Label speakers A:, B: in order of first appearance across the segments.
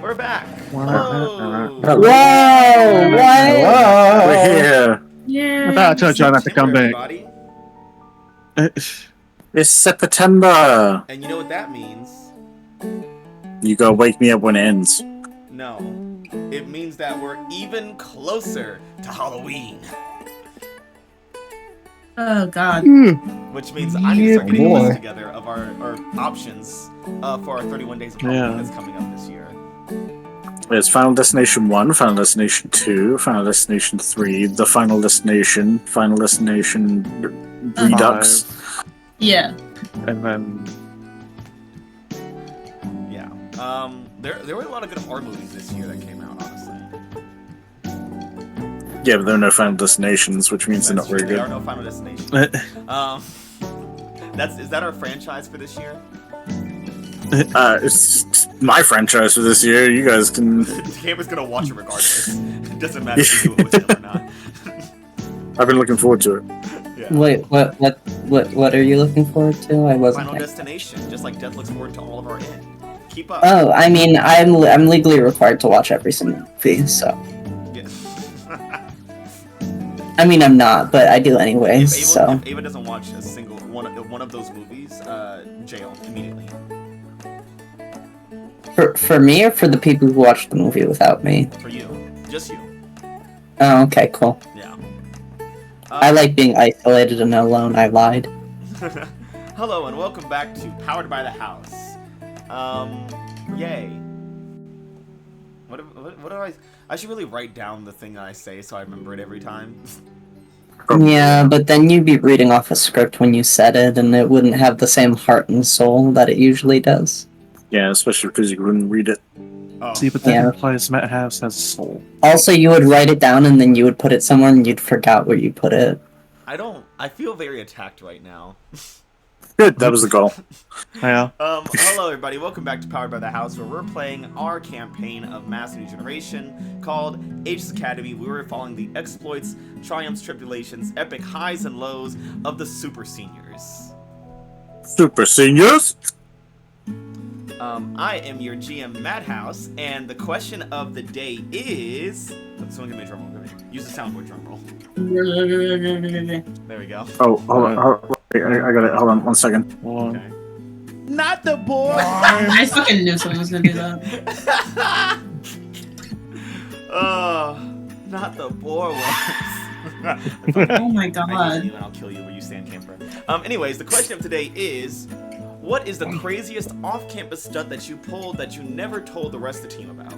A: We're back.
B: Hello.
A: Hello.
C: Whoa! What?
B: Hello.
D: We're here.
C: Yeah.
B: I thought I told you not to come back.
A: Everybody.
D: It's September.
A: And you know what that means?
D: You gotta wake me up when it ends.
A: No. It means that we're even closer to Halloween.
C: Oh God.
A: Which means I need to start getting a list together of our options for our 31 Days of Halloween that's coming up this year.
D: There's Final Destination 1, Final Destination 2, Final Destination 3, The Final Destination, Final Destination Redux.
C: Yeah.
B: And then
A: Yeah. There were a lot of good horror movies this year that came out, honestly.
D: Yeah, but there are no Final Destinations, which means they're not very good.
A: There are no Final Destinations. Is that our franchise for this year?
D: It's my franchise for this year. You guys can.
A: Camper's gonna watch it regardless. It doesn't matter if you do it with him or not.
D: I've been looking forward to it.
A: Yeah.
C: Wait, what are you looking forward to? I wasn't.
A: Final Destination, just like Death looks forward to all of our It. Keep up.
C: Oh, I mean, I'm legally required to watch every single movie, so.
A: Yeah.
C: I mean, I'm not, but I do anyways.
A: If Ava doesn't watch a single one of those movies, jail immediately.
C: For me, or for the people who watched the movie without me?
A: For you, just you.
C: Oh, okay, cool.
A: Yeah.
C: I like being isolated and alone. I lied.
A: Hello and welcome back to Powered by the House. Yay. What do I should really write down the thing I say so I remember it every time.
C: Yeah, but then you'd be reading off a script when you said it, and it wouldn't have the same heart and soul that it usually does.
D: Yeah, especially because you wouldn't read it.
A: Oh.
B: see, but that implies Matt House has a soul.
C: Also, you would write it down, and then you would put it somewhere, and you'd forget where you put it.
A: I feel very attacked right now.
D: Good, that was the goal.
B: Yeah.
A: Hello everybody, welcome back to Powered by the House, where we're playing our campaign of Mass New Generation called A.E.G.I.S Academy. We were following the exploits, triumphs, tribulations, epic highs and lows of the Super Seniors.
D: Super Seniors?
A: I am your GM Madhouse, and the question of the day is... Someone give me a drum roll. Use the soundboard drum roll. There we go.
D: Oh, hold on. I got it. Hold on 1 second.
A: Okay. Not the boy!
E: I fucking knew someone was gonna do that.
A: Oh, not the boar ones.
E: Oh my
A: I
E: God.
A: hate you and I'll kill you where you stand, camper. Anyways, the question of today is, what is the craziest off-campus stunt that you pulled that you never told the rest of the team about?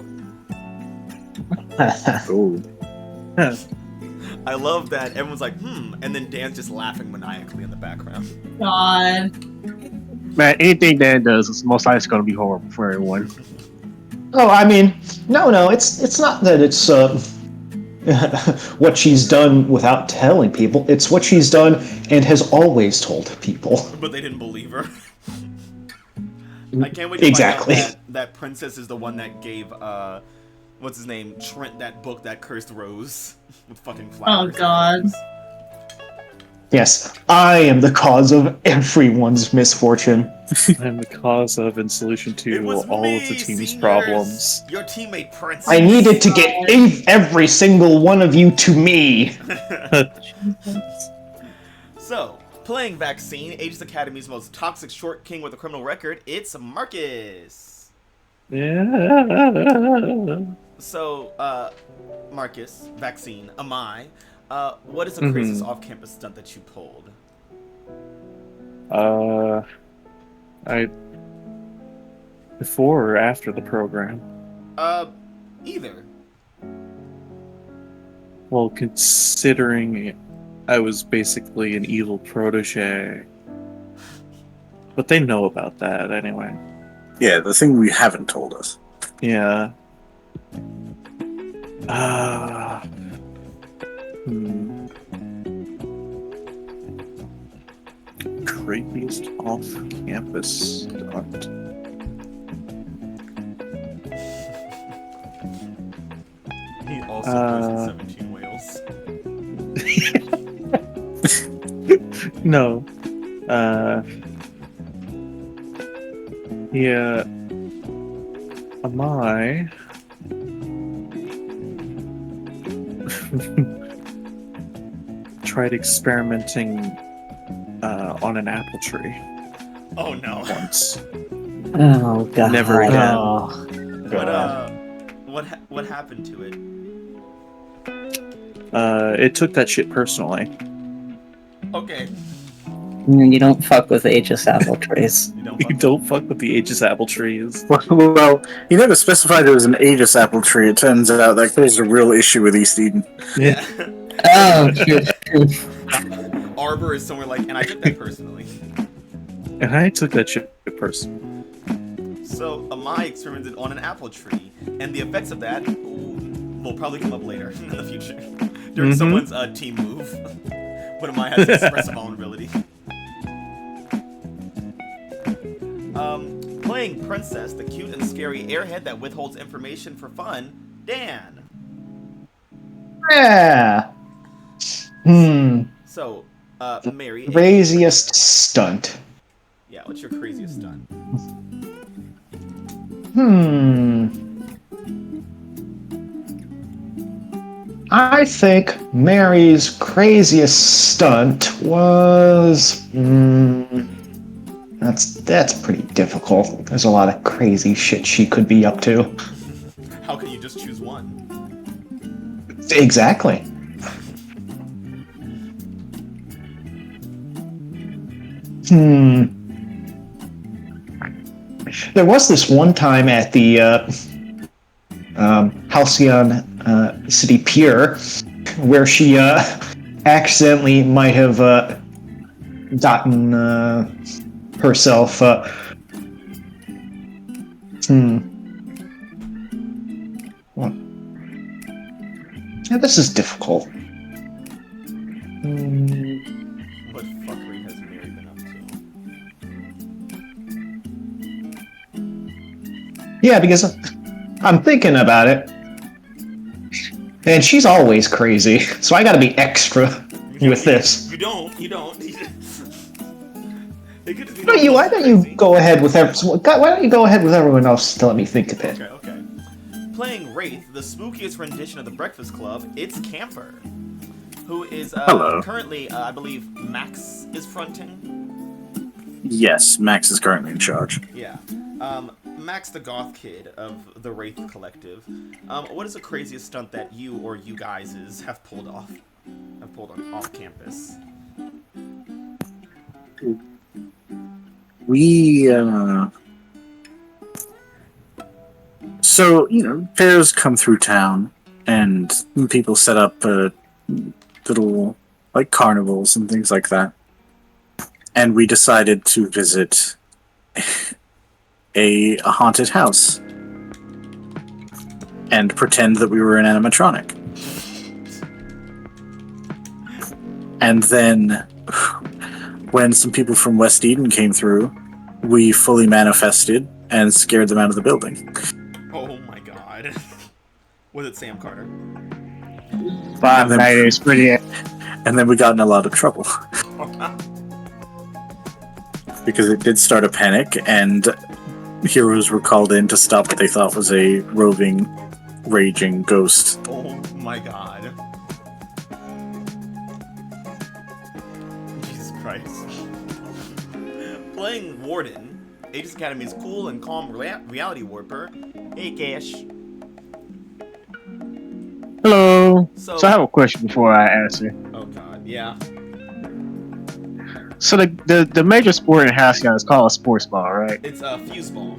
D: Ooh.
A: I love that everyone's like, and then Dan's just laughing maniacally in the background.
E: God.
B: Man, anything Dan does is most likely going to be horrible for everyone.
F: Oh, I mean, no, it's not that it's what she's done without telling people. It's what she's done and has always told people.
A: But they didn't believe her. I can't wait to
F: Exactly.
A: find out that Princess is the one that gave, what's his name, Trent that book that cursed Rose with fucking flowers.
E: Oh God.
F: Yes, I am the cause of everyone's misfortune.
B: I'm the cause of and solution
A: It
B: to
A: was
B: all
A: me,
B: of the team's
A: seniors.
B: problems.
A: Your teammate Princess.
F: I needed to get every single one of you to me.
A: So, playing Vaccine, A.E.G.I.S Academy's most toxic short king with a criminal record, it's Marcus.
B: Yeah.
A: So, Marcus, Vaccine, Amai, what is the craziest off-campus stunt that you pulled?
B: Before or after the program?
A: Either.
B: Well, considering I was basically an evil protege. But they know about that anyway.
D: Yeah, the thing we haven't told us.
B: Yeah. Creepiest off-campus stunt.
A: He also poisoned 17 whales.
B: No. Yeah. I tried experimenting on an apple tree
A: Oh no.
B: once.
C: Oh god.
B: Never again.
F: Oh, God.
A: What happened to it?
B: It took that shit personally.
A: Okay.
C: You don't fuck with Aegis apple trees.
A: You don't
B: You
A: fuck
B: don't fuck with the Aegis apple trees.
D: Well, you never specified it was an Aegis apple tree. It turns out that there's a real issue with East Eden.
A: Yeah.
C: Oh, shoot.
A: Arbor is somewhere like, and I took that personally.
B: And I took that shit personally.
A: So, Amai experimented on an apple tree, and the effects of that will probably come up later in the future. During someone's team move. When Amai has expressive vulnerability. Playing Princess, the cute and scary airhead that withholds information for fun, Dan.
F: Yeah.
A: So, Mary.
F: Craziest stunt.
A: Yeah, what's your craziest stunt?
F: I think Mary's craziest stunt was. That's pretty difficult. There's a lot of crazy shit she could be up to.
A: How can you just choose one?
F: Exactly. There was this one time at the Halcyon City Pier where she accidentally might have gotten herself. What? Yeah, this is difficult.
A: What fuckery has Mary been up to?
F: Yeah, because I'm thinking about it, and she's always crazy, so I gotta be extra with this.
A: You don't. It could just be
F: No, why don't you go ahead with everyone else to let me think of it?
A: Okay. Playing Wraith, the spookiest rendition of the Breakfast Club, it's Camper, who is
D: Hello.
A: currently, I believe, Max is fronting.
D: Yes, Max is currently in charge.
A: Yeah. Max, the goth kid of the Wraith Collective. What is the craziest stunt that you or you guys have pulled off? Off campus.
D: We, so, fairs come through town, and people set up little, carnivals and things like that. And we decided to visit a haunted house and pretend that we were an animatronic. And then, when some people from West Eden came through, we fully manifested and scared them out of the building.
A: Oh my god. Was it Sam Carter?
G: Five Nights pretty.
D: And then we got in a lot of trouble. Because it did start a panic, and heroes were called in to stop what they thought was a roving, raging ghost.
A: Oh my god. Jesus Christ. Playing Warden, Aegis Academy's cool and calm reality warper, A.E.G.I.S.
G: Hello.
A: So
G: So I have a question before I answer.
A: Oh god, yeah.
G: So the major sport in Halcyon is called a sports ball, right?
A: It's a fuseball.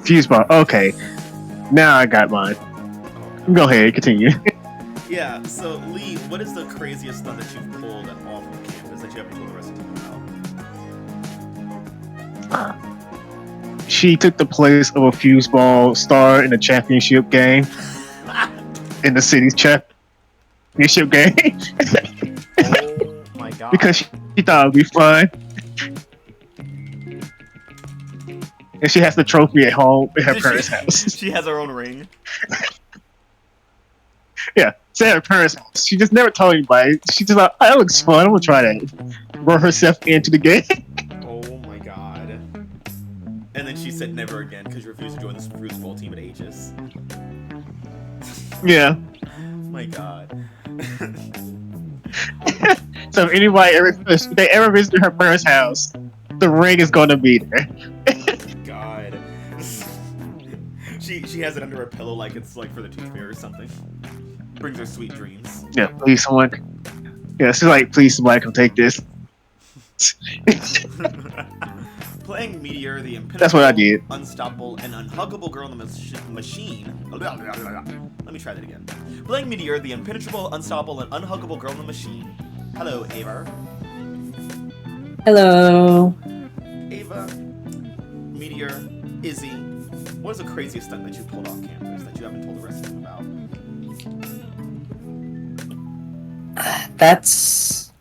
G: Fuse ball. Okay. Now I got mine.
A: Oh,
G: Go ahead, continue.
A: yeah, so Lee, what is the craziest stunt that you've pulled off of campus that you haven't told the rest of the team about?
G: She took the place of a fuse ball star in the championship game. In the city's championship game.
A: Oh my god.
G: Because she thought it would be fun. And she has the trophy at home in her parents' house.
A: She has her own ring.
G: Yeah, it's at her parents' house. She just never told anybody. She just like, oh, that looks fun. I'm gonna try that. Run herself into the game.
A: Oh my god. And then she said never again because you refused to join the football team at Aegis.
G: Yeah.
A: My God.
G: So if anybody if they ever visit her parents' house, the ring is going to be there.
A: God. She has it under her pillow like it's like for the tooth fairy or something. Brings her sweet dreams.
G: Yeah, please someone. Yeah, she's like, please somebody come take this.
A: Playing Meteor, the impenetrable,
G: That's what I did.
A: unstoppable, and unhuggable girl in the machine. Let me try that again. Playing Meteor, the impenetrable, unstoppable, and unhuggable girl in the machine. Hello, Ava.
C: Hello.
A: Ava, Meteor, Izzy, what is the craziest stunt that you pulled off campus that you haven't told the rest of them about?
C: That's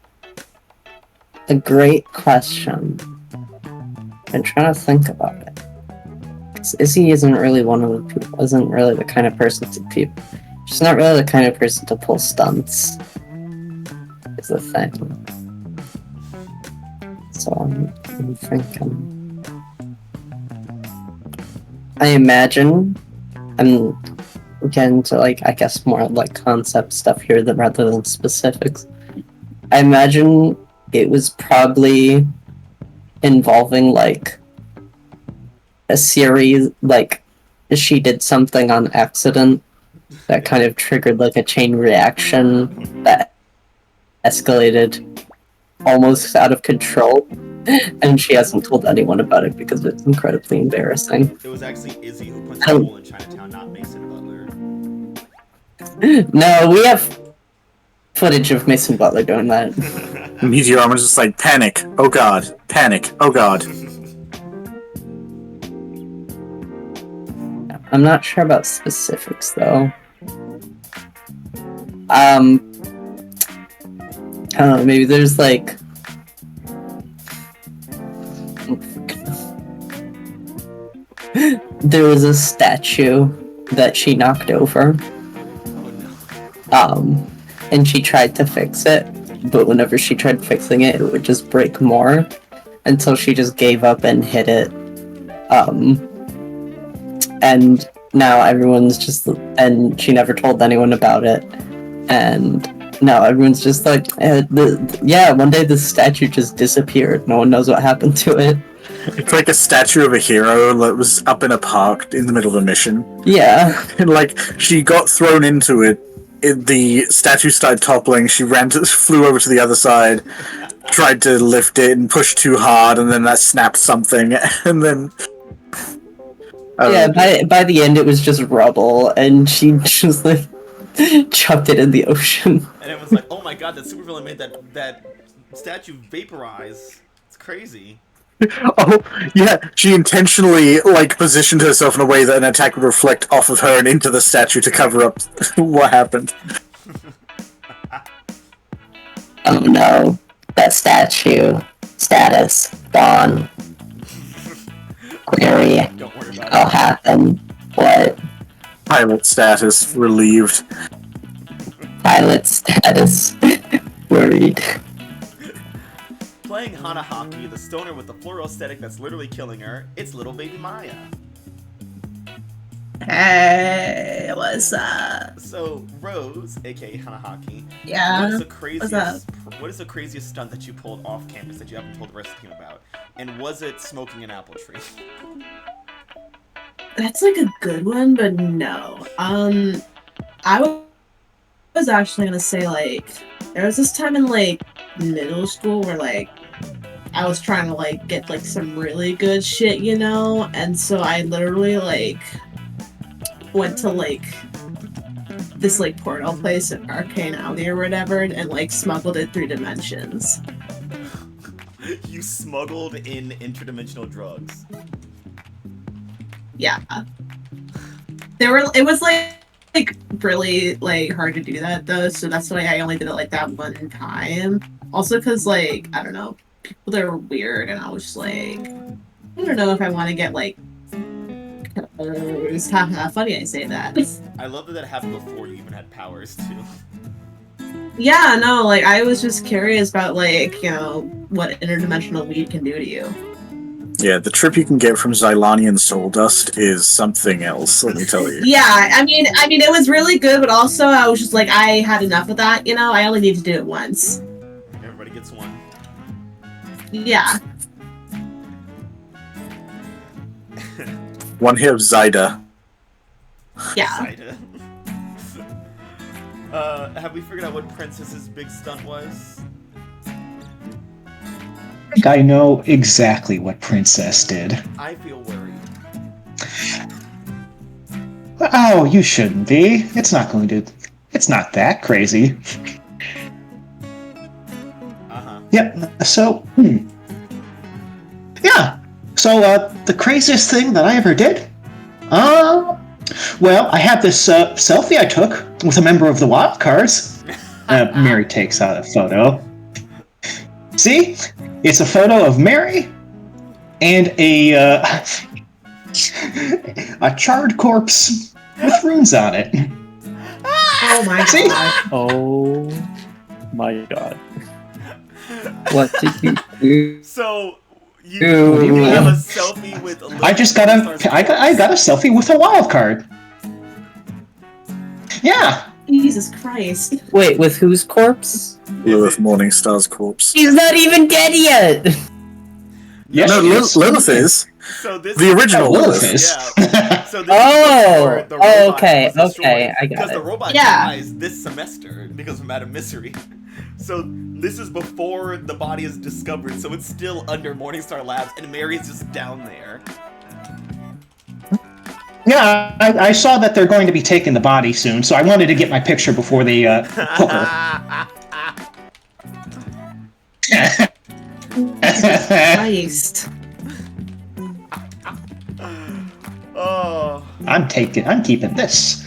C: a great question. I'm trying to think about it. 'Cause Izzy isn't really one of the people. Isn't really the kind of person to people. She's not really the kind of person to pull stunts. Is the thing. So I'm thinking. I imagine I'm getting to like I guess more like concept stuff here rather than specifics. I imagine it was probably involving like a series like she did something on accident that kind of triggered like a chain reaction that escalated almost out of control, and she hasn't told anyone about it because it's incredibly embarrassing.
A: It was actually Izzy who put the hole in Chinatown, not Mason Butler.
C: No, we have footage of Mason Butler doing that.
D: Meteor was just like, panic, oh god, panic, oh god.
C: I'm not sure about specifics though. I don't know, maybe there's like there was a statue that she knocked over. And she tried to fix it, but whenever she tried fixing it, it would just break more until she just gave up and hit it. And now everyone's just, and she never told anyone about it. And now everyone's just like, yeah, one day the statue just disappeared. No one knows what happened to it.
D: It's like a statue of a hero that was up in a park in the middle of a mission.
C: Yeah.
D: And like, she got thrown into it. The statue started toppling. She flew over to the other side, tried to lift it and pushed too hard, and then that snapped something. And then,
C: Yeah, by the end it was just rubble, and she just like chucked it in the ocean.
A: And everyone's like, oh my god, that supervillain made that statue vaporize. It's crazy.
D: oh yeah, she intentionally like positioned herself in a way that an attack would reflect off of her and into the statue to cover up what happened.
C: Oh no, that statue status gone. Query.
A: Don't worry about
C: What happened? What?
D: Pilot status relieved.
C: Pilot status worried.
A: Playing Hanahaki, the stoner with the floral aesthetic that's literally killing her, it's little baby Maya.
E: Hey, what's up?
A: So, Rose, aka Hanahaki,
E: Yeah.
A: what is the
E: What's
A: craziest stunt that you pulled off campus that you haven't told the rest of the team about? And was it smoking an apple tree?
E: That's like a good one, but no. I was actually gonna say like there was this time in like middle school where like I was trying to like get like some really good shit, you know, and so I literally like went to like this like portal place at Arcane Alley or whatever and like smuggled it 3 dimensions.
A: You smuggled in interdimensional drugs.
E: Yeah. It was like really like hard to do that though, so that's why I only did it like that one time. Also because like, I don't know, people that are weird and I was just like, I don't know if I want to get like it's funny I say that.
A: I love that happened before you even had powers too.
E: Yeah, no, like I was just curious about like, you know, what interdimensional weed can do to you.
D: Yeah, the trip you can get from Xylonian soul dust is something else, let me tell you.
E: Yeah, I mean, it was really good, but also I was just like, I had enough of that. I only need to do it once.
A: Everybody gets one.
E: Yeah.
D: One hit of Zyda.
E: Yeah.
A: Excited. Have we figured out what Princess's big stunt was?
F: I think I know exactly what Princess did.
A: I feel worried.
F: Oh, you shouldn't be. It's not that crazy.
A: Uh-huh.
F: Yep, so, Yeah, so, the craziest thing that I ever did? Well, I had this, selfie I took with a member of the Wild Cards. Mary takes out a photo. See? It's a photo of Mary and a charred corpse with runes on it.
E: Oh my
F: See?
E: god.
B: Oh my god.
C: What did you do?
A: So you
C: Ew.
A: have a selfie with a
F: I just got I got a selfie with a wild card. Yeah.
E: Jesus Christ.
C: Wait, with whose corpse?
D: Lilith Morningstar's corpse.
C: He's not even dead yet!
F: Yes,
D: No,
F: she is.
D: Lilith is.
A: So this
D: The original
F: Lilith
D: Lilith.
F: is.
A: Yeah. So this
C: Oh,
A: is before the robot
C: okay,
A: was destroyed,
C: okay, I got
A: because the
C: it.
A: robot
E: Yeah.
A: dies this semester because of Madame Misery. So this is before the body is discovered, so it's still under Morningstar Labs, and Mary's just down there.
F: Yeah, I saw that they're going to be taking the body soon, so I wanted to get my picture before they hook her.
E: Christ.
A: Oh,
F: I'm keeping this.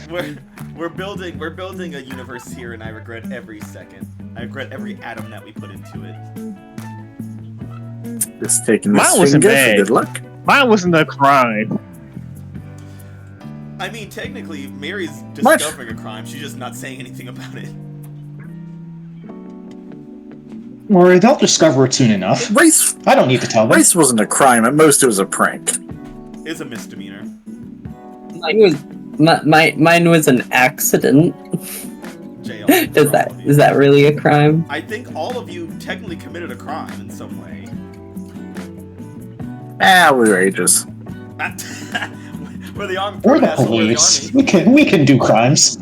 A: we're building a universe here, and I regret every second. I regret every atom that we put into it.
D: Just taking this
G: Mine wasn't
D: finger for
G: bad.
D: good luck.
G: Mine wasn't a crime.
A: I mean, technically, Mary's
D: What?
A: discovering a crime. She's just not saying anything about it.
F: Or they'll discover it soon enough.
D: Race
F: I don't need to tell them.
D: race wasn't a crime. At most, it was a prank.
A: It's a misdemeanor.
C: Mine was an accident.
A: Jail.
C: Is that really a crime?
A: I think all of you technically committed a crime in some way.
D: Ah, we were ages.
A: We're the army.
F: We're the police. We can do crimes.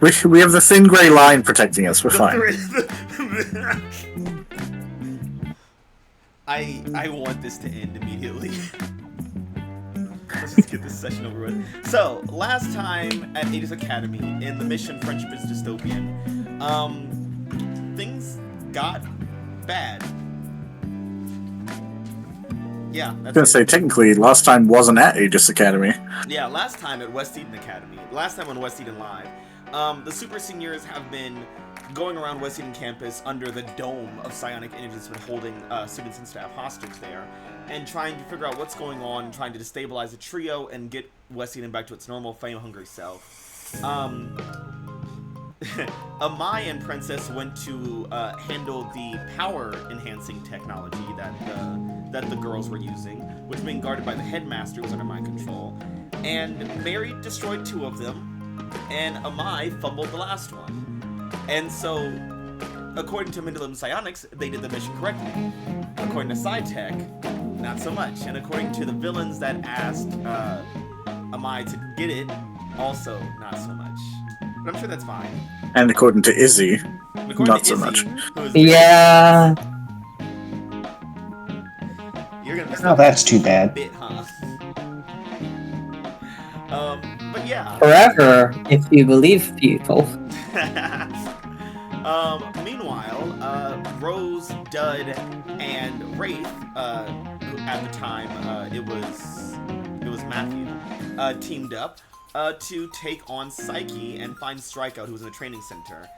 D: We have the thin gray line protecting us. We're fine.
A: I want this to end immediately. Let's just get this session over with. So, last time at A.E.G.I.S Academy in the mission Friendship is Dystopian, things got bad. Yeah,
D: I was
A: that's
D: gonna
A: it.
D: say, technically, last time wasn't at Aegis Academy.
A: Yeah, last time at West Eden Academy. Last time on West Eden Live. The Super Seniors have been going around West Eden campus under the dome of psionic energy that's been holding students and staff hostage there, and trying to figure out what's going on, trying to destabilize the trio and get West Eden back to its normal fame-hungry self. Amai and Princess went to handle the power-enhancing technology that the girls were using, which was being guarded by the headmaster, who was under mind control. And Mary destroyed 2 of them, and Amai fumbled the last one. And so, according to Mindalum Psionics, they did the mission correctly. According to SciTech, not so much. And according to the villains that asked Amai to get it, also not so much. But I'm sure that's fine.
D: And according to Izzy,
A: According
D: not
A: to
D: so
A: Izzy,
D: much.
A: who is
C: Yeah.
A: You're gonna be
F: Oh, that's too bad.
A: a bit, huh? But yeah.
C: Forever, if you believe people.
A: Meanwhile, Rose, Dud, and Wraith, who at the time it was Matthew, teamed up to take on Psyche and find Strikeout, who was in the training center.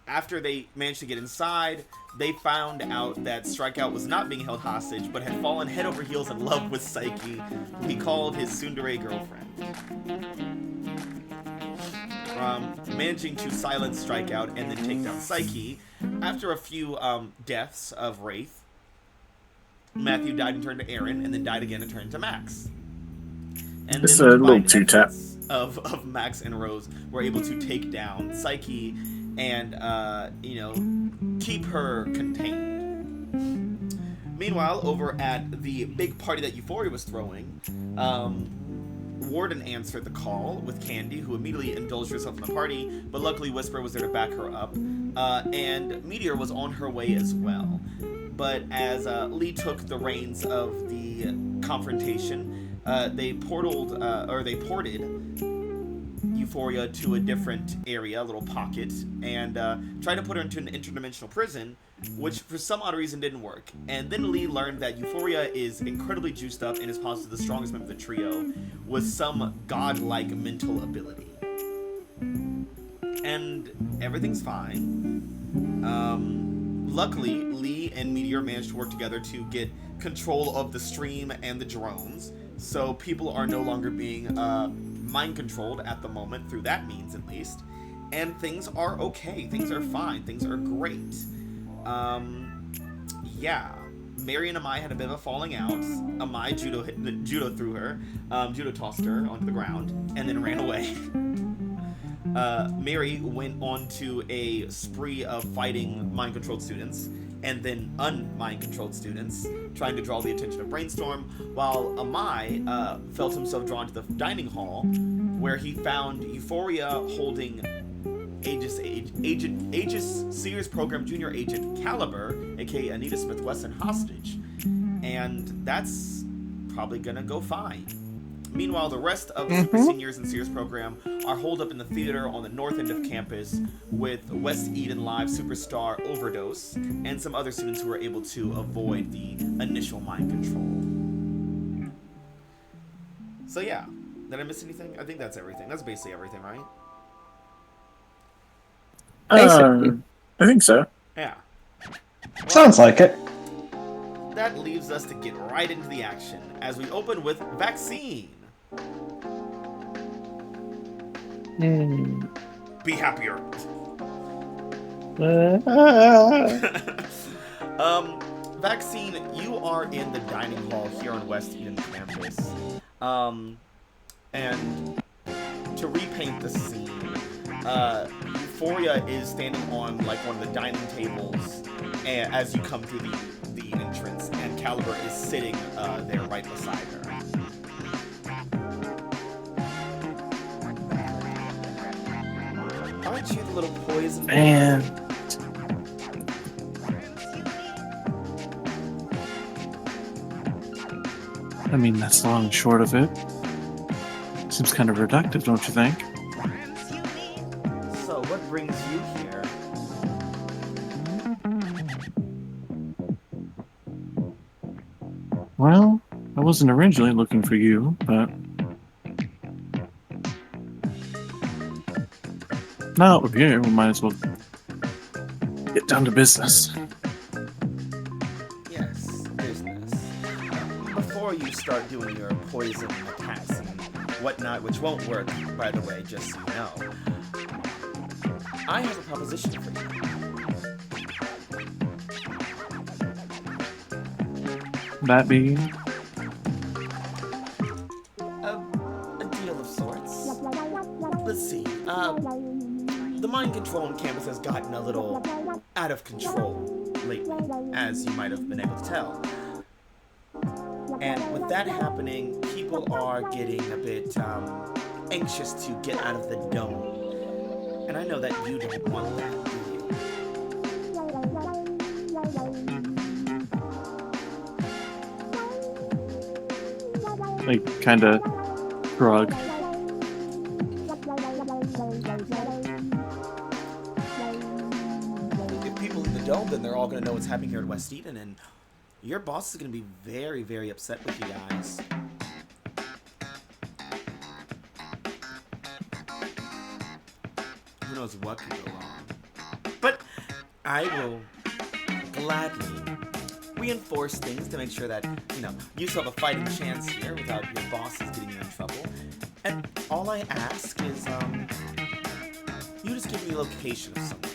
A: After they managed to get inside, they found out that Strikeout was not being held hostage, but had fallen head over heels in love with Psyche, who he called his tsundere girlfriend. Managing to silence Strikeout and then take down Psyche, after a few deaths of Wraith, Matthew died and turned to Aaron, and then died again and turned to Max. And
D: Just
A: then
D: a
A: the
D: little
A: combined
D: two-tap.
A: efforts of Max and Rose were able to take down Psyche and, keep her contained. Meanwhile, over at the big party that Euphoria was throwing, Warden answered the call with Candy, who immediately indulged herself in the party, but luckily Whisper was there to back her up, and Meteor was on her way as well. But as Lee took the reins of the confrontation, they ported Euphoria to a different area, a little pocket, and tried to put her into an interdimensional prison, which for some odd reason didn't work. And then Lee learned that Euphoria is incredibly juiced up and is possibly the strongest member of the trio, with some godlike mental ability. And everything's fine. Luckily, Lee and Meteor managed to work together to get control of the stream and the drones, so people are no longer being mind controlled at the moment, through that means at least, and things are okay, things are fine, things are great. Mary and Amai had a bit of a falling out. Amai judo threw her, judo tossed her onto the ground, and then ran away. Mary went on to a spree of fighting mind-controlled students, and then un-mind-controlled students, trying to draw the attention of Brainstorm, while Amai felt himself drawn to the dining hall, where he found Euphoria holding AEGIS Sears Program Junior Agent Caliber, aka Anita Smith Wesson, hostage. And that's probably gonna go fine. Meanwhile, the rest of the Super Seniors in Sears Program are holed up in the theater on the north end of campus with West Eden Live superstar Overdose and some other students who were able to avoid the initial mind control. So yeah, did I miss anything? I think that's everything. That's basically everything, right?
C: Basically.
D: I think so.
A: Yeah. Well,
F: Sounds like it.
A: that leaves us to get right into the action as we open with Vaccine. Be happier. Vaccine, you are in the dining hall here on West Eden campus. And to repaint the scene, Euphoria is standing on like one of the dining tables as you come through the entrance, and Caliber is sitting there right beside her. Aren't you the little poison?
B: Man. I mean, that's long and short of it. Seems kind of reductive, don't you think?
A: So, what brings you here?
B: Well, I wasn't originally looking for you, but now that we're here, we might as well get down to business.
A: Yes, business. Before you start doing your poison attacks and whatnot, which won't work, by the way, just so you know, I have a proposition for you.
B: That being,
A: A deal of sorts. Let's see. The mind control on campus has gotten a little out of control lately, as you might have been able to tell. And with that happening, people are getting a bit anxious to get out of the dome. And I know that you don't want that, do you?
B: like, kind of shrug.
A: If people in the dome, then they're all going to know what's happening here at West Eden, and your boss is going to be very, very upset with you guys. Who knows what could go wrong. But I will gladly reinforce things to make sure that, you still have a fighting chance here without your bosses getting you in trouble. And all I ask is, you just give me a location of somewhere.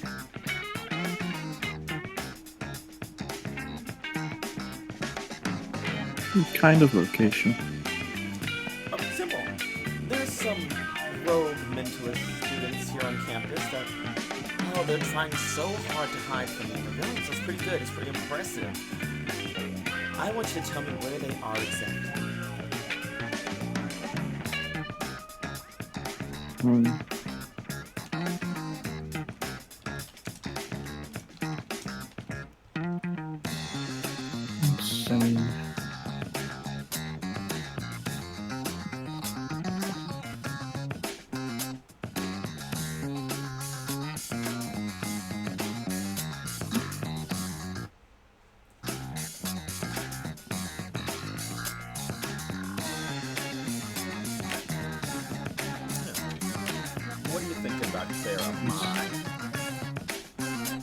B: kind of location?
A: Simple. There's some rogue mentalist students here on campus that, oh, they're trying so hard to hide from the villains. It's pretty good. It's pretty impressive. I want you to tell me where they are exactly.
B: Let's see.
A: What are you thinking about Sarah? My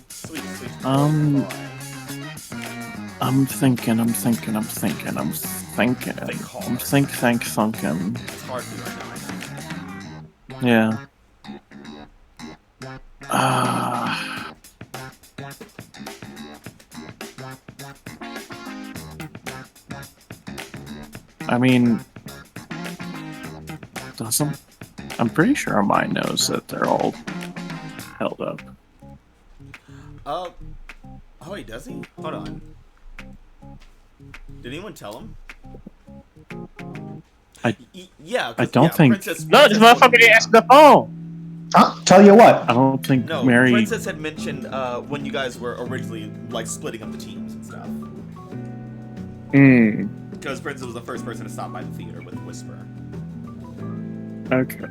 A: sweet, sweet
B: Um,
A: boy.
B: I'm thinking.
A: Think hard.
B: Thinking.
A: It's hard for you right now, I know.
B: Yeah. I mean, doesn't. I'm pretty sure our mind knows that they're all held up.
A: Oh, wait, does he? Hold on. Did anyone tell him? Yeah.
B: I don't think-
G: No, this motherfucker didn't answer the phone.
F: Huh? Tell you what.
B: I don't think
A: No,
B: Mary.
A: Princess had mentioned when you guys were originally like splitting up the teams and stuff. Because Princess was the first person to stop by the theater with Whisper.
B: Okay.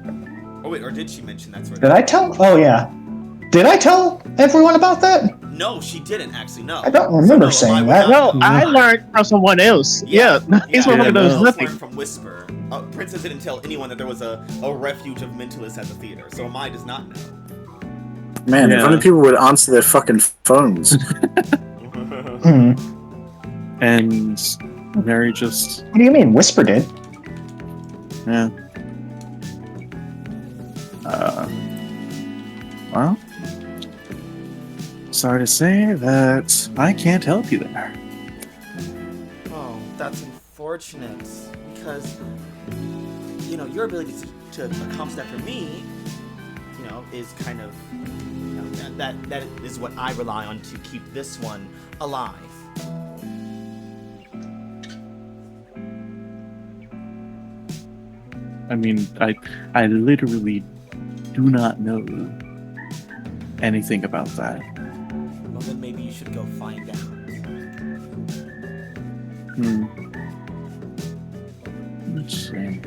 A: Oh wait, or did she mention that's where?
F: Did I tell? Oh yeah. Did I tell everyone about that?
A: No, she didn't actually. No.
F: I don't remember
A: no,
F: saying
A: I would
F: that.
A: not-
G: No, I learned from someone else. Yeah, this
A: yeah,
G: motherfucker knows
A: Princess
G: nothing.
A: learned from Whisper. Princess didn't tell anyone that there was a refuge of mentalists at the theater, so Mai does not know.
D: Man, if
B: Yeah.
D: only people would answer their fucking phones.
F: Hmm.
B: And Mary just.
F: What do you mean? Whisper did.
B: Yeah. Well, sorry to say that I can't help you there.
A: Oh, that's unfortunate. Because, your ability to accomplish that for me, is kind of, that is what I rely on to keep this one alive.
B: I mean, I literally do not know anything about that.
A: Well, then maybe you should go find out.
B: Let's see.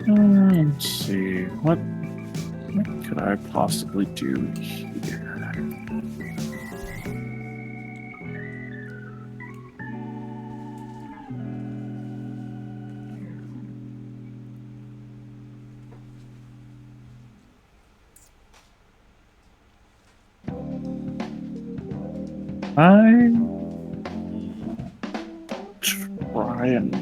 B: Let's see. What could I possibly do here? Try and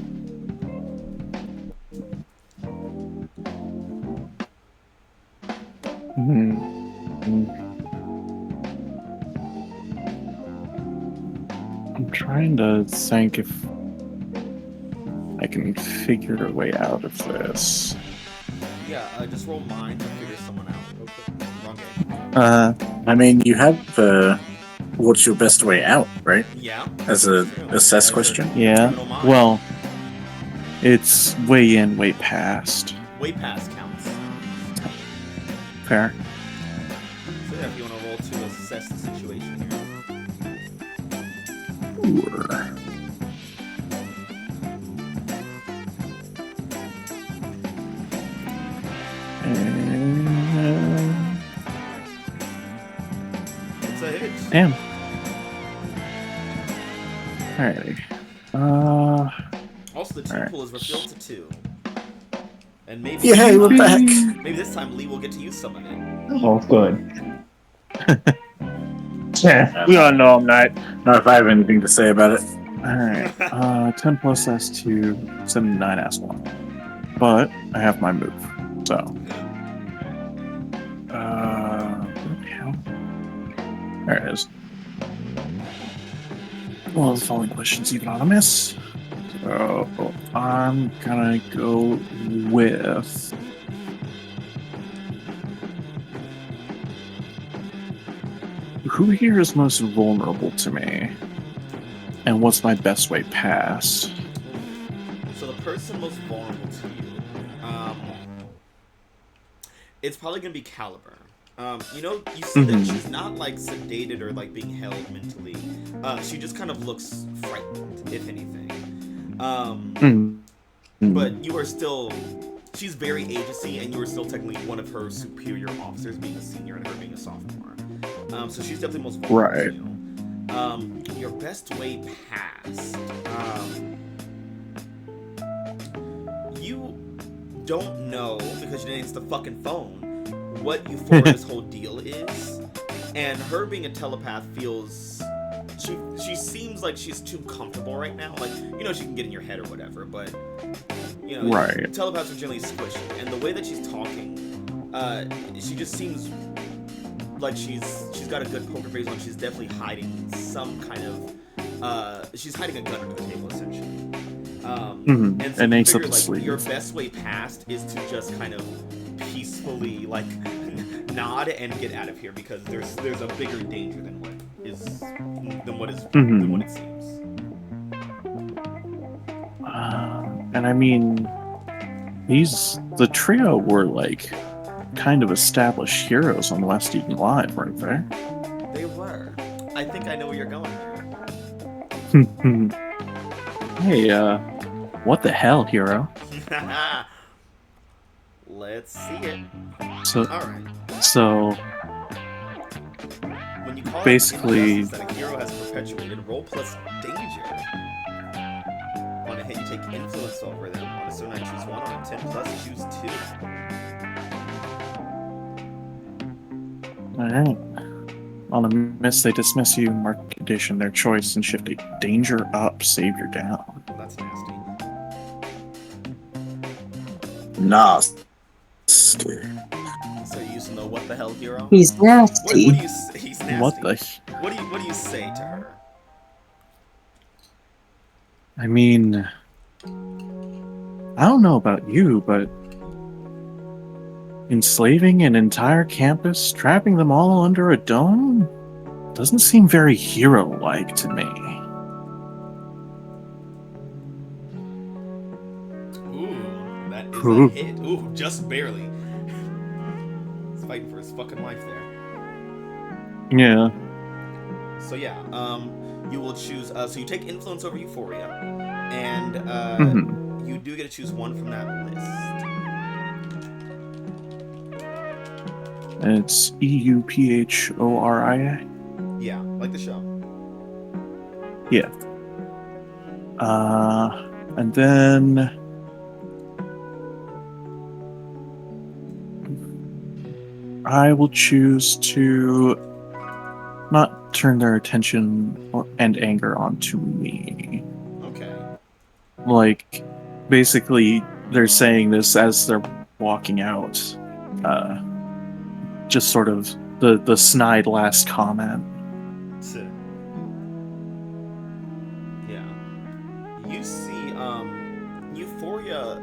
B: I'm trying to think if I can figure a way out of this.
A: Yeah, just roll mind to figure someone out real quick. Wrong game.
D: I mean, you have what's your best way out, right?
A: Yeah.
D: As a
A: True.
D: assess
A: As a
D: question.
B: Yeah.
A: criminal mind.
B: Well, it's way in, way past.
A: Way past counts.
B: Fair.
A: So yeah, if you want to roll to assess the situation here. It's a hit.
B: Damn. Alrighty.
A: Also, the team
B: Alright.
A: pool is refilled to 2. And maybe
D: Yeah, hey, we're back.
A: maybe this time Lee will get to use some of it.
F: Oh, good. Yeah.
G: We all know I'm not.
D: Not if I have anything to say about it.
B: Alright. 10 plus S2, 7, 9 S1. But I have my move. So. There it is. Well, the following question's even anonymous. So I'm gonna go with. Who here is most vulnerable to me? And what's my best way past?
A: So the person most vulnerable to you, it's probably gonna be Caliber. You see that she's not like sedated or like being held mentally. She just kind of looks frightened, if anything. But you are still, she's very agency, and you are still technically one of her superior officers, being a senior and her being a sophomore. So she's definitely most vulnerable to you. Your best way past. You don't know, because you didn't answer the fucking phone, what Euphoria's whole deal is. And her being a telepath feels... She seems like she's too comfortable right now. Like, she can get in your head or whatever, but... telepaths are generally squishy. And the way that she's talking, she just seems like she's got a good poker face on. She's definitely hiding some kind of... she's hiding a gun under the table, essentially. And so you figure, like, your best way past is to just kind of peacefully, like, nod and get out of here, because there's a bigger danger than what it seems.
B: And I mean, the trio were like kind of established heroes on Last Eaten Live, weren't they?
A: They were. I think I know where you're going
B: Hey,
A: here.
B: what the hell, hero?
A: Let's see it.
B: So,
A: alright.
B: So,
A: when you call
B: basically,
A: that a hero has perpetuated, roll plus danger. On a hit, you take influence over them. On a certain night, choose 1. On a 10 plus, choose 2.
B: Alright. On a miss, they dismiss you, mark condition their choice, and shift a danger up, savior down.
A: Well, that's nasty.
D: Nasty.
A: So you used to know what the hell, hero?
C: He's nasty.
A: What do you say? He's nasty.
B: What the?
A: What do you say to her?
B: I mean, I don't know about you, but enslaving an entire campus, trapping them all under a dome, doesn't seem very hero-like to me.
A: Ooh, that is a hit. Ooh, just barely. He's fighting for his fucking life there.
B: Yeah.
A: So yeah, you will choose. So you take influence over Euphoria, and you do get to choose 1 from that list.
B: And it's EUPHORIA?
A: Yeah, like the show.
B: Yeah. And then... I will choose to not turn their attention and anger onto me.
A: Okay.
B: Like, basically, they're saying this as they're walking out. Just sort of the snide last comment.
A: Yeah. You see, Euphoria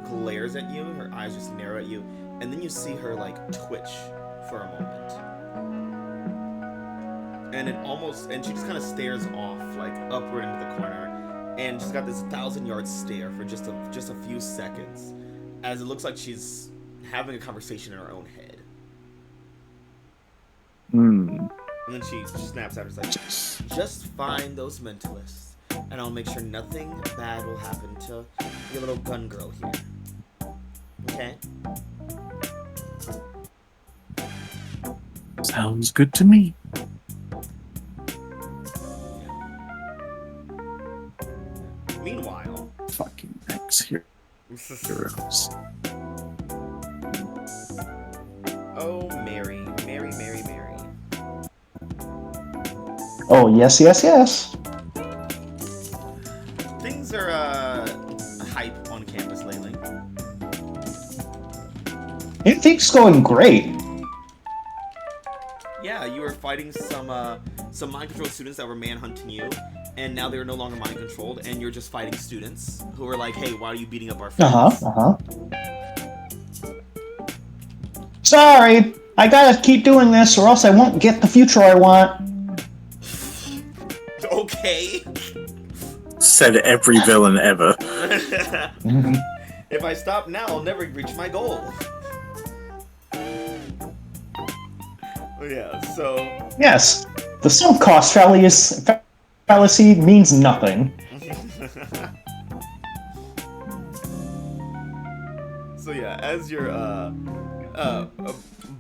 A: glares at you, her eyes just narrow at you, and then you see her, like, twitch for a moment. And and she just kind of stares off, like, upward into the corner, and she's got this 1,000-yard stare for just a few seconds, as it looks like she's having a conversation in her own head. And then she snaps at her, like, just find those mentalists, and I'll make sure nothing bad will happen to your little gun girl here. Okay?
B: Sounds good to me.
A: Meanwhile...
B: Fucking ex-heroes.
A: Oh, Mary. Mary, Mary, Mary.
F: Oh, yes, yes, yes.
A: Things are, hype on campus lately.
F: Everything's going great.
A: Yeah, you were fighting some mind control students that were manhunting you, and now they're no longer mind controlled, and you're just fighting students who are like, "Hey, why are you beating up our friends?"
F: Sorry, I gotta keep doing this, or else I won't get the future I want.
A: Okay.
D: Said every villain ever.
A: If I stop now, I'll never reach my goal. Yeah, so...
F: Yes, the sunk cost fallacy means nothing.
A: So yeah, as you're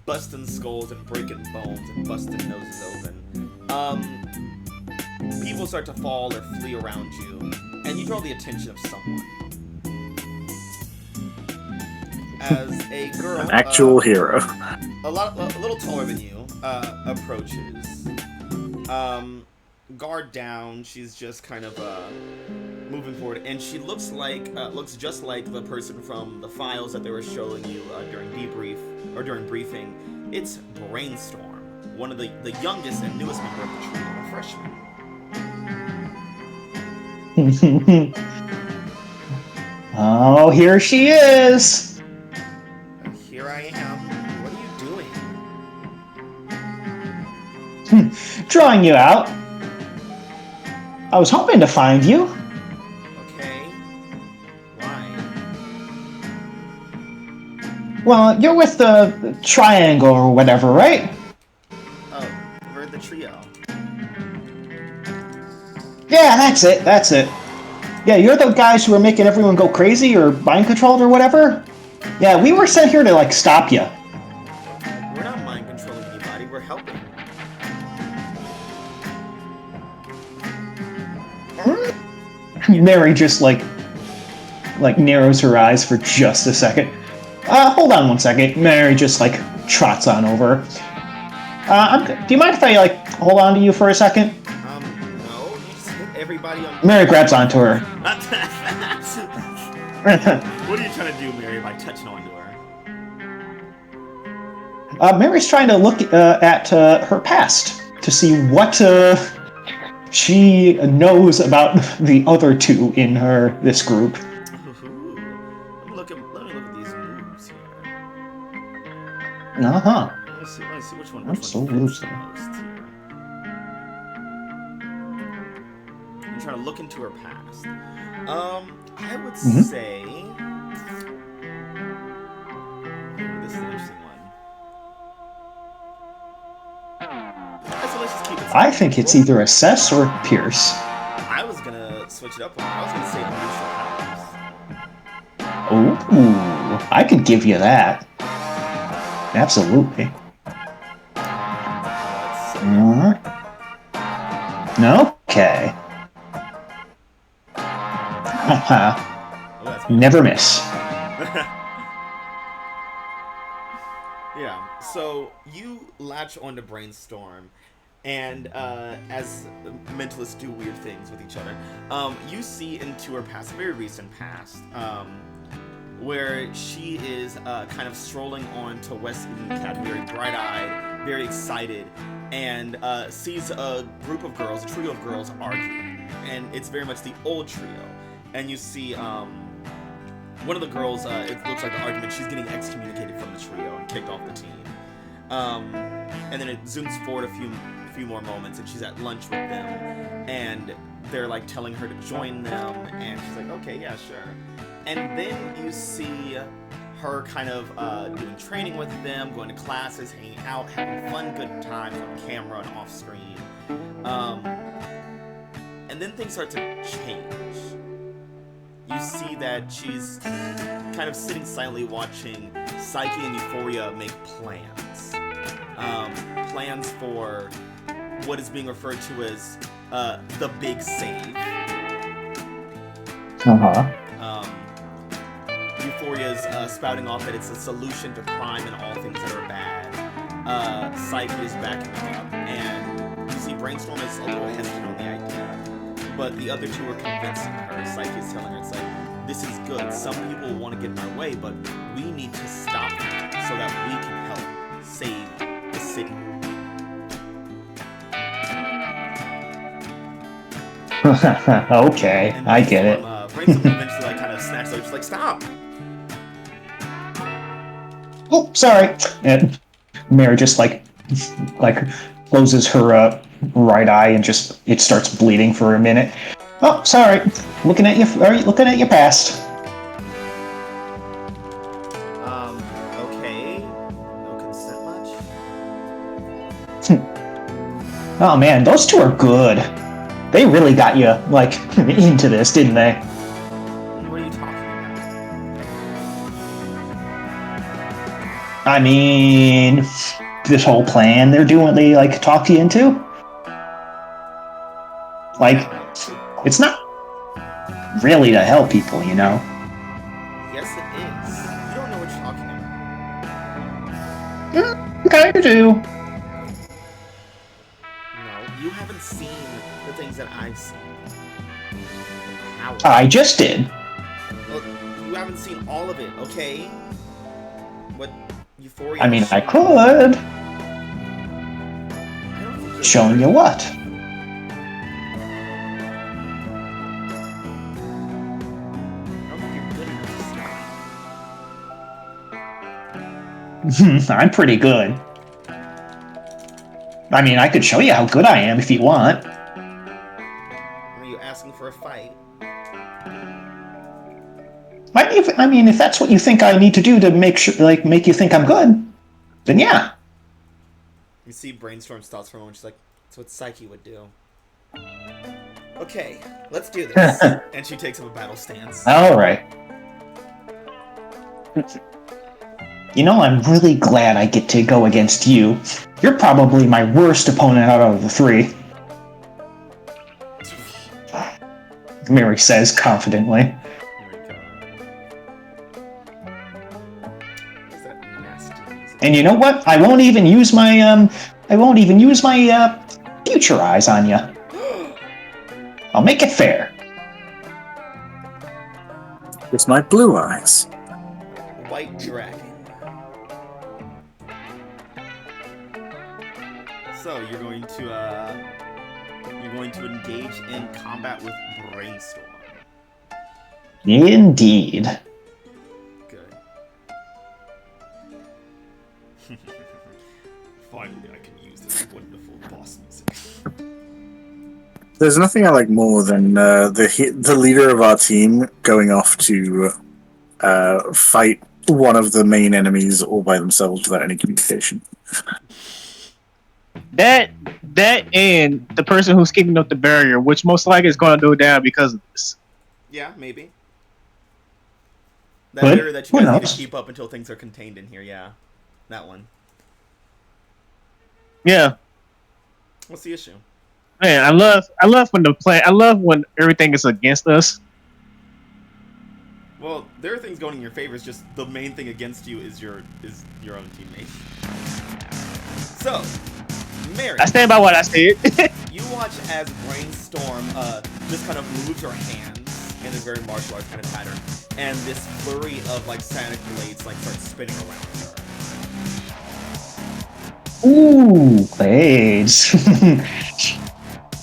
A: busting skulls and breaking bones and busting noses open, people start to fall or flee around you, and you draw the attention of someone. As a girl,
D: An actual hero.
A: a little taller than you, approaches. Guard down. She's just kind of moving forward, and she looks just like the person from the files that they were showing you during briefing. It's Brainstorm, one of the youngest and newest member of the trio, a freshman.
F: Oh, here she is.
A: Here I am. What are you doing?
F: Drawing you out. I was hoping to find you.
A: Okay. Why?
F: Well, you're with the triangle or whatever, right?
A: Oh, we're the trio.
F: Yeah, that's it. Yeah, you're the guys who are making everyone go crazy or mind controlled or whatever? Yeah, we were sent here to, like, stop you.
A: We're not mind controlling anybody, we're helping.
F: Mary just, like narrows her eyes for just a second. Hold on one second. Mary just, like, trots on over. Do you mind if I, like, hold on to you for a second?
A: No, you just hit everybody on...
F: Mary grabs onto her.
A: What are you trying to do, Mary, by touching onto her?
F: Mary's trying to look at her past to see what she knows about the other two in this group.
A: Ooh. Let me look at these moves here.
F: Uh-huh.
A: Let me see which one
F: Absolutely.
A: fits the most here. I'm trying to look into her past. I would say... Ooh, this is an interesting one. So let's just keep it
F: I think it's either assess or pierce.
A: I was gonna switch it up. I was gonna say unleash your powers.
F: Ooh, I could give you that. Absolutely.
A: Let's
F: Okay. Haha.
A: Oh, that's
F: Never miss.
A: Yeah, so you latch onto Brainstorm, and as mentalists do weird things with each other, you see into her past, very recent past, where she is kind of strolling on to West Eden Academy, very bright-eyed, very excited, and sees a group of girls, a trio of girls arguing, and it's very much the old trio. And you see one of the girls, it looks like the argument, she's getting excommunicated from the trio and kicked off the team. And then it zooms forward a few more moments, and she's at lunch with them, and they're like telling her to join them, and she's like, okay, yeah, sure. And then you see her kind of doing training with them, going to classes, hanging out, having fun, good times on camera and off screen. And then things start to change. You see that she's kind of sitting silently watching Psyche and Euphoria make plans. Plans for what is being referred to as the big save. Euphoria's spouting off that it's a solution to crime and all things that are bad. Psyche is backing it up, and you see Brainstorm is a little hesitant on the idea, but the other two are convincing her. Psyche is telling her, it's like, this is good. Some people want to get in our way, but we need to stop them so that we can help save the city.
F: Okay,
A: And
F: I get it.
A: Brainstorm eventually like kind of snacks up, just like stop.
F: Oh, sorry. And Mary just like closes her right eye and just it starts bleeding for a minute. Oh, sorry. Looking at you. Are you looking at your past?
A: Okay. No consent much.
F: Oh man, those two are good. They really got you like into this, didn't they?
A: What are you talking about?
F: I mean, this whole plan they're doing, they like talk you into. Like, it's not really to help people, you know.
A: Yes, it is. You don't know what you're talking about.
F: Okay, you do.
A: No, you haven't seen the things that I've seen. How?
F: I just did.
A: Well, you haven't seen all of it, okay? What Euphoria?
F: I mean, I
A: showed
F: could.
A: I don't think you're
F: Showing you
A: good.
F: what?
A: I don't think you're good enough to see.
F: I'm pretty good. I mean, I could show you how good I am if you want.
A: Are you asking for a fight?
F: I mean, if that's what you think I need to do to make sure, like, make you think I'm good, then yeah.
A: You see Brainstorm's thoughts for a moment. She's like, that's what Psyche would do. Okay, let's do this. And she takes up a battle stance.
F: All right. You know, I'm really glad I get to go against you. You're probably my worst opponent out of the three. Mary says confidently.
A: Here we go. Is that nasty?
F: And you know what? I won't even use my future eyes on you. I'll make it fair.
D: It's my blue eyes.
A: White dragon. So you're going to engage in combat with Brainstorm.
F: Indeed.
A: Good. Finally, I can use this wonderful boss music.
D: There's nothing I like more than the leader of our team going off to fight one of the main enemies all by themselves without any communication.
G: That and the person who's keeping up the barrier, which most likely is going to go down because of this.
A: Yeah, maybe. That
F: But,
A: area that you
F: who
A: guys need to
F: knows?
A: keep up until things are contained in here. Yeah, that one.
G: Yeah,
A: What's the issue?
G: man, I love when everything is against us.
A: Well, there are things going in your favor. It's just the main thing against you is your own teammate. So, Mary,
G: I stand by what I said.
A: you watch as Brainstorm just kind of moves her hands in a very martial arts kind of pattern, and this flurry of like sonic blades like starts spinning around her.
F: Ooh, blades.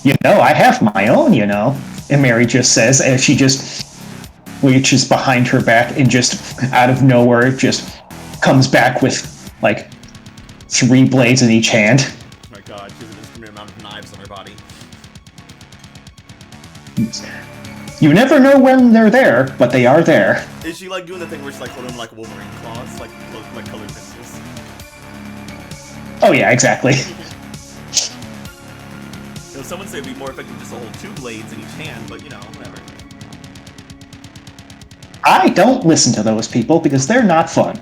F: You know, I have my own, you know. And Mary just says, as she just reaches behind her back and just out of nowhere just comes back with like 3 blades in each hand.
A: Oh my god, she has an indiscriminate amount of knives on her body.
F: You never know when they're there, but they are there.
A: Is she like doing the thing where she's like holding like Wolverine claws, like colored pistols?
F: Oh yeah, exactly.
A: You know, someone say it'd be more effective just to hold 2 blades in each hand, but you know, whatever.
F: I don't listen to those people because they're not fun.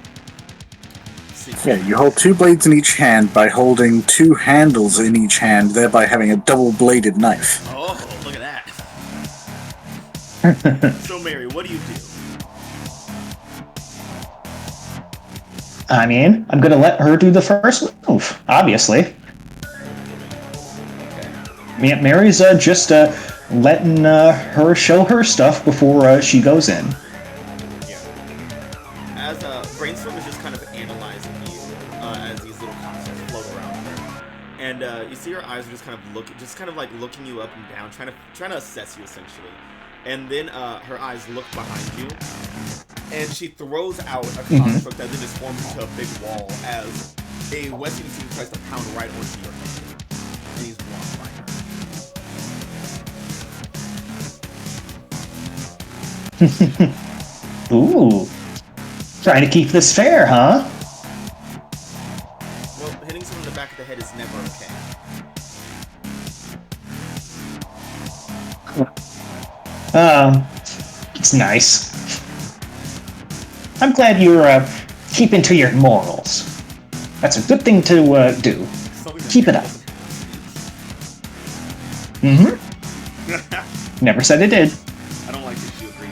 A: See.
D: Yeah, you hold 2 blades in each hand by holding 2 handles in each hand, thereby having a double-bladed knife.
A: Oh, look at that. So, Mary, what do you do?
F: I mean, I'm gonna let her do the first move, obviously.
A: Okay.
F: Mary's just letting her show her stuff before she goes in.
A: Yeah. As Brainstorm is just kind of analyzing you as these little concepts float around her. And And you see her eyes are just kind of looking you up and down, trying to assess you essentially. And then her eyes look behind you, and she throws out a construct that then just forms into a big wall as a West Indian student tries to pound right onto your head, and he's blocked by
F: her. Ooh, trying to keep this fair, huh?
A: Well, hitting someone in the back of the head is never okay.
F: It's nice. I'm glad you're keeping to your morals. That's a good thing to do. Keep it up. Never said it did.
A: I don't like that you agree.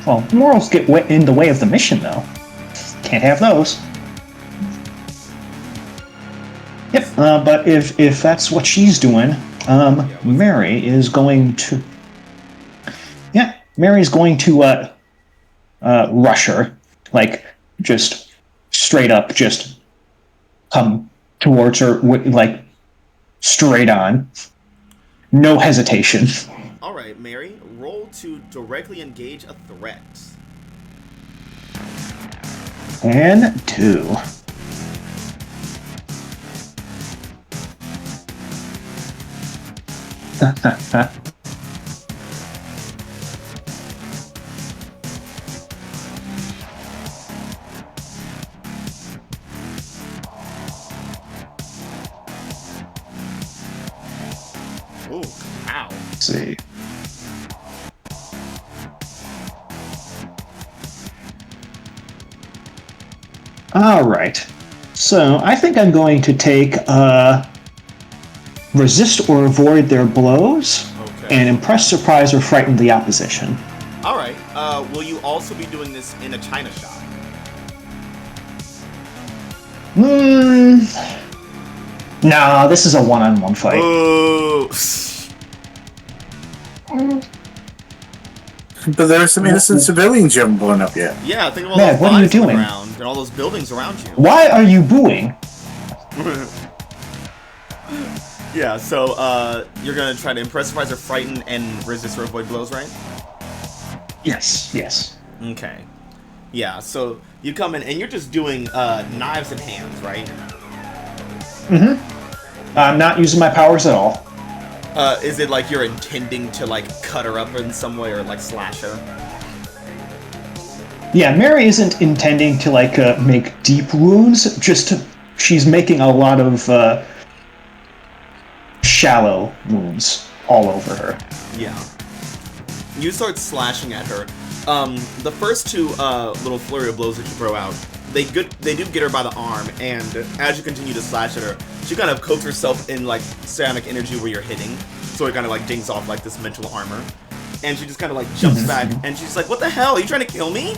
F: Well, morals get in the way of the mission, though. Can't have those. Yep, but if that's what she's doing, Mary is going to... Yeah, Mary's going to rush her. Like, just straight up, just come towards her, like, straight on. No hesitation.
A: Alright, Mary, roll to directly engage a threat.
F: And 2.
A: Ooh, ow.
F: Let's see. Alright. So, I think I'm going to take, resist or avoid their blows, and impress, surprise, or frighten the opposition.
A: Alright, will you also be doing this in a China shop?
F: Nah, this is a one-on-one fight.
A: Ooh.
D: But there are some innocent civilians you haven't blown up yet.
A: Yeah, think of all
F: Man,
A: those
F: what are you
A: bodies on the
F: doing?
A: ground and all those buildings around you.
F: Why are you booing?
A: Yeah, so you're gonna try to impress, surprise, or frighten, and resist or avoid blows, right?
F: Yes.
A: Okay. Yeah, so you come in and you're just doing knives and hands, right?
F: I'm not using my powers at all.
A: Is it like you're intending to like cut her up in some way or like slash her?
F: Yeah, Mary isn't intending to like make deep wounds. She's making a lot of shallow wounds all over her.
A: Yeah. You start slashing at her. The first two little flurry of blows that you throw out, they do get her by the arm, and as you continue to slash at her, she kind of coats herself in like psionic energy where you're hitting, so it kind of like dings off like this mental armor, and she just kind of like jumps back, and she's like, "What the hell? Are you trying to kill me?"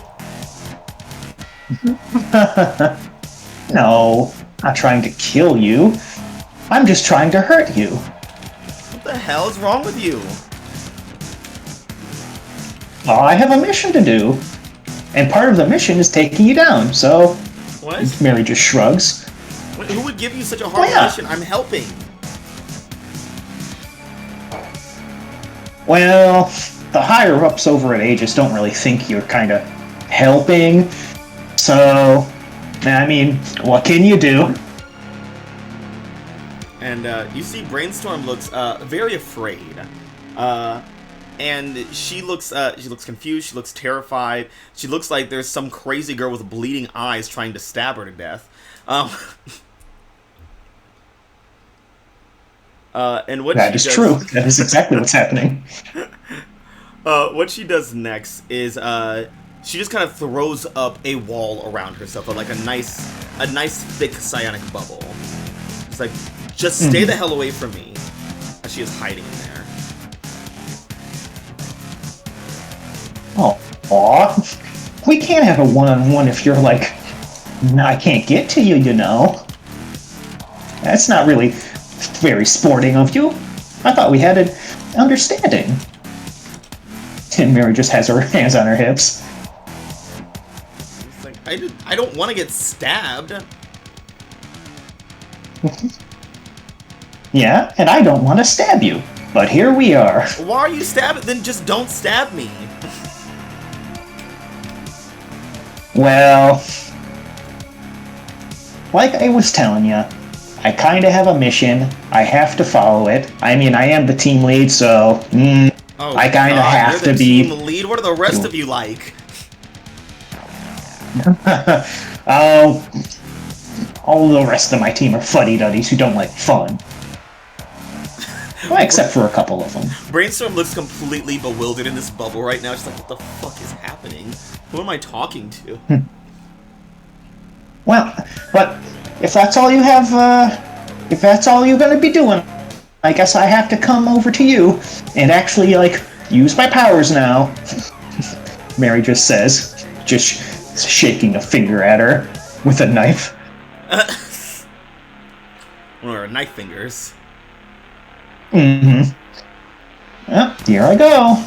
F: No, not trying to kill you. I'm just trying to hurt you.
A: What the hell is wrong with you?
F: Oh, I have a mission to do. And part of the mission is taking you down, so...
A: What?
F: Mary just shrugs.
A: Who would give you such a hard mission? I'm helping.
F: Well, the higher-ups over at A.E.G.I.S don't really think you're kind of helping. So, I mean, what can you do?
A: And you see Brainstorm looks very afraid. And she looks confused, she looks terrified. She looks like there's some crazy girl with bleeding eyes trying to stab her to death. And what
F: That is true. That is exactly what's happening.
A: What she does next is she just kind of throws up a wall around herself, like a nice thick psionic bubble. It's like, just stay the hell away from me. As she is hiding in there.
F: Oh, aw. We can't have a one-on-one if you're like, I can't get to you, you know. That's not really very sporting of you. I thought we had an understanding. And Mary just has her hands on her hips.
A: It's like, I don't want to get stabbed.
F: Yeah, and I don't want to stab you, but here we are.
A: Why are you stabbing? Then just don't stab me.
F: Well, like I was telling you, I kind of have a mission. I have to follow it. I mean, I am the team lead, so
A: Oh,
F: I kind of
A: God,
F: have
A: you're
F: to
A: the
F: be.
A: team lead. What are the rest of you like?
F: All the rest of my team are fuddy-duddies who don't like fun. Well, except for a couple of them.
A: Brainstorm looks completely bewildered in this bubble right now. She's like, what the fuck is happening? Who am I talking to?
F: Well, but if that's all you have, if that's all you're gonna be doing, I guess I have to come over to you and actually, like, use my powers now. Mary just says, just shaking a finger at her with a knife.
A: Or knife fingers.
F: Mm-hmm. Well, here I go.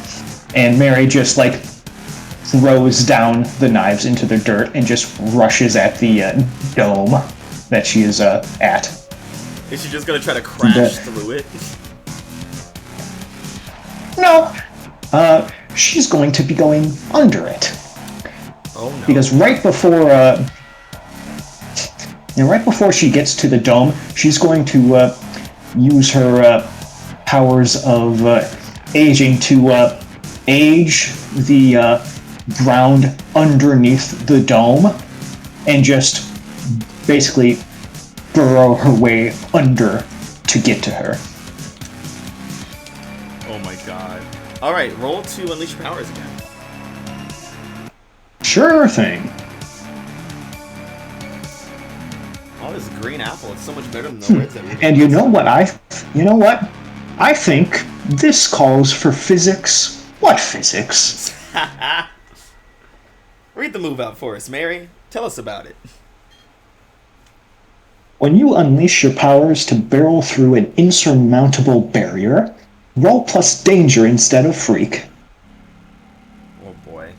F: And Mary just, like, throws down the knives into the dirt and just rushes at the dome that she is at.
A: Is she just gonna try to crash through it?
F: No. She's going to be going under it.
A: Oh no.
F: Because right before she gets to the dome, she's going to use her powers of aging to age the ground underneath the dome and just basically burrow her way under to get to her.
A: Oh my god. Alright, roll to unleash your powers again.
F: Sure thing.
A: Oh, this green apple. It's so much better than the reds that we
F: And you know what? I think this calls for physics. What physics?
A: Read the move out for us, Mary. Tell us about it.
F: When you unleash your powers to barrel through an insurmountable barrier, roll plus danger instead of freak.
A: Oh boy.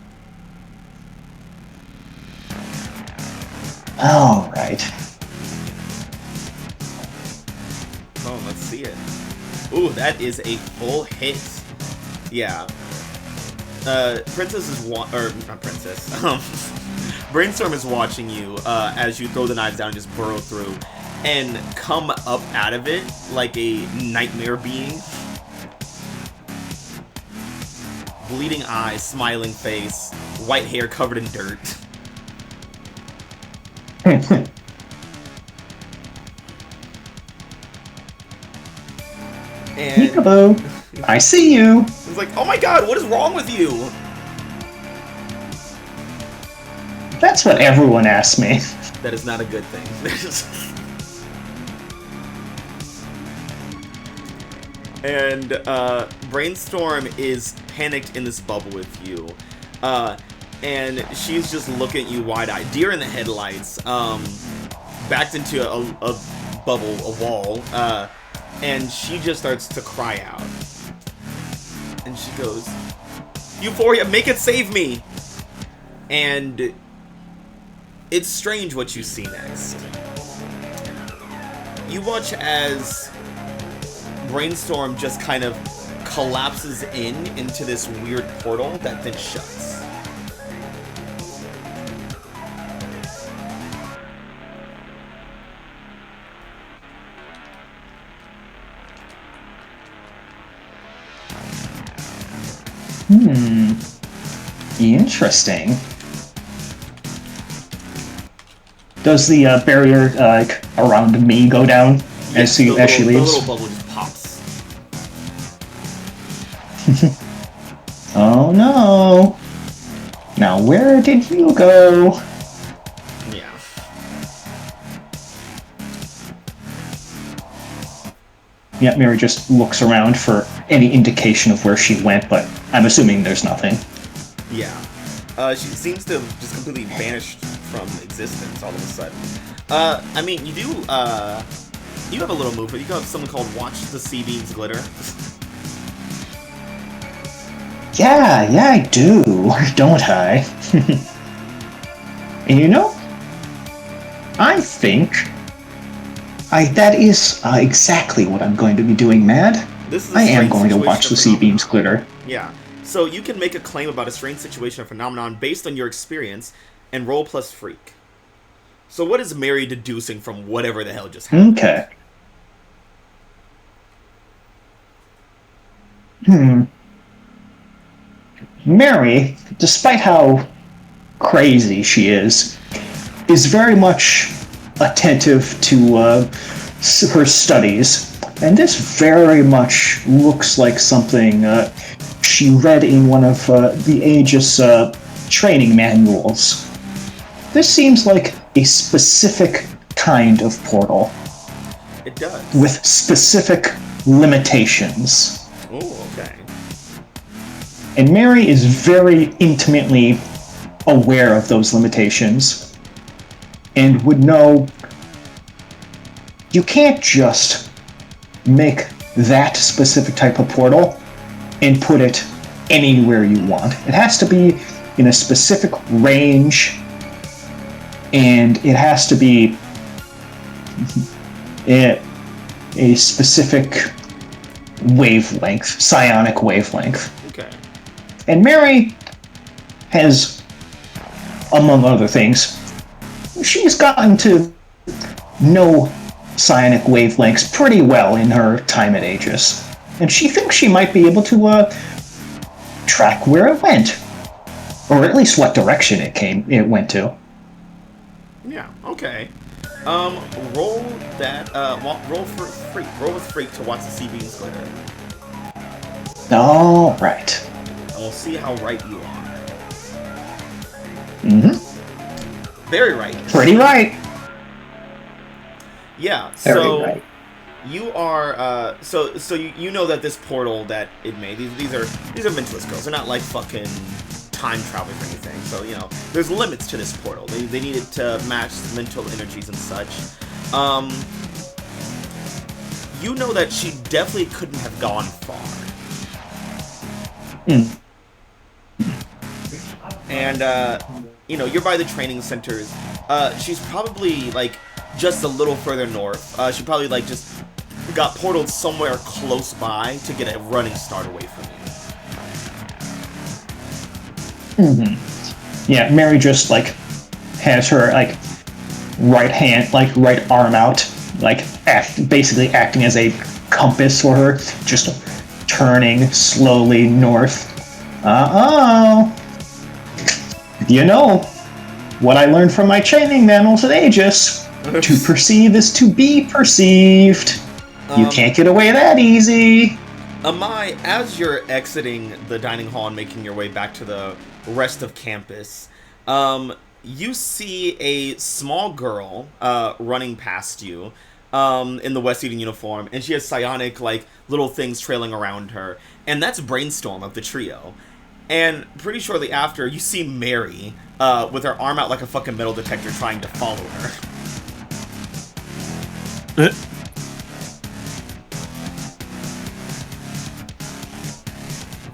F: Alright.
A: Oh, let's see it. Ooh, that is a full hit. Yeah. Princess is not Princess. Brainstorm is watching you as you throw the knives down and just burrow through and come up out of it like a nightmare being. Bleeding eyes, smiling face, white hair covered in dirt. And
F: Peekaboo. I see you.
A: it's like, oh my god, what is wrong with you?
F: That's what everyone asks me.
A: That is not a good thing. And Brainstorm is panicked in this bubble with you. And she's just looking at you wide-eyed. Deer in the headlights, backed into a bubble, a wall, and she just starts to cry out. And she goes, Euphoria, make it save me! And it's strange what you see next. You watch as Brainstorm just kind of collapses into this weird portal that then shuts.
F: Interesting. Does the barrier like around me go down as she leaves?
A: The little bubble just pops.
F: Oh no! Now where did you go?
A: Yeah.
F: Yeah, Mary just looks around for any indication of where she went, but I'm assuming there's nothing.
A: Yeah. She seems to have just completely vanished from existence all of a sudden. I mean, you do, you have a little move, but you have something called Watch the Sea Beams Glitter.
F: Yeah, I do, don't I? And you know, I think that is exactly what I'm going to be doing, Mad.
A: This is a
F: I am
A: strange
F: going to
A: situation
F: watch the
A: or
F: sea beams
A: phenomenon.
F: glitter.
A: Yeah. So you can make a claim about a strange situation or phenomenon based on your experience and roll plus freak. So what is Mary deducing from whatever the hell just happened?
F: Okay. Mary, despite how crazy she is very much attentive to her studies. And this very much looks like something she read in one of the AEGIS training manuals. This seems like a specific kind of portal.
A: It does.
F: With specific limitations.
A: Oh, okay.
F: And Mary is very intimately aware of those limitations and would know you can't just make that specific type of portal and put it anywhere you want. It has to be in a specific range, and it has to be a specific wavelength, psionic wavelength.
A: Okay.
F: And Mary has, among other things, she's gotten to know psionic wavelengths pretty well in her time at AEGIS. And she thinks she might be able to track where it went. Or at least what direction it went to.
A: Yeah, okay. Roll that, roll for freak. Roll with freak to watch the sea beams glitter.
F: Alright.
A: And we'll see how right you are.
F: Mm-hmm.
A: Very right.
F: Pretty right.
A: Yeah,
C: Very
A: so
C: right.
A: you are so you know that this portal that it made, these are Venturous girls. They're not like fucking time traveling or anything. So, you know, there's limits to this portal. They need it to match mental energies and such. You know that she definitely couldn't have gone far. And you know, you're by the training centers. She's probably like just a little further north. She probably like just got portaled somewhere close by to get a running start away from you.
F: Yeah, Mary just like has her like right arm out, like basically acting as a compass for her, just turning slowly north. You know what I learned from my training manuals at AEGIS. To perceive is to be perceived. You can't get away that easy.
A: Amai, as you're exiting the dining hall and making your way back to the rest of campus, you see a small girl running past you in the West Eden uniform, and she has psionic like little things trailing around her, and that's Brainstorm of the trio. And pretty shortly after, you see Mary with her arm out like a fucking metal detector trying to follow her.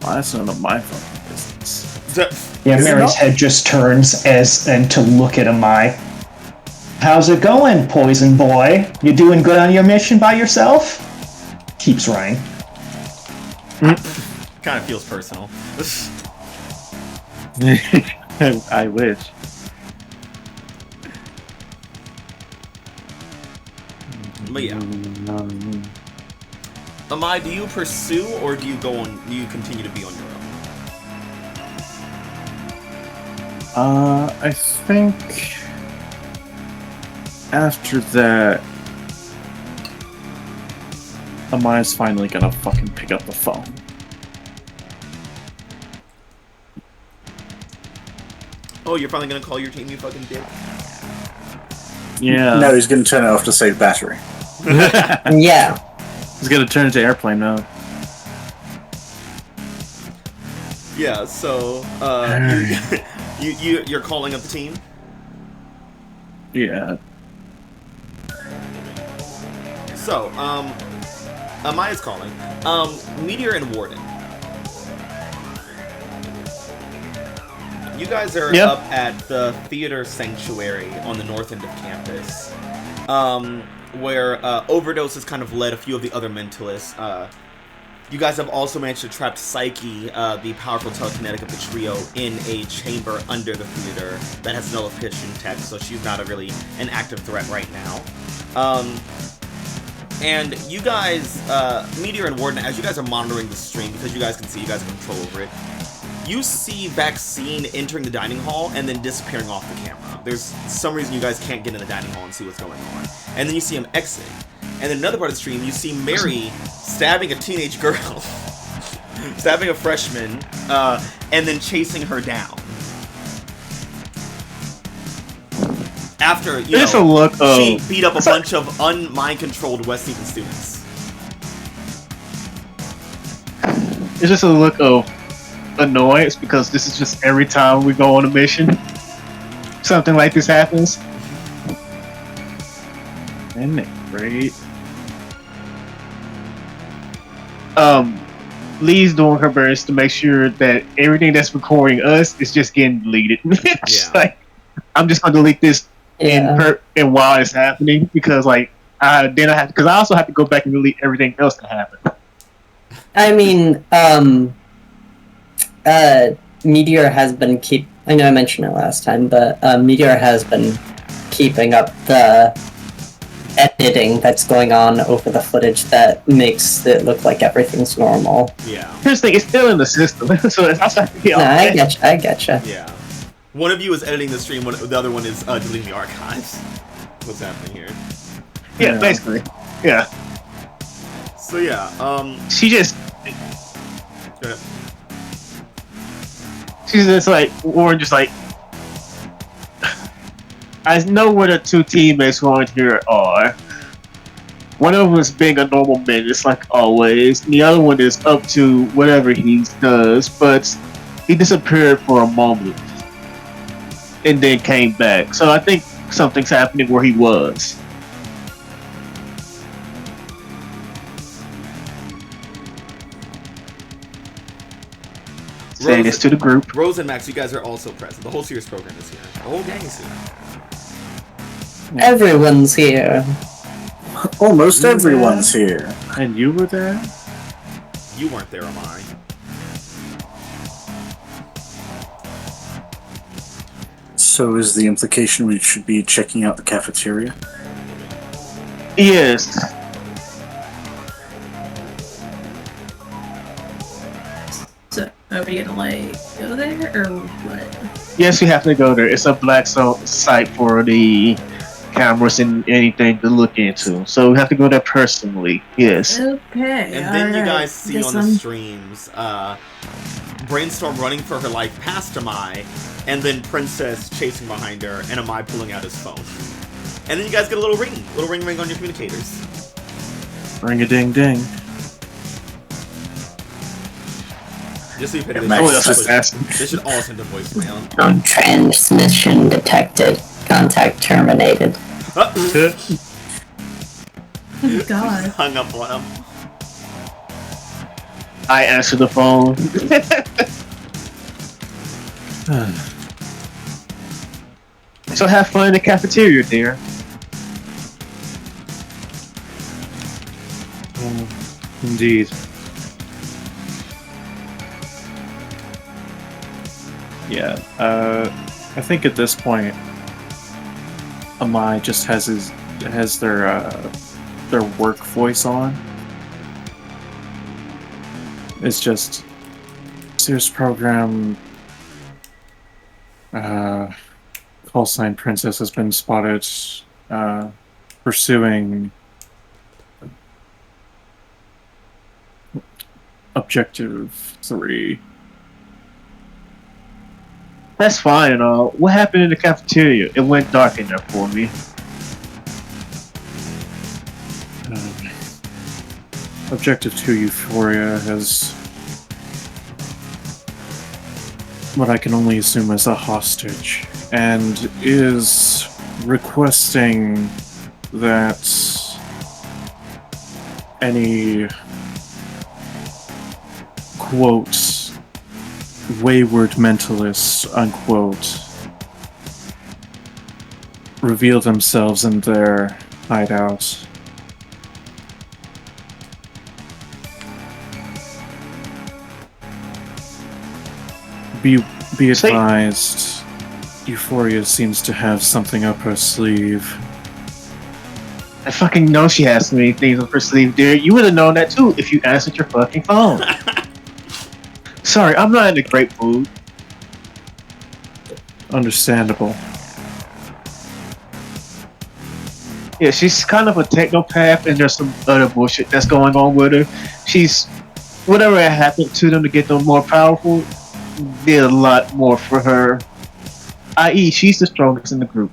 B: Well, that's none of my fucking business.
F: Yeah, Mary's head just turns and to look at Amai. How's it going, poison boy? You doing good on your mission by yourself? Keeps running.
A: Kind of feels personal.
B: I wish.
A: But yeah. Amai, do you pursue or do you continue to be on your own?
B: I think after that, Amaya's finally gonna fucking pick up the phone.
A: Oh, you're finally gonna call your team, you fucking dick?
B: Yeah.
D: No, he's going to turn it off to save battery.
C: Yeah.
B: He's gonna turn it to airplane mode.
A: Yeah, so, you're calling up the team?
B: Yeah.
A: So, Amaya's calling. Meteor and Warden. you guys are
G: Yep.
A: up at the Theater Sanctuary on the north end of campus, where Overdose has kind of led a few of the other mentalists. You guys have also managed to trap Psyche, the powerful telekinetic of the trio, in a chamber under the theater that has nullification tech, so she's not really an active threat right now. And you guys, Meteor and Warden, as you guys are monitoring the stream, because you guys can see, you guys have control over it, you see Vaccine entering the dining hall and then disappearing off the camera. There's some reason you guys can't get in the dining hall and see what's going on. And then you see him exit. And then another part of the stream, you see Mary stabbing a teenage girl, stabbing a freshman, and then chasing her down. After, you
G: There's
A: know,
G: a look of
A: she beat up a bunch of unmind-controlled West Eton students.
G: it's just a look of annoyance because this is just every time we go on a mission, something like this happens.
B: Isn't it great?
G: Lee's doing her best to make sure that everything that's recording us is just getting deleted. It's
A: Yeah.
G: like, I'm just gonna delete this
C: Yeah.
G: and while it's happening because like then I have because I also have to go back and delete everything else that happened.
C: I mean, Meteor has been I know I mentioned it last time, but Meteor has been keeping up the editing that's going on over the footage that makes it look like everything's normal.
A: Yeah.
G: Here's the thing, it's still in the system, so it's outside the
C: No, I getcha.
A: Yeah. One of you is editing the stream, the other one is deleting the archives. What's happening here?
G: Yeah, basically. Yeah.
A: So yeah,
G: She just
A: go ahead.
G: she's just like Warren just like I know where the two teammates who aren't here are. One of them is being a normal man, just like always. And the other one is up to whatever he does, but he disappeared for a moment and then came back. So I think something's happening where he was. Saying this to the group.
A: Rose and Max, you guys are also present. The whole series program is here. The whole gang is here.
C: Everyone's here.
D: Almost everyone's here.
B: And you were there?
A: You weren't there, am I?
D: So is the implication we should be checking out the cafeteria?
G: Yes.
E: So are we gonna like go there or what?
G: Yes, you have to go there. It's a black site for the cameras and anything to look into. So we have to go there personally. Yes.
E: Okay.
A: And then you
E: alright.
A: guys see
E: Guess
A: on the
E: I'm-
A: streams, Brainstorm running for her life past Amai, and then Princess chasing behind her, and Amai pulling out his phone. And then you guys get a little ring on your communicators.
B: Ring-a-ding-ding.
A: Just so you pay
D: Max
G: Oh, that's
A: attention.
G: just
A: They should all send a voicemail.
C: No transmission detected. Contact terminated.
A: Oh,
E: Oh God.
A: hung up on him.
G: I answer the phone. So have fun in the cafeteria, dear.
B: Indeed. Yeah, I think at this point, Amai just has their work voice on. It's just Sears program. Call sign Princess has been spotted pursuing Objective 3.
G: That's fine and all. What happened in the cafeteria? It went dark in there for me.
B: Objective 2 Euphoria has what I can only assume is a hostage, and is requesting that any quotes wayward mentalists, unquote, reveal themselves in their hideout. Be advised, Euphoria seems to have something up her sleeve.
G: I fucking know she has so many things up her sleeve, dear. You would have known that too if you answered your fucking phone. Sorry, I'm not in a great mood.
B: Understandable.
G: Yeah, she's kind of a technopath, and there's some other bullshit that's going on with her. She's whatever happened to them to get them more powerful did a lot more for her. I.e., she's the strongest in the group.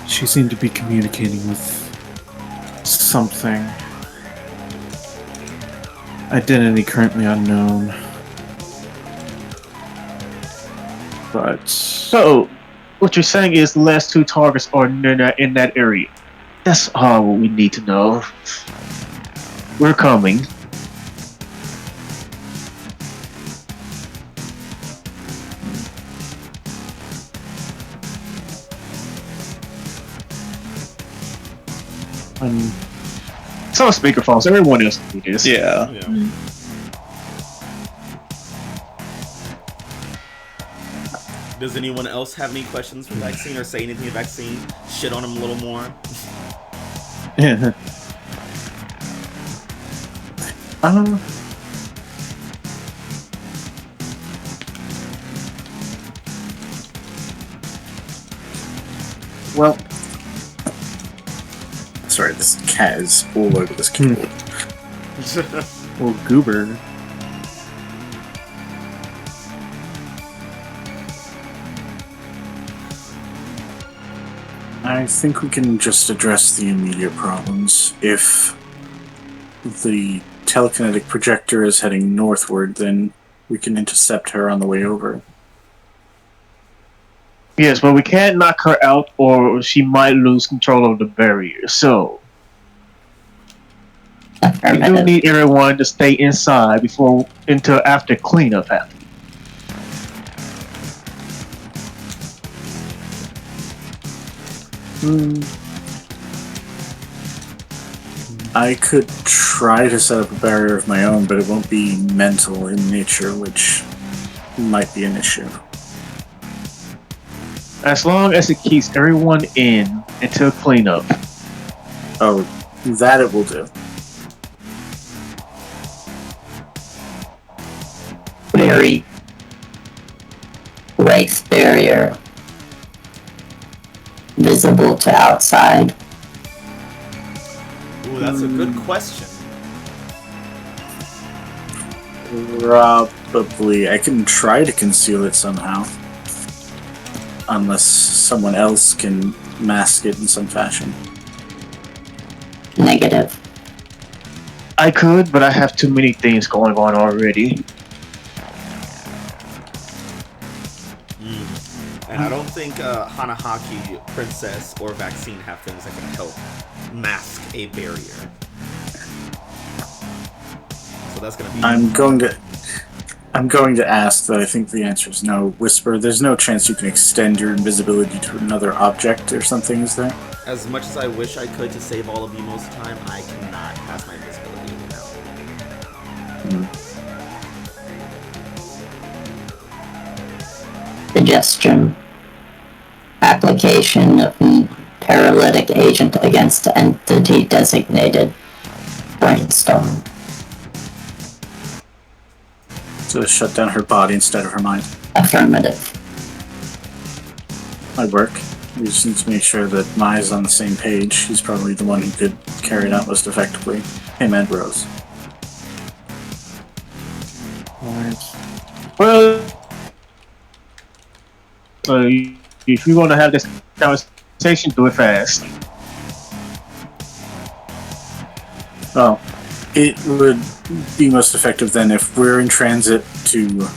B: She seemed to be communicating with something. Identity currently unknown. But
G: So, what you're saying is the last two targets are in that area. That's all what we need to know. We're coming. It's on speakerphone, so everyone else can do this.
D: Yeah.
A: Does anyone else have any questions for Vaccine or say anything to Vaccine? Shit on him a little more?
D: Well, sorry, this cat is all over this keyboard.
B: well, Goober.
D: I think we can just address the immediate problems. If the telekinetic projector is heading northward, then we can intercept her on the way over.
G: Yes, but we can't knock her out or she might lose control of the barrier, so we do need everyone to stay inside until after cleanup happens.
D: I could try to set up a barrier of my own, but it won't be mental in nature, which might be an issue.
G: As long as it keeps everyone in until cleanup.
D: Oh, that it will do.
C: Very race barrier visible to outside.
A: Ooh, that's a good question.
D: Probably. I can try to conceal it somehow. Unless someone else can mask it in some fashion.
C: Negative.
G: I could, but I have too many things going on already.
A: And I don't think Hanahaki, Princess, or Vaccine have things that can help mask a barrier. So that's gonna be.
D: I'm going to ask, but I think the answer is no. Whisper, there's no chance you can extend your invisibility to another object or something, is there?
A: As much as I wish I could to save all of you most of the time, I cannot pass my invisibility now.
C: Suggestion. Application of paralytic agent against entity designated. Brainstorm.
D: So shut down her body instead of her mind.
C: Affirmative.
D: Might work. We just need to make sure that Mai's on the same page. He's probably the one who could carry it out most effectively. Him and Rose.
B: Alright.
G: Well, if you want to have this conversation, do it fast.
D: Oh, it would be most effective then if we're in transit to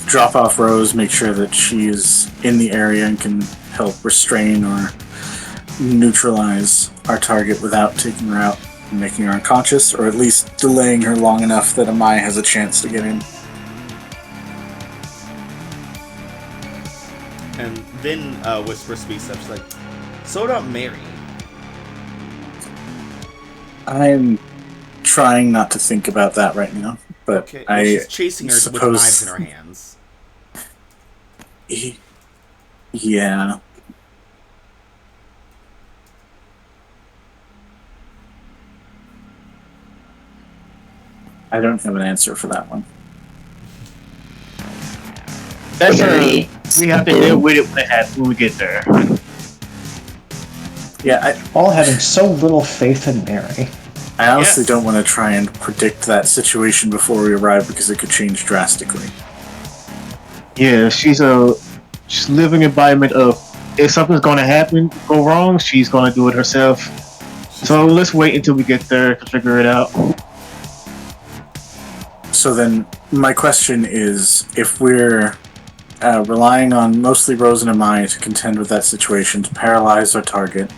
D: drop off Rose, make sure that she is in the area and can help restrain or neutralize our target without taking her out. making her unconscious, or at least delaying her long enough that Amai has a chance to get in.
A: And then Whisper speaks up. She's like, "So about Mary."
D: I'm trying not to think about that right now, but
A: Okay, well, she's chasing her with
D: suppose-
A: knives in her hands.
D: Yeah. I don't have an answer for that one.
G: That's
C: Very
G: we have to deal with it when we get there.
D: Yeah,
F: All having so little faith in Mary.
D: I honestly
A: Yes.
D: don't want to try and predict that situation before we arrive because it could change drastically.
G: Yeah, she's a living embodiment of if something's going to go wrong, she's going to do it herself. So let's wait until we get there to figure it out.
D: So then, my question is, if we're relying on mostly Rose and Amai to contend with that situation, to paralyze our target,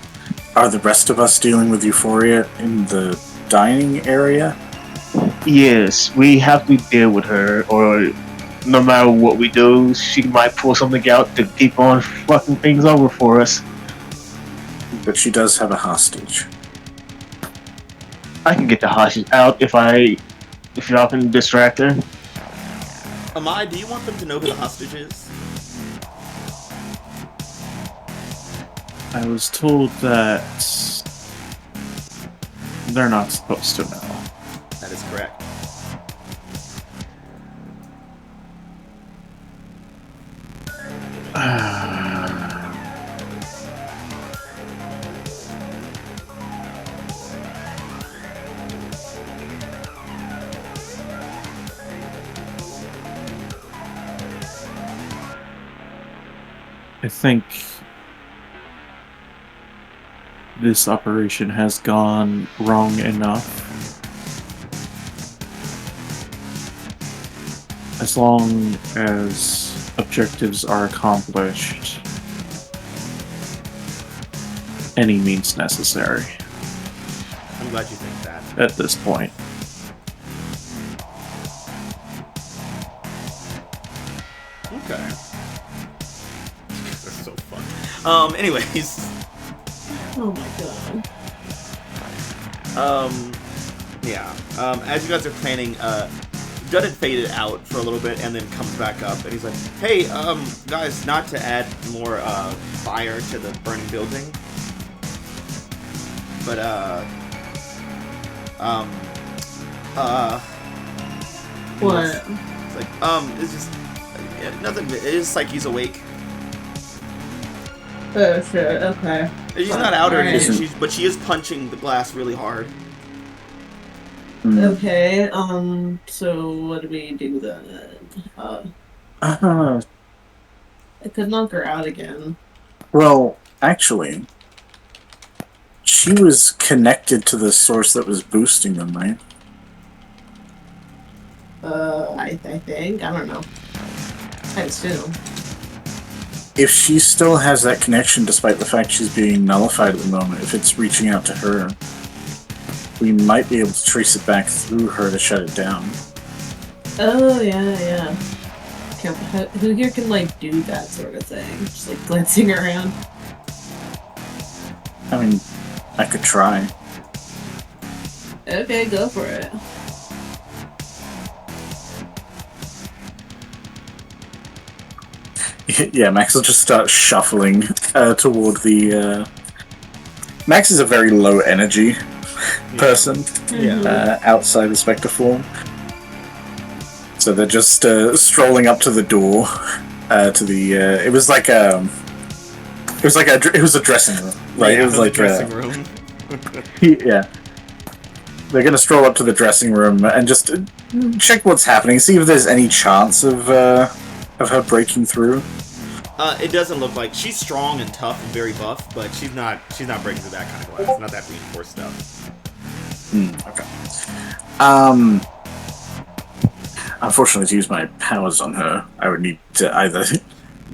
D: are the rest of us dealing with Euphoria in the dining area?
G: Yes, we have to deal with her, or no matter what we do, she might pull something out to keep on fucking things over for us.
D: But she does have a hostage.
G: I can get the hostage out if y'all can distract her.
A: Amai, do you want them to know who the hostage is?
B: I was told that they're not supposed to know.
A: That is correct.
B: I think this operation has gone wrong enough. As long as objectives are accomplished, any means necessary
A: I'm glad you think that.
B: at this point.
A: Okay. That's so fun. Anyways.
E: Oh my god.
A: Yeah. As you guys are planning, Judd had faded out for a little bit and then comes back up and he's like, "Hey, guys, not to add more fire to the burning building, but
E: What?
A: it's like, it's just nothing. It's just like he's awake.
E: Oh shit. Okay.
A: She's not out or
E: Alright.
A: anything, but she is punching the glass really hard.
E: Okay. So what do we do then? I could knock her out again.
D: Well, actually, she was connected to the source that was boosting them, right?
E: I think. I don't know. I assume.
D: If she still has that connection, despite the fact she's being nullified at the moment, if it's reaching out to her, we might be able to trace it back through her to shut it down.
E: Oh yeah. Who here can like do that sort of thing? Just like glancing around.
D: I mean, I could try.
E: Okay, go for it.
D: Yeah, Max will just start shuffling toward the. Max is a very low energy person outside the Spectre form, so they're just strolling up to the door to the. It was like a dressing room, right?
A: Yeah,
D: it was like
A: dressing room.
D: yeah. They're gonna stroll up to the dressing room and just check what's happening, see if there's any chance of her breaking through.
A: It doesn't look like she's strong and tough and very buff, but she's not breaking through that kind of glass. Not that reinforced stuff.
D: Okay. Unfortunately, to use my powers on her, I would need to either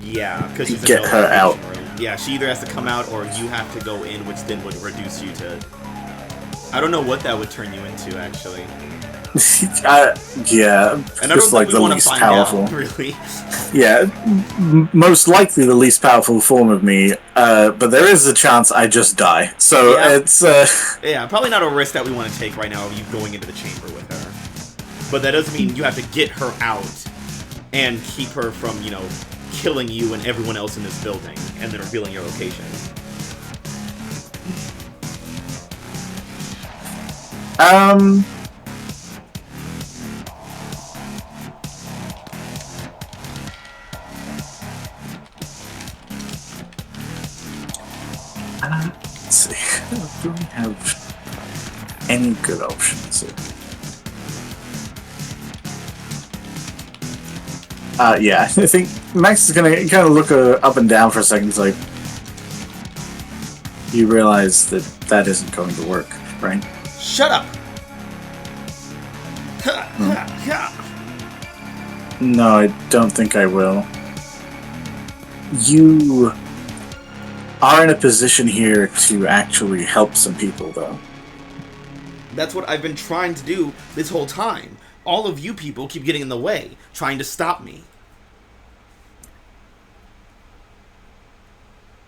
A: Yeah, because she's
D: get her out.
A: Room. Yeah, she either has to come out or you have to go in, which then would reduce you to I don't know what that would turn you into, actually.
D: Yeah,
A: And I
D: just
A: don't
D: like
A: think
D: the
A: we want to
D: least
A: find
D: powerful.
A: out, really.
D: Yeah, most likely the least powerful form of me. But there is a chance I just die. So
A: Yeah.
D: it's
A: Yeah, probably not a risk that we want to take right now of you going into the chamber with her. But that doesn't mean you have to get her out and keep her from, you know, killing you and everyone else in this building and then revealing your location.
D: Let's see. Do we have any good options here? Yeah, I think Max is gonna kind of look up and down for a second. It's like, you realize that that isn't going to work, right?
A: Shut up!
D: No, I don't think I will. You are in a position here to actually help some people, though.
A: That's what I've been trying to do this whole time. All of you people keep getting in the way, trying to stop me.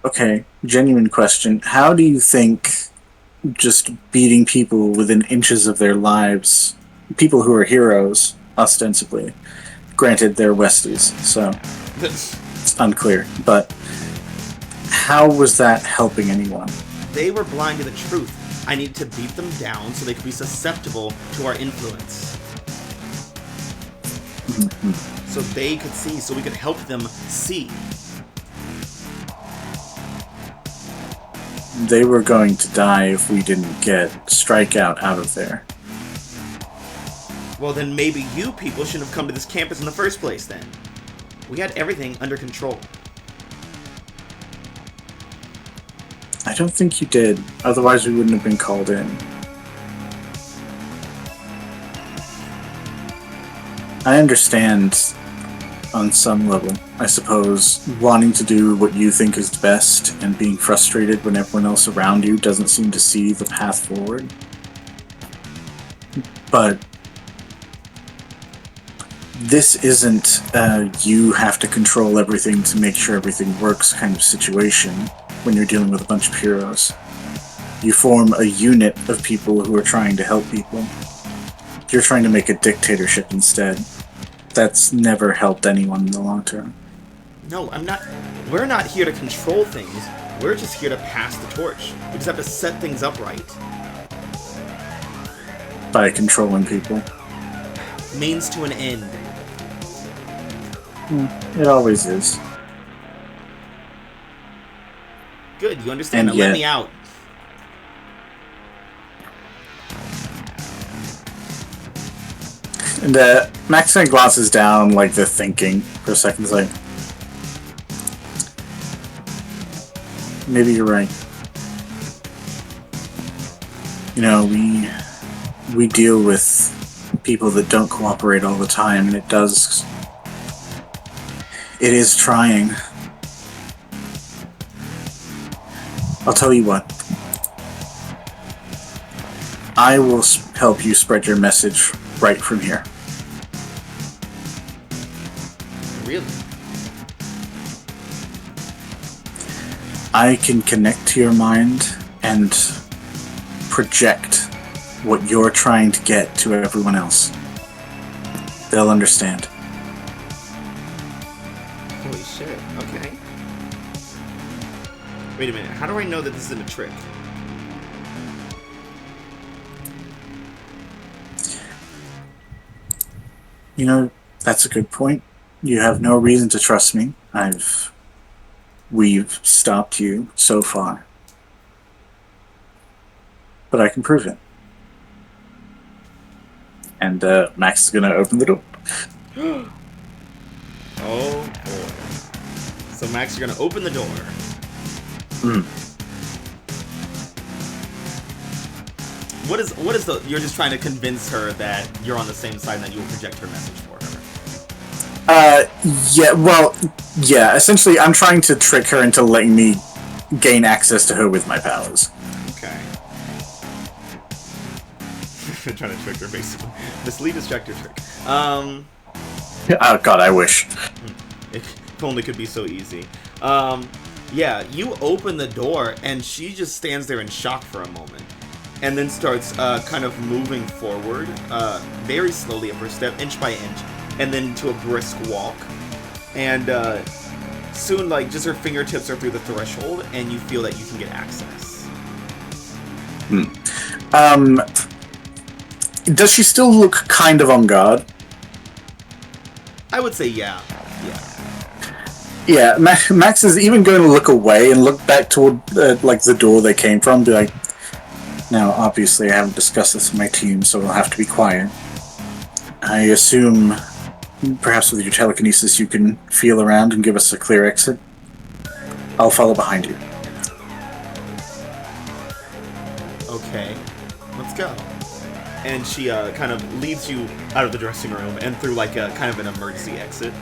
D: Okay, genuine question. How do you think just beating people within inches of their lives, people who are heroes, ostensibly, granted they're Westies, so it's unclear, but how was that helping anyone?
A: They were blind to the truth. I needed to beat them down so they could be susceptible to our influence. So they could see, so we could help them see.
D: They were going to die if we didn't get Strikeout out of there.
A: Well, then maybe you people shouldn't have come to this campus in the first place, then. We had everything under control.
D: I don't think you did, otherwise we wouldn't have been called in. I understand on some level, I suppose, wanting to do what you think is best and being frustrated when everyone else around you doesn't seem to see the path forward. But this isn't you have to control everything to make sure everything works kind of situation when you're dealing with a bunch of heroes. You form a unit of people who are trying to help people. You're trying to make a dictatorship instead. That's never helped anyone in the long term.
A: No, I'm not. We're not here to control things. We're just here to pass the torch. We just have to set things up right.
D: By controlling people.
A: Means to an end.
D: It always is.
A: Good, you understand.
D: And
A: Now
D: yet,
A: let me out.
D: And Max kind of glances down, like they're thinking for a second. He's like, maybe you're right. You know, we deal with people that don't cooperate all the time, and it is trying. I'll tell you what. I will help you spread your message right from here.
A: Really?
D: I can connect to your mind and project what you're trying to get to everyone else. They'll understand.
A: Holy shit, okay. Wait a minute, how do I know that this isn't a trick?
D: You know, that's a good point. You have no reason to trust me. We've stopped you so far. But I can prove it. And Max is gonna open the door.
A: Oh boy. So Max, you're gonna open the door. What is the, you're just trying to convince her that you're on the same side and that you will project her message for her?
D: Yeah, essentially I'm trying to trick her into letting me gain access to her with my powers.
A: Okay. trying to trick her, basically. Mislead, distract, or trick.
D: Oh god, I wish.
A: If only could be so easy. Yeah, you open the door, and she just stands there in shock for a moment. And then starts kind of moving forward, very slowly at first step, inch by inch, and then to a brisk walk. And soon, like, just her fingertips are through the threshold, and you feel that you can get access.
D: Does she still look kind of on guard?
A: I would say yeah.
D: Yeah, Max is even going to look away and look back toward like the door they came from, be like, now obviously I haven't discussed this with my team, so we'll have to be quiet. I assume perhaps with your telekinesis you can feel around and give us a clear exit. I'll follow behind you.
A: Okay, let's go. And she kind of leads you out of the dressing room and through like a kind of an emergency exit.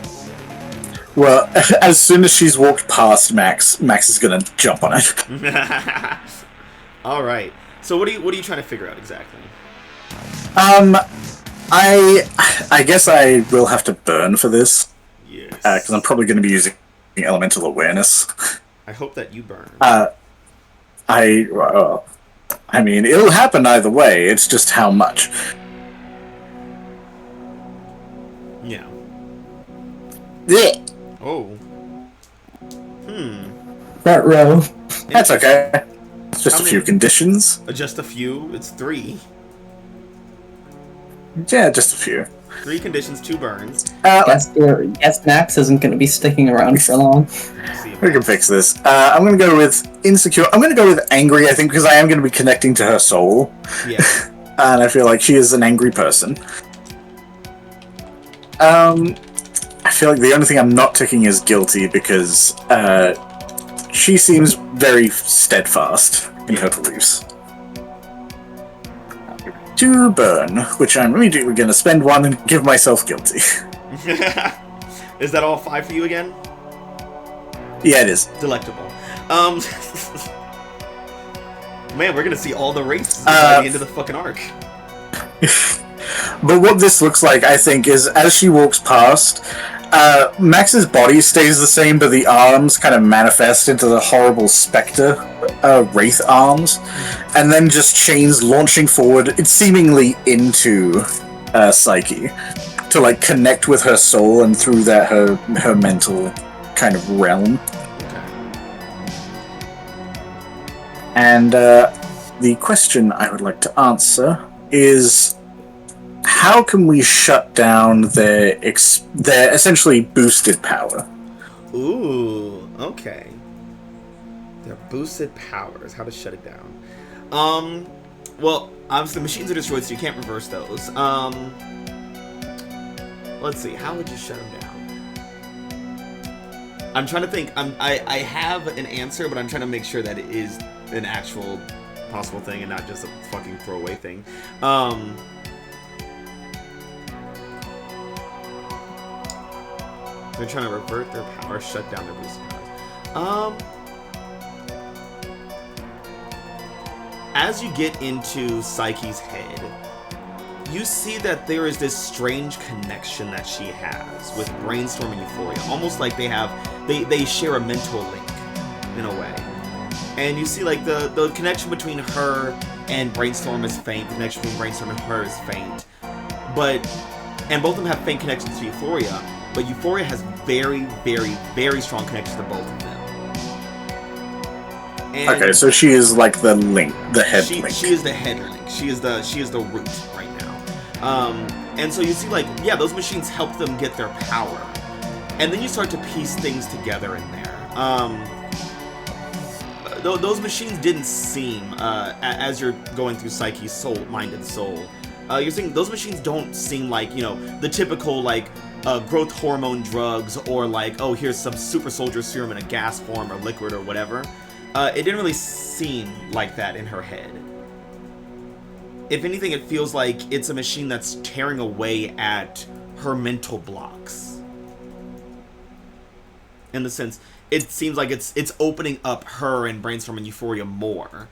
D: Well, as soon as she's walked past Max is gonna jump on it.
A: All right. So what are you trying to figure out exactly?
D: I guess I will have to burn for this.
A: Yes.
D: Because I'm probably going to be using elemental awareness.
A: I hope that you burn.
D: I mean, it'll happen either way. It's just how much.
A: Yeah.
C: Yeah.
A: Oh.
C: Front row.
D: That's okay. It's just
A: How
D: a few
A: many-
D: conditions.
A: Just a few. It's 3.
D: Yeah, just a few.
A: 3 conditions, 2 burns.
C: Guess Max isn't going to be sticking around for long.
A: See if
D: We can fix this. I'm going to go with insecure. I'm going to go with angry, I think, because I am going to be connecting to her soul.
A: Yeah.
D: And I feel like she is an angry person. I feel like the only thing I'm not ticking is guilty because she seems very steadfast in her beliefs. To burn, which I'm immediately going to spend 1 and give myself guilty.
A: Is that all 5 for you again?
D: Yeah, it is.
A: Delectable. Man, we're gonna see all the races by the end of the fucking arc.
D: But what this looks like, I think, is as she walks past, Max's body stays the same, but the arms kind of manifest into the horrible spectre, wraith arms, and then just chains launching forward, it's seemingly into Psyche, to like connect with her soul and through that her mental kind of realm. And the question I would like to answer is, how can we shut down their essentially boosted power?
A: Ooh, okay. Their boosted powers. How to shut it down? Well, obviously the machines are destroyed, so you can't reverse those. Let's see. How would you shut them down? I'm trying to think. I have an answer, but I'm trying to make sure that it is an actual possible thing and not just a fucking throwaway thing. They're trying to revert their power, shut down their boosted powers. As you get into Psyche's head, you see that there is this strange connection that she has with Brainstorm and Euphoria. Almost like they share a mental link, in a way. And you see like the connection between her and Brainstorm is faint, the connection between Brainstorm and her is faint. And both of them have faint connections to Euphoria, but Euphoria has very, very, very strong connections to both of them. And
D: Okay, so she is like the link, the head link.
A: She is the head link. She is the root right now. And so you see, like, yeah, those machines help them get their power, and then you start to piece things together in there. Those machines didn't seem, as you're going through Psyche's soul, mind and soul, you're saying those machines don't seem like, you know, the typical, like, growth hormone drugs, or like, oh, here's some super soldier serum in a gas form or liquid or whatever. It didn't really seem like that in her head. If anything, it feels like it's a machine that's tearing away at her mental blocks. In the sense, it seems like it's opening up her and Brainstorm and Euphoria more.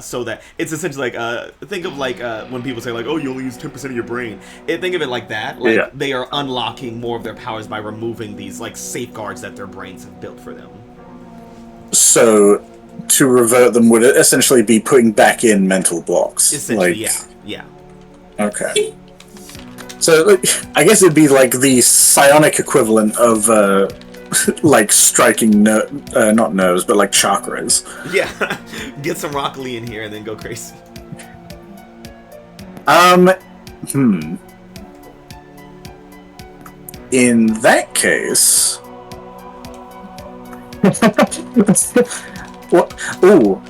A: so that it's essentially like think of like when people say like, oh, you only use 10% of your brain. Think of it like that. Like they are unlocking more of their powers by removing these like safeguards that their brains have built for them.
D: So to revert them would essentially be putting back in mental blocks.
A: Essentially,
D: like,
A: yeah.
D: Okay. So like, I guess it'd be like the psionic equivalent of like striking not nerves, but like chakras.
A: Yeah. Get some Rock Lee in here and then go crazy.
D: In that case, what? Ooh.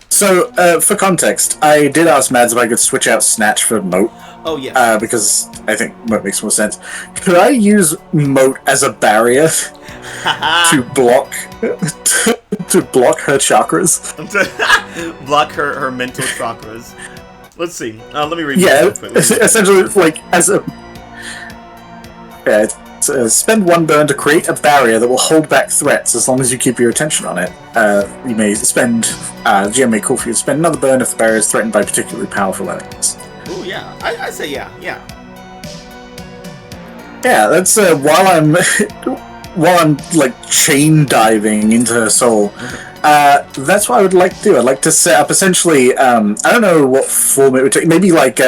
D: So, for context, I did ask Mads if I could switch out Snatch for Moat.
A: Oh, yeah.
D: Because I think Moat makes more sense. Could I use Moat as a barrier to block to block her chakras?
A: Block her mental chakras. Let's see. Let me read.
D: Yeah, essentially, like as a spend one burn to create a barrier that will hold back threats as long as you keep your attention on it. You may spend GM may call for you to spend another burn if the barrier is threatened by particularly powerful enemies.
A: Oh yeah, I say yeah.
D: Yeah, that's while I'm like chain diving into her soul. That's what I would like to do. I'd like to set up essentially. I don't know what form it would take. Maybe like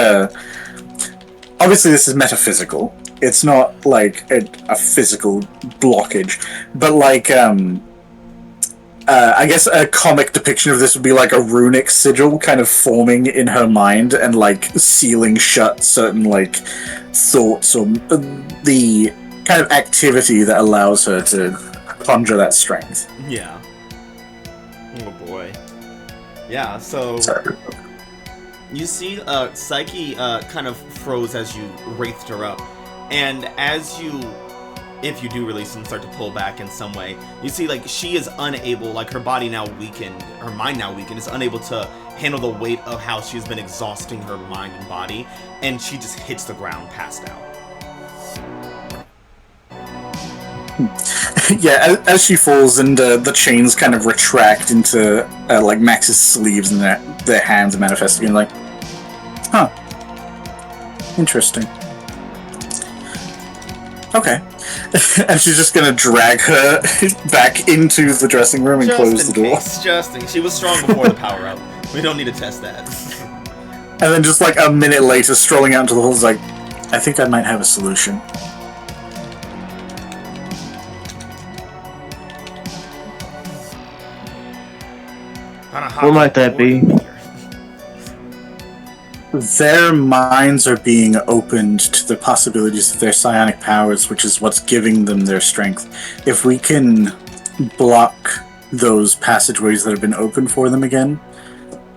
D: obviously this is metaphysical. It's not like a physical blockage, but like I guess a comic depiction of this would be like a runic sigil kind of forming in her mind and like sealing shut certain like thoughts or the kind of activity that allows her to conjure that strength.
A: Yeah. Oh boy. Yeah, so you see Psyche kind of froze as you wraithed her up. And as you, if you do release and start to pull back in some way, you see like she is unable, like her body now weakened, her mind now weakened, is unable to handle the weight of how she's been exhausting her mind and body, and she just hits the ground passed out.
D: Yeah, as she falls and the chains kind of retract into like Max's sleeves and their hands manifest again, like, huh, interesting. Okay. And she's just gonna drag her back into the dressing room and close the door.
A: She was strong before the power up. We don't need to test that.
D: And then just like a minute later, strolling out into the halls, like, I think I might have a solution.
G: What might that be?
D: Their minds are being opened to the possibilities of their psionic powers, which is what's giving them their strength. If we can block those passageways that have been opened for them again,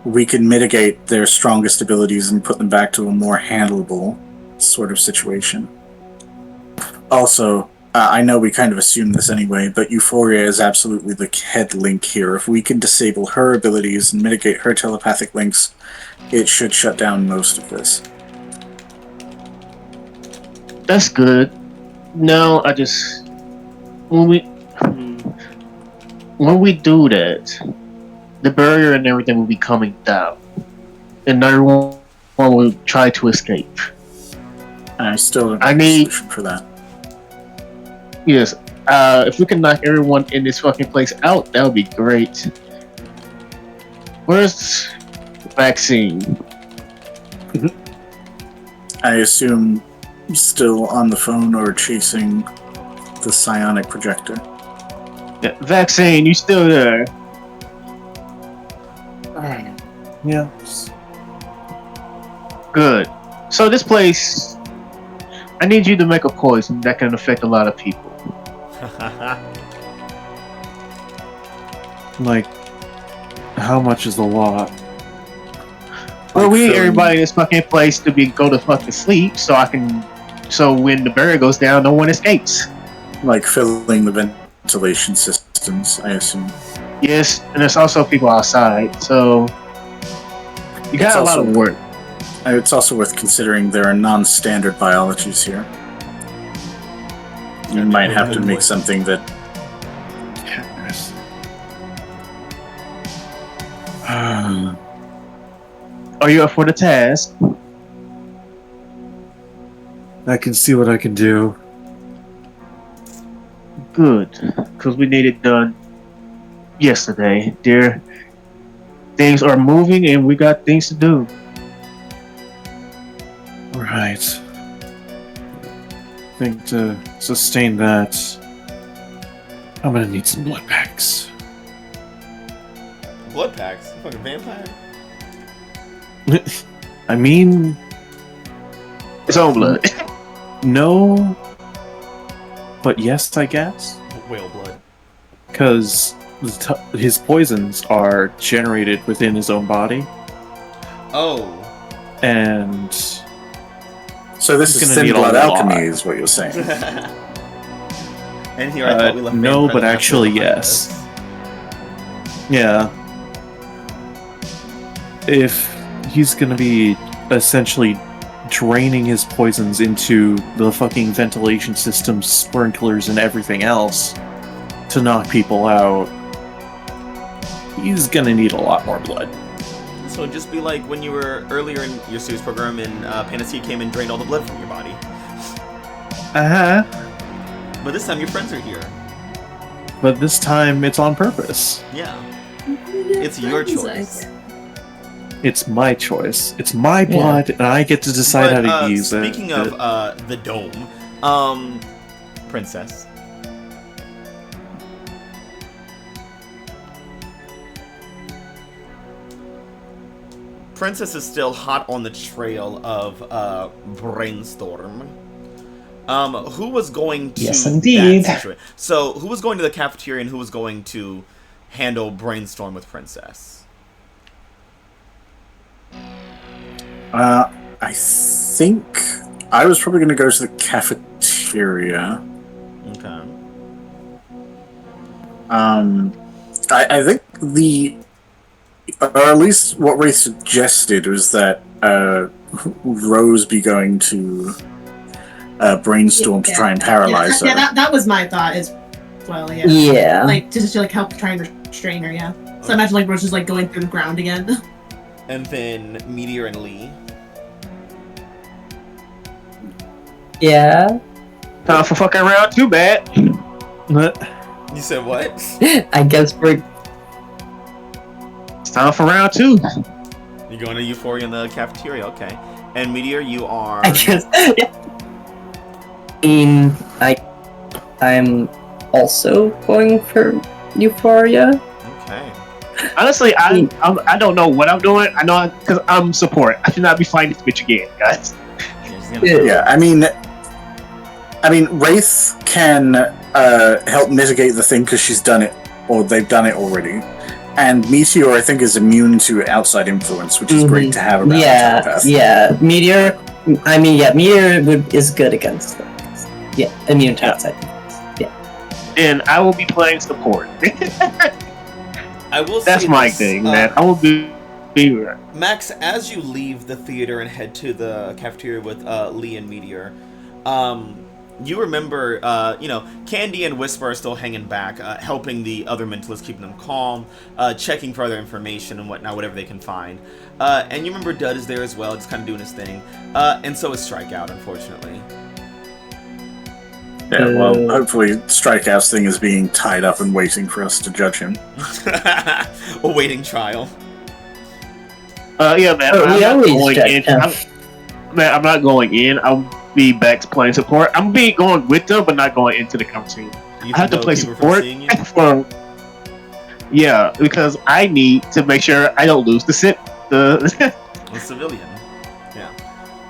D: we can mitigate their strongest abilities and put them back to a more handleable sort of situation. Also, I know we kind of assumed this anyway, but Euphoria is absolutely the head link here. If we can disable her abilities and mitigate her telepathic links, it should shut down most of this.
G: That's good. No, I just when we do that, the barrier and everything will be coming down, and everyone will try to escape.
D: I still don't have a solution for that.
G: Yes, if we can knock everyone in this fucking place out, that would be great. Where's the vaccine?
D: I assume still on the phone or chasing the psionic projector.
G: Yeah, vaccine, you still there?
B: Yeah.
G: Good. So this place, I need you to make a poison that can affect a lot of people.
B: Like, how much is a lot?
G: Well, we need everybody in this fucking place to go to fucking sleep, so when the barrier goes down, no one escapes.
D: Like filling the ventilation systems, I assume.
G: Yes, and there's also people outside, so you got a lot of work.
D: It's also worth considering there are non-standard biologies here. You might have to make something that...
G: Are you up for the task?
B: I can see what I can do.
G: Good, because we need it done yesterday, dear. Things are moving and we got things to do.
B: Right. I think to sustain that, I'm gonna need some blood packs.
A: Blood packs? You fucking vampire?
B: I mean,
G: His own blood.
B: no, but yes, I guess.
A: Whale blood.
B: Because his poisons are generated within his own body,
A: Oh.
B: and
D: So this
B: He's
D: is
B: gonna
D: thin
B: need a
D: blood
B: lot.
D: alchemy, is what you're saying.
A: And here I thought we left
B: no,
A: vampire
B: but
A: the
B: actually,
A: behind
B: yes.
A: us.
B: Yeah. If he's gonna be essentially draining his poisons into the fucking ventilation systems, sprinklers, and everything else to knock people out, he's gonna need a lot more blood.
A: So it'd just be like when you were earlier in your series program and Panacea came and drained all the blood from your body.
B: Uh-huh.
A: But this time your friends are here.
B: But this time it's on purpose.
A: Yeah. It's your choice.
B: It's my choice. It's my blood, and I get to decide
A: But,
B: how to use it.
A: speaking of the dome, Princess. Princess is still hot on the trail of Brainstorm. Who was going to
F: Yes, indeed.
A: that situation? So, who was going to the cafeteria and who was going to handle Brainstorm with Princess?
D: I think I was probably going to go to the cafeteria.
A: Okay.
D: I think or at least what Ray suggested was that Rose be going to Brainstorm to try and paralyze her.
E: Yeah, that was my thought as well. Yeah.
C: Yeah.
E: Like to just like help try and restrain her. Yeah. So imagine like Rose is like going through the ground again.
A: And then Meteor and Lee.
C: Yeah.
G: Time for fucking round 2, bad.
A: You said what?
C: I guess we're.
G: It's time for round 2.
A: You're going to Euphoria in the cafeteria, okay. And Meteor, you are...
C: I guess. I'm also going for Euphoria.
A: Okay.
G: Honestly, I don't know what I'm doing. I know because I'm support. I should not be fighting this bitch again, guys.
D: Yeah, I mean, Wraith can help mitigate the thing because she's done it, or they've done it already. And Meteor, I think, is immune to outside influence, which is great to have about
C: Yeah,
D: a telepath.
C: yeah. Meteor. I mean, yeah. Meteor is good against them. Yeah, immune to outside influence. Yeah.
G: And I will be playing support.
A: I will
G: That's
A: say
G: my
A: this,
G: thing, man. I will be
A: Max, as you leave the theater and head to the cafeteria with Lee and Meteor, you remember, Candy and Whisper are still hanging back, helping the other mentalists, keeping them calm, checking for other information and whatnot, whatever they can find. And you remember Dud is there as well, just kind of doing his thing. And so is Strikeout, unfortunately.
D: Yeah, well, hopefully Strikeout's thing is being tied up and waiting for us to judge him.
A: Awaiting trial.
G: Yeah, man.
C: Oh,
G: I'm
C: we
G: not
C: always
G: going
C: judge
G: in.
C: him.
G: I'm not going in. I'll be back to playing support. I'm going with them, but not going into the competition. I have to play support for. Yeah, because I need to make sure I don't lose the
A: civilian. Yeah.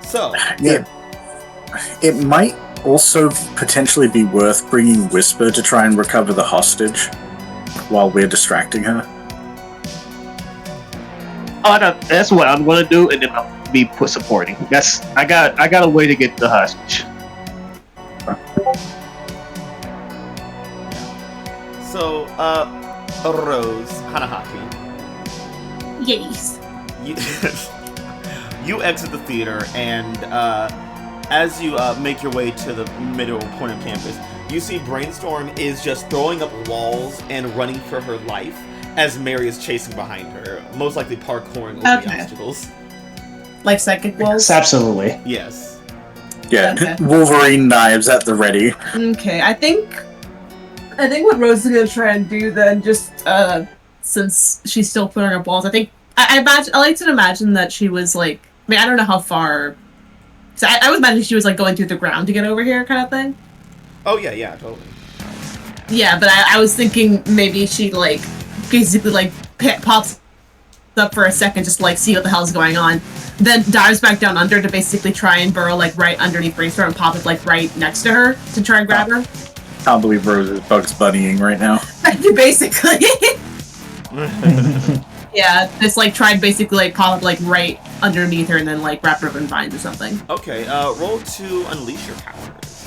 A: So.
D: Yeah. It might also potentially be worth bringing Whisper to try and recover the hostage while we're distracting her.
G: Oh, that's what I'm gonna do, and then I'll be supporting. I got a way to get the hostage.
A: So, Rose Hanahaki.
E: Yes.
A: You exit the theater, and as you make your way to the middle point of campus, you see Brainstorm is just throwing up walls and running for her life as Mary is chasing behind her, most likely parkouring over the obstacles.
E: Like psychic walls?
F: Yes, absolutely.
A: Yes.
D: Yeah,
E: Okay.
D: Wolverine knives at the ready.
E: Okay, I think what Rose is gonna try and do then, just since she's still putting up walls, I like to imagine that she was like, I mean, I don't know how far. So I would imagine she was like going through the ground to get over here, kind of thing.
A: Oh yeah, totally.
E: Yeah, but I was thinking maybe she like basically like pops up for a second just to like see what the hell's going on, then dives back down under to basically try and burrow like right underneath Brainstorm and pop it like right next to her to try and grab her.
D: I can't believe Rose is Bugs Bunnying right now.
E: Basically. Yeah, just like tried basically like pop up like right underneath her and then like wrap her up in vines or something.
A: Okay, roll to unleash your powers.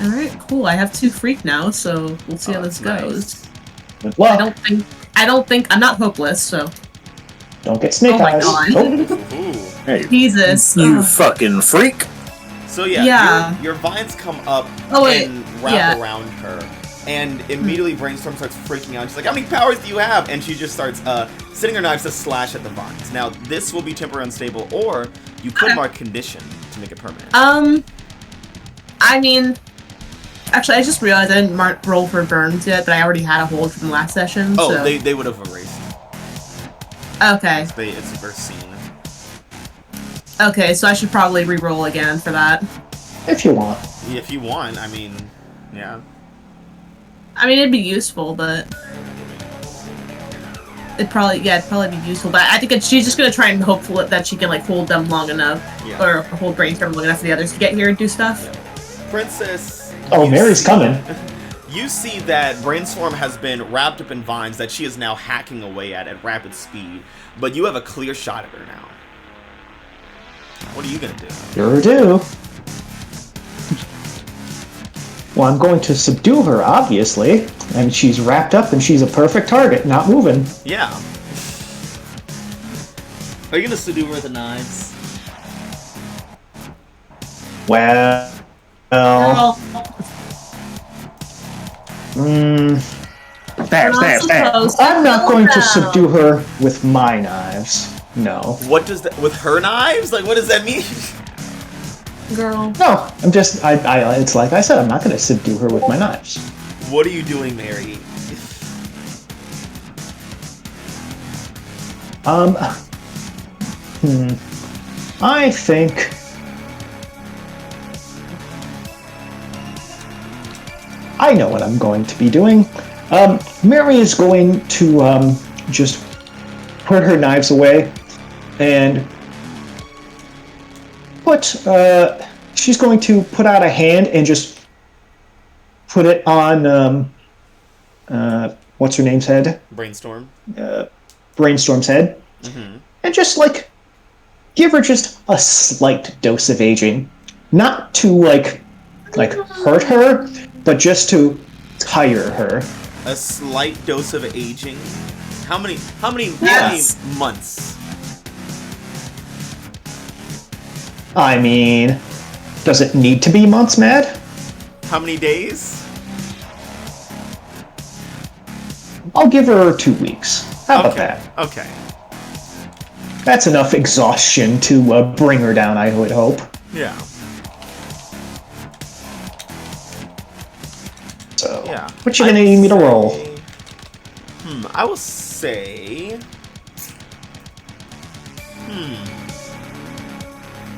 E: Alright, cool. I have 2 freak now, so we'll see how this goes.
F: Good luck.
E: I don't think I'm not hopeless, so
F: Don't get snake
E: oh my
F: eyes.
E: god.
F: Oh.
A: Ooh.
D: Hey,
E: Jesus.
D: you
E: Ugh.
D: fucking freak!
A: So yeah,
E: Yeah.
A: Your vines come up
E: wait,
A: and wrap around her, and immediately Brainstorm starts freaking out. She's like, "How many powers do you have?" And she just starts setting her knives to slash at the vines. Now this will be temporarily unstable, or you could mark condition to make it permanent.
E: I mean, actually, I just realized I didn't roll for burns yet, but I already had a hold from last session.
A: Oh,
E: so.
A: they would have erased.
E: Okay.
A: It's a first scene.
E: Okay, so I should probably re-roll again for that.
F: If you want.
A: If you want, I mean, yeah.
E: I mean, it'd be useful, but it'd probably be useful. But I think she's just gonna try and hope that she can like hold them long enough, or hold Brainstorm long enough for the others to get here and do stuff.
A: Princess.
F: Oh, Mary's coming.
A: You see that Brainstorm has been wrapped up in vines that she is now hacking away at rapid speed, but you have a clear shot at her now. What are you gonna do?
F: Sure do. Well, I'm going to subdue her, obviously. And she's wrapped up and she's a perfect target, not moving.
A: Yeah. Are you gonna subdue her with the knives?
F: Well... I'm not going to subdue her with my knives. No.
A: What does that... with her knives? Like, what does that mean?
E: Girl.
F: No, I'm just... it's like I said, I'm not going to subdue her with my knives.
A: What are you doing, Mary?
F: I think... I know what I'm going to be doing. Mary is going to just put her knives away and she's going to put out a hand and just put it on what's her name's head?
A: Brainstorm.
F: Brainstorm's head.
A: Mm-hmm.
F: And just like give her just a slight dose of aging. Not to like hurt her, but just to tire her.
A: A slight dose of aging. How many months?
F: I mean, does it need to be months, Mad?
A: How many days?
F: I'll give her 2 weeks. How about
A: Okay.
F: that?
A: Okay.
F: That's enough exhaustion to bring her down, I would hope.
A: Yeah.
F: So,
A: Yeah.
F: what you gonna need me to roll?
A: I will say...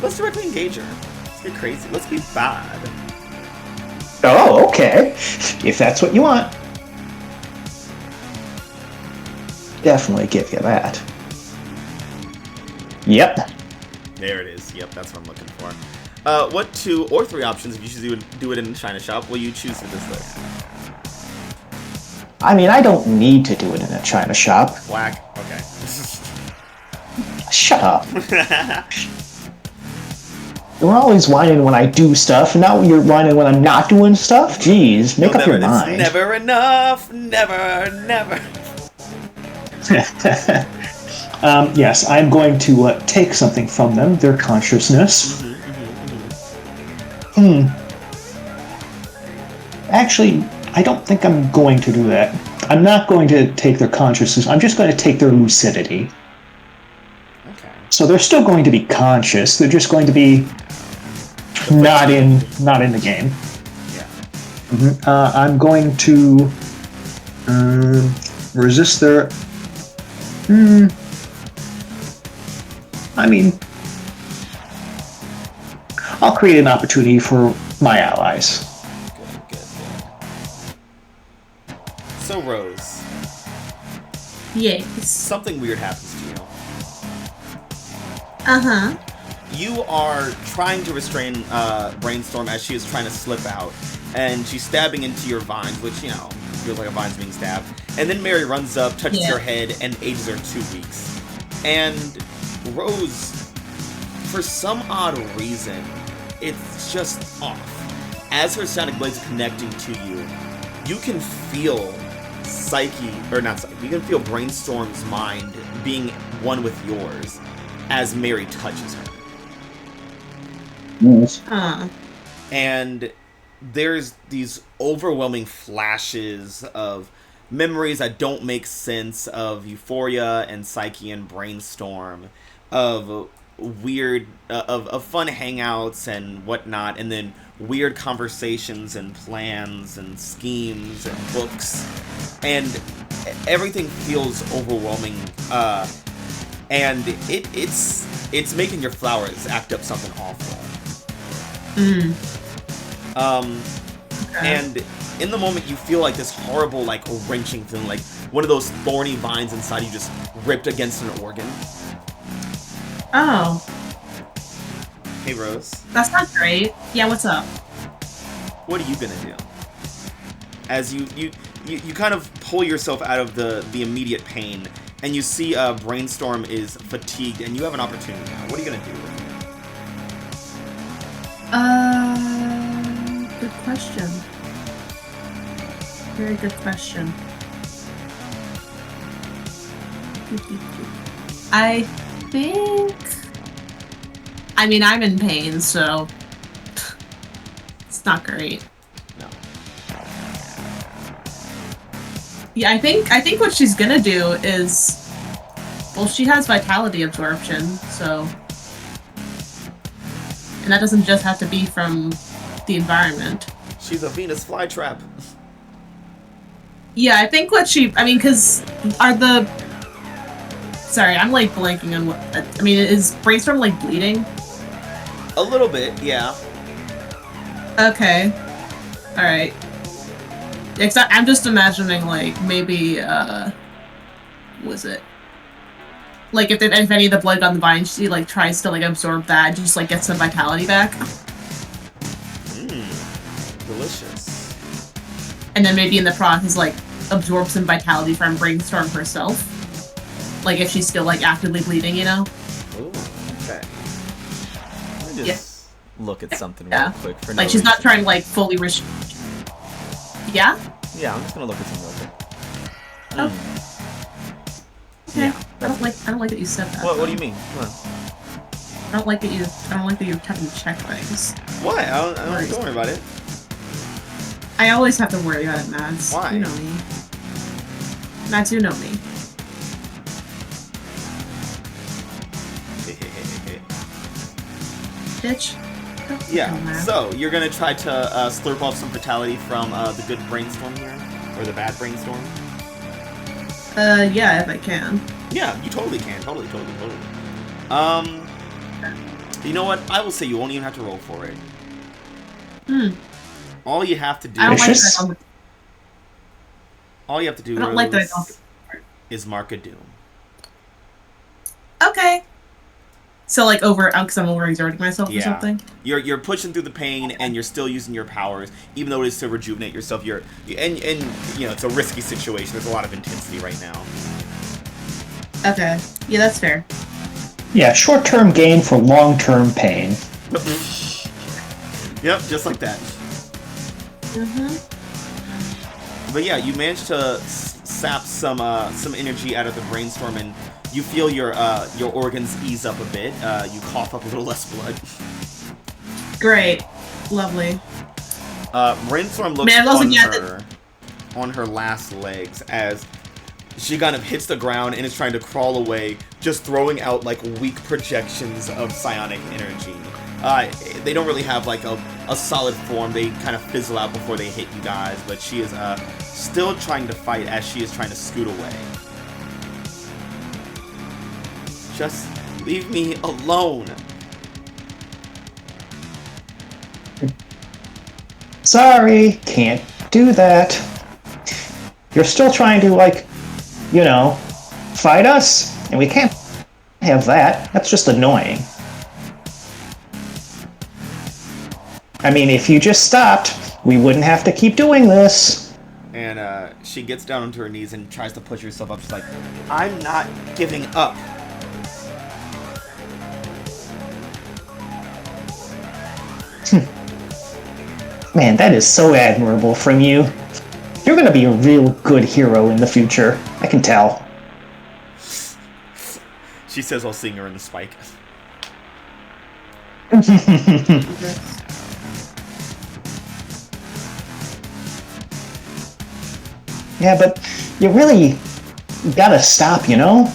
A: Let's directly engage her. Let's get crazy. Let's be bad.
F: Oh, okay. If that's what you want. Definitely give you that. Yep.
A: There it is. Yep, that's what I'm looking for. What 2 or 3 options, if you should do it in China Shop, will you choose for this list?
F: I mean, I don't need to do it in a China shop.
A: Black? Okay.
F: Shut up. You're always whining when I do stuff, and now you're whining when I'm not doing stuff? Jeez, make up your mind.
A: It's never enough. Never.
F: Yes, I'm going to take something from them, their consciousness. Actually, I don't think I'm going to do that. I'm not going to take their consciousness. I'm just going to take their lucidity.
A: Okay.
F: So they're still going to be conscious. They're just going to be not in the game.
A: Yeah.
F: I'm going to resist their. I mean, I'll create an opportunity for my allies.
A: Good. So, Rose,
E: Yes.
A: something weird happens to you.
E: Uh-huh.
A: You are trying to restrain Brainstorm as she is trying to slip out, and she's stabbing into your vines, which, you know, feels like a vine's being stabbed. And then Mary runs up, touches her head, and ages her 2 weeks. And Rose, for some odd reason, it's just off. As her sonic blades are connecting to you, you can feel you can feel Brainstorm's mind being one with yours as Mary touches her. And there's these overwhelming flashes of memories that don't make sense of Euphoria and Psyche and Brainstorm, of weird, of fun hangouts and whatnot, and then weird conversations and plans and schemes and books, and everything feels overwhelming, and it's making your flowers act up something awful. And in the moment you feel like this horrible, like, wrenching thing, like one of those thorny vines inside you just ripped against an organ.
E: Oh.
A: Hey, Rose.
E: That's not great. Yeah, what's up?
A: What are you gonna do? As you kind of pull yourself out of the immediate pain, and you see Brainstorm is fatigued, and you have an opportunity now. What are you gonna do?
E: Good question. Very good question. I think... I mean, I'm in pain, so... It's not great.
A: No.
E: Yeah, I think what she's gonna do is... Well, she has vitality absorption, so... And that doesn't just have to be from the environment.
A: She's a Venus flytrap.
E: Yeah, I think what she... I mean, because are the... Sorry, I'm, like, blanking on what... I mean, is Brainstorm, like, bleeding?
A: A little bit, yeah.
E: Okay. Alright. I'm just imagining, like, maybe, what was it? Like, if any of the blood got on the vine, she, like, tries to, like, absorb that and just, like, get some vitality back.
A: Delicious.
E: And then maybe in the process, like, absorb some vitality from Brainstorm herself. Like, if she's still, like, actively bleeding, you know?
A: Ooh, okay. Let me just look at something real quick for
E: Like, she's not trying to, like, fully Yeah?
A: Yeah, I'm just gonna look at something real quick.
E: Oh. Okay.
A: Yeah.
E: I don't like that you said that.
A: What do you mean? Come on.
E: I don't like that you're having to check things.
A: Why? Don't worry about it.
E: I always have to worry about it, Mads.
A: Why?
E: You know me. Mads, you know me. Bitch.
A: Yeah, so you're gonna try to slurp off some vitality from the good Brainstorm here? Or the bad Brainstorm?
E: Yeah, if I can.
A: Yeah, you totally can. Totally. You know what? I will say you won't even have to roll for it. All you have to do is mark a doom.
E: Okay. So, like, because I'm overexerting myself or something?
A: You're pushing through the pain, and you're still using your powers, even though it is to rejuvenate yourself. And you know, it's a risky situation. There's a lot of intensity right now.
E: Okay. Yeah, that's fair.
F: Yeah, short-term gain for long-term pain.
A: Yep, just like that. But yeah, you managed to sap some energy out of the Brainstorm, and you feel your organs ease up a bit. You cough up a little less blood.
E: Great. Lovely.
A: Brainstorm looks on her. on her last legs as she kind of hits the ground and is trying to crawl away, just throwing out like weak projections of psionic energy. They don't really have like a solid form. They kind of fizzle out before they hit you guys, but she is still trying to fight as she is trying to scoot away. Just leave me alone.
F: Sorry, can't do that. You're still trying to, like, you know, fight us, and we can't have that. That's just annoying. I mean, if you just stopped, we wouldn't have to keep doing this.
A: And she gets down onto her knees and tries to push herself up. She's like, I'm not giving up.
F: Man, that is so admirable from you. You're gonna be a real good hero in the future. I can tell.
A: She says while seeing her in the spike.
F: Yeah, but you really gotta stop, you know?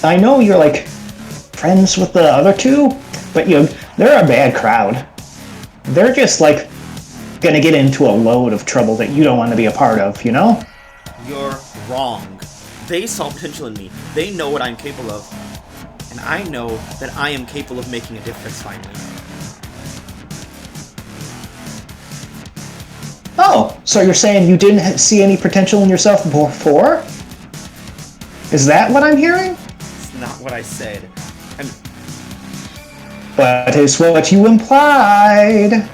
F: I know you're like friends with the other two, but they're a bad crowd. They're just like gonna get into a load of trouble that you don't want to be a part of, you know?
A: You're wrong. They saw potential in me. They know what I'm capable of. And I know that I am capable of making a difference finally.
F: Oh, so you're saying you didn't see any potential in yourself before? Is that what I'm hearing?
A: It's not what I said.
F: But it's what you implied.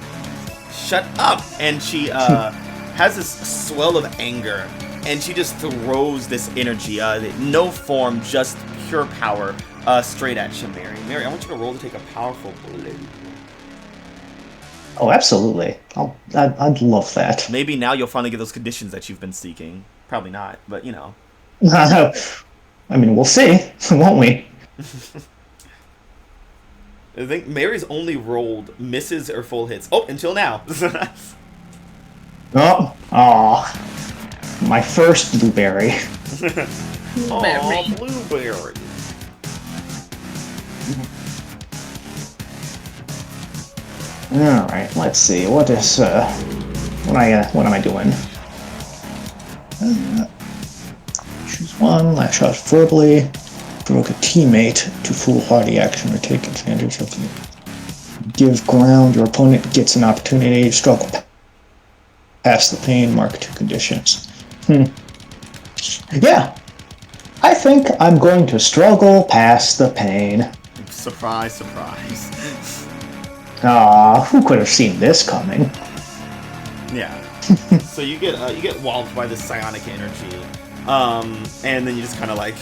A: Shut up! And she has this swell of anger, and she just throws this energy, no form, just pure power, straight at you, Mary. Mary, I want you to roll to take a powerful blow.
F: Oh, absolutely. I'd love that.
A: Maybe now you'll finally get those conditions that you've been seeking. Probably not, but you know.
F: I mean, we'll see, won't we?
A: I think Mary's only rolled misses or full hits. Oh, until now.
F: My first blueberry.
A: Aw, blueberry.
F: All right, let's see. What am I doing? Choose one. Last shot verbally. Provoke a teammate to foolhardy action or take advantage of you. Give ground. Your opponent gets an opportunity to struggle past the pain. Mark 2 conditions. Yeah. I think I'm going to struggle past the pain.
A: Surprise, surprise.
F: Who could have seen this coming?
A: Yeah. So you get walloped by this psionic energy, and then you just kind of like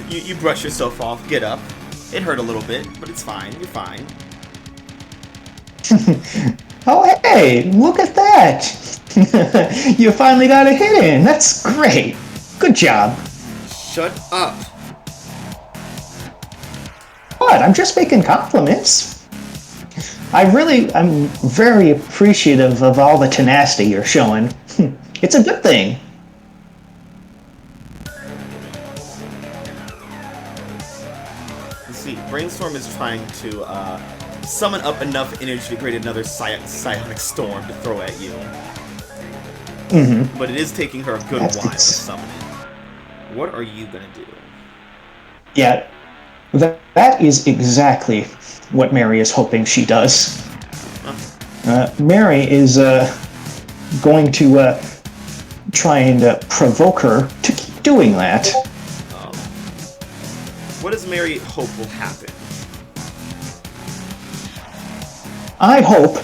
A: you brush yourself off, get up. It hurt a little bit, but it's fine. You're fine.
F: Oh hey, look at that! You finally got a hit in. That's great. Good job.
A: Shut up.
F: What? I'm just making compliments. I'm very appreciative of all the tenacity you're showing. It's a good thing.
A: You see, Brainstorm is trying to summon up enough energy to create another psionic storm to throw at you.
F: Mm-hmm.
A: But it is taking her a good while to summon it. What are you gonna do?
F: Yeah, that is exactly what Mary is hoping she does. Mary is going to try and provoke her to keep doing that.
A: What does Mary hope will happen?
F: I hope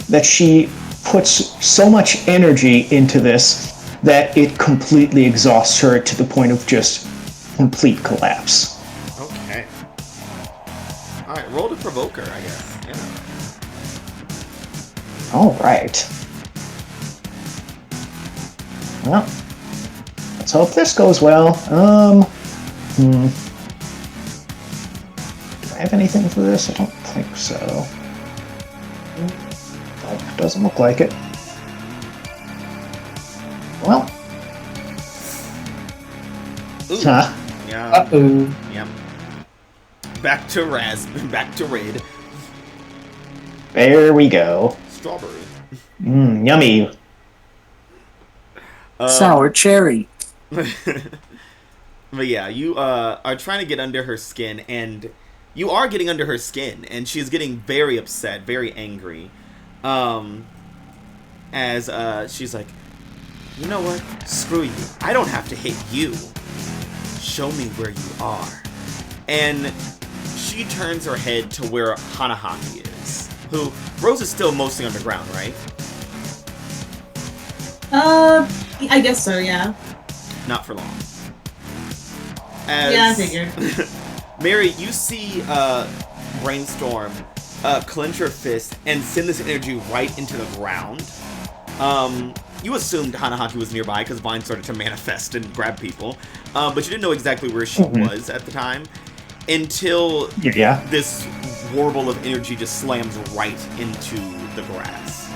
F: that she puts so much energy into this that it completely exhausts her to the point of just complete collapse.
A: Okay. Alright, roll to provoke her, I guess. Yeah.
F: Alright. Well, let's hope this goes well. Do I have anything for this? I don't think so. Nope, doesn't look like it.
A: Ooh.
H: Huh.
A: Yeah.
C: Uh-oh.
A: Yep. Back to Red.
H: There we go.
A: Strawberry.
H: Yummy.
D: Sour cherry.
A: But yeah, you are trying to get under her skin, and you are getting under her skin, and she's getting very upset, very angry. As she's like, you know what? Screw you. I don't have to hit you. Show me where you are. And she turns her head to where Hanahaki is. Who, Rose is still mostly underground, right?
E: I guess so, yeah.
A: Not for long.
E: Yeah, I figured.
A: Mary, you see Brainstorm clench her fist and send this energy right into the ground. You assumed Hanahaki was nearby because Vine started to manifest and grab people, but you didn't know exactly where she was at the time until this warble of energy just slams right into the grass.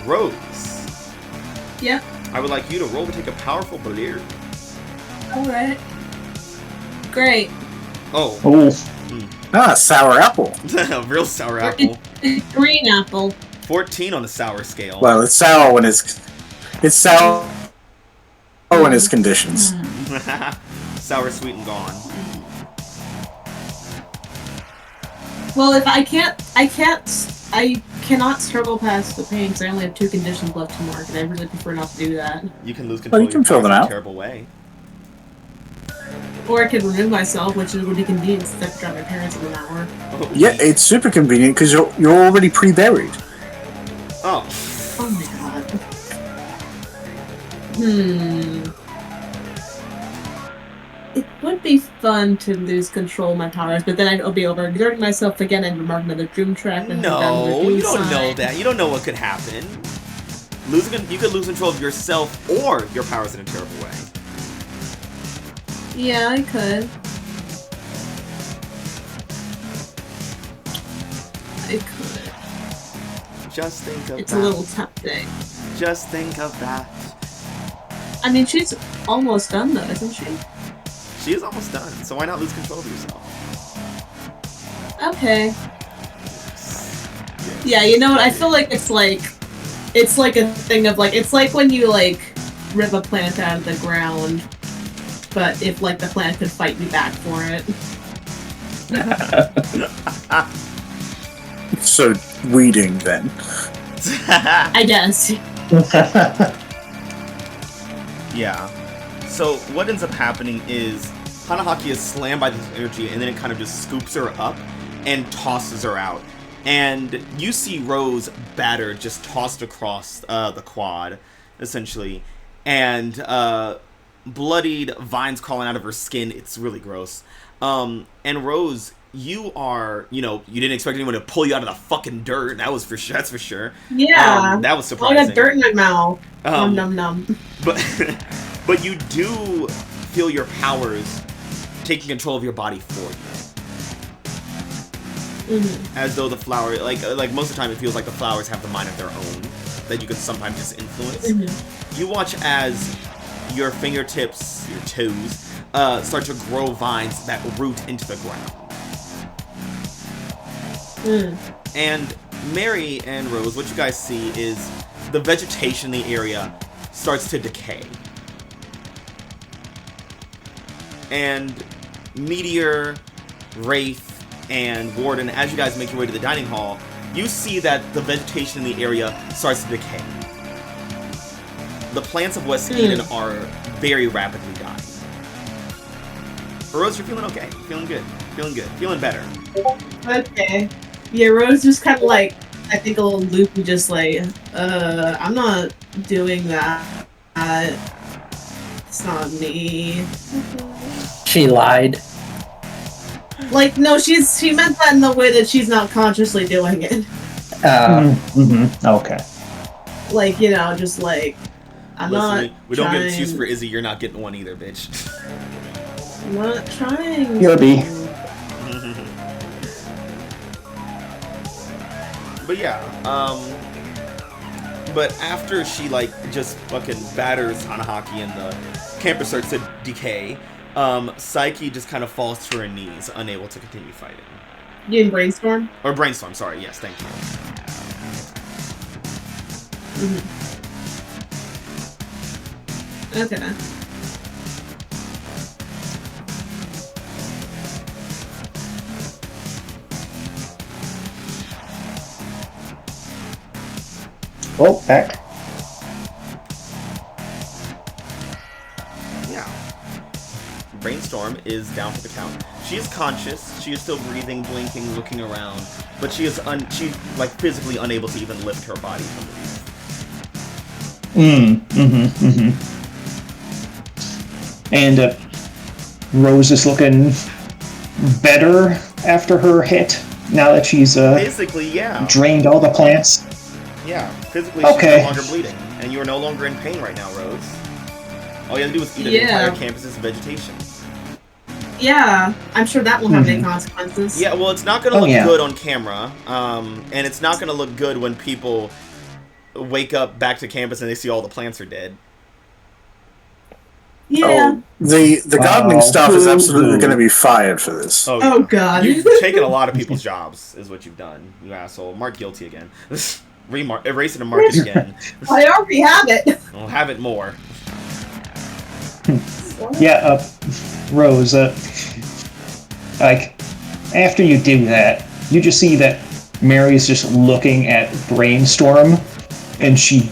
A: Rose.
E: Yep.
A: I would like you to roll to take a powerful blur.
E: Alright. Great.
A: Oh.
D: Sour apple.
A: A real sour apple.
E: Green apple.
A: 14 on the sour scale.
D: Well, it's sour when it's sour when it's conditions.
A: Sour, sweet, and gone.
E: Well, if I cannot struggle past the pain because I only have 2 conditions left to mark, and I really prefer not to do that.
A: You can lose control.
D: Well, you can fill them
A: in a
D: out.
A: terrible way.
E: Or I could remove myself, which would be convenient since I have to drive my parents in an hour.
A: Oh,
D: Yeah, it's super convenient because you're already pre-buried.
A: Oh.
E: Oh my god. It would be fun to lose control of my powers, but then I'd be overexerting myself again and mark another doom track. And
A: No, you don't know that. You don't know what could happen. You could lose control of yourself or your powers in a terrible way.
E: Yeah, I could.
A: Just think of
E: It's
A: that.
E: a little tempting.
A: Just think of that.
E: I mean, she's almost done though, isn't she?
A: She is almost done, so why not lose control of yourself?
E: Okay. Yeah, you know what? I feel like it's like a thing of like, it's like when you like rip a plant out of the ground, but if like the plant could fight you back for it.
D: So weeding then.
E: I guess.
A: Yeah. So what ends up happening is Hanahaki is slammed by this energy, and then it kind of just scoops her up and tosses her out. And you see Rose battered, just tossed across the quad, essentially. And bloodied, vines crawling out of her skin. It's really gross. And Rose, you are, you didn't expect anyone to pull you out of the fucking dirt. That's for sure.
E: Yeah.
A: That was
E: I
A: surprising.
E: got dirt in my mouth. Num num num.
A: But you do feel your powers taking control of your body for you.
E: Mm-hmm.
A: As though the flower, like most of the time, it feels like the flowers have the mind of their own that you can sometimes just influence.
E: Mm-hmm.
A: You watch as your fingertips, your toes, start to grow vines that root into the ground. And Mary and Rose, what you guys see is the vegetation in the area starts to decay. And Meteor, Wraith, and Warden, as you guys make your way to the dining hall, you see that the vegetation in the area starts to decay. The plants of West Eden are very rapidly dying. Rose, you're feeling okay. Feeling good. Feeling better.
E: Okay. Yeah, Rose just kind of like, I think a little loopy, just like, I'm not doing that. It's not me.
C: She lied.
E: Like, no, she meant that in the way that she's not consciously doing it.
H: Okay.
E: Like, just like, I'm not
A: we don't get an
E: trying-
A: excuse for Izzy. You're not getting one either, bitch.
E: I'm not trying.
H: You'll be.
A: But yeah, but after she just fucking batters Hanahaki and the campus starts to decay, Psyche just kind of falls to her knees, unable to continue fighting.
E: You mean brainstorm?
A: Or brainstorm, sorry. Yes, thank you.
E: Okay.
F: Oh, back.
A: Yeah. Brainstorm is down for the count. She is conscious. She is still breathing, blinking, looking around, but she's like physically unable to even lift her body from the earth.
F: And Rose is looking better after her hit. Now that she's
A: Basically, yeah.
F: drained all the plants.
A: Yeah, physically
F: Okay.
A: she's no longer bleeding, and you are no longer in pain right now, Rose. All you have to do is eat the entire campus's vegetation.
E: Yeah, I'm sure that won't have any consequences.
A: Yeah, well, it's not going to look good on camera, and it's not going to look good when people wake up back to campus and they see all the plants are dead.
E: Yeah.
D: Oh, the gardening staff is absolutely going to be fired for this.
E: Oh God.
A: You've taken a lot of people's jobs, is what you've done, you asshole. Mark guilty again. Erase it and mark it again.
E: I already have it.
A: I'll have it more.
F: Yeah, Rose, like, after you do that, you just see that Mary's just looking at Brainstorm, and she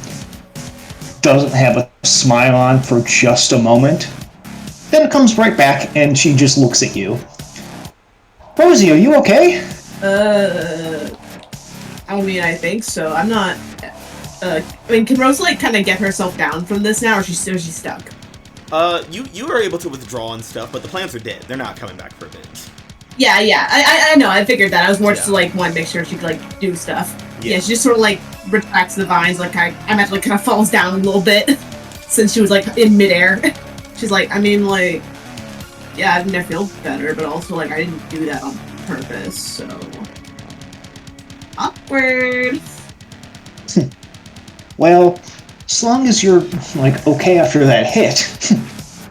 F: doesn't have a smile on for just a moment. Then it comes right back, and she just looks at you. Rosie, are you okay?
E: I mean, I think so. I'm not. I mean, can Rose like kind of get herself down from this now, or is she stuck?
A: You were able to withdraw and stuff, but the plants are dead. They're not coming back for a bit.
E: Yeah. I know. I figured that. I was more just to like want to make sure she could like do stuff. Yeah, she just sort of like retracts the vines, like I imagine like kind of falls down a little bit since she was like in midair. She's like, I mean, like, yeah, I mean, I feel better, but also like I didn't do that on purpose, so awkward.
F: Well, as long as you're, like, okay after that hit.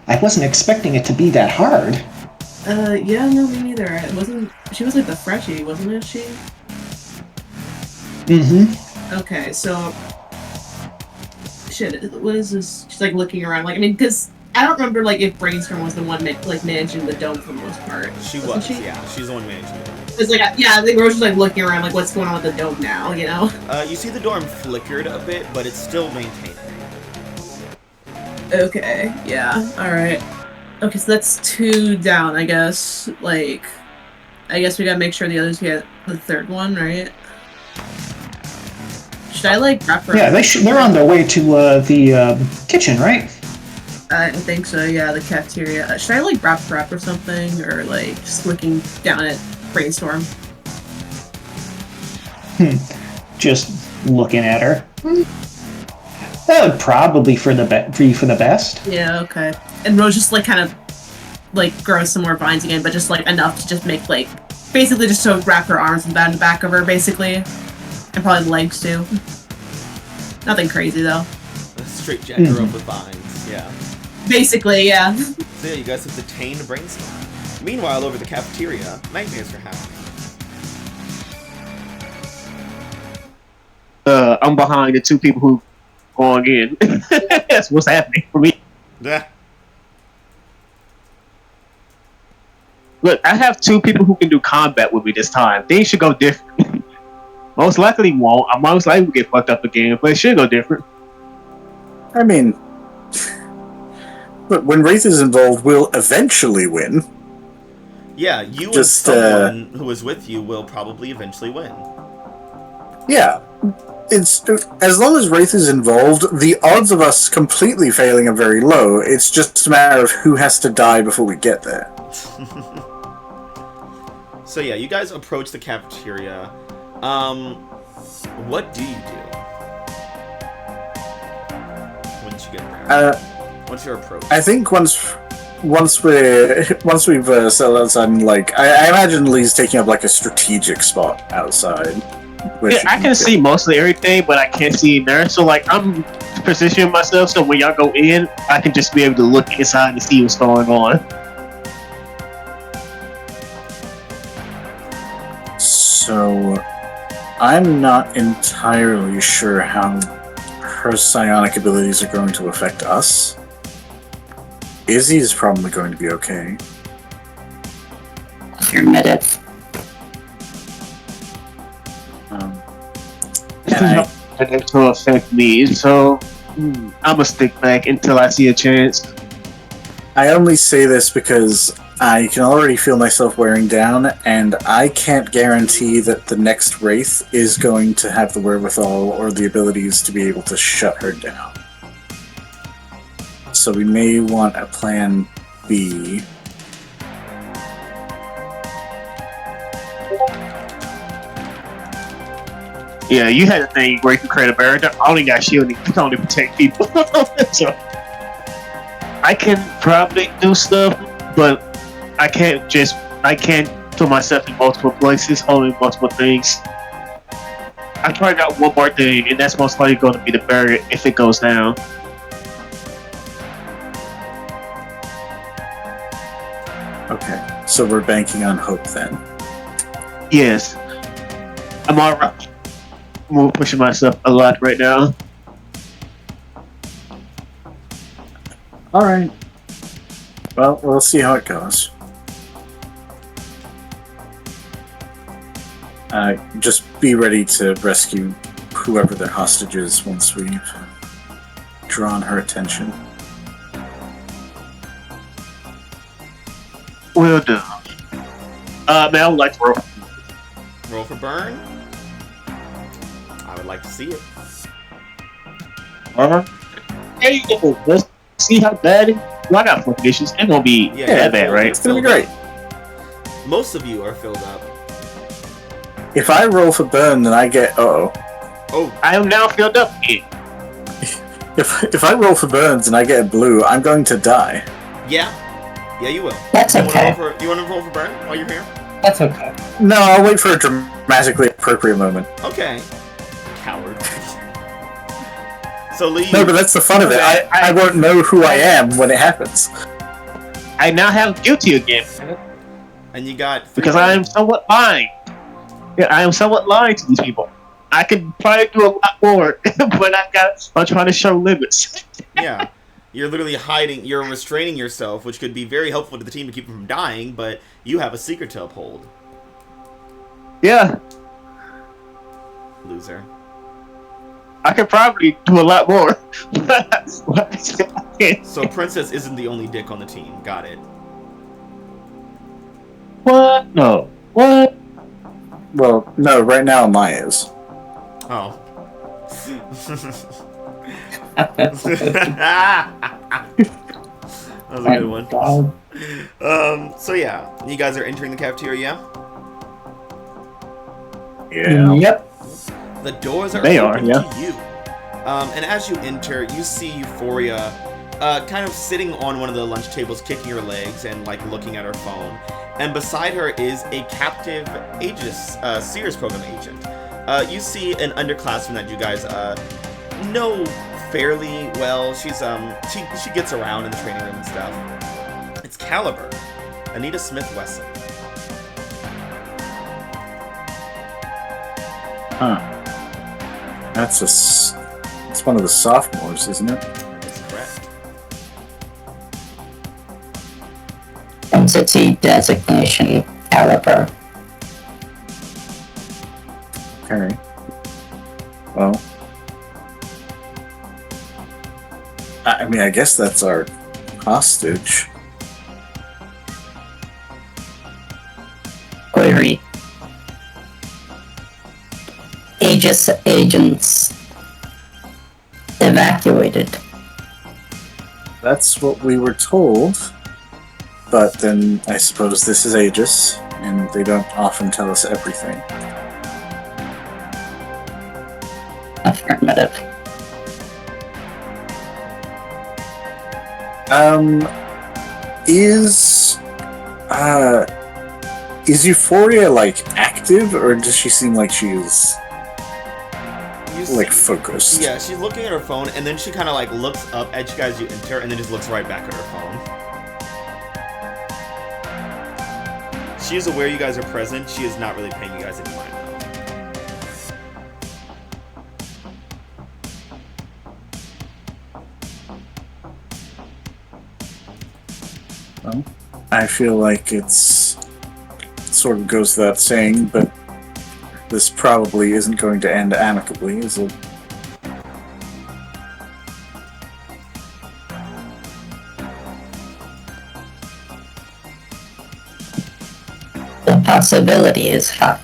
F: I wasn't expecting it to be that hard.
E: Yeah, no, me neither. It wasn't. She was like the freshie, wasn't it? She. Okay, so. Shit, what is this? She's like looking around, like, I mean, because I don't remember, like, if Brainstorm was the one like managing the dome for the most part.
A: She was, yeah. She's the one managing the dome.
E: It's like, yeah, I think Rose was like looking around, like, what's going on with the dome now, you know?
A: You see the dorm flickered a bit, but it's still maintained.
E: Okay, yeah, alright. Okay, so that's 2 down, I guess. Like, I guess we gotta make sure the others get the third one, right? Should I, like, wrap her
F: Yeah, they're on their way to the kitchen, right?
E: I think so, yeah, the cafeteria. Should I, like, wrap her up or something? Or, like, just looking down at Brainstorm?
F: Just looking at her. That would probably be for the best.
E: Yeah, okay. And Rose just, like, kind of, like, grows some more vines again, but just, like, enough to just make, like, basically just to wrap her arms around the back of her, basically. And probably the legs, too. Nothing crazy, though.
A: Straight jack her up with vines, yeah.
E: Basically, yeah.
A: So yeah, you guys have detained Brainstorm. Meanwhile, over the cafeteria, nightmares are happening.
G: I'm behind the 2 people who going in. That's what's happening for me.
A: Yeah.
G: Look, I have 2 people who can do combat with me this time. Things should go different. Most likely won't. I most likely will get fucked up again, but it should go different.
D: I mean, but when Wraith is involved, we'll eventually win.
A: Yeah, you and someone who is with you will probably eventually win.
D: Yeah. It's as long as Wraith is involved, the odds of us completely failing are very low. It's just a matter of who has to die before we get there.
A: So yeah, you guys approach the cafeteria. What do you do? Once you get there, what's your approach?
D: I think once we've settled outside, and like I imagine Lee's taking up like a strategic spot outside.
G: Yeah, I can see mostly everything, but I can't see in there. So like I'm positioning myself so when y'all go in, I can just be able to look inside and see what's going on.
D: I'm not entirely sure how her psionic abilities are going to affect us. Izzy is probably going to be okay.
C: Affirmative.
D: And
G: It will affect me, so I'm gonna stick back until I see a chance.
D: I only say this because I can already feel myself wearing down, and I can't guarantee that the next Wraith is going to have the wherewithal or the abilities to be able to shut her down. So we may want a plan B.
G: Yeah, you had a thing where you can create a barrier. I only got shielding. I can only protect people. So I can probably do stuff, but I can't put myself in multiple places, holding multiple things. I tried out one more thing, and that's most likely going to be the barrier if it goes down.
D: Okay, so we're banking on hope then.
G: Yes, I'm alright. I'm pushing myself a lot right now.
D: Alright. Well, we'll see how it goes. Just be ready to rescue whoever their hostage is once we've drawn her attention.
G: Will do. Man, I would like to roll.
A: Roll for burn. I would like to see it.
G: There you go. Let's see how bad it. Well, I got 4 conditions. It won't be that bad, right?
D: It's gonna be great.
A: Most of you are filled up.
D: If I roll for burn, then I get
A: Oh,
G: I am now filled up again.
D: If I roll for burns and I get a blue, I'm going to die.
A: yeah, you will.
C: That's
A: You
C: okay.
A: want to roll for burn while you're here?
C: That's okay.
D: No, I'll wait for a dramatically appropriate moment.
A: Okay. Coward. So Lee.
D: No, but that's the fun of it. I won't know who I am when it happens.
G: I now have guilty again
A: And you got 3
G: because I am somewhat lying. Yeah, I am somewhat lying to these people. I could probably do a lot more, but I'm trying to show limits.
A: Yeah. You're literally hiding, you're restraining yourself, which could be very helpful to the team to keep them from dying, but you have a secret to uphold.
G: Yeah,
A: Loser.
G: I could probably do a lot more.
A: So Princess isn't the only dick on the team. Got it.
G: What? No. What?
D: Well, no, right now Maya is.
A: Oh. That was a good one.
C: God.
A: So yeah, you guys are entering the cafeteria.
D: Yeah.
C: Yep.
A: The doors are
G: They
A: open
G: are,
A: to you. And as you enter, you see Euphoria kind of sitting on one of the lunch tables, kicking her legs and like looking at her phone. And beside her is a captive AEGIS Sears program agent. You see an underclassman that you guys know fairly well. She's she gets around in the training room and stuff. It's Caliber, Anita Smith Wesson.
D: Huh. That's one of the sophomores, isn't it?
A: That's correct.
C: Entity designation caliber.
D: Okay. Well, I mean, I guess that's our hostage.
C: Query. Aegis agents evacuated.
D: That's what we were told. But then I suppose this is Aegis, and they don't often tell us everything.
C: Affirmative.
D: Is Euphoria like active, or does she seem like she's like focused?
A: Yeah, she's looking at her phone, and then she kind of like looks up at you guys as you enter, and then just looks right back at her phone. She is aware you guys are present. She is not really paying you guys any mind, though.
D: Well, I feel like it sort of goes without saying, but this probably isn't going to end amicably, is it?
C: The possibility is high.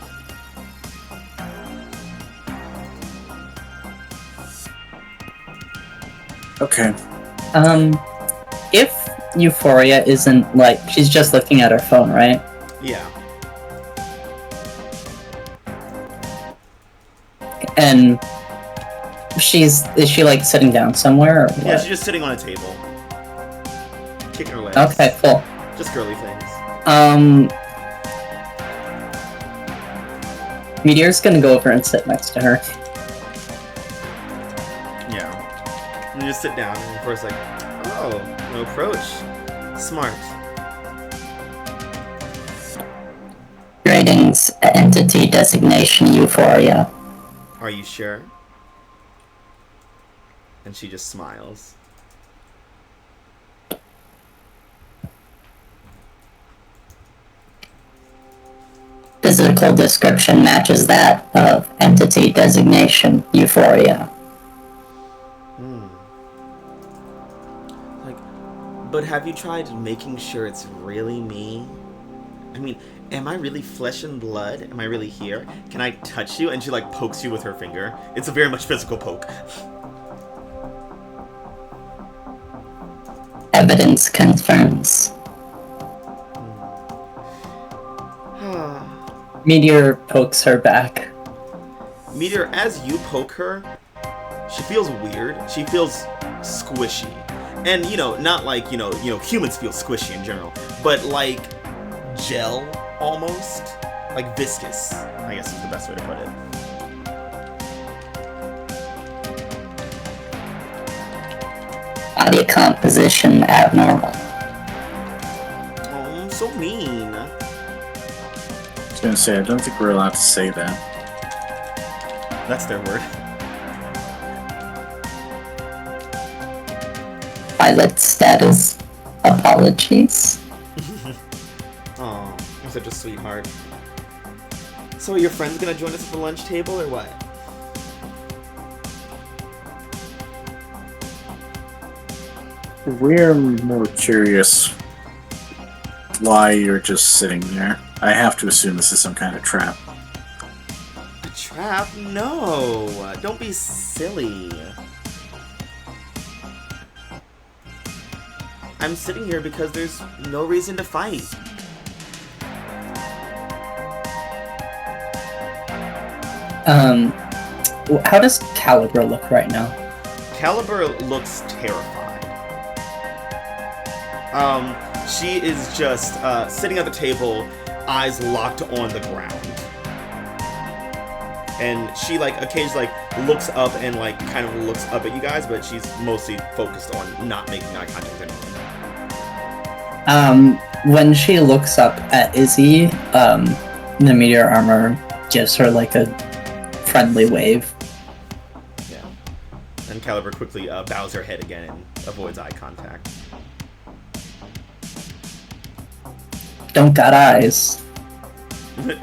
D: Okay.
C: If Euphoria isn't like she's just looking at her phone, right?
A: Yeah.
C: And is she like sitting down somewhere or what?
A: Yeah, she's just sitting on a table. Kicking her legs.
C: Okay, cool.
A: Just girly things.
C: Meteor's gonna go over and sit next to her.
A: Yeah. And you just sit down and of course like, oh, no approach. Smart.
C: Greetings, entity designation Euphoria.
A: Are you sure? And she just smiles.
C: Physical description matches that of entity designation Euphoria.
A: Like, but have you tried making sure it's really me? I mean, am I really flesh and blood? Am I really here? Can I touch you? And she like pokes you with her finger. It's a very much physical poke.
C: Evidence confirms. Meteor pokes her back.
A: Meteor, as you poke her, she feels weird. She feels squishy. And, you know, not like, you know, humans feel squishy in general, but like gel almost. Like viscous, I guess is the best way to put it.
C: Body composition abnormal.
A: Oh, so mean.
D: I was gonna say, I don't think we're allowed to say that.
A: That's their word.
C: Pilot status. Apologies.
A: Oh, you're such a sweetheart. So are your friends gonna join us at the lunch table or what?
D: We're more curious why you're just sitting there. I have to assume this is some kind of trap.
A: A trap? No! Don't be silly. I'm sitting here because there's no reason to fight.
C: How does Caliber look right now?
A: Caliber looks terrified. She is just sitting at the table, eyes locked on the ground. And she like occasionally like looks up and like kind of looks up at you guys, but she's mostly focused on not making eye contact with anyone.
C: When she looks up at Izzy, the meteor armor gives her like a friendly wave.
A: Yeah. And Caliber quickly bows her head again and avoids eye contact.
C: Don't got eyes.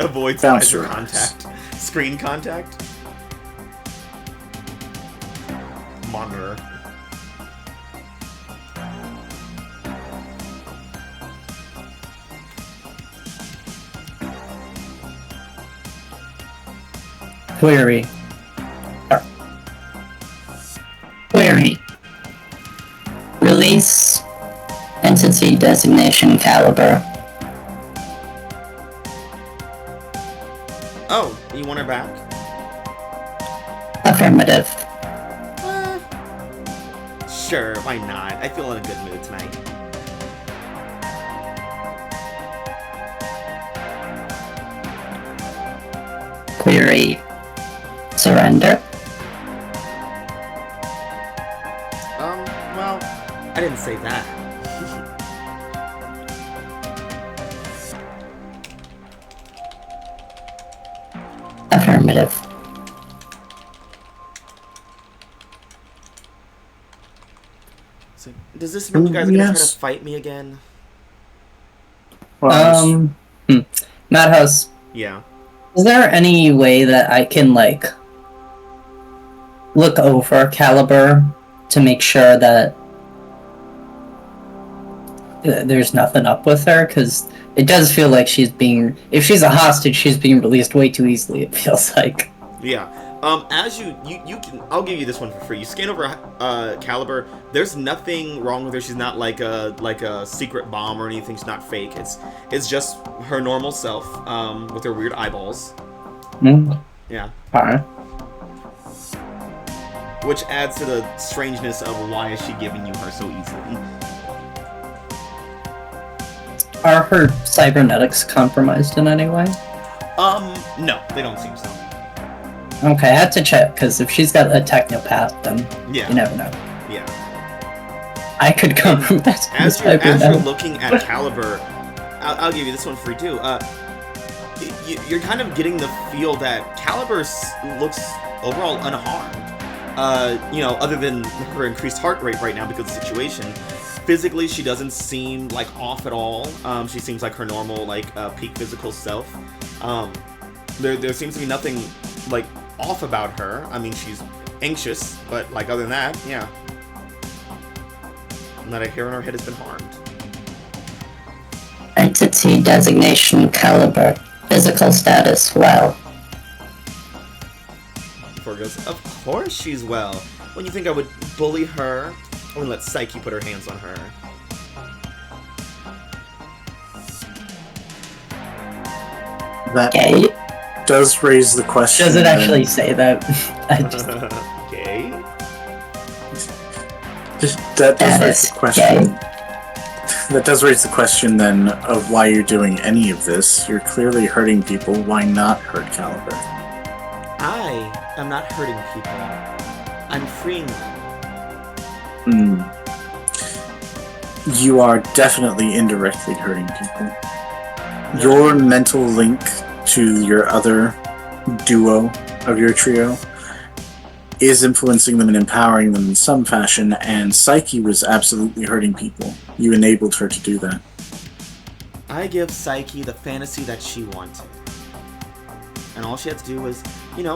A: Avoids
D: Bounce
A: eyes
D: your
A: contact. Screen contact. Monitor.
C: Query. Query. Release entity designation Caliber.
A: Oh, you want her back?
C: Affirmative.
A: Sure, why not? I feel in a good mood tonight.
C: Query. Surrender.
A: Well, I didn't say that.
C: Affirmative.
A: So, does this mean you guys are gonna try to
D: Yes.
A: fight me again?
D: Well,
C: Madhouse,
A: Yeah.
C: is there any way that I can, like, look over Caliber to make sure that there's nothing up with her? Because it does feel like if she's a hostage, she's being released way too easily, it feels like.
A: Yeah. As you can, I'll give you this one for free. You scan over Caliber. There's nothing wrong with her. She's not like a secret bomb or anything. She's not fake. It's just her normal self, with her weird eyeballs. Yeah.
C: Alright.
A: Which adds to the strangeness of why is she giving you her so easily.
C: Are her cybernetics compromised in any way?
A: No, they don't seem so.
C: Okay, I had to check, because if she's got a technopath, then
A: Yeah.
C: you never know.
A: Yeah.
C: I could compromise her
A: As you're
C: cybernetics.
A: looking at Caliber, I'll give you this one free too. You're kind of getting the feel that Caliber looks overall unharmed. Other than her increased heart rate right now because of the situation. Physically, she doesn't seem like off at all. She seems like her normal, peak physical self. There seems to be nothing like off about her. I mean, she's anxious, but other than that, yeah. Not a hair on her head has been harmed.
C: Entity designation Caliber. Physical status well.
A: Before goes, of course she's well. When you think I would bully her, I wouldn't let Psyche put her hands on her.
D: that
C: Okay.
D: does raise the question.
C: Does it actually say that? I just
A: Okay.
D: That does raise the question. That does raise the question then of why you're doing any of this. You're clearly hurting people. Why not hurt Caliber?
A: I am not hurting people. I'm freeing them.
D: You are definitely indirectly hurting people. Your mental link to your other duo of your trio is influencing them and empowering them in some fashion, and Psyche was absolutely hurting people. You enabled her to do that.
A: I give Psyche the fantasy that she wanted. And all she had to do was,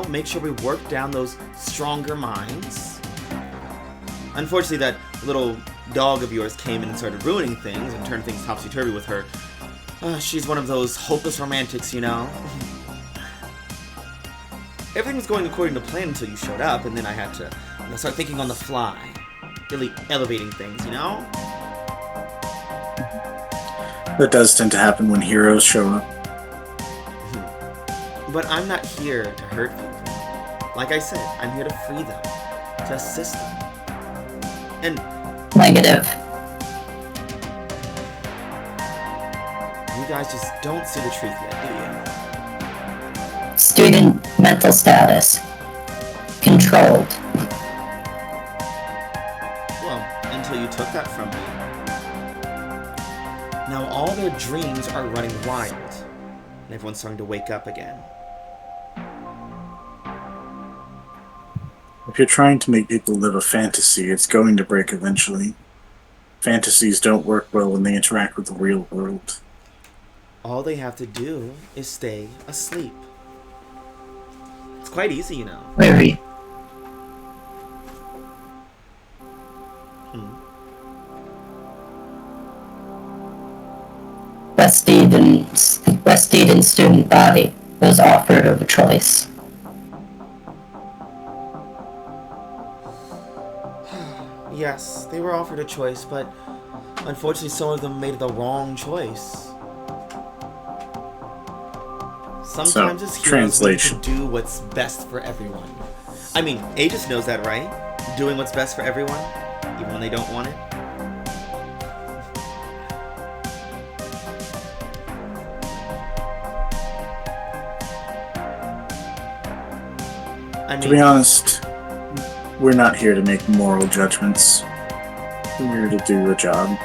A: make sure we work down those stronger minds. Unfortunately, that little dog of yours came in and started ruining things and turned things topsy-turvy with her. She's one of those hopeless romantics, Everything was going according to plan until you showed up, and then I had to start thinking on the fly. Really elevating things,
D: That does tend to happen when heroes show up.
A: But I'm not here to hurt people. Like I said, I'm here to free them, to assist them. And
C: negative.
A: you guys just don't see the truth yet, do you?
C: Student mental status. Controlled.
A: Well, until you took that from me. Now all their dreams are running wild, and everyone's starting to wake up again.
D: If you're trying to make people live a fantasy, it's going to break eventually. Fantasies don't work well when they interact with the real world.
A: All they have to do is stay asleep. It's quite easy,
C: Very. West Eden student body was offered of a choice.
A: Yes, they were offered a choice, but unfortunately some of them made the wrong choice. Sometimes as heroes we need to do what's best for everyone. I mean, A.E.G.I.S knows that, right? Doing what's best for everyone, even when they don't want it.
D: To be honest, we're not here to make moral judgments. We're here to do a job.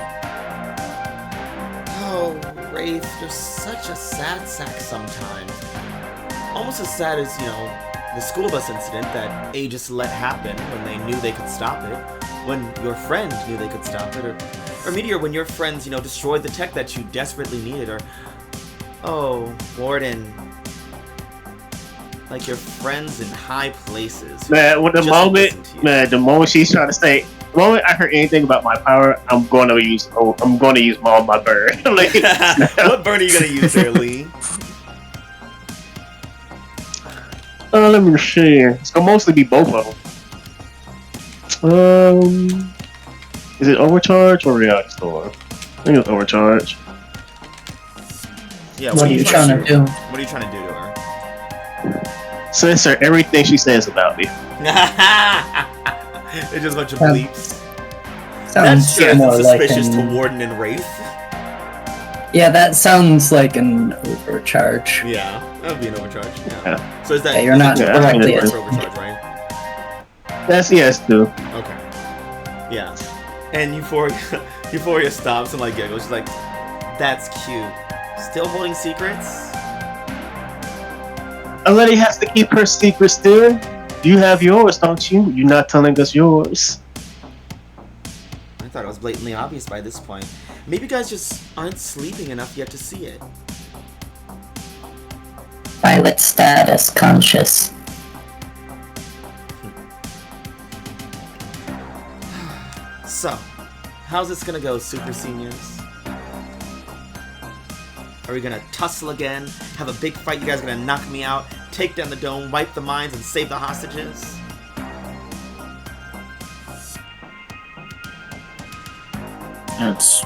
A: Oh, Wraith, you're such a sad sack sometimes. Almost as sad as, the school bus incident that A.E.G.I.S let happen when they knew they could stop it. When your friend knew they could stop it, or Or Meteor, when your friends, destroyed the tech that you desperately needed, or... Oh, Warden. Like your friends in high places.
G: Man, when the
A: just
G: moment,
A: listen to you.
G: man, the moment she's trying to say, the moment I heard anything about my power, I'm going to use all my burn. Like,
A: What burn are you gonna use there, Lee?
G: let me see. It's gonna mostly be both of them. Is it overcharge or react storm? I think it's overcharge.
A: Yeah,
C: What are you trying to do?
A: What are you trying to do to her?
G: Censor everything she says about me.
A: It's just a bunch of bleeps.
C: Sounds
A: That's
C: more
A: just
C: like
A: suspicious to
C: an...
A: Warden and Wraith.
C: Yeah, that sounds like an overcharge.
A: Yeah, that would be an overcharge. Yeah.
G: Yeah.
A: So is that...
C: Yeah, you're
A: is
C: not
A: it
C: directly
A: for
C: as-
A: overcharge, right?
G: That's yes, too.
A: Okay. Yeah. And Euphoria stops and giggles. She's like, "That's cute. Still holding secrets?"
G: A lady has to keep her secret still. You have yours, don't you? You're not telling us yours.
A: I thought it was blatantly obvious by this point. Maybe you guys just aren't sleeping enough yet to see it.
C: Pilot status conscious.
A: So, how's this gonna go, Super Seniors? Are we gonna tussle again? Have a big fight? You guys gonna knock me out? Take down the dome, wipe the mines, and save the hostages?
D: That's,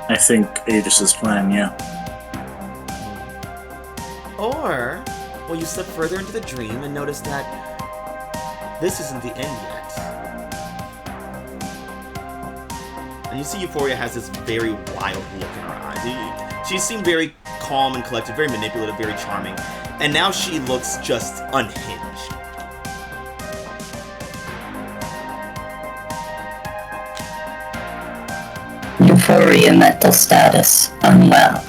D: I think, Aegis' plan, yeah.
A: Or will you slip further into the dream and notice that this isn't the end yet? And you see Euphoria has this very wild look in her eyes. She seemed very calm and collected, very manipulative, very charming. And now she looks just unhinged.
C: Euphoria mental status unwell.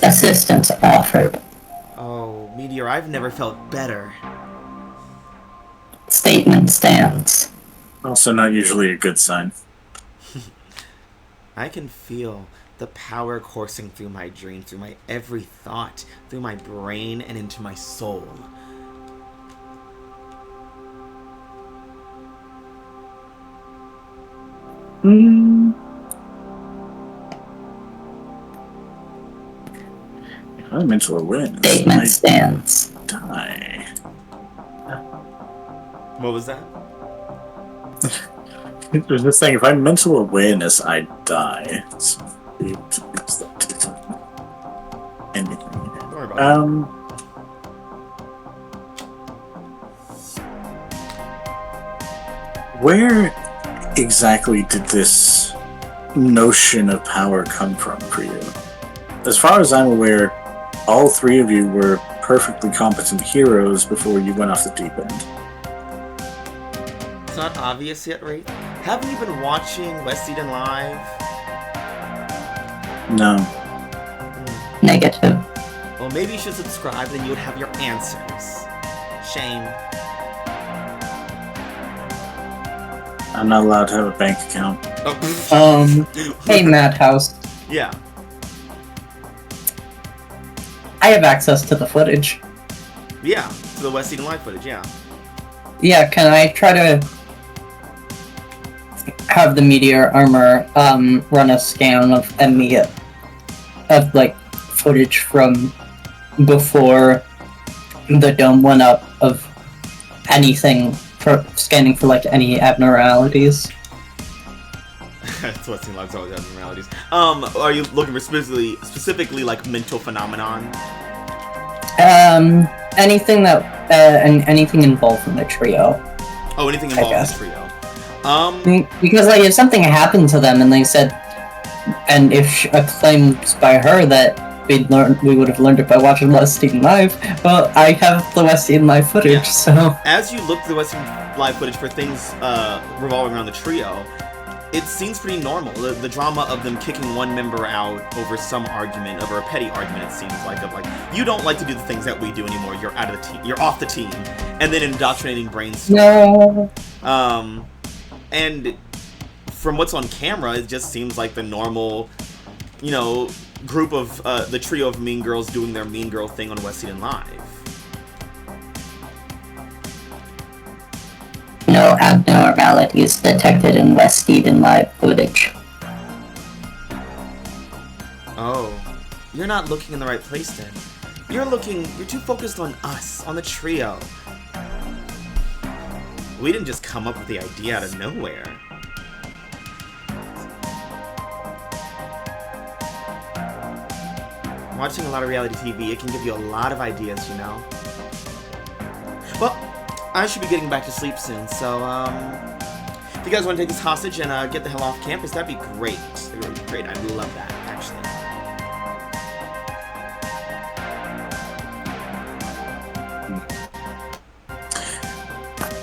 C: Assistance offered.
A: Oh, Meteor, I've never felt better.
C: Statement stands.
D: Also not usually a good sign.
A: I can feel the power coursing through my dream, through my every thought, through my brain, and into my soul.
D: If I'm into a win,
C: Statement
D: I
C: stands.
D: die.
A: What was that?
D: There's this thing, if I'm mental awareness, I die. So, anything.
A: Don't worry about it.
D: Where exactly did this notion of power come from for you? As far as I'm aware, all three of you were perfectly competent heroes before you went off the deep end.
A: It's not obvious yet, right? Haven't you been watching West Eden Live?
D: No.
C: Negative.
A: Well, maybe you should subscribe, then you would have your answers. Shame.
D: I'm not allowed to have a bank account.
A: Oh.
C: Hey Madhouse.
A: Yeah.
C: I have access to the footage.
A: Yeah, to the West Eden Live footage, yeah.
C: Yeah, can I try to have the Meteor Armor run a scan of footage from before the dome went up of anything for scanning for any abnormalities?
A: That's West Eden Live's always abnormalities. Are you looking for specifically mental phenomenon?
C: Anything that and anything involved in the trio.
A: Oh, anything involved in the trio.
C: Because if something happened to them and they said, and if a claims by her that we would have learned it by watching West Eden Live. Well, I have the West Eden Live footage, so
A: as you look through the West Eden Live footage for things revolving around the trio, it seems pretty normal. The drama of them kicking one member out over some argument, over a petty argument, it seems like, you don't like to do the things that we do anymore. You're out of the team. You're off the team, and then indoctrinating brainstorm.
C: no.
A: And from what's on camera, it just seems like the normal, you know, group of the trio of mean girls doing their mean girl thing on West Eden Live.
C: No abnormalities detected in West Eden Live footage.
A: Oh, you're not looking in the right place then. You're too focused on us, on the trio. We didn't just come up with the idea out of nowhere. Watching a lot of reality TV, it can give you a lot of ideas, you know? Well, I should be getting back to sleep soon, so, if you guys want to take this hostage and get the hell off campus, that'd be great. It would be great. I'd love that, actually.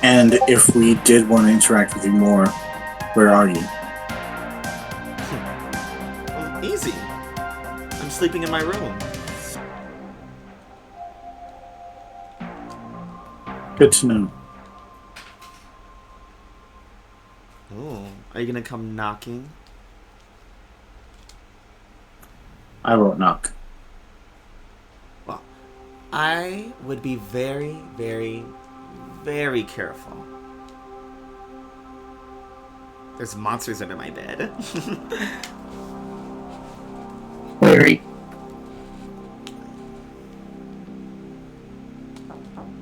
D: And if we did want to interact with you more, where are you?
A: Well, easy. I'm sleeping in my room.
D: Good to know.
A: Ooh, are you gonna come knocking?
D: I won't knock.
A: Well, I would be very, very, very careful. There's monsters under my bed.
C: Very.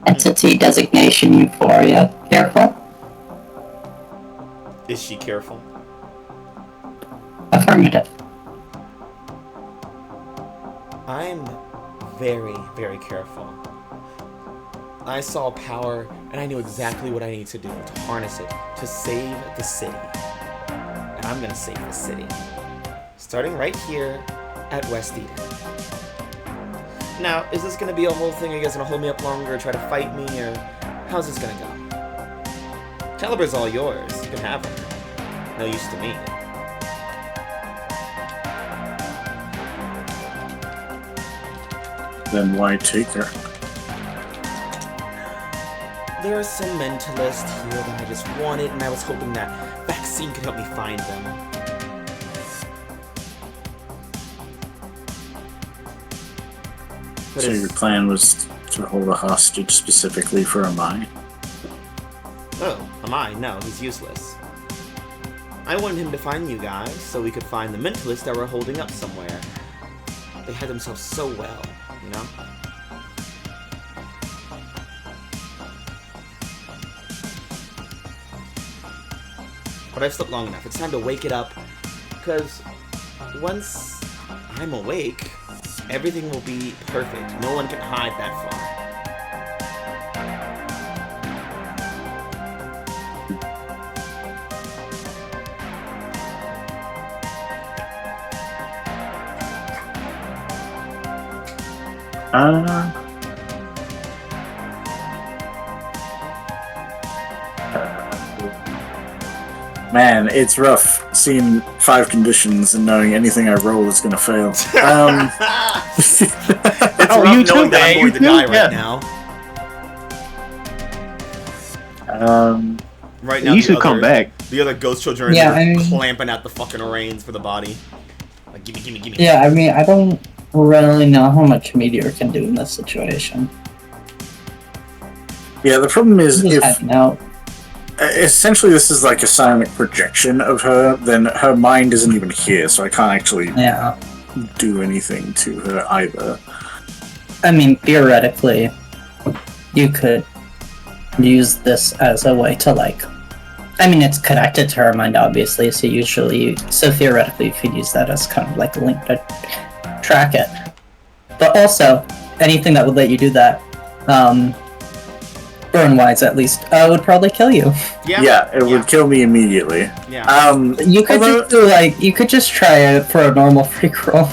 C: Entity designation Euphoria. Careful.
A: Is she careful?
C: Affirmative.
A: I'm very, very careful. I saw power, and I knew exactly what I need to do to harness it, to save the city. And I'm gonna save the city. Starting right here at West Eden. Now, is this gonna be a whole thing? Are you guys gonna hold me up longer, or try to fight me, or how's this gonna go? Caliber's all yours. You can have her. No use to me.
D: Then why take her?
A: There are some mentalists here that I just wanted, and I was hoping that vaccine could help me find them. But
D: So your plan was to hold a hostage specifically for Amai?
A: Oh, Amai? No, he's useless. I wanted him to find you guys, so we could find the mentalists that were holding up somewhere. They had themselves so well, you know? But I've slept long enough. It's time to wake it up, because once I'm awake, everything will be perfect. No one can hide that far.
D: Man, it's rough seeing 5 conditions and knowing anything I roll is gonna fail.
A: It's
G: Oh,
A: rough
G: you too,
A: knowing that I'm
G: man,
A: going
G: you
A: to
G: too,
A: die right
G: yeah.
A: now. Right now,
G: You
A: the
G: should come
A: other-
G: back.
A: The other ghost children are
C: Yeah,
A: just
C: I mean-
A: clamping at the fucking reins for the body. Like, gimme, gimme, gimme.
C: Yeah, I mean, I don't really know how much Meteor can do in this situation.
D: Yeah, the problem is
C: Just
D: if
C: hanging out.
D: essentially this is like a psionic projection of her, then her mind isn't even here, so I can't actually
C: Yeah.
D: do anything to her either.
C: I mean, theoretically, you could use this as a way to, like... I mean, it's connected to her mind, obviously, so theoretically you could use that as kind of like a link to track it. But also, anything that would let you do that, burn-wise at least, would probably kill you.
D: Yeah, it would kill me immediately.
A: Yeah,
C: You could
D: Although-
C: just do, like, you could just try it for a normal freak roll.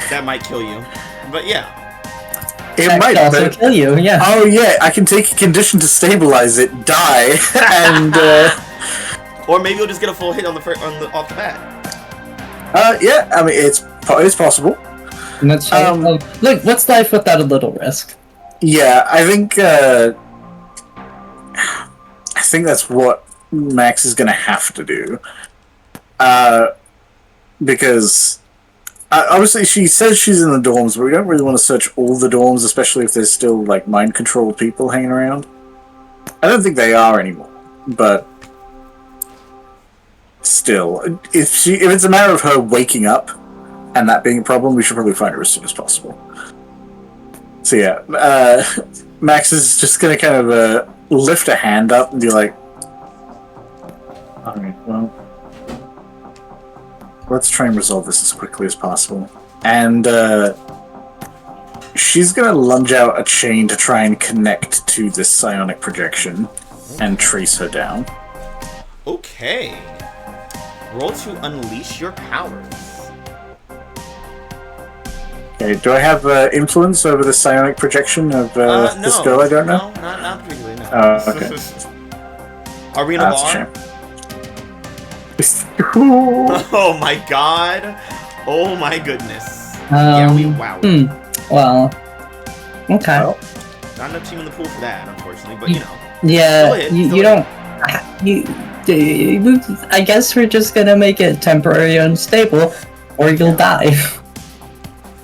A: that might kill you. But yeah.
D: It
C: That
D: might,
C: could also
D: but
C: kill you, yeah.
D: oh yeah, I can take a condition to stabilize it, die, and
A: Or maybe you'll just get a full hit on off the bat.
D: yeah, I mean it's possible.
C: And that's look, what's life without a little risk?
D: Yeah, I think that's what Max is gonna have to do. Because obviously she says she's in the dorms, but we don't really want to search all the dorms, especially if there's still like mind-controlled people hanging around. I don't think they are anymore, but still, if it's a matter of her waking up and that being a problem, we should probably find her as soon as possible. So yeah, Max is just gonna kind of lift a hand up and be like, "Alright, well, let's try and resolve this as quickly as possible." And she's gonna lunge out a chain to try and connect to this psionic projection and trace her down.
A: Okay. Roll to unleash your powers.
D: Okay, do I have influence over the psionic projection of this girl I don't know?
A: No, not particularly, no.
D: Okay.
A: Are we in a
D: That's
A: bar?
D: a shame.
A: Oh my god. Oh my goodness. Yeah, wow.
C: Well, okay.
D: Well,
A: Not enough team in the pool for that, unfortunately, but you know.
C: Yeah,
A: Still
C: you
A: hit.
C: don't. I guess we're just gonna make it temporary unstable, or you'll die.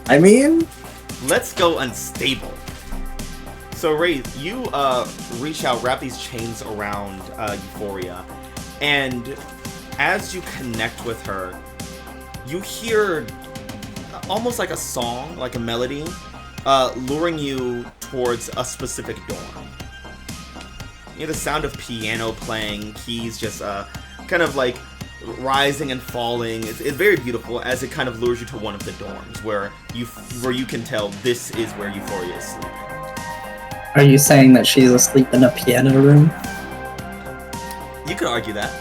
D: I mean,
A: Let's go unstable. So Ray, you reach out, wrap these chains around Euphoria, and as you connect with her, you hear almost like a song, like a melody, luring you towards a specific dorm. You hear the sound of piano playing, keys just kind of like rising and falling. It's very beautiful as it kind of lures you to one of the dorms where you can tell this is where Euphoria is sleeping.
C: Are you saying that she's asleep in a piano room?
A: You could argue that.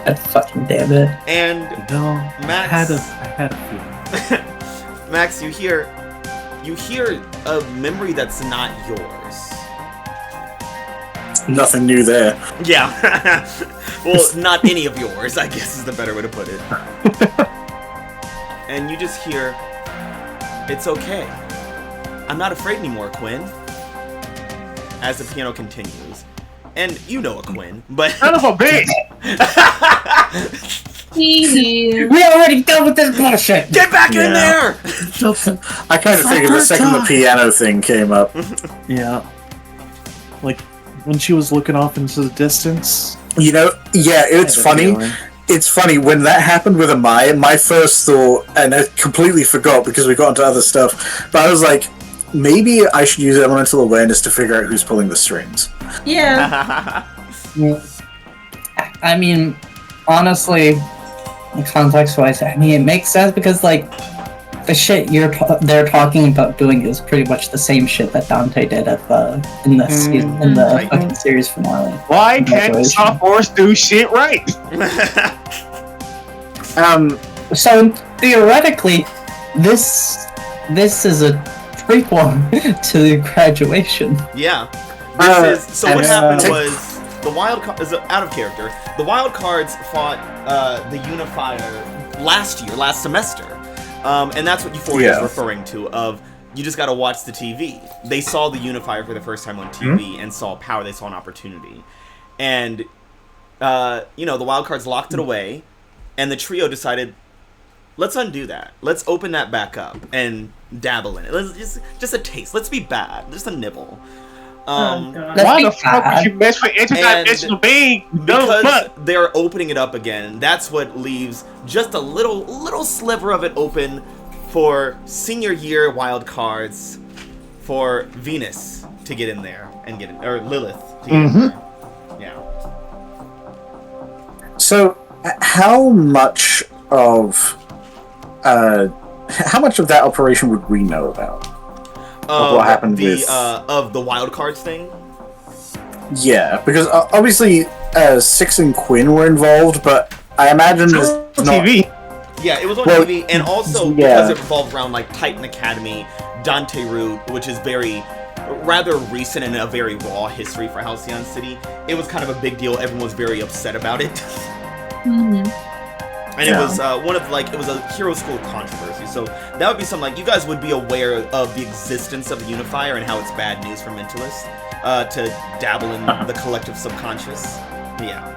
C: God fucking damn it.
A: And
B: No,
A: Max,
B: I had a feeling.
A: Max, you hear a memory that's not yours.
D: nothing new there.
A: Yeah. Well, not any of yours, I guess is the better way to put it. And you just hear, "It's okay. I'm not afraid anymore, Quinn." As the piano continues. And you know a Quinn, but...
G: Son of a bitch!
C: We already done with this bullshit!
A: Get back in
D: Yeah.
A: there!
D: I kind of figured the second the piano thing came up.
B: Yeah. Like, when she was looking off into the distance.
D: You know, yeah, it's
B: I had a
D: funny.
B: feeling.
D: It's funny, when that happened with Amaya, my first thought, and I completely forgot because we got into other stuff, but I was like, maybe I should use elemental awareness to figure out who's pulling the strings.
E: Yeah.
C: I mean, honestly, context-wise, I mean, it makes sense because, like, the shit they're talking about doing is pretty much the same shit that Dante did in the season, in the
A: Right.
C: fucking series finale.
G: Why can't the sophomores do shit right?
C: So theoretically, this is a prequel to graduation.
A: Yeah. So what
D: and,
A: happened was the wild is out of character. The wild cards fought the Unifier last semester, and that's what Euphoria is referring to. Of you just got to watch the TV. They saw the Unifier for the first time on TV and saw power. They saw an opportunity, and the wild cards locked it away, and the trio decided, let's undo that. Let's open that back up and dabble in it. Let's just a taste. Let's be bad. Just a nibble.
E: God.
G: Why the fuck would you mess with interdimensional being? No,
A: Because
G: but
A: they're opening it up again. That's what leaves just a little sliver of it open for senior year wild cards for Venus to get in there and get in, or Lilith to get in there. Yeah.
D: So, how much of that operation would we know about? Of what happened with
A: of the wild cards thing?
D: Yeah, because obviously Six and Quinn were involved, but I imagine there's not.
G: TV.
A: Yeah, it was on
D: Well,
A: TV, and also
D: yeah.
A: because it revolved around like Titan Academy, Dante Root, which is rather recent and a very raw history for Halcyon City. It was kind of a big deal. Everyone was very upset about it. And it was it was a hero school controversy. So that would be something like you guys would be aware of the existence of the Unifier and how it's bad news for mentalists to dabble in the collective subconscious. Yeah.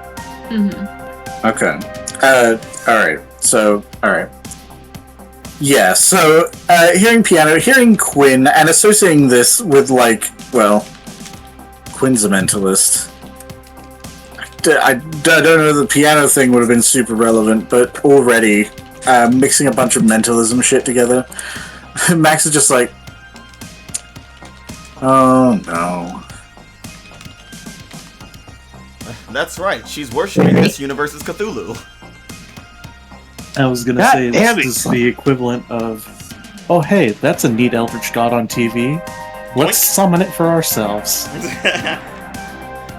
D: Okay. Alright. So, alright. Yeah, so, hearing piano, hearing Quinn, and associating this with, like, well, Quinn's a mentalist. I don't know the piano thing would have been super relevant, but already, mixing a bunch of mentalism shit together, Max is just like, oh no.
A: That's right. She's worshiping this universe's Cthulhu.
B: I was gonna
G: God
B: say
G: damn
B: this
G: it.
B: is the equivalent of, oh hey, that's a neat eldritch god on TV. Let's summon it for ourselves.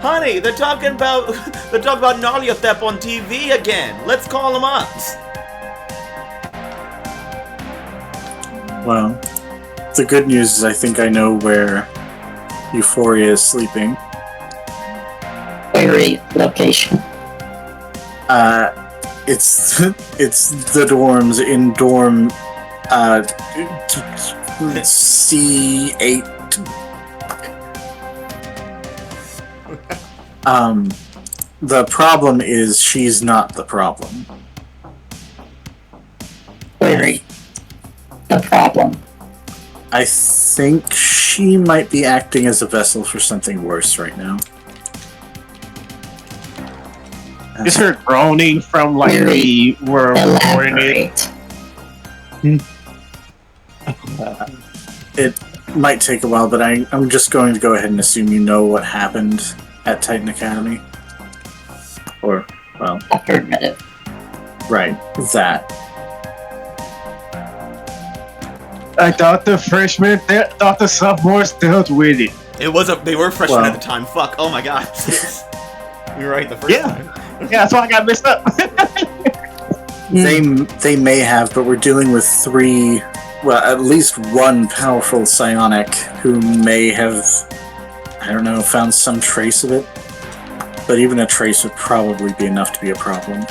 A: Honey, they're talking about Naliathep on TV again. Let's call him up.
D: Well, the good news is I think I know where Euphoria is sleeping.
C: Query location.
D: It's the dorms in dorm C8. The problem is she's not the problem.
C: Query. The problem.
D: I think she might be acting as a vessel for something worse right now.
G: Is her groaning from like the we're recording it?
C: Elaborate.
D: It might take a while, but I'm just going to go ahead and assume you know what happened at Titan Academy. Or, well,
C: Affirmative.
D: right, that.
G: I thought the freshmen, thought the sophomores dealt with it.
A: They were freshmen
D: Well.
A: at the time. Fuck. Oh my god. We were right the first time.
G: Yeah, that's why I got messed up.
D: They may have, but we're dealing with three, well, at least one powerful psionic who may have, I don't know, found some trace of it. But even a trace would probably be enough to be a problem.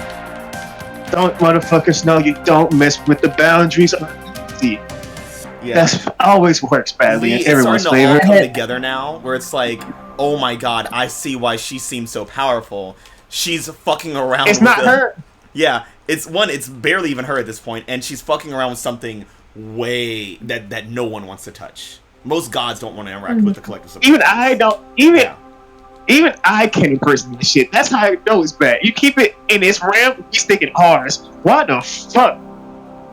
G: Don't motherfuckers know you don't mess with the boundaries of the
A: Yeah.
G: That's always works badly
A: Lee,
G: in
A: it's
G: everyone's
A: starting to all
G: favor.
A: come together now, where it's like, oh my god, I see why she seems so powerful. She's fucking around
G: It's
A: with
G: not her.
A: Yeah, it's barely even her at this point, and she's fucking around with something way that no one wants to touch. Most gods don't want to interact with the collective subconscious.
G: Even I don't. Even I can't imprison this shit. That's how I know it's bad. You keep it in its realm, you stick it ours. What the fuck?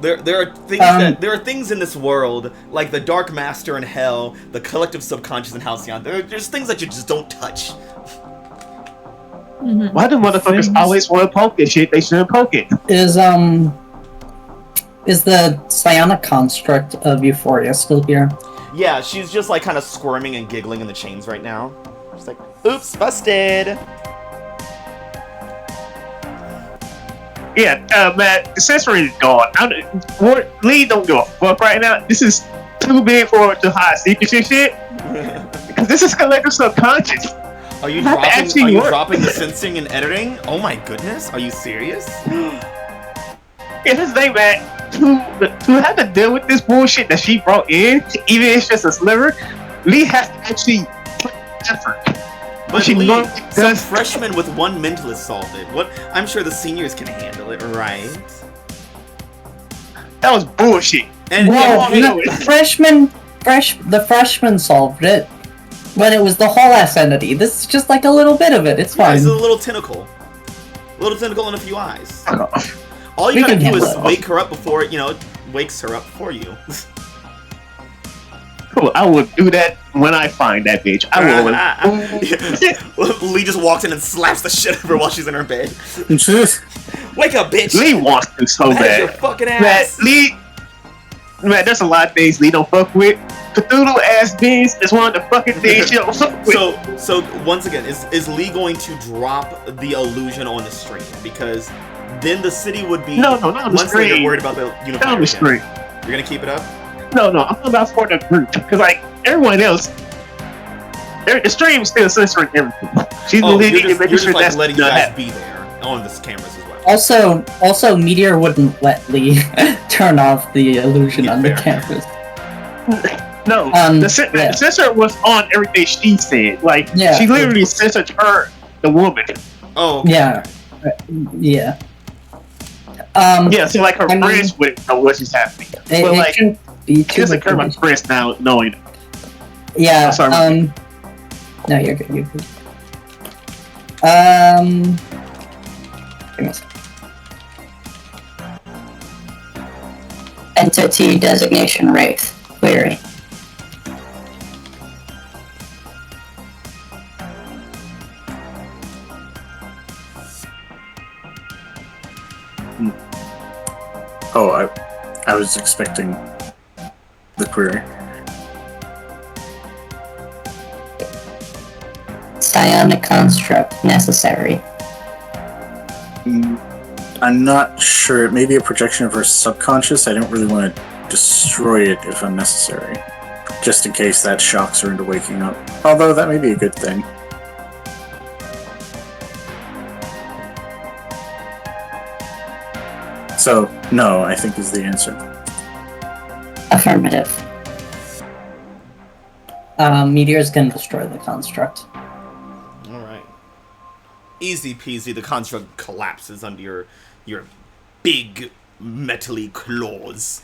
A: There are things there are things in this world, like the Dark Master in Hell, the collective subconscious in Halcyon. There's things that you just don't touch.
G: Why do motherfuckers always want to poke this shit? They shouldn't poke it.
C: Is the psionic construct of Euphoria still here?
A: Yeah, she's just like kind of squirming and giggling in the chains right now. She's like, oops, busted.
G: Yeah, Matt, the sensory is gone. Lee don't give a fuck right now. This is too big for to hide secrets and shit. Because this is collective subconscious.
A: Are you
G: That actually
A: dropping? Are you
G: works.
A: dropping the sensing and editing? Oh my goodness! Are you serious?
G: Yeah, this thing, man, to have to deal with this bullshit that she brought in, even if it's just a sliver, Lee has to actually put effort.
A: But
G: she
A: Lee,
G: normally
A: some
G: does.
A: freshman with one mentalist solved it. What? I'm sure the seniors can handle it, right?
G: That was bullshit.
A: And
C: Well,
G: no,
C: the freshman solved it, but it was the whole ass entity. This is just like a little bit of it. It's
A: yeah,
C: fine.
A: it's a little tentacle and a few eyes. All you
C: We
A: gotta
C: can
A: do
C: handle
A: is
C: it.
A: wake her up before it wakes her up for you.
G: Cool, I will do that when I find that bitch. I will.
A: Lee just walks in and slaps the shit out of her while she's in her bed. Wake up, bitch!
G: Lee wants to so
A: That is your
G: bad.
A: fucking
G: Man,
A: ass.
G: Man, there's a lot of things Lee don't fuck with. Cthulhu ass beings is one of the fucking things she don't fuck with.
A: So once again, is Lee going to drop the illusion on the stream? Because then the city would be
G: No, not on the
A: once they're
G: stream.
A: worried about the
G: Not
A: unifier
G: on the
A: again.
G: stream.
A: You're gonna keep it up?
G: No, I'm talking about for the group. Because, like, everyone else, the stream is still censoring everything. She's
A: Oh,
G: leading
A: you're
G: and making
A: just
G: sure
A: like
G: that's
A: letting you
G: not
A: guys
G: happening.
A: be there on the cameras as well.
C: Also, Meteor wouldn't let Lee turn off the illusion
A: Yeah,
C: on the
A: fair.
C: campus.
G: No,
C: Yeah.
G: the censor was on everything she said. Like,
C: Yeah.
G: she literally censored her, the woman.
A: Oh, okay.
C: Yeah. Yeah.
G: Yeah, so like her
C: I mean-
G: friends wouldn't know what is happening.
C: It,
G: But
C: it
G: like,
C: shouldn't be
G: it
C: too
G: doesn't
C: much
G: occur
C: of
G: my
C: a-
G: friends now knowing.
C: Yeah.
G: Oh, sorry,
C: No, you're good. You're good. Give me a second. Entity designation Wraith. Query.
D: Oh, I was expecting the query.
C: Psionic construct necessary.
D: I'm not sure. It may be a projection of her subconscious. I don't really want to destroy it if unnecessary. Just in case that shocks her into waking up. Although that may be a good thing. So, no, I think is the answer.
C: Affirmative. Meteors can destroy the construct.
A: All right. Easy peasy. The construct collapses under your big metally claws.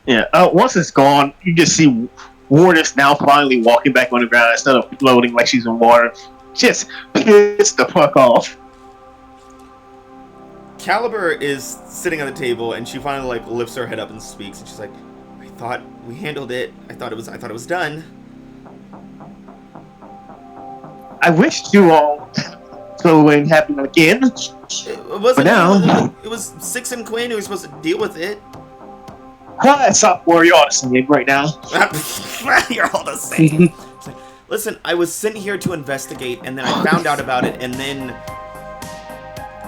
G: Yeah. Once it's gone, you just see Ward is now finally walking back on the ground instead of floating like she's in water. Just pissed the fuck off.
A: Caliber is sitting at the table, and she finally like lifts her head up and speaks, and she's like, "I thought we handled it. I thought it was done."
G: I wish you all so it wouldn't happen again.
A: It wasn't.
G: For now.
A: It was Six and Quinn who were supposed to deal with it.
G: Sophomore, you're all the same right now.
A: You're all the same. It's like, listen, I was sent here to investigate, and then I found out about it, and then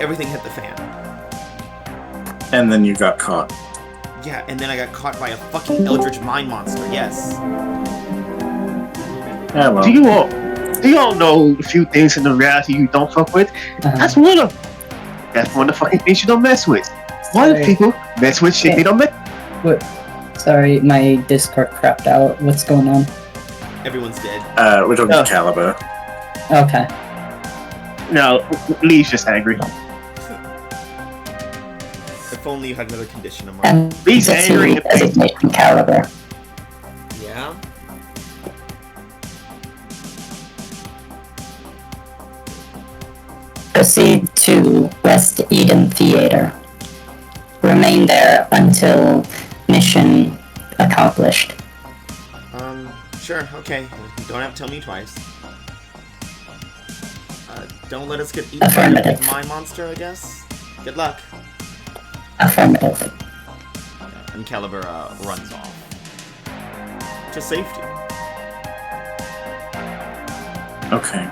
A: everything hit the fan.
D: And then you got caught.
A: Yeah, and then I got caught by a fucking eldritch mind monster. Yes.
D: Yeah, well.
G: Do you all know a few things in the reality you don't fuck with? That's one of the fucking things you don't mess with. Why do people mess with shit they don't mess
C: What? Sorry, my Discord crapped out. What's going on?
A: Everyone's dead.
D: We're talking
G: Oh.
D: Caliber.
C: Okay.
G: No, Lee's just angry.
A: If only you had another condition of mine.
G: Lee's angry.
C: Designation Caliber.
A: Yeah?
C: Proceed to West Eden Theater. Remain there until mission accomplished.
A: Sure, okay. You don't have to tell me twice. Don't let us get eaten by the
C: Affirmative.
A: big mind monster, I guess. Good luck.
C: Affirmative.
A: And Caliber runs off. To safety.
D: Okay.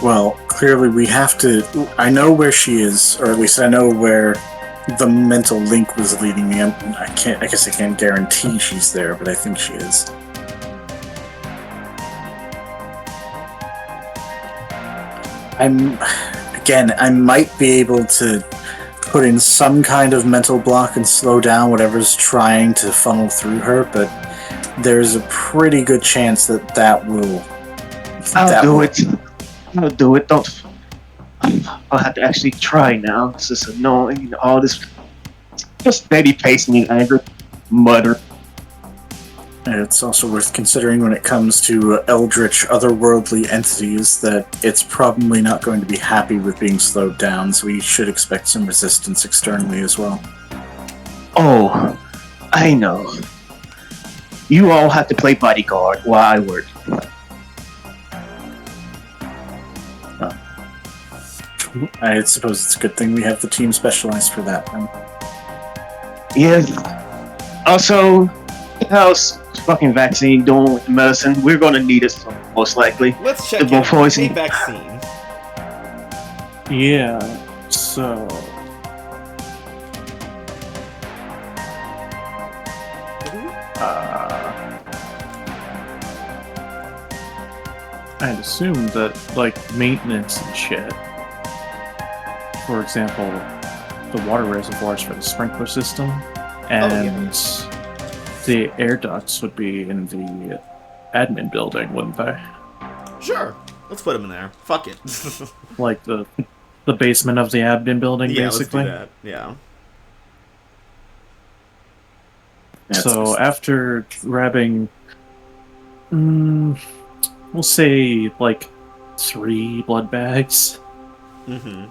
D: Well, clearly we have to... I know where she is, or at least I know where the mental link was leading me. I guess I can't guarantee she's there, but I think she is. I might be able to put in some kind of mental block and slow down whatever's trying to funnel through her, but there's a pretty good chance that will...
G: I'll do it. I'll do it. Don't. I'll have to actually try now. It's just annoying. All this. Just baby facing me angry. Mutter.
D: It's also worth considering when it comes to eldritch, otherworldly entities that it's probably not going to be happy with being slowed down, so we should expect some resistance externally as well.
G: Oh, I know. You all have to play bodyguard while I work.
D: I suppose it's a good thing we have the team specialized for that, then.
G: Yeah. Also, how's fucking vaccine doing with the medicine? We're gonna need it most likely.
A: Let's check
G: The
A: in.
G: poison.
A: Hey, vaccine.
B: Yeah, so... I'd assume that, like, maintenance and shit. For example, the water reservoirs for the sprinkler system, and the air ducts would be in the admin building, wouldn't they?
A: Sure. Let's put him in there. Fuck it.
B: Like the basement of the admin building,
A: Yeah,
B: basically.
A: let's do that. Yeah.
B: So after grabbing, we'll say like 3 blood bags.
A: Mm-hmm.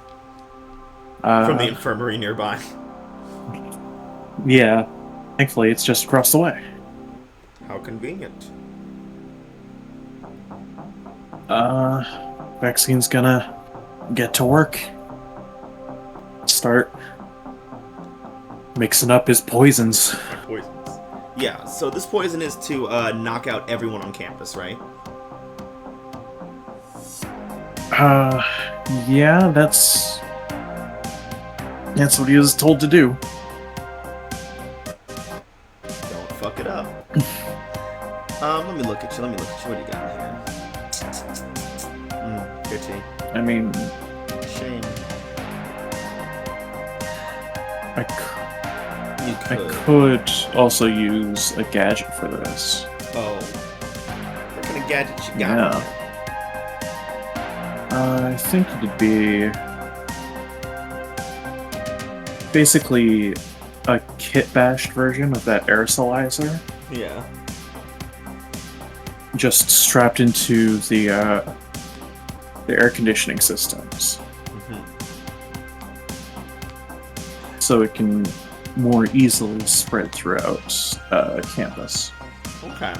A: From the infirmary nearby.
B: Yeah. Thankfully, it's just across the way.
A: How convenient.
B: Vaccine's gonna get to work. Start mixing up his poisons.
A: Poisons. Yeah, so this poison is to knock out everyone on campus, right?
B: Yeah, that's what he was told to do.
A: Don't fuck it up. Let me look at you. What do you got here? Pity.
B: I mean,
A: Shame.
B: I
A: You
B: could also use a gadget for this.
A: Oh. What kind of gadget you got?
B: Yeah. I think it'd be basically a kit-bashed version of that aerosolizer,
A: Yeah.
B: just strapped into the air conditioning systems, so it can more easily spread throughout campus.
A: Okay.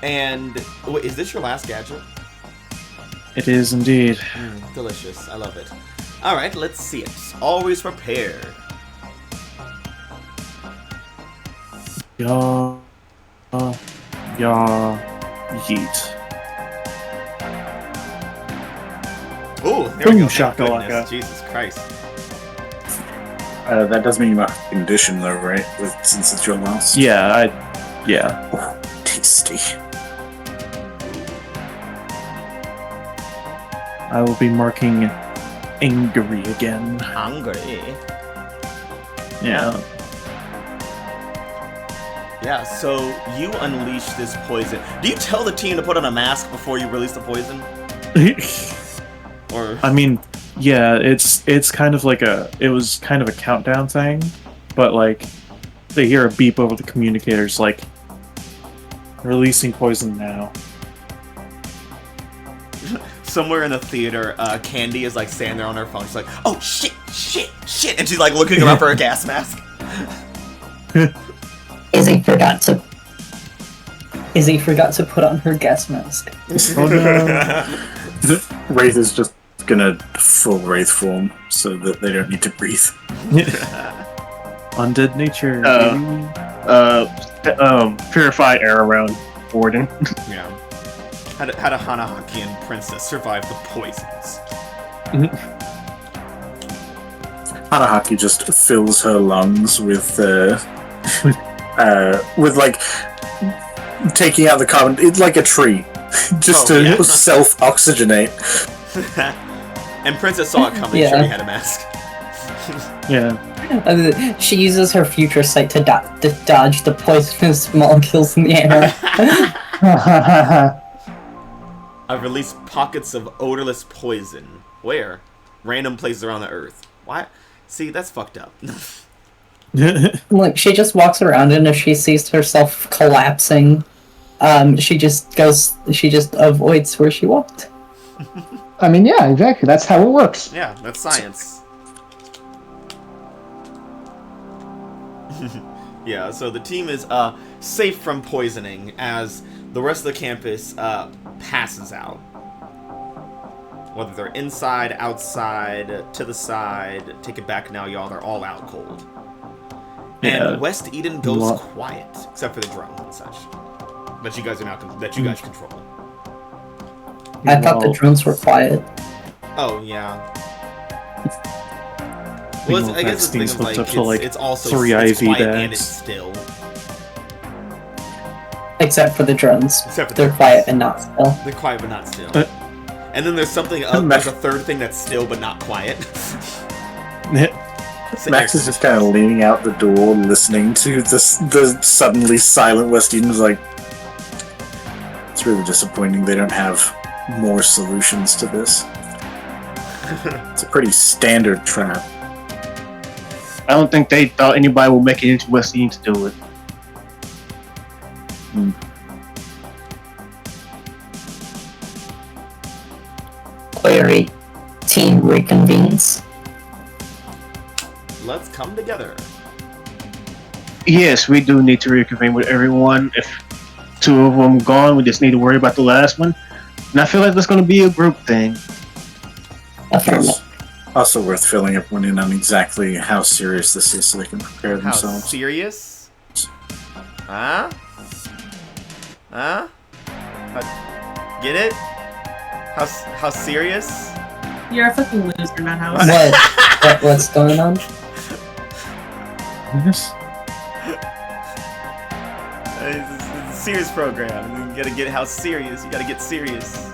A: And wait, is this your last gadget?
B: It is indeed.
A: Delicious. I love it. Alright, let's see it. Always prepared.
B: Yeah. Yeet.
A: Oh, there we
B: Boom,
A: go. Thank
B: shakalaka.
A: goodness. Jesus Christ.
D: That does mean you have a condition, though, right? Since it's your last.
B: Yeah, yeah.
D: Oh, tasty.
B: I will be marking angry again.
A: Hungry.
B: Yeah.
A: Yeah, so you unleash this poison. Do you tell the team to put on a mask before you release the poison? Or
B: I mean, yeah, it's kind of like it was kind of a countdown thing, but like they hear a beep over the communicators like releasing poison now.
A: somewhere in the theater, Candy is like standing there on her phone. She's like, "Oh shit, shit, shit," and she's like looking around for a gas mask.
C: Izzy forgot to put on her gas mask.
B: Oh no.
D: Wraith is just gonna full Wraith form so that they don't need to breathe.
B: Undead nature.
G: Purify air around Warden.
A: Yeah. How did Hanahakian princess survive the poisons?
D: Hanahaki just fills her lungs with like taking out the carbon. It's like a tree, just to self-oxygenate.
A: And Princess saw it coming.
C: Yeah.
A: She already had a mask.
B: Yeah.
C: She uses her future sight to dodge the poisonous molecules in the air.
A: I've released pockets of odorless poison. Where? Random places around the earth. Why? See, that's fucked up.
C: Like, she just walks around, and if she sees herself collapsing, she just avoids where she walked.
I: I mean, yeah, exactly. That's how it works.
A: Yeah, that's science. Yeah, so the team is safe from poisoning as the rest of the campus passes out. Whether they're inside, outside, to the side, take it back now, y'all, they're all out cold.
B: Yeah.
A: And West Eden goes quiet, except for the drone and such. That you guys are now control.
C: I thought the drones were quiet.
A: Oh yeah. Well, I guess the thing is like it's also
B: 3
A: it's
B: IV
A: quiet and
B: bags.
A: it's still.
C: Except for the drones. They're quiet and not still.
A: They're quiet but not still. And then there's something else. There's a third thing that's still but not quiet.
D: Max is just kind of leaning out the door, listening to the suddenly silent West Eden's like, it's really disappointing they don't have more solutions to this. It's a pretty standard trap.
G: I don't think they thought anybody would make it into what scene to do it.
C: Query. Team reconvenes.
A: Let's come together.
G: Yes, we do need to reconvene with everyone. If 2 of them gone, we just need to worry about the last one. And I feel like that's going to be a group thing.
C: Affirmative.
D: Also worth filling everyone in on exactly how serious this is so they can prepare
A: How
D: themselves.
A: serious? Huh? Huh? Get it? How serious?
E: You're a fucking loser, Madhouse.
C: What's going on?
B: Yes.
A: It's a serious program. You gotta get how serious. You gotta get serious.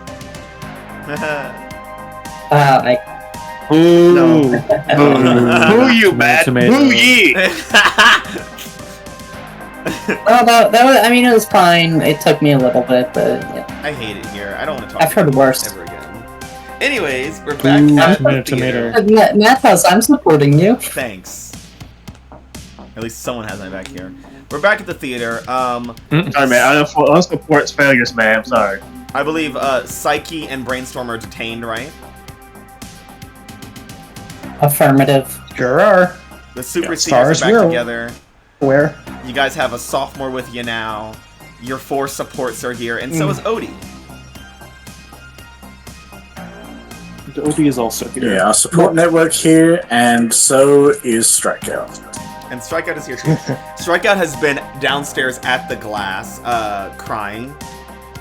G: Ooh.
C: No.
G: Boo you, Matt.
B: Tomato.
G: Boo ye.
C: Well, that was, I mean, it was fine. It took me a little bit, but yeah.
A: I hate it here. I don't want to talk
C: I've heard
A: about
C: worse.
A: this ever again. Anyways, we're back at the theater.
C: Madhouse, I'm supporting you.
A: Thanks. At least someone has my back here. We're back at the theater.
G: Sorry, man. I don't support failures, man. I'm sorry.
A: I believe Psyche and Brainstorm are detained, right?
C: Affirmative.
I: Sure are.
A: The Super
I: Stars
A: Seniors are back
I: will.
A: together.
I: Where?
A: You guys have a sophomore with you now. Your 4 supports are here, and so is Odie.
B: Odie is also here.
D: Yeah, our support network here, and so is Strikeout.
A: And Strikeout is here too. Strikeout has been downstairs at the glass, crying,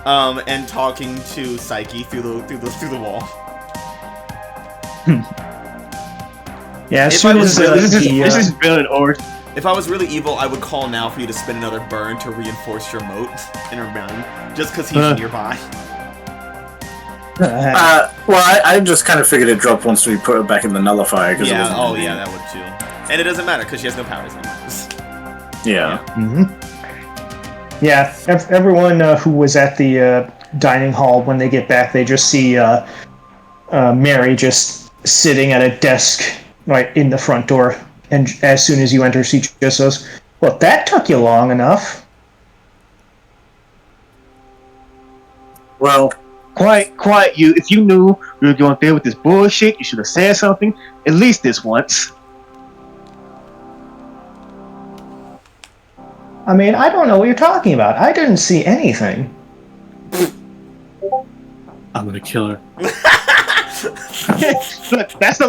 A: and talking to Psyche through the wall.
I: Yeah, as
A: If
I: soon
A: I was
I: as
A: really-
G: This is villain origin.
A: If I was really evil, I would call now for you to spin another burn to reinforce your moat in her mind, just because he's nearby.
D: Well, I just kind of figured it'd drop once we put it back in the nullifier. Cause it
A: Yeah,
D: wasn't
A: oh
D: gonna be-
A: yeah, that would too. And it doesn't matter, because she has no powers anymore.
D: Yeah.
I: Yeah, everyone who was at the dining hall, when they get back, they just see Mary just sitting at a desk right in the front door. And as soon as you enter, she just says, "Well, that took you long enough."
D: Well,
G: Quiet, you. If you knew we were going there with this bullshit, you should have said something at least this once.
I: I mean, I don't know what you're talking about. I didn't see anything.
B: I'm gonna kill her.
G: Look, that's the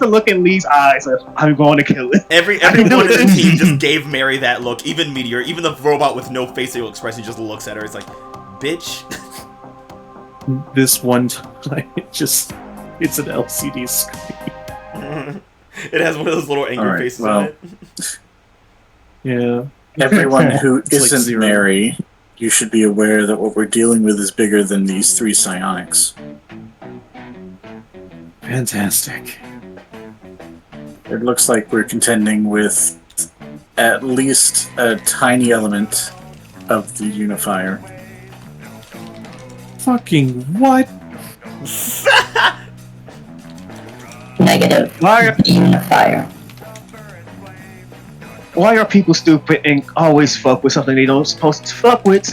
G: look in Lee's eyes. I'm going to kill it.
A: Everyone in the team just gave Mary that look. Even Meteor, even the robot with no facial expression, just looks at her. It's like, bitch.
B: This one time, it's an LCD screen.
A: It has one of those little angry
D: Alright,
A: faces
D: well.
A: on it.
B: Yeah.
D: everyone who
B: It's like
D: isn't
B: 0.
D: Mary, you should be aware that what we're dealing with is bigger than these 3 psionics.
B: Fantastic.
D: It looks like we're contending with at least a tiny element of the unifier.
B: Fucking what?
C: Negative. Unifier.
G: Why are people stupid and always fuck with something they don't supposed to fuck with?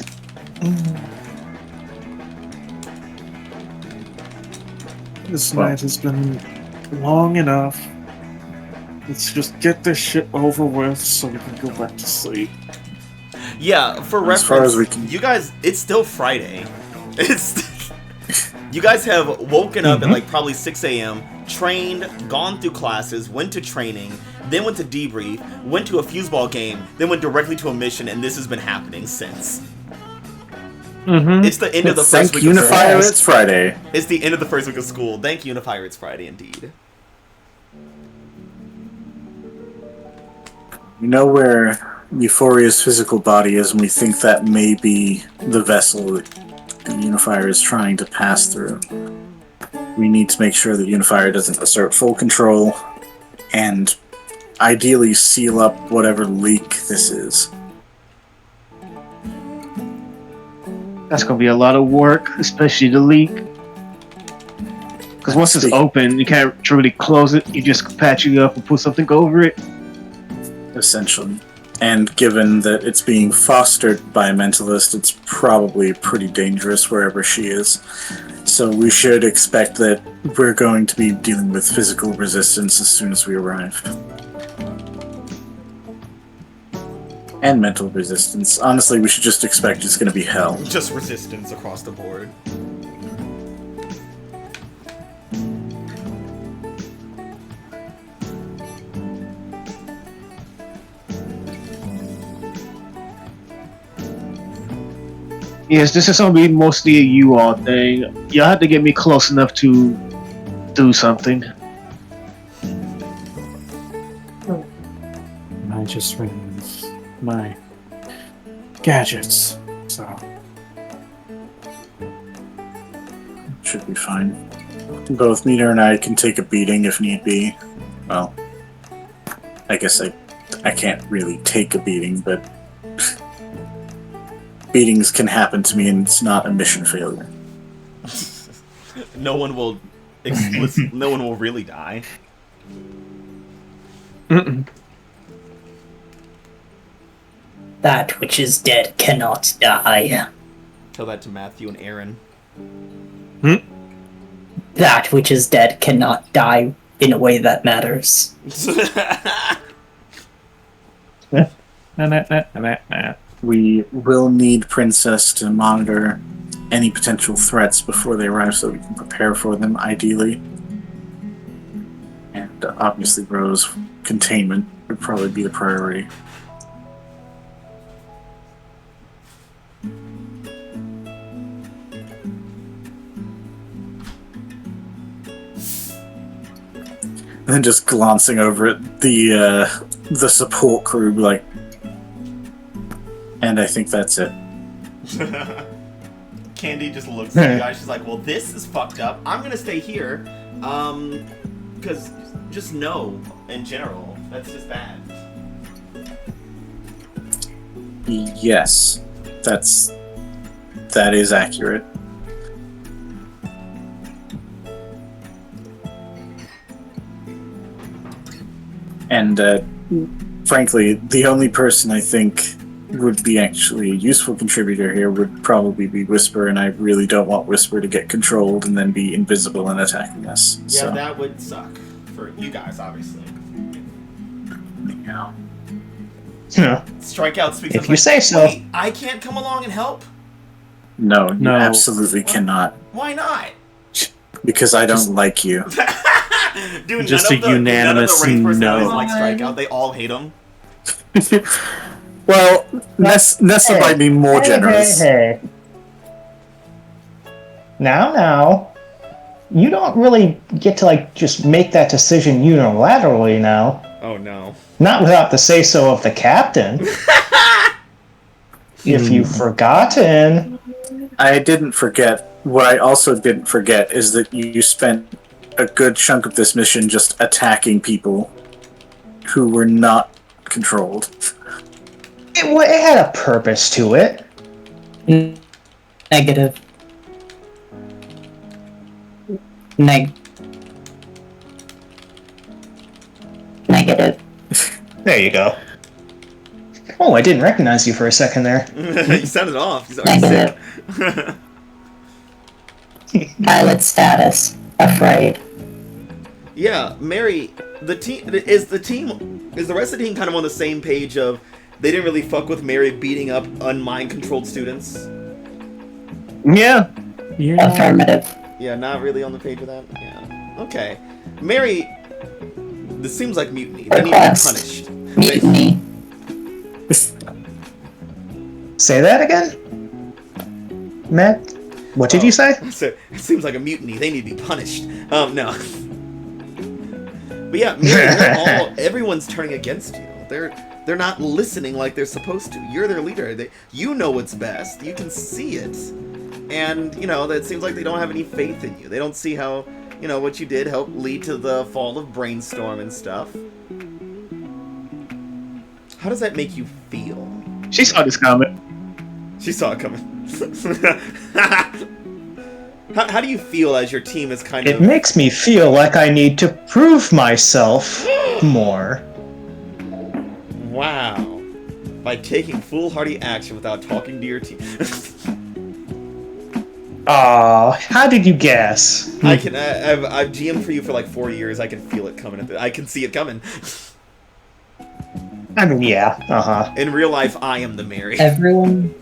B: This night has been long enough. Let's just get this shit over with so we can go back to sleep.
A: Yeah, for
D: As far
A: reference,
D: as we can-
A: you guys, it's still Friday. You guys have woken up at like probably 6 a.m., trained, gone through classes, went to training, then went to debrief, went to a foosball game, then went directly to a mission, and this has been happening since. It's the end of the
D: Thank
A: first week
D: Unifier,
A: of school.
D: it's Friday.
A: It's the end of the first week of school. Thank Unifier, it's Friday indeed.
D: We know where Euphoria's physical body is, and we think that may be the vessel that the Unifier is trying to pass through. We need to make sure that Unifier doesn't assert full control, and ideally seal up whatever leak this is.
G: That's gonna be a lot of work, especially the leak. Because once it's open, you can't truly close it. You just patch it up and put something over it.
D: Essentially. And given that it's being fostered by a mentalist, it's probably pretty dangerous wherever she is. So we should expect that we're going to be dealing with physical resistance as soon as we arrive. And mental resistance. Honestly, we should just expect it's going to be hell.
A: Just resistance across the board.
G: Yes, this is gonna be mostly a you all thing. Y'all have to get me close enough to do something.
B: I just remove my gadgets, so
D: Should be fine. Both Meter and I can take a beating if need be. Well, I guess I can't really take a beating, but beatings can happen to me and it's not a mission failure.
A: No one will no one will really die.
C: That which is dead cannot die.
A: Tell that to Matthew and Aaron.
C: That which is dead cannot die in a way that matters.
D: We will need Princess to monitor any potential threats before they arrive so we can prepare for them, ideally. And obviously Rose, containment would probably be the priority. And then just glancing over at the support crew, like, and I think that's it.
A: Candy just looks at you guys. She's like, "Well, this is fucked up. I'm gonna stay here, because just no, in general, that's just bad."
D: Yes, that is accurate. And frankly, the only person I think would be actually a useful contributor here would probably be Whisper, and I really don't want Whisper to get controlled and then be invisible and attacking us.
A: Yeah,
D: So,
A: that would suck for you guys, obviously.
D: yeah.
A: Strikeout speaks.
I: If
A: up
I: you
A: like,
I: say so.
A: "Wait, I can't come along and help.
D: No, you
B: No.
D: absolutely cannot.
A: Why not?"
D: Because I don't like you.
A: Dude,
B: Just
A: none
B: a
A: of the
B: unanimous
A: race personalities
B: no.
A: like Strikeout. They all hate him.
D: Well, Nessa might be more generous.
I: Hey. Now. You don't really get to, like, just make that decision unilaterally now.
A: Oh no.
I: Not without the say-so of the captain. If you've forgotten.
D: I didn't forget. What I also didn't forget is that you spent a good chunk of this mission just attacking people who were not controlled.
I: It had a purpose to it.
C: Negative. Negative.
I: There you go. Oh, I didn't recognize you for a second there.
A: You sounded off. He's already sick.
C: Pilot status. Afraid.
A: Yeah, Mary. Is the rest of the team kind of on the same page of they didn't really fuck with Mary beating up unmind-controlled students?
G: Yeah.
C: Affirmative.
A: Yeah, not really on the page of that? Yeah. Okay. Mary, this seems like mutiny. They need to be
C: Request.
A: punished.
C: Mutiny.
I: Say that again? Matt? What did you say?
A: So, it seems like a mutiny. They need to be punished. No. But yeah, Mary, everyone's turning against you. They're not listening like they're supposed to. You're their leader. You know what's best. You can see it. And, that seems like they don't have any faith in you. They don't see how, what you did helped lead to the fall of Brainstorm and stuff. How does that make you feel?
G: She saw this comment.
A: She saw it coming. How do you feel as your team is kind
I: It
A: of...
I: makes me feel like I need to prove myself more.
A: Wow. By taking foolhardy action without talking to your team.
I: Aw, how did you guess?
A: I've GM'd for you for like 4 years. I can feel it coming. I can see it coming.
I: I mean, yeah,
A: In real life, I am the Mary.
C: Everyone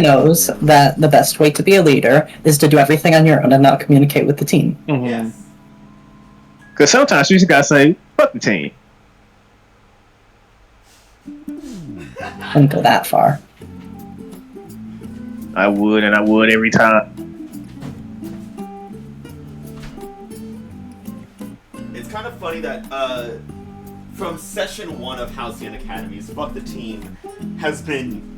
C: knows that the best way to be a leader is to do everything on your own and not communicate with the team.
B: Mhm.
A: Yes.
G: Because sometimes you just gotta say, fuck the team.
C: Wouldn't go that far.
G: I would, and I would every time.
A: It's kind of funny that from session 1 of Halcyon Academies, Fuck the Team has been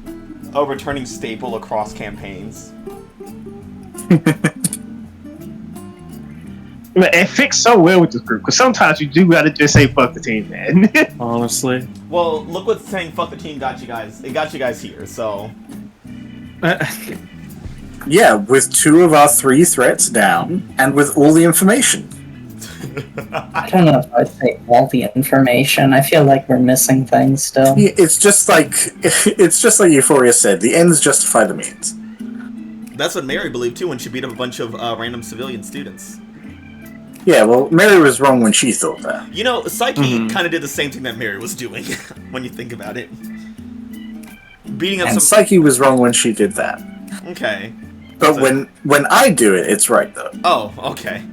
A: a returning staple across campaigns.
G: It fits so well with this group, because sometimes you do gotta just say fuck the team, man.
B: Honestly.
A: Well, look what saying Fuck the Team got you guys. It got you guys here, so...
D: Yeah, with 2 of our 3 threats down, and with all the information.
C: I don't know if I'd say all the information. I feel like we're missing things still.
D: Yeah, it's just like Euphoria said. The ends justify the means.
A: That's what Mary believed too when she beat up a bunch of random civilian students.
D: Yeah, well, Mary was wrong when she thought that.
A: You know, Psyche kind of did the same thing that Mary was doing, when you think about it. Beating up
D: And
A: some...
D: Psyche was wrong when she did that.
A: Okay.
D: But
A: So-
D: when I do it, it's right though.
A: Oh, okay.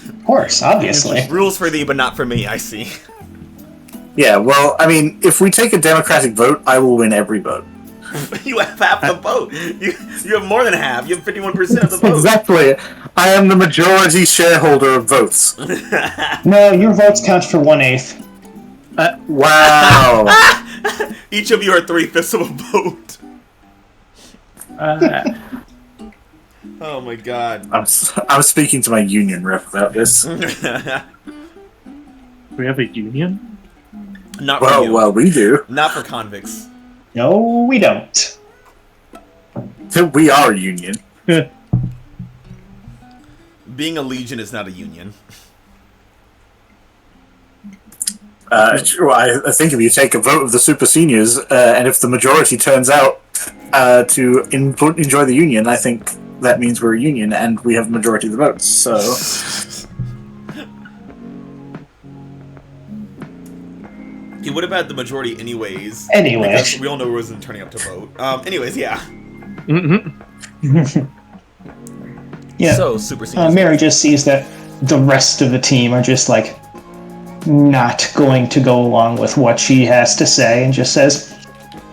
F: Of course, obviously.
A: Rules for thee, but not for me, I see.
D: Yeah, well, I mean, if we take a democratic vote, I will win every vote.
A: You have half the vote. You have more than half. You have 51% of the vote.
D: Exactly. I am the majority shareholder of votes.
F: No, your votes count for 1/8.
D: Wow.
A: Each of you are 3/5 of a vote. Oh my god.
D: I'm speaking to my union rep about this.
B: We have a union?
A: Not for you.
D: Well, we do.
A: Not for convicts.
F: No, we don't.
D: We are a union.
A: Being a legion is not a union.
D: I think if you take a vote of the super seniors, and if the majority turns out to enjoy the union, I think that means we're a union and we have a majority of the votes. So,
A: He would have had the majority anyways.
F: Anyway.
A: Because we all know he wasn't turning up to vote. Anyways, yeah.
F: Yeah.
A: So, super seniors.
F: Mary just sees that the rest of the team are just like not going to go along with what she has to say and just says,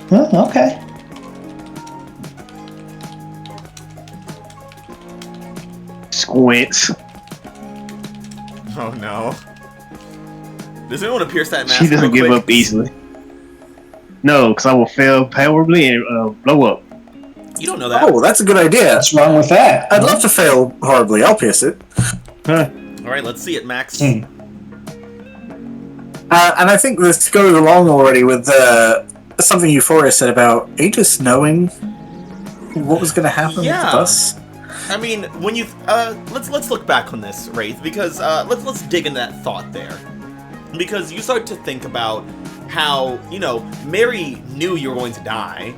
F: "Oh, okay."
G: Squints.
A: Oh no. Does anyone want to pierce that mask?
G: She doesn't
A: real
G: give
A: quick?
G: up easily. No, because I will fail horribly and blow up.
A: You don't know that.
D: oh, that's a good idea.
F: What's wrong with that?
D: I'd love to fail horribly. I'll pierce it.
A: Alright, let's see it, Max.
F: Hmm.
D: And I think this goes along already with something Euphoria said about Aegis knowing what was going to happen
A: Yeah.
D: with us.
A: I mean, when you let's look back on this, Wraith, because let's dig into that thought there. Because you start to think about how, you know, Mary knew you were going to die,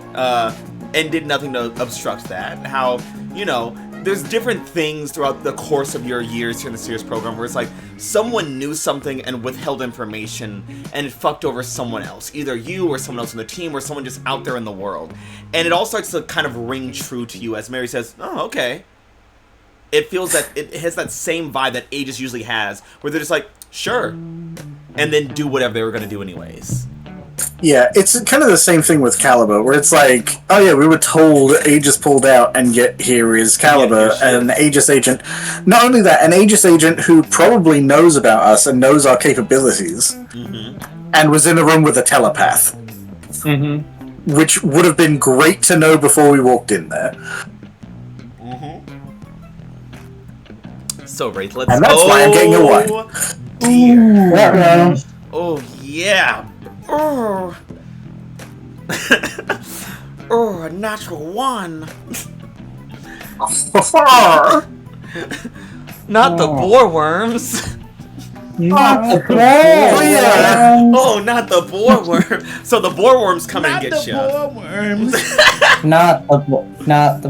A: and did nothing to obstruct that. How, you know, there's different things throughout the course of your years here in the Sears program where it's like someone knew something and withheld information and it fucked over someone else, either you or someone else on the team or someone just out there in the world. And it all starts to kind of ring true to you as Mary says, "Oh, okay." It feels that it has that same vibe that Aegis usually has, where they're just like, "Sure," and then do whatever they were going to do anyways.
D: Yeah, it's kind of the same thing with Caliber, where it's like, oh yeah, we were told Aegis pulled out, and yet here is Caliber, an Aegis agent. Not only that, an Aegis agent who probably knows about us and knows our capabilities, and was in a room with a telepath. Which would have been great to know before we walked in there.
A: So, Wraith, let's...
D: And that's why I'm getting a 1.
A: Dear. Oh, yeah. Oh. Oh, a natural 1. Not the boar worms.
C: Not the
A: Oh, not the boar worm. So the boar worms come and get you.
C: Not the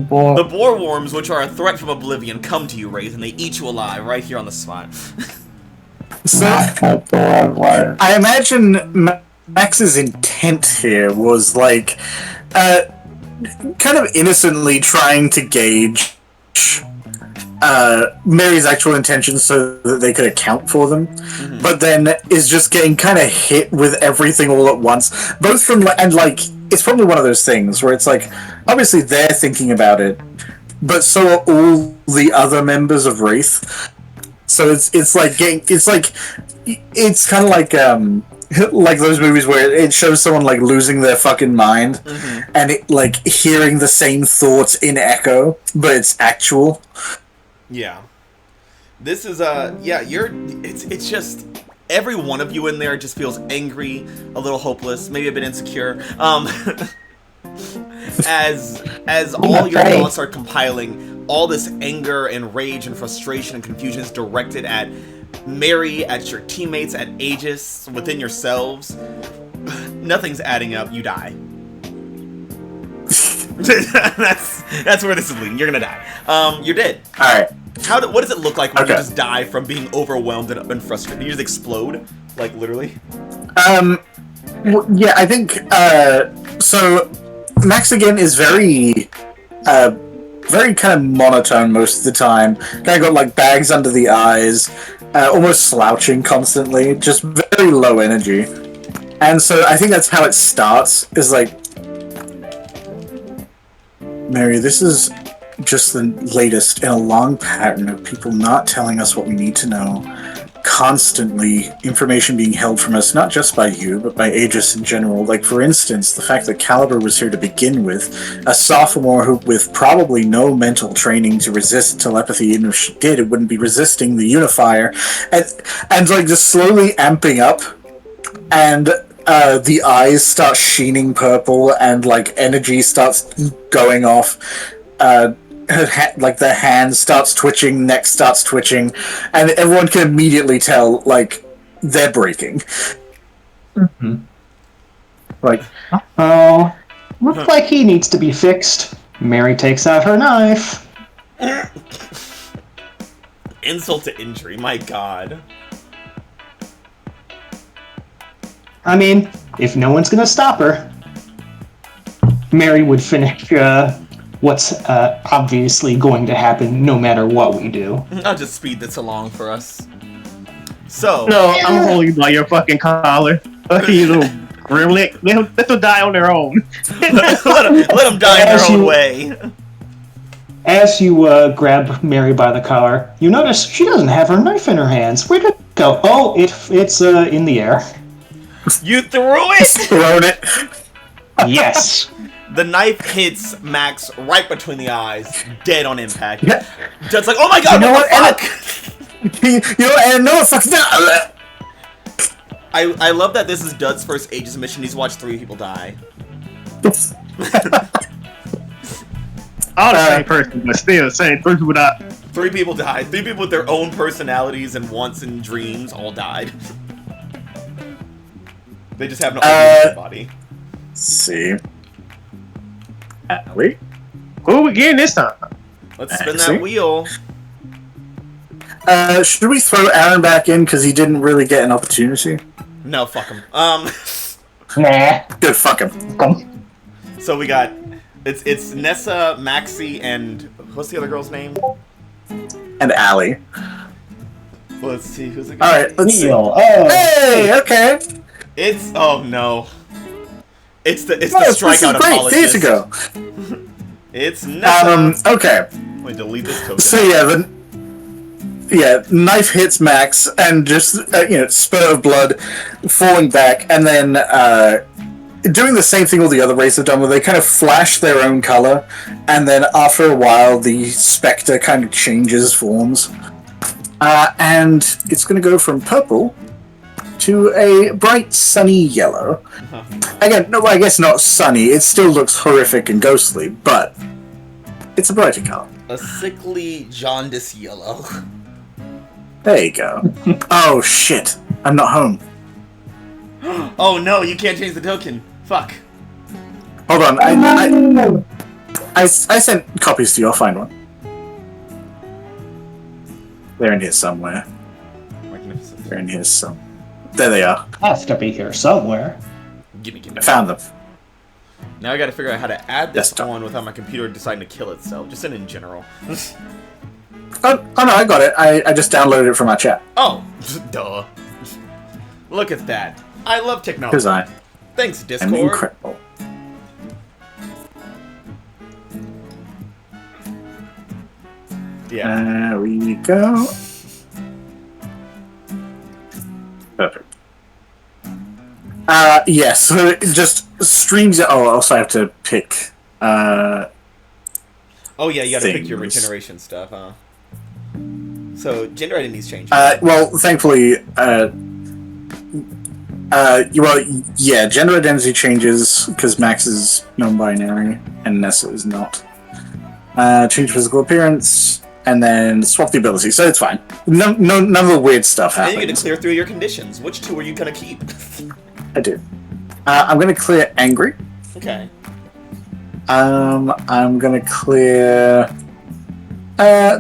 C: boar.
A: The boar worms, which are a threat from oblivion, come to you, Wraith, and they eat you alive right here on the spot.
D: So,
C: Not the boar worm.
D: I imagine Max's intent here was like, kind of innocently trying to gauge Mary's actual intentions so that they could account for them, but then is just getting kind of hit with everything all at once. Both from and like it's probably one of those things where it's like obviously they're thinking about it, but so are all the other members of Wraith. So it's kind of like those movies where it shows someone like losing their fucking mind, and it like hearing the same thoughts in echo, but it's actual.
A: Yeah. This is it's just every one of you in there just feels angry, a little hopeless, maybe a bit insecure. As all your thoughts are compiling, all this anger and rage and frustration and confusion is directed at Mary, at your teammates, at A.E.G.I.S, within yourselves. Nothing's adding up, you die. that's where this is leading. You're gonna die. You're dead.
D: Alright.
A: What does it look like when you just die from being overwhelmed and frustrated? You just explode? Like, literally?
D: Yeah, I think, so, Max again is very kind of monotone most of the time. Kind of got, like, bags under the eyes, almost slouching constantly, just very low energy. And so I think that's how it starts, is like, Mary, this is just the latest in a long pattern of people not telling us what we need to know. Constantly, information being held from us, not just by you, but by A.E.G.I.S in general. Like, for instance, the fact that Caliber was here to begin with, a sophomore who, with probably no mental training to resist telepathy, even if she did, it wouldn't be resisting the unifier, and like, just slowly amping up, and the eyes start sheening purple, and, like, energy starts going off, like the hand starts twitching, neck starts twitching, and everyone can immediately tell, like, they're breaking. Like,
F: oh, looks like he needs to be fixed. Mary takes out her knife.
A: Insult to injury, my god.
F: I mean, if no one's gonna stop her, Mary would finish what's obviously going to happen no matter what we do.
A: I'll just speed this along for us. So...
G: No, I'm holding you by your fucking collar. You little grimlick. Let them die on their own.
A: let them die in their own way.
F: As you grab Mary by the collar, you notice she doesn't have her knife in her hands. Where did it go? Oh, it's in the air.
A: You threw it?
D: thrown it.
F: Yes.
A: The knife hits Max right between the eyes, dead on impact. Just like, oh my god, what the fuck?
D: And no, fuck that.
A: I love that this is Dud's first A.E.G.I.S mission. He's watched 3 people die.
G: All the same person, but still, same 3 people died.
A: 3 people died. 3 people with their own personalities and wants and dreams all died. They just have no body.
D: Let's see. Wait.
G: Who are we getting this time?
A: Let's spin that wheel.
D: Should we throw Aaron back in because he didn't really get an opportunity?
A: No, fuck him.
F: Nah.
D: Good, fuck him.
A: So we got it's Nessa, Maxie, and what's the other girl's name?
D: And Allie.
A: Let's see who's the guy.
D: All right, let's see.
F: Oh.
D: Hey, okay.
A: It's oh no. It's the
D: This
A: strikeout
D: is great.
A: apologist.
D: Days ago.
A: It's Nessa.
D: Okay.
A: Let me delete this token.
D: So yeah, knife hits Max and just spurt of blood, falling back, and then doing the same thing all the other races have done, where they kind of flash their own color, and then after a while, the specter kind of changes forms, and it's going to go from purple to a bright sunny yellow. Again, no, I guess not sunny. It still looks horrific and ghostly, but it's a brighter color.
A: A sickly jaundice yellow.
D: There you go. Oh shit! I'm not home.
A: Oh no, you can't change the token. Fuck.
D: Hold on. I sent copies to you. I'll find one. They're in here somewhere.
A: Magnificent.
D: They're in here some. There they are.
F: Has to be here somewhere.
A: Gimme.
D: I found them.
A: Now I gotta figure out how to add this
D: Desktop.
A: on without my computer deciding to kill itself. Just in general.
D: Oh no, I got it. I just downloaded it from our chat.
A: Oh, duh. Look at that. I love technology.
D: Because I
A: Thanks,
D: am
A: Discord.
D: incredible.
A: Yeah.
D: There we go. Perfect. Yes, so it just streams it. Oh, I also have to pick.
A: Oh yeah, you gotta pick your
D: things.
A: regeneration stuff, huh? So gender identities change.
D: Well, thankfully, yeah, gender identity changes because Max is non-binary and Nessa is not. Change physical appearance and then swap the ability, so it's fine. None of the weird stuff
A: and
D: happens.
A: you get to clear through your conditions. Which two are you gonna keep?
D: I do. I'm gonna clear angry.
A: Okay.
D: I'm gonna clear.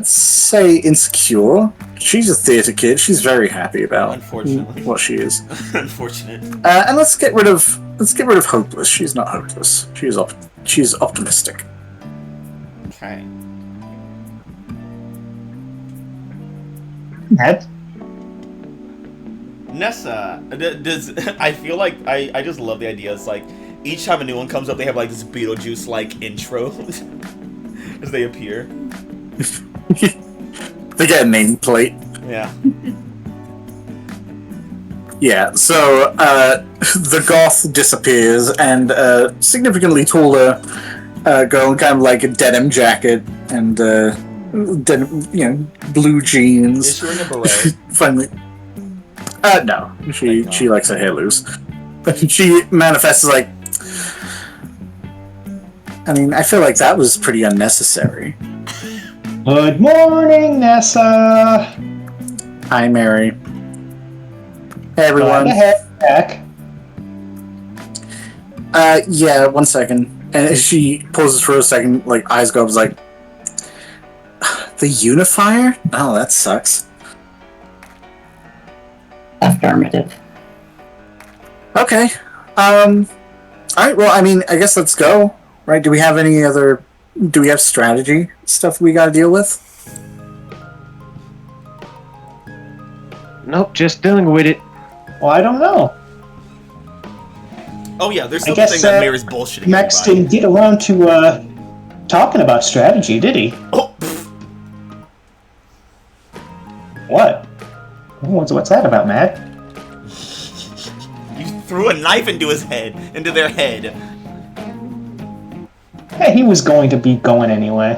D: Say insecure. She's a theater kid. She's very happy about
A: Unfortunately.
D: what she is.
A: Unfortunate.
D: And let's get rid of hopeless. She's not hopeless. She's optimistic.
A: Okay.
I: Matt?
A: Nessa, does I feel like I just love the idea. It's like each time a new one comes up, they have like this Beetlejuice like intro as they appear.
D: They get a nameplate.
A: Yeah.
D: Yeah. So the goth disappears, and a significantly taller girl, in kind of like a denim jacket and denim, blue jeans.
A: Is she wearing a beret?
D: Finally. No. She likes her hair loose. She manifests like. I mean, I feel like that was pretty unnecessary.
F: Good morning, Nessa.
D: Hi, Mary. Hey, everyone.
F: Glad to have you back.
D: Yeah, 1 second. And as she pauses for a second, like, eyes go up, is like, the unifier? Oh, that sucks.
C: Affirmative.
D: Okay. Alright, well, I mean, I guess let's go. Right? Do we have strategy stuff we gotta deal with?
G: Nope, just dealing with it.
F: Well, I don't know.
A: Oh yeah, there's
F: I
A: something
F: guess,
A: that Mary's bullshitting.
F: Max
A: everybody.
F: didn't get around to talking about strategy, did he?
A: Oh,
F: What? What's that about, Matt?
A: you threw a knife into their head.
F: Yeah, he was going to be going anyway.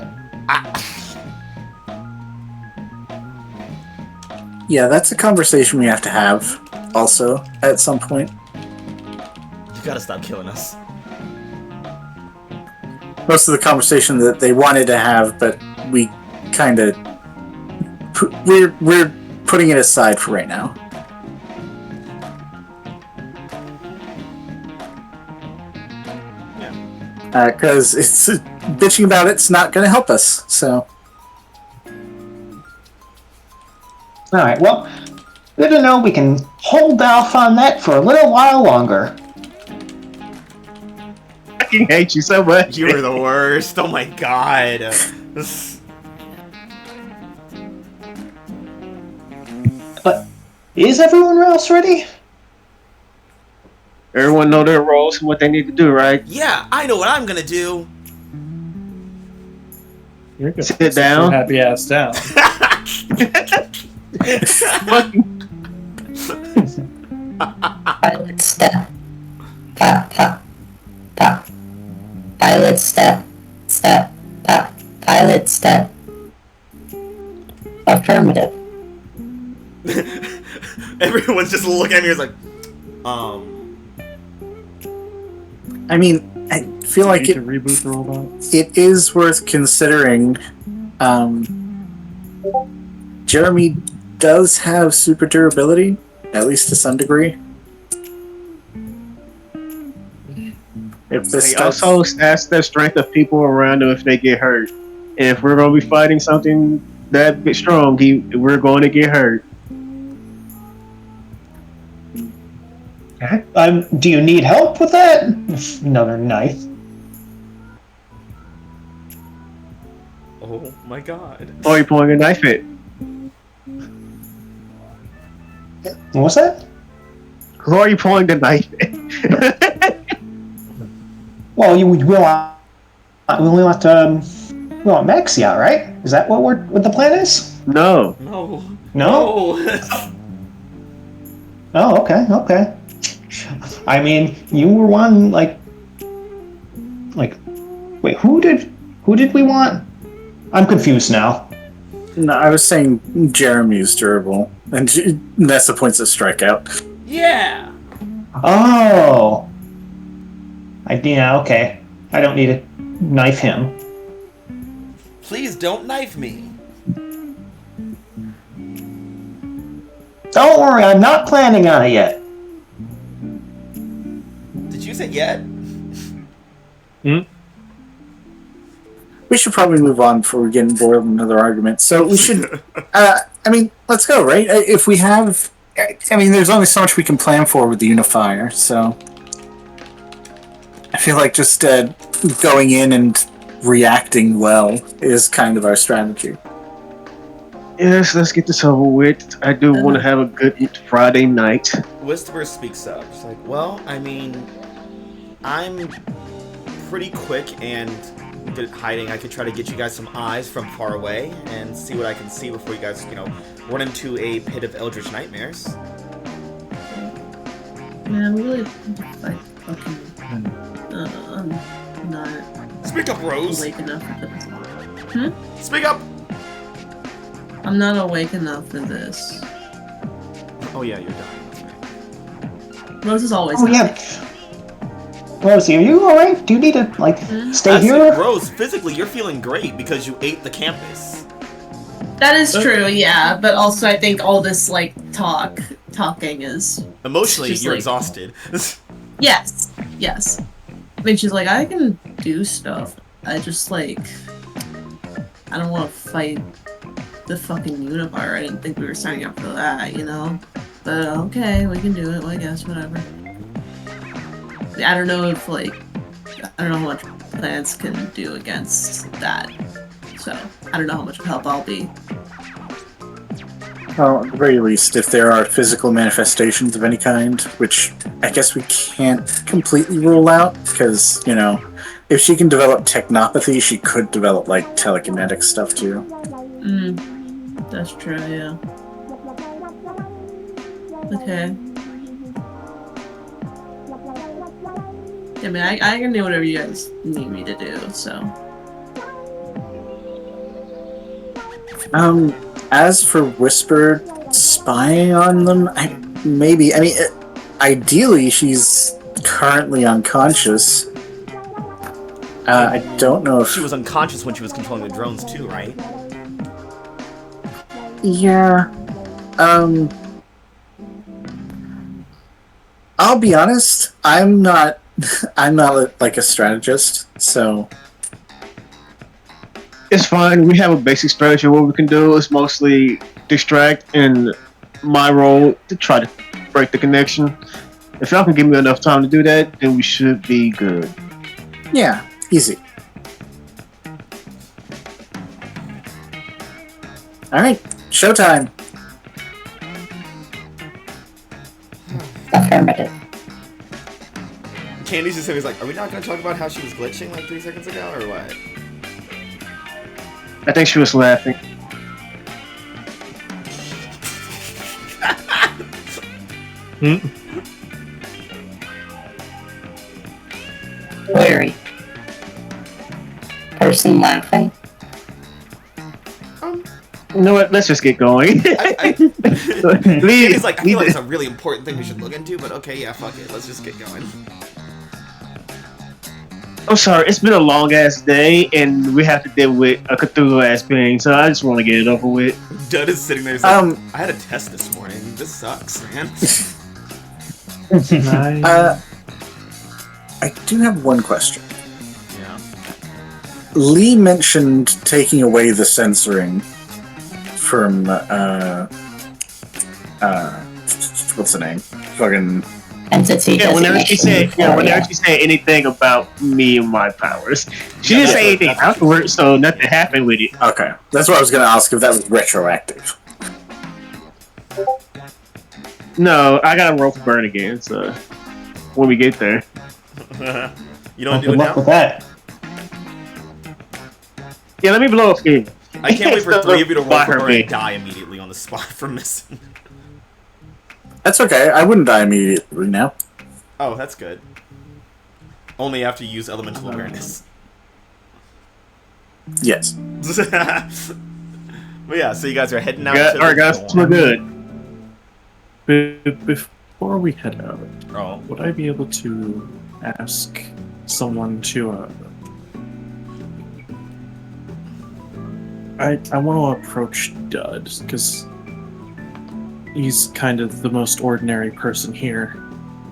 D: Yeah, that's a conversation we have to have, also, at some point.
A: You gotta stop killing us.
D: Most of the conversation that they wanted to have, but we kind of... We're putting it aside for right now. Because it's bitching about it's not going to help us. So,
F: All right. Well, good to know we can hold off on that for a little while longer.
G: I fucking hate you so much.
A: You were the worst. Oh my god.
F: But is everyone else ready?
G: Everyone know their roles and what they need to do, right?
A: Yeah, I know what I'm gonna do.
B: You're good.
G: Sit down.
B: Happy ass down.
C: Pilot step. Pop, pop, pop. Pilot step. Step, pop. Pilot step. Affirmative.
A: Everyone's just looking at me. It's like,
D: I mean, I feel like
B: Need to reboot the robot.
D: it is worth considering Jeremy does have super durability, at least to some degree. If this
G: He
D: starts,
G: also asks the strength of people around him if they get hurt. And if we're going to be fighting something that bit strong, we're going to get hurt.
F: Do you need help with that? Another knife.
A: Oh my god.
G: Oh, you're pointing a knife at.
F: What was that?
G: Who are you pointing the knife at?
F: Well, we want Maxie out, right? Is that what the plan is?
G: No.
A: No.
F: No? Oh, okay. I mean, you were one like, wait, who did we want? I'm confused now.
D: no, I was saying Jeremy's durable, and that's the points of strikeout.
A: Yeah.
F: Oh. Yeah, okay. I don't need to knife him.
A: Please don't knife me.
F: Don't worry, I'm not planning on it yet.
A: Did you say yet?
D: We should probably move on before we get embroiled in another argument. So we should, let's go, right? If we have, there's only so much we can plan for with the unifier, so I feel like just going in and reacting well is kind of our strategy.
G: Yes, let's get this over with. I do want to have a good Friday night.
A: Whisper speaks up. She's like, well, I'm pretty quick and good at hiding. I could try to get you guys some eyes from far away and see what I can see before you guys, run into a pit of eldritch nightmares.
E: Yeah, we really like fucking. I'm not
A: Speak up, Rose.
E: awake enough for this.
A: Speak up.
E: I'm not awake enough for this.
A: Oh yeah, you're dying.
E: Rose is always.
F: Oh yeah. Rosie, are you alright? Do you need to stay here?
A: Rose, physically, you're feeling great because you ate the campus.
E: That is true, yeah. But also, I think all this talking is
A: Emotionally,
E: just,
A: you're
E: like-
A: exhausted.
E: yes. I mean, she's like, I can do stuff. I just I don't want to fight the fucking unifier. I didn't think we were signing up for that, But okay, we can do it. Well, I guess whatever. I don't know if I don't know how much plants can do against that. So I don't know how much help I'll be.
D: Well, at the very least, if there are physical manifestations of any kind, which I guess we can't completely rule out, because, if she can develop technopathy, she could develop, telekinetic stuff, too.
E: That's true, yeah. Okay. I mean, I can do whatever you guys need me to do, so.
D: As for Whisper spying on them, ideally she's currently unconscious. I don't know if
A: She was unconscious when she was controlling the drones too, right?
D: Yeah. I'll be honest, I'm not a strategist, so
G: It's fine. We have a basic strategy. What we can do is mostly distract, and my role to try to break the connection. If y'all can give me enough time to do that, then we should be good.
D: yeah, easy. Alright, showtime.
C: Affirmative.
A: Candy's just like, are we not going to talk about how she was glitching 3 seconds ago, or what?
G: I think she was laughing.
C: Query. Person laughing?
G: You know what? Let's just get going.
A: Candy's like, I feel like it's a really important thing we should look into, but okay, yeah, fuck it. Let's just get going.
G: I'm sorry, it's been a long ass day, and we have to deal with a Cthulhu ass being, so I just want to get it over with.
A: Dud is sitting there. He's like, I had a test this morning. This sucks, man.
D: I do have one question.
A: Yeah.
D: Lee mentioned taking away the censoring from what's the name? Fucking
C: Entity.
G: Yeah, whenever she said anything about me and my powers, she didn't say anything afterwards, so nothing happened with it.
D: Okay, that's what I was going to ask, if that was retroactive.
G: No, I gotta roll for burn again, so when we get there.
A: You don't do
H: Good
A: it
H: luck
A: now?
H: with that.
G: Yeah, let me blow up here.
A: I can't wait for three of you to roll
G: By
A: for
G: her
A: her
G: me.
A: and die immediately on the spot for missing.
D: That's okay, I wouldn't die immediately now.
A: Oh, that's good. Only after you use elemental awareness.
D: Yes.
A: But yeah, so you guys are heading out to
G: Alright, guys, we're good.
B: Before we head out,
A: Oh.
B: would I be able to ask someone to I want to approach Dud, because he's kind of the most ordinary person here.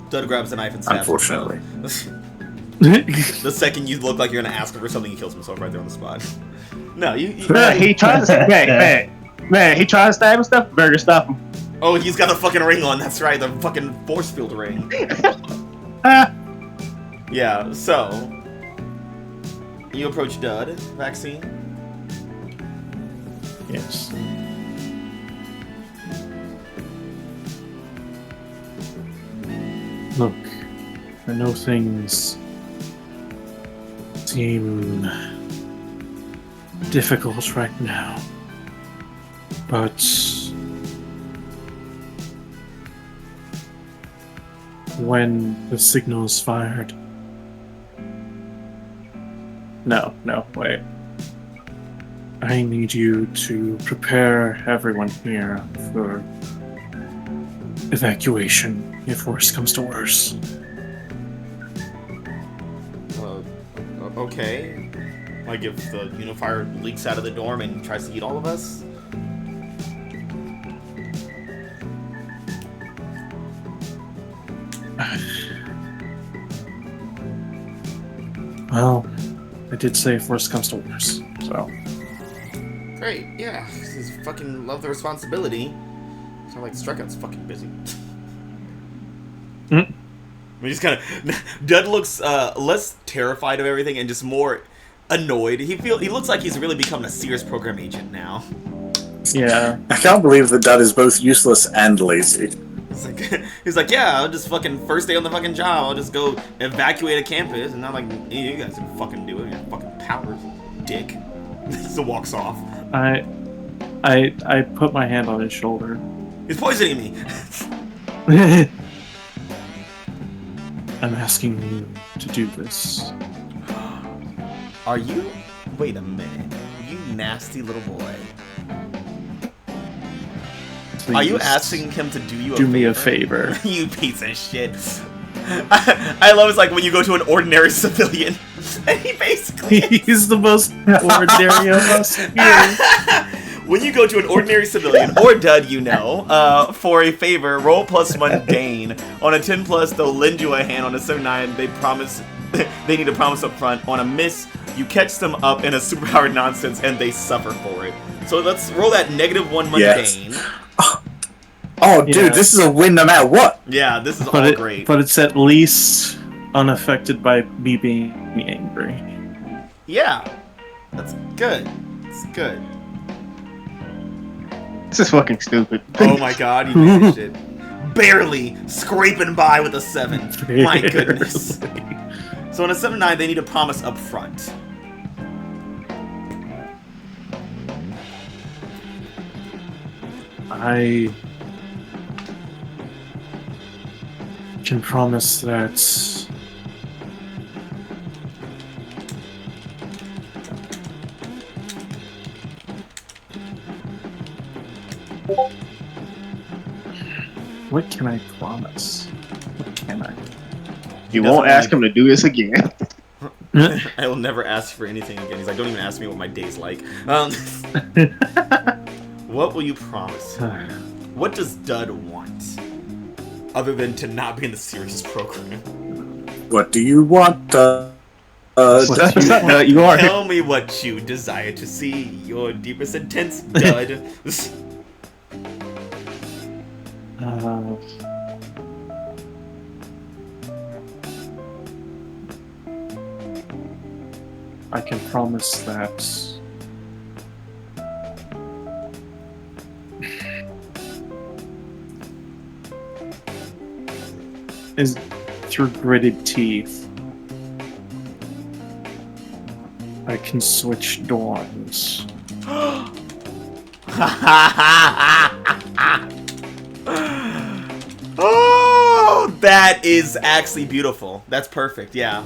A: Dud grabs a knife and stabs
D: Unfortunately.
A: himself. The second you look like you're gonna ask him for something, he kills himself right there on the spot. No, you
G: Man, he tries to he tries to stab and stuff. Better stop him.
A: Oh, he's got the fucking ring on, that's right, the fucking force field ring. Yeah, so you approach Dud, Vaccine.
B: Yes. Look, I know things seem difficult right now, but when the signal is fired... No, wait. I need you to prepare everyone here for evacuation if worse comes to worse.
A: Okay. Like if the unifier leaks out of the dorm and tries to eat all of us?
B: Well, I did say if worse comes to worse, so...
A: Great, yeah. Just fucking love the responsibility. So like Strikeout's fucking busy. We just kind of Dud looks less terrified of everything and just more annoyed. He looks like he's really becoming a Sears program agent now.
B: Yeah.
D: I can't believe that Dud is both useless and lazy.
A: He's like, yeah, I'll just fucking first day on the fucking job, I'll just go evacuate a campus, and not like you guys can fucking do it. Your fucking powers, dick. So walks off.
B: I put my hand on his shoulder.
A: He's poisoning me.
B: I'm asking you to do this.
A: Are you? Wait a minute. You nasty little boy.
B: Please
A: Are you asking him to do you a
B: do
A: favor?
B: me a favor?
A: You piece of shit. I love it's like when you go to an ordinary civilian and he basically
B: He's the most ordinary of us here.
A: when you go to an ordinary civilian or Dud, for a favor, roll plus mundane. On a 10 plus, they'll lend you a hand. On a 7-9, they need to promise up front. On a miss, you catch them up in a superpowered nonsense and they suffer for it. So let's roll that -1 mundane.
D: Yes. Oh, dude,
B: Yeah.
D: this is a win no matter what.
A: Yeah, this is all great.
B: But it's at least unaffected by me being angry.
A: Yeah, that's good. It's good.
G: This is fucking stupid.
A: Oh my god, you finished it. Barely scraping by with a 7. My goodness. So on a 7-9, they need to promise up front.
B: I can promise that what can I promise? What can I?
G: You won't ask him to do this again.
A: I will never ask for anything again. He's like, don't even ask me what my day's like. What will you promise? What does Dud want? Other than to not be in the series program.
D: What do you want?
G: You are.
A: Tell me what you desire to see. Your deepest intents, Dud.
B: I can promise that is through gritted teeth. I can switch dorms.
A: Oh, that is actually beautiful. That's perfect, yeah.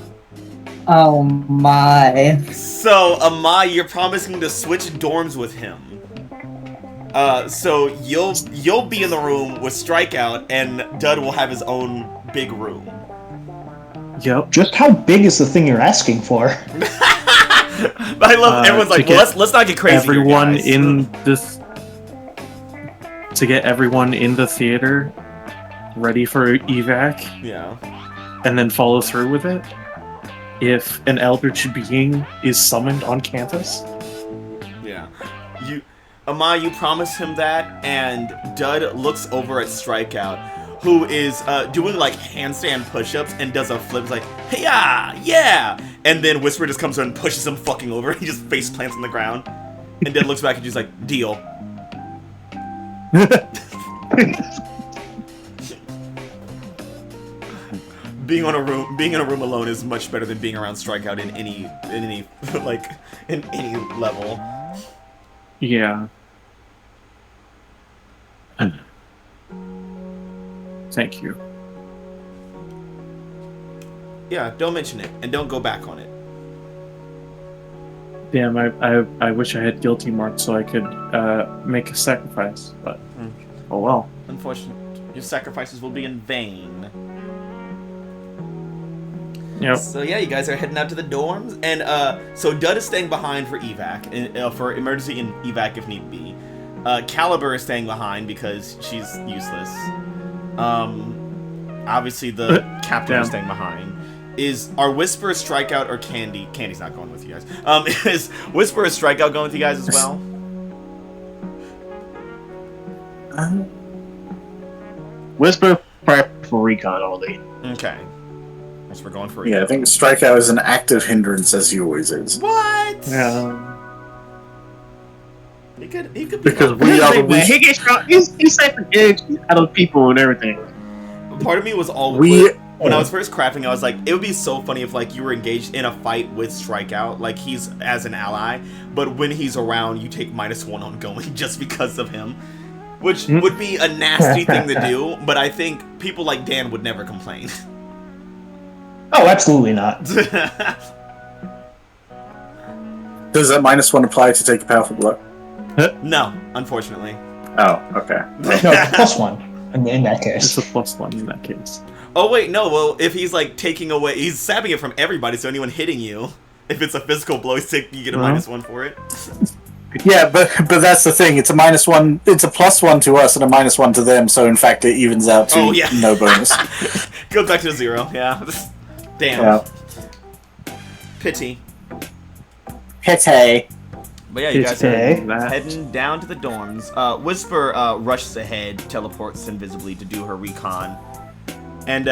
C: Oh my.
A: So, Amai, you're promising to switch dorms with him. So you'll be in the room with Strikeout, and Dud will have his own big room.
B: Yep.
I: Just how big is the thing you're asking for?
A: But I love everyone's like, well, let's not get crazy.
B: Everyone
A: here, guys.
B: in this to get everyone in the theater ready for evac.
A: Yeah.
B: And then follow through with it. If an eldritch being is summoned on campus.
A: Yeah. Amai, you promise him that, and Dud looks over at Strikeout, who is doing like handstand push-ups and does a flip, like, hey yeah, and then Whisper just comes over and pushes him fucking over. He just face plants on the ground, and Dud looks back and she's like, deal. Being in a room alone is much better than being around Strikeout in any like in any level.
B: Yeah. Thank you.
A: Yeah, don't mention it, and don't go back on it.
B: Damn, I wish I had guilty marks so I could make a sacrifice, but oh well.
A: Unfortunate. Your sacrifices will be in vain.
B: Yep.
A: So yeah, you guys are heading out to the dorms, and so Dud is staying behind for evac, for emergency and evac if need be. Caliber is staying behind because she's useless. Obviously the captain is staying behind. Are Whisper, Strikeout, or Candy? Candy's not going with you guys. Is Whisper or Strikeout going with you guys as well?
G: Whisper prep for recon only.
A: Okay. We're going for
D: Yeah, I think Strikeout is an active hindrance as he always is.
A: What?
B: Yeah.
A: He could be
B: Because
A: like,
B: we are the
G: Man, he gets strong. He's safe for gigs out of people and everything.
A: Part of me was all when I was first crafting, I was like, it would be so funny if like you were engaged in a fight with Strikeout, like he's as an ally, but when he's around, you take -1 on going just because of him, which would be a nasty thing to do. But I think people like Dan would never complain.
I: Oh, absolutely not.
D: Does that -1 apply to take a powerful blow?
A: No, unfortunately.
D: Oh, okay.
I: No, +1 in that case.
B: It's a +1 in that case.
A: Oh wait, no. Well, if he's like taking away, he's sapping it from everybody. So anyone hitting you, if it's a physical blow, you get a -1 for it.
D: Yeah, but that's the thing. It's a -1. It's a +1 to us and a -1 to them. So in fact, it evens out to no bonus.
A: Goes back to 0. Yeah. Damn.
D: Yeah.
A: Pity.
D: Pity.
A: But yeah, you guys are
I: Pity.
A: heading down to the dorms. Whisper rushes ahead, teleports invisibly to do her recon, and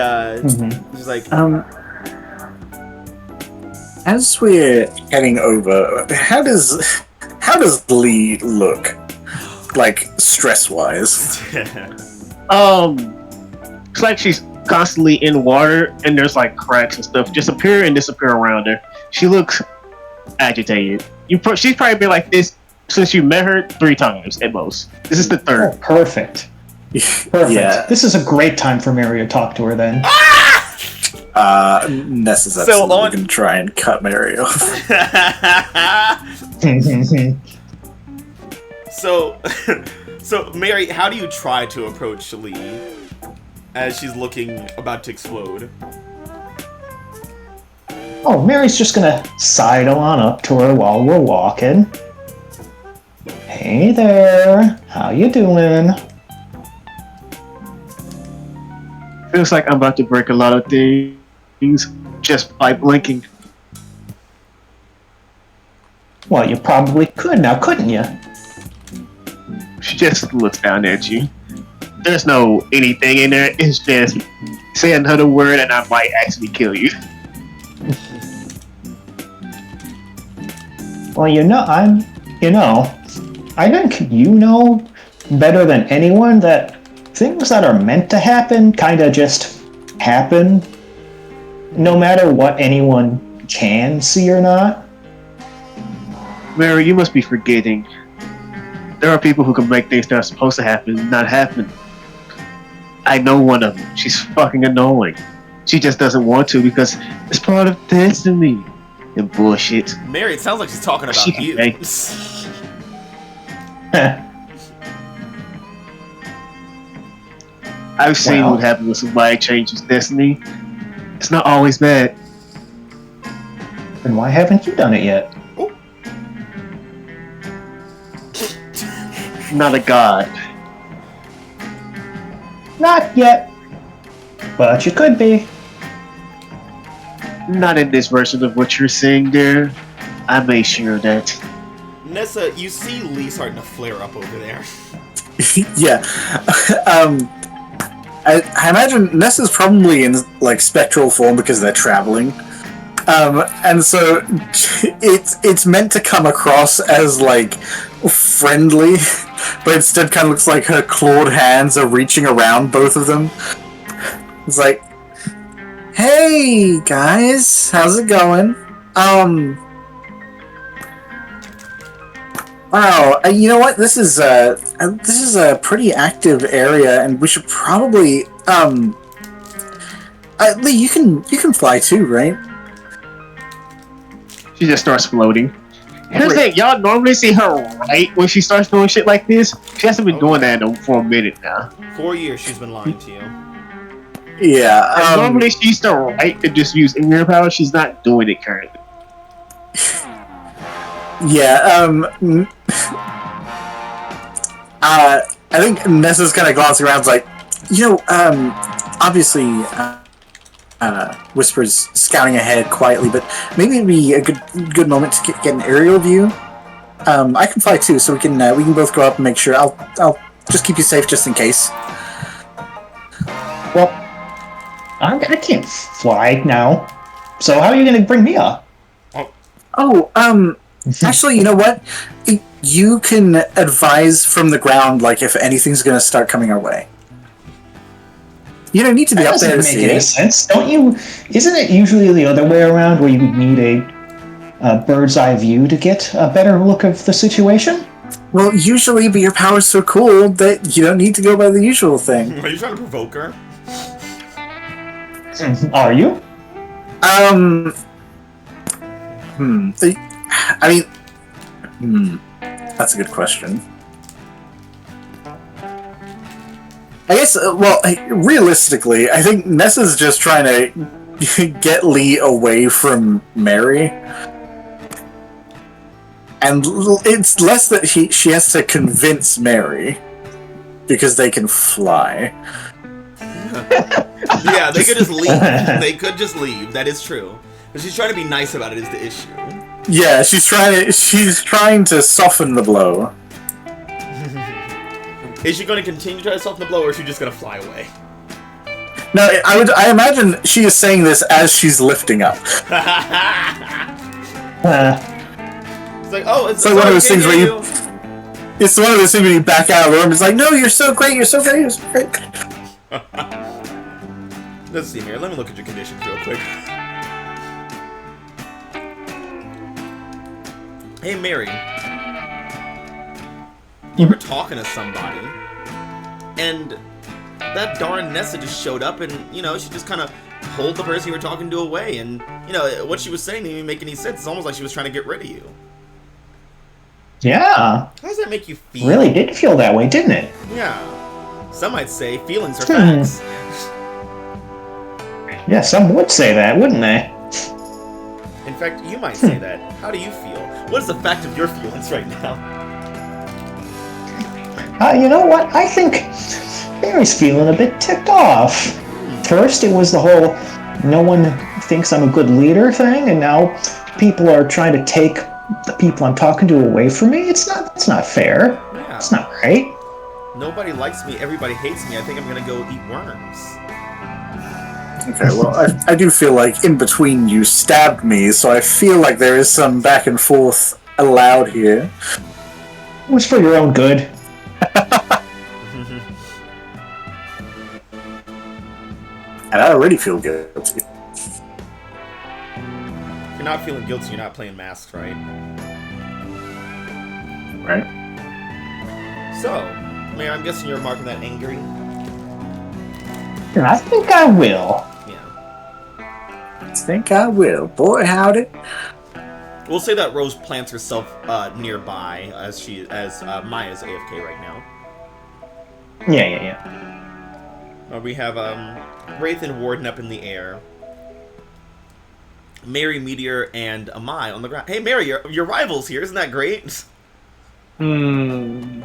A: she's like,
D: As we're heading over, how does Lee look? Like stress-wise?
G: It's like she's constantly in water, and there's like cracks and stuff just appear and disappear around her. She looks agitated. She's probably been like this since you met her 3 times at most. This is the 3rd.
I: Oh, perfect. Perfect.
D: Yeah.
I: This is a great time for Mary to talk to her then.
D: Ness is absolutely going to try and cut Mary off.
A: So Mary, how do you try to approach Lee as she's looking about to explode?
I: Oh, Mary's just gonna sidle on up to her while we're walking. Hey there, how you doing?
G: Feels like I'm about to break a lot of things just by blinking.
I: Well, you probably could now, couldn't you?
G: She just looks down at you. There's no anything in there. It's just say another word and I might actually kill you.
I: Well, I think you know better than anyone that things that are meant to happen kind of just happen, no matter what anyone can see or not.
G: Mary, you must be forgetting. There are people who can make things that are supposed to happen not happen. I know one of them. She's fucking annoying. She just doesn't want to because it's part of destiny and bullshit.
A: Mary, it sounds like she's talking about
G: She can
A: you.
G: make- I've seen
I: Well.
G: what happens when somebody changes destiny. It's not always bad.
I: Then why haven't you done it yet?
G: Not a god.
I: Not yet. But you could be.
G: Not in this version of what you're saying there. I made sure of that.
A: Nessa, you see Lee starting to flare up over there.
D: Yeah. I imagine Nessa's probably in like spectral form because they're traveling. And so it's meant to come across as like friendly, but instead kind of looks like her clawed hands are reaching around both of them. It's like, hey guys, how's it going? Wow, you know what? This is a pretty active area, and we should probably Lee, you can fly too, right?
G: She just starts floating. Here's the thing, y'all normally see her right when she starts doing shit like this. She hasn't been doing that for a minute now.
A: 4 years she's been lying to you.
D: Yeah.
G: And normally she's the right to just use in-ear power. She's not doing it currently.
D: Yeah. I think Nessa's kind of glancing around, like, obviously, Whisper's scouting ahead quietly, but maybe it'd be a good moment to get an aerial view. I can fly too, so we can both go up and make sure. I'll just keep you safe just in case.
I: Well, I can't fly now. So how are you going to bring me up?
D: Oh, actually, you know what? You can advise from the ground, like, if anything's going to start coming our way. You don't need to be
I: That
D: up there to
I: doesn't
D: see
I: make any
D: it.
I: sense, don't you? Isn't it usually the other way around, where you need a bird's eye view to get a better look of the situation?
D: Well, usually, but your power's so cool that you don't need to go by the usual thing.
A: Are you trying to provoke her?
I: Are you?
D: That's a good question. I guess, realistically, I think Nessa's just trying to get Lee away from Mary. And it's less that she has to convince Mary, because they can fly.
A: Yeah, they could just leave. They could just leave. That is true. But she's trying to be nice about it is the issue.
D: Yeah, she's trying to soften the blow.
A: Is she going to continue to try to soften the blow, or is she just going to fly away?
D: No, I imagine she is saying this as she's lifting up.
A: It's like, oh, it's
D: like one of those things where you... It's one of those things when you back out of the room. It's like, no, you're so great, you're so great, you're so great.
A: Let's see here. Let me look at your conditions real quick. Hey, Mary. You were talking to somebody, and that darn Nessa just showed up, and, she just kind of pulled the person you were talking to away, and, what she was saying didn't even make any sense. It's almost like she was trying to get rid of you.
I: Yeah.
A: How does that make you feel?
I: Really did feel that way, didn't it?
A: Yeah. Some might say feelings are facts.
I: Yeah, some would say that, wouldn't they?
A: In fact, you might say that. How do you feel? What is the fact of your feelings right now?
I: You know what? I think Mary's feeling a bit ticked off. First, it was the whole no one thinks I'm a good leader thing, and now people are trying to take the people I'm talking to away from me. It's not fair.
A: Yeah.
I: It's not right.
A: Nobody likes me. Everybody hates me. I think I'm gonna go eat worms.
D: Okay, well, I do feel like in between you stabbed me, so I feel like there is some back and forth allowed here.
I: It was for your own good.
D: And I already feel guilty.
A: If you're not feeling guilty, you're not playing masks, right?
D: Right?
A: So, Mayor, I'm guessing you're marking that angry?
I: I think I will.
A: Yeah.
D: I think I will. Boy, howdy.
A: We'll say that Rose plants herself nearby as Maya's AFK right now.
I: Yeah.
A: We have Wraith and Warden up in the air. Mary, Meteor, and Amai on the ground. Hey, Mary, your rival's here. Isn't that great? Another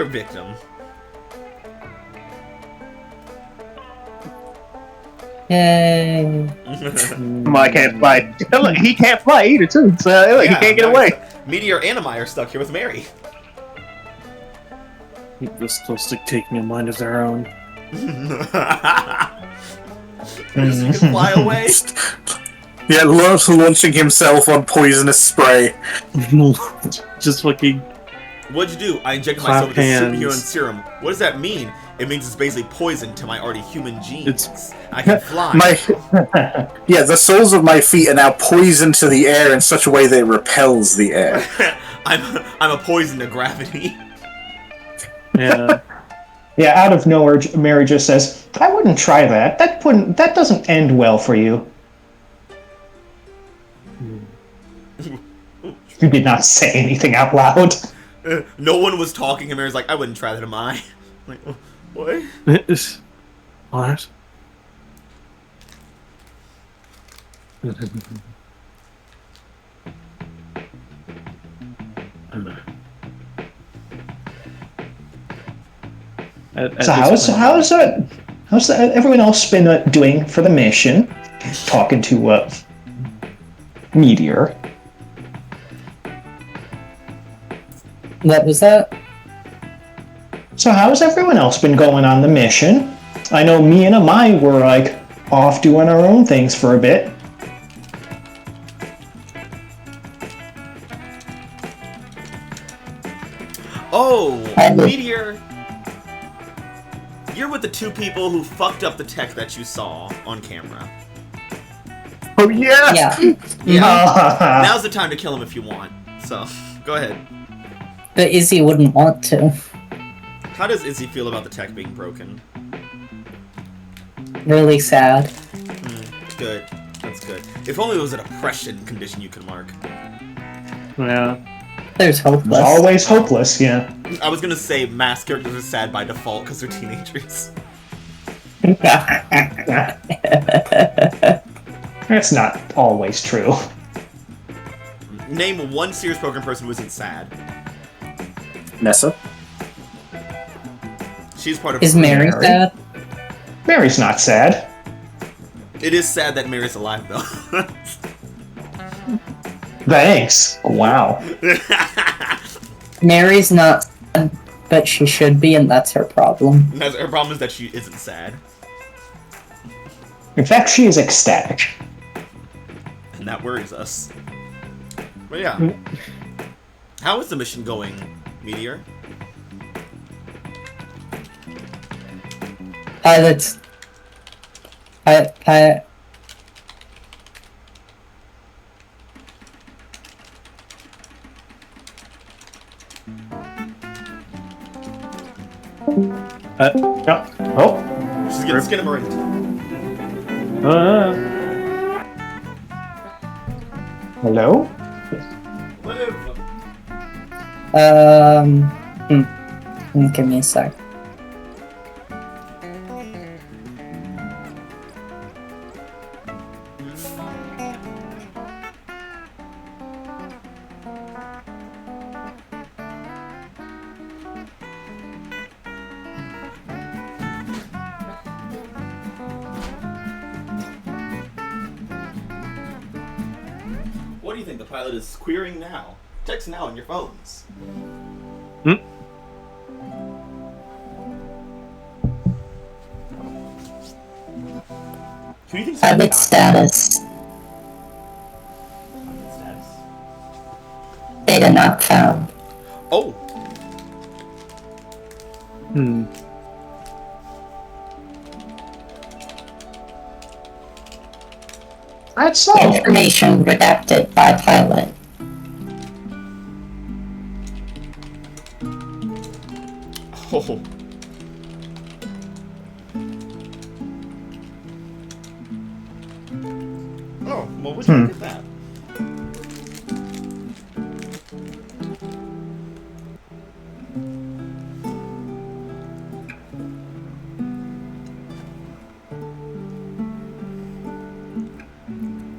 A: victim.
C: Yay.
G: I can't fight. Look, he can't fly either, too. So look, he can't get away.
A: Meteor and Amai are stuck here with Mary.
B: This close to taking a mind of their own.
A: He can fly away.
D: Yeah, launching himself on poisonous spray.
B: Just fucking.
A: What'd you do? I injected
B: Clap
A: myself with this
B: hands.
A: superhero serum. What does that mean? It means it's basically poison to my already human genes.
B: It's-
A: I can fly.
D: Yeah, the soles of my feet are now poisoned to the air in such a way that it repels the air.
A: I'm a poison to gravity.
B: Yeah.
I: Yeah, out of nowhere, Mary just says, I wouldn't try that. That doesn't end well for you. You did not say anything out loud.
A: No one was talking, and Mary's like, I wouldn't try that, am I? Like, what?
B: What?
I: So how's everyone else been doing for the mission? Talking to Meteor.
C: What was that?
I: So how's everyone else been going on the mission? I know me and Amai were like off doing our own things for a bit.
A: Oh, Meteor. You're with the two people who fucked up the tech that you saw on camera.
D: Oh, yeah!
A: Yeah. Now's the time to kill him if you want. So, go ahead.
C: But Izzy wouldn't want to.
A: How does Izzy feel about the tech being broken?
C: Really sad.
A: Good. That's good. If only it was a depression condition you could mark.
B: Yeah.
C: There's hopeless.
I: Always hopeless, yeah.
A: I was gonna say mass characters are sad by default because they're teenagers.
I: That's not always true.
A: Name one serious broken person who isn't sad.
D: Nessa?
A: She's part of.
C: Is Mary sad?
I: Mary's not sad.
A: It is sad that Mary's alive though.
I: Thanks. Wow.
C: Mary's not sad, but she should be, and that's her problem.
A: Her problem is that she isn't sad.
I: In fact, she is ecstatic.
A: And that worries us. But yeah. How is the mission going, Meteor?
C: Pilots.
I: Oh.
A: She's getting skinamarink.
I: Hello?
C: Give me a sec.
A: What do you think the pilot is querying now? Text now on your phones.
B: Hmm?
A: Who do you think?
C: Pilot status.
A: Status.
C: Data not found.
A: Oh.
I: That's so.
C: Information redacted by pilot.
A: Oh. Oh, well, would you look at that?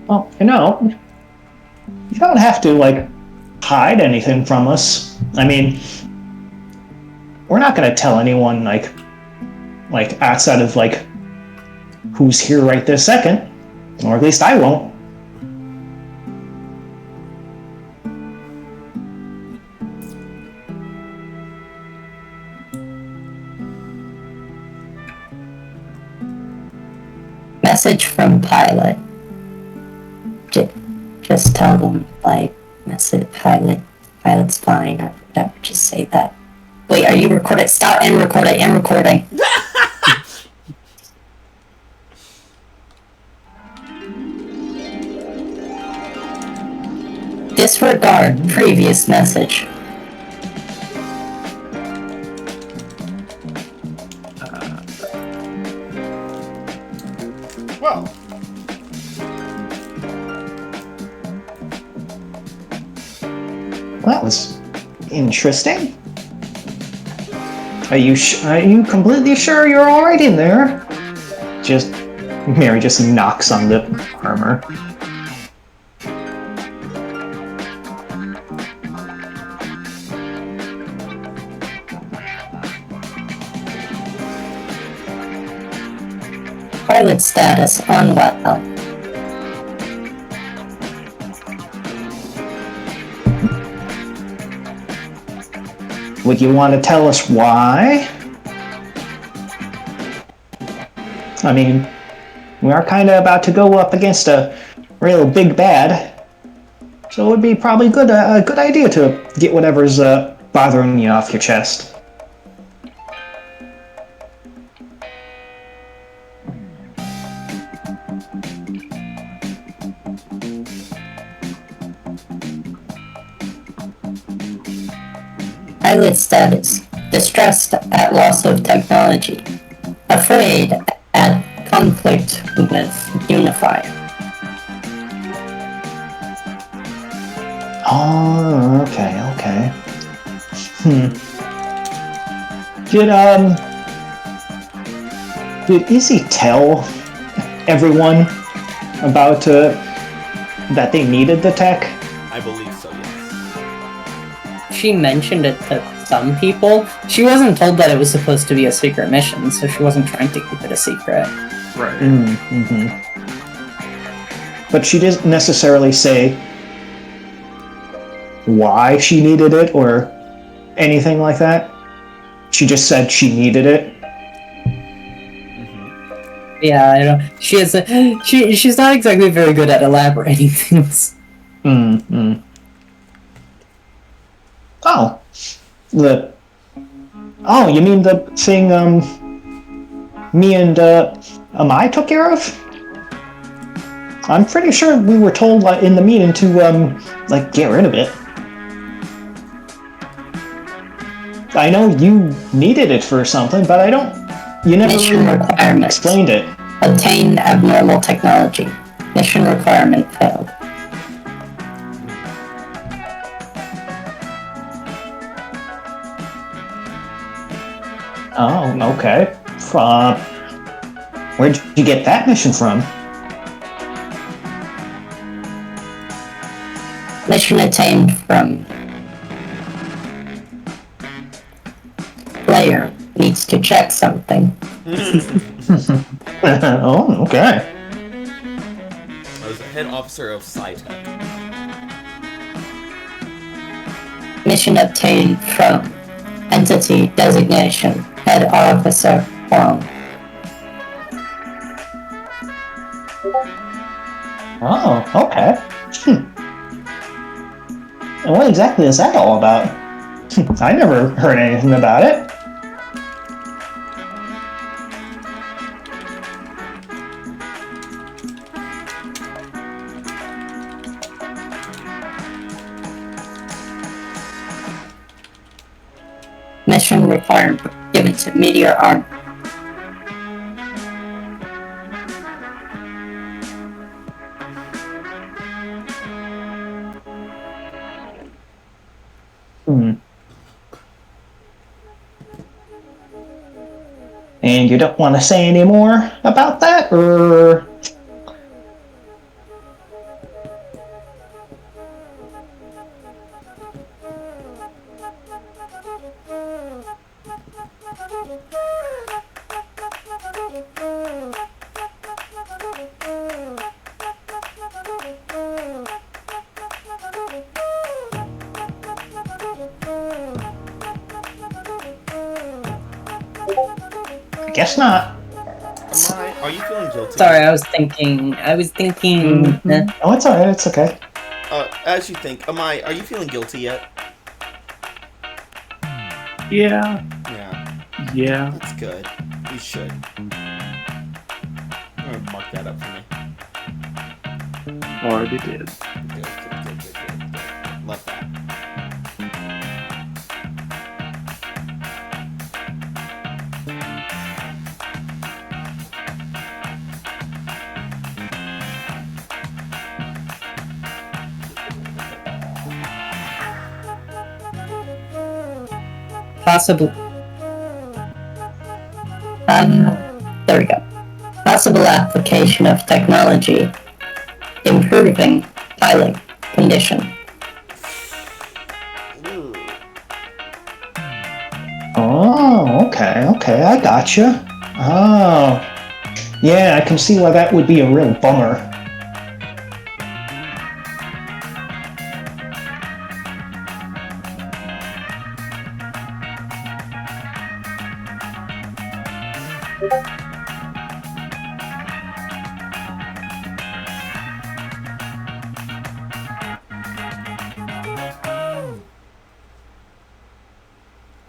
I: Well, you don't have to, like, hide anything from us. I mean, we're not gonna tell anyone, like outside of, like, who's here right this second. Or at least I won't.
C: Message from pilot. Just tell them, like, message pilot's fine, or whatever, just say that. Wait, are you recording? Stop and record it, and recording. Disregard previous message.
A: Well.
I: That was interesting. Are you completely sure you're all right in there? Mary just knocks on the armor.
C: Pilot status unwell.
I: Would you want to tell us why? I mean, we are kind of about to go up against a real big bad, so it would be probably a good idea to get whatever's bothering you off your chest.
C: Pilot status. Distressed at loss of technology. Afraid at conflict with Unifier.
I: Oh, okay. Did Izzy tell everyone about that they needed the tech?
A: I believe so, yes.
C: She mentioned it to some people. She wasn't told that it was supposed to be a secret mission, so she wasn't trying to keep it a secret.
B: Right.
I: Mm-hmm. But she didn't necessarily say why she needed it or anything like that. She just said she needed it.
C: Yeah, I know. She's not exactly very good at elaborating things.
I: Mm-hmm. Oh. You mean the thing, me and, Amai took care of? I'm pretty sure we were told in the meeting to, get rid of it. I know you needed it for something, but you never
C: Mission requirement.
I: explained it.
C: Obtain abnormal technology. Mission requirement failed.
I: Oh, okay. Where'd you get that mission from?
C: Mission attained from player needs to check something.
I: Oh, okay.
A: I was the head officer of SciTech.
C: Mission obtained from Entity Designation Head Officer Huang.
J: Oh, okay. And what exactly is that all about? I never heard anything about it.
C: Mission required given to Meteor Arm.
J: And you don't want to say any more about that, or? I guess not.
A: Are you feeling guilty?
C: Sorry, I was thinking.
J: Oh, it's alright. It's okay.
A: As you think, Amai, are you feeling guilty yet?
B: Yeah.
A: Yeah.
B: Yeah.
A: That's good. You should. I'm gonna mark that up for me.
B: Already did.
A: Good. Love that.
C: Possible. There we go. Possible application of technology improving pilot condition.
J: Oh, okay, I gotcha. Oh, yeah, I can see why that would be a real bummer.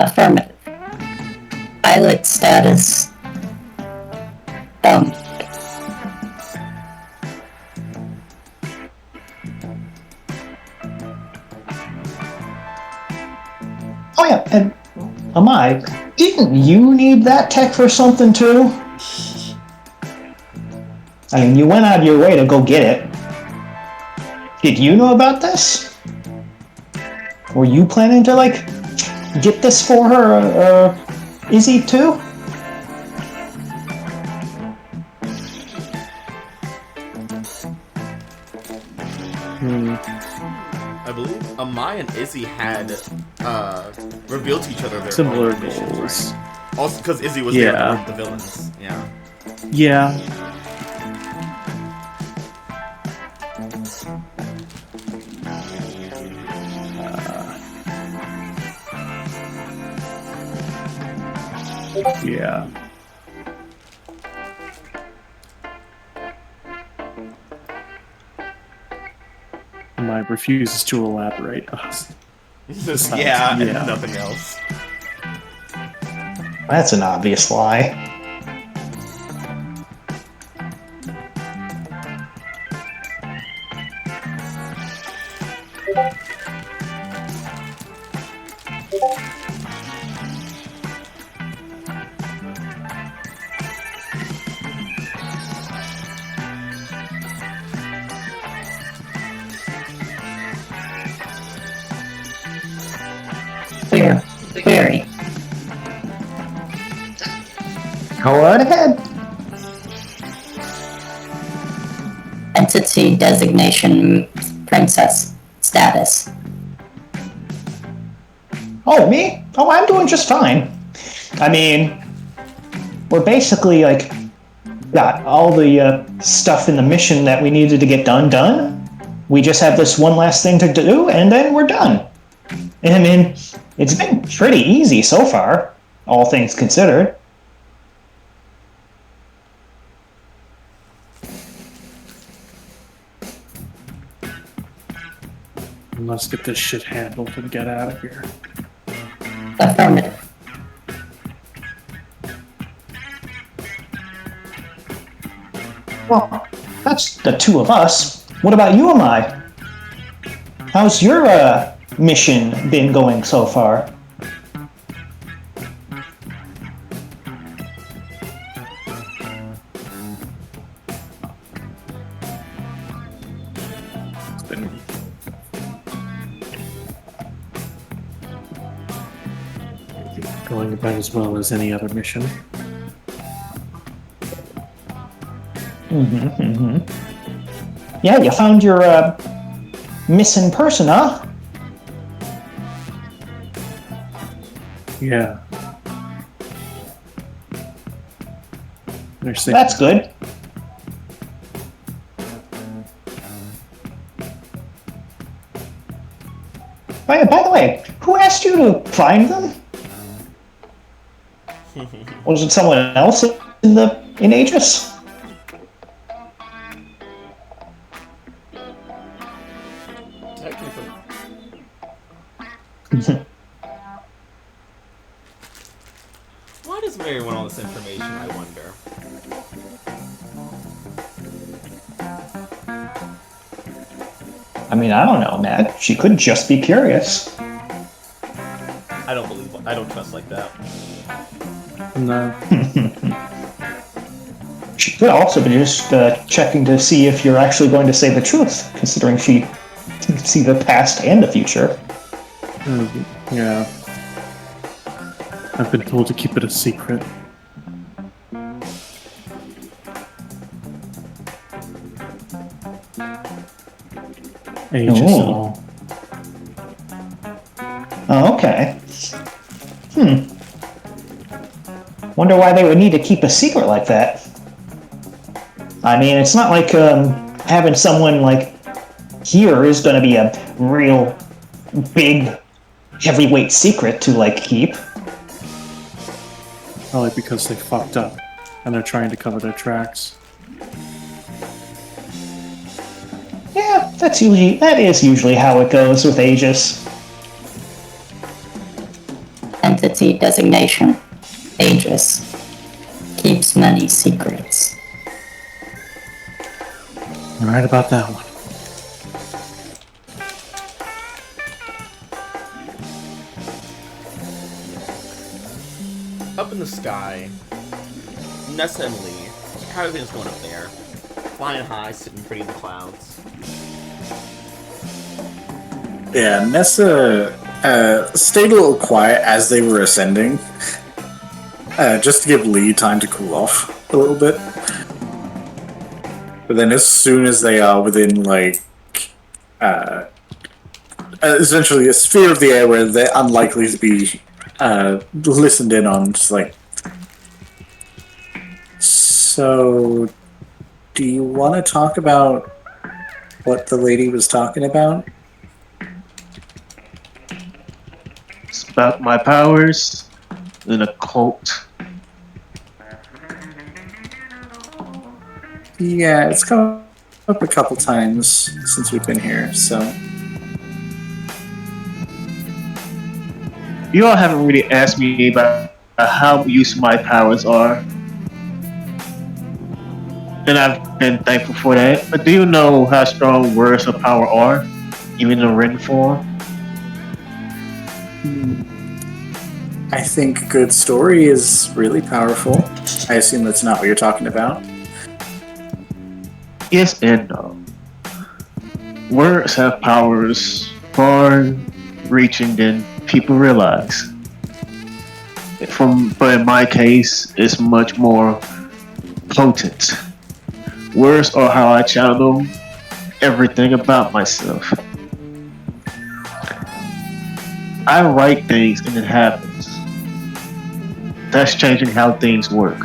C: Affirmative. Pilot status.
J: Oh yeah, and Amai, didn't you need that tech for something too? I mean, you went out of your way to go get it. Did you know about this? Were you planning to, like, get this for her, Izzy too?
A: I believe Amai and Izzy had revealed to each other their
B: Similar
A: own missions,
B: goals.
A: right? Also, because Izzy was there to work the villains. Yeah.
B: Yeah. Yeah. My refuses to elaborate.
A: Yeah,
B: yeah.
A: and nothing else.
J: That's an obvious lie.
C: Query.
J: Go right ahead.
C: Entity designation princess status.
J: Oh, me? Oh, I'm doing just fine. I mean, we're basically, like, got all the stuff in the mission that we needed to get done. We just have this one last thing to do, and then we're done. I mean, it's been pretty easy so far, all things considered.
B: Let's get this shit handled and get out of here.
C: Affirmative.
J: Well, that's the two of us. What about you and I? How's your mission been going so far?
B: It's been going about as well as any other mission.
J: Yeah, you found your missing person, huh?
B: Yeah.
J: That's good. By the way, who asked you to find them? Was it someone else in Aegis?
A: Technically. Why does Mary want all this information, I wonder?
J: I mean, I don't know, Matt. She could just be curious.
A: I don't trust like that.
B: No.
J: She could also be just checking to see if you're actually going to say the truth, considering she can see the past and the future.
B: Yeah. I've been told to keep it a secret. Aegis and all.
J: Oh, okay. Wonder why they would need to keep a secret like that. I mean, it's not like having someone like here is going to be a real big heavyweight secret to like keep.
B: Probably because they fucked up and they're trying to cover their tracks.
J: Yeah, that is usually how it goes with Aegis.
C: Entity designation. Aegis. Keeps many secrets.
B: You're right about that one.
A: Up in the sky, Nessa and Lee, how are things going up there? Flying high, sitting pretty in the clouds.
D: Yeah, Nessa stayed a little quiet as they were ascending, just to give Lee time to cool off a little bit. But then as soon as they are within, like, essentially a sphere of the air where they're unlikely to be listened in on, just like, so do you want to talk about what the lady was talking about?
G: It's about my powers in a cult.
D: Yeah, it's come up a couple times since we've been here, so...
G: You all haven't really asked me about how useful my powers are. And I've been thankful for that. But do you know how strong words of power are? Even in written form?
D: I think good story is really powerful. I assume that's not what you're talking about.
G: Yes and no. Words have powers far reaching than people realize. But in my case, it's much more potent. Words are how I channel everything about myself. I write things and it happens. That's changing how things work.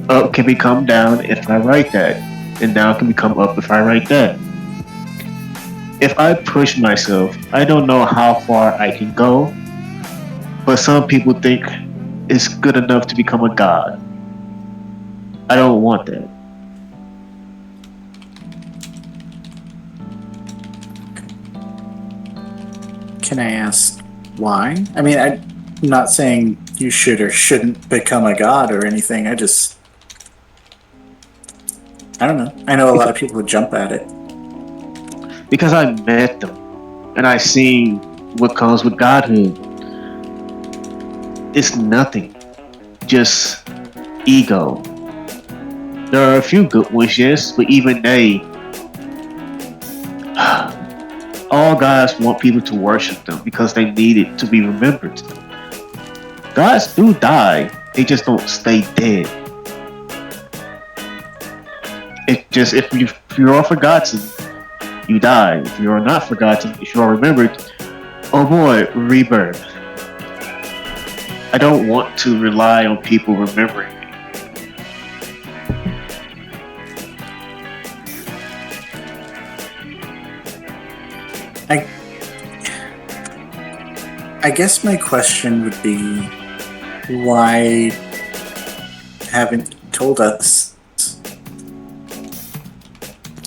G: Up can become down if I write that, and down can become up if I write that. if I push myself, I don't know how far I can go. But some people think it's good enough to become a god. I don't want that.
D: Can I ask why? I mean, I'm not saying you should or shouldn't become a god or anything. I don't know. I know a lot of people would jump at it.
G: Because I met them and I seen what comes with godhood. It's nothing. Just ego. There are a few good ones, yes, but even they, all gods want people to worship them because they need it to be remembered. Gods do die, they just don't stay dead. It just, if you are forgotten, you die. If you are not forgotten, if you are remembered, oh boy, rebirth. I don't want to rely on people remembering me.
D: I guess my question would be, why haven't you told us?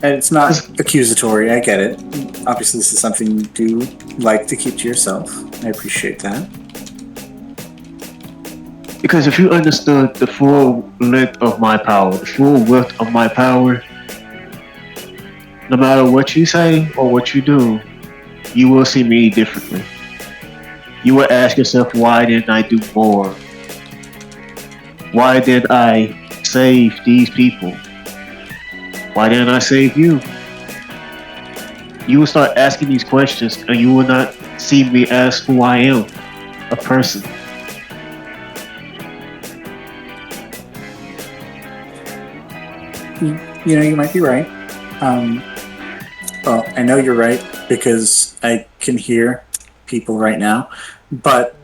D: And it's not accusatory, I get it. Obviously, this is something you do like to keep to yourself. I appreciate that.
G: Because if you understood the full length of my power, the full width of my power, no matter what you say or what you do, you will see me differently. You will ask yourself, why didn't I do more? Why did I save these people? Why didn't I save you? You will start asking these questions and you will not see me as who I am, a person.
D: You know, you might be right. Well, I know you're right because I can hear people right now, but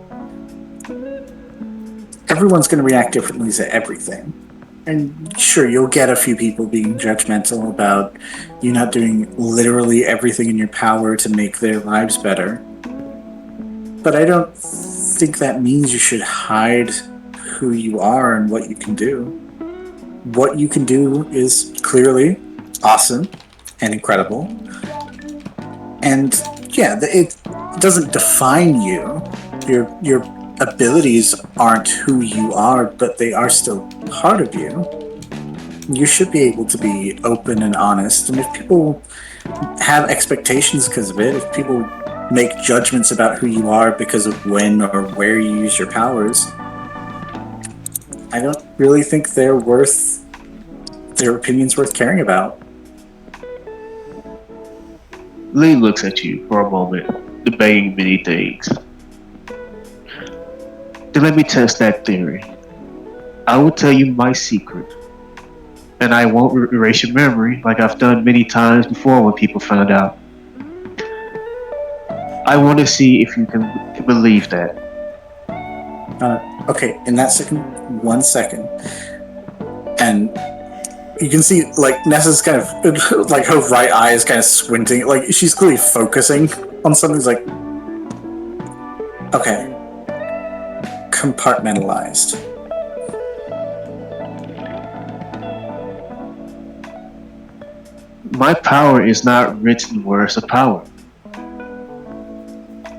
D: everyone's going to react differently to everything. And sure, you'll get a few people being judgmental about you not doing literally everything in your power to make their lives better. But I don't think that means you should hide who you are and what you can do. What you can do is clearly awesome and incredible. And yeah, it doesn't define you. Your abilities aren't who you are, but they are still part of you. You should be able to be open and honest. And if people have expectations because of it, if people make judgments about who you are because of when or where you use your powers, I don't really think their opinion's worth caring about.
G: Lee looks at you for a moment, debating many things. Then let me test that theory. I will tell you my secret, and I won't erase your memory like I've done many times before when people found out. I want to see if you can believe that.
D: Okay, in that second, 1 second. And you can see, like, Nessa's kind of, like, her right eye is kind of squinting. Like, she's clearly focusing on something. It's like, okay. Compartmentalized.
G: My power is not written words of power.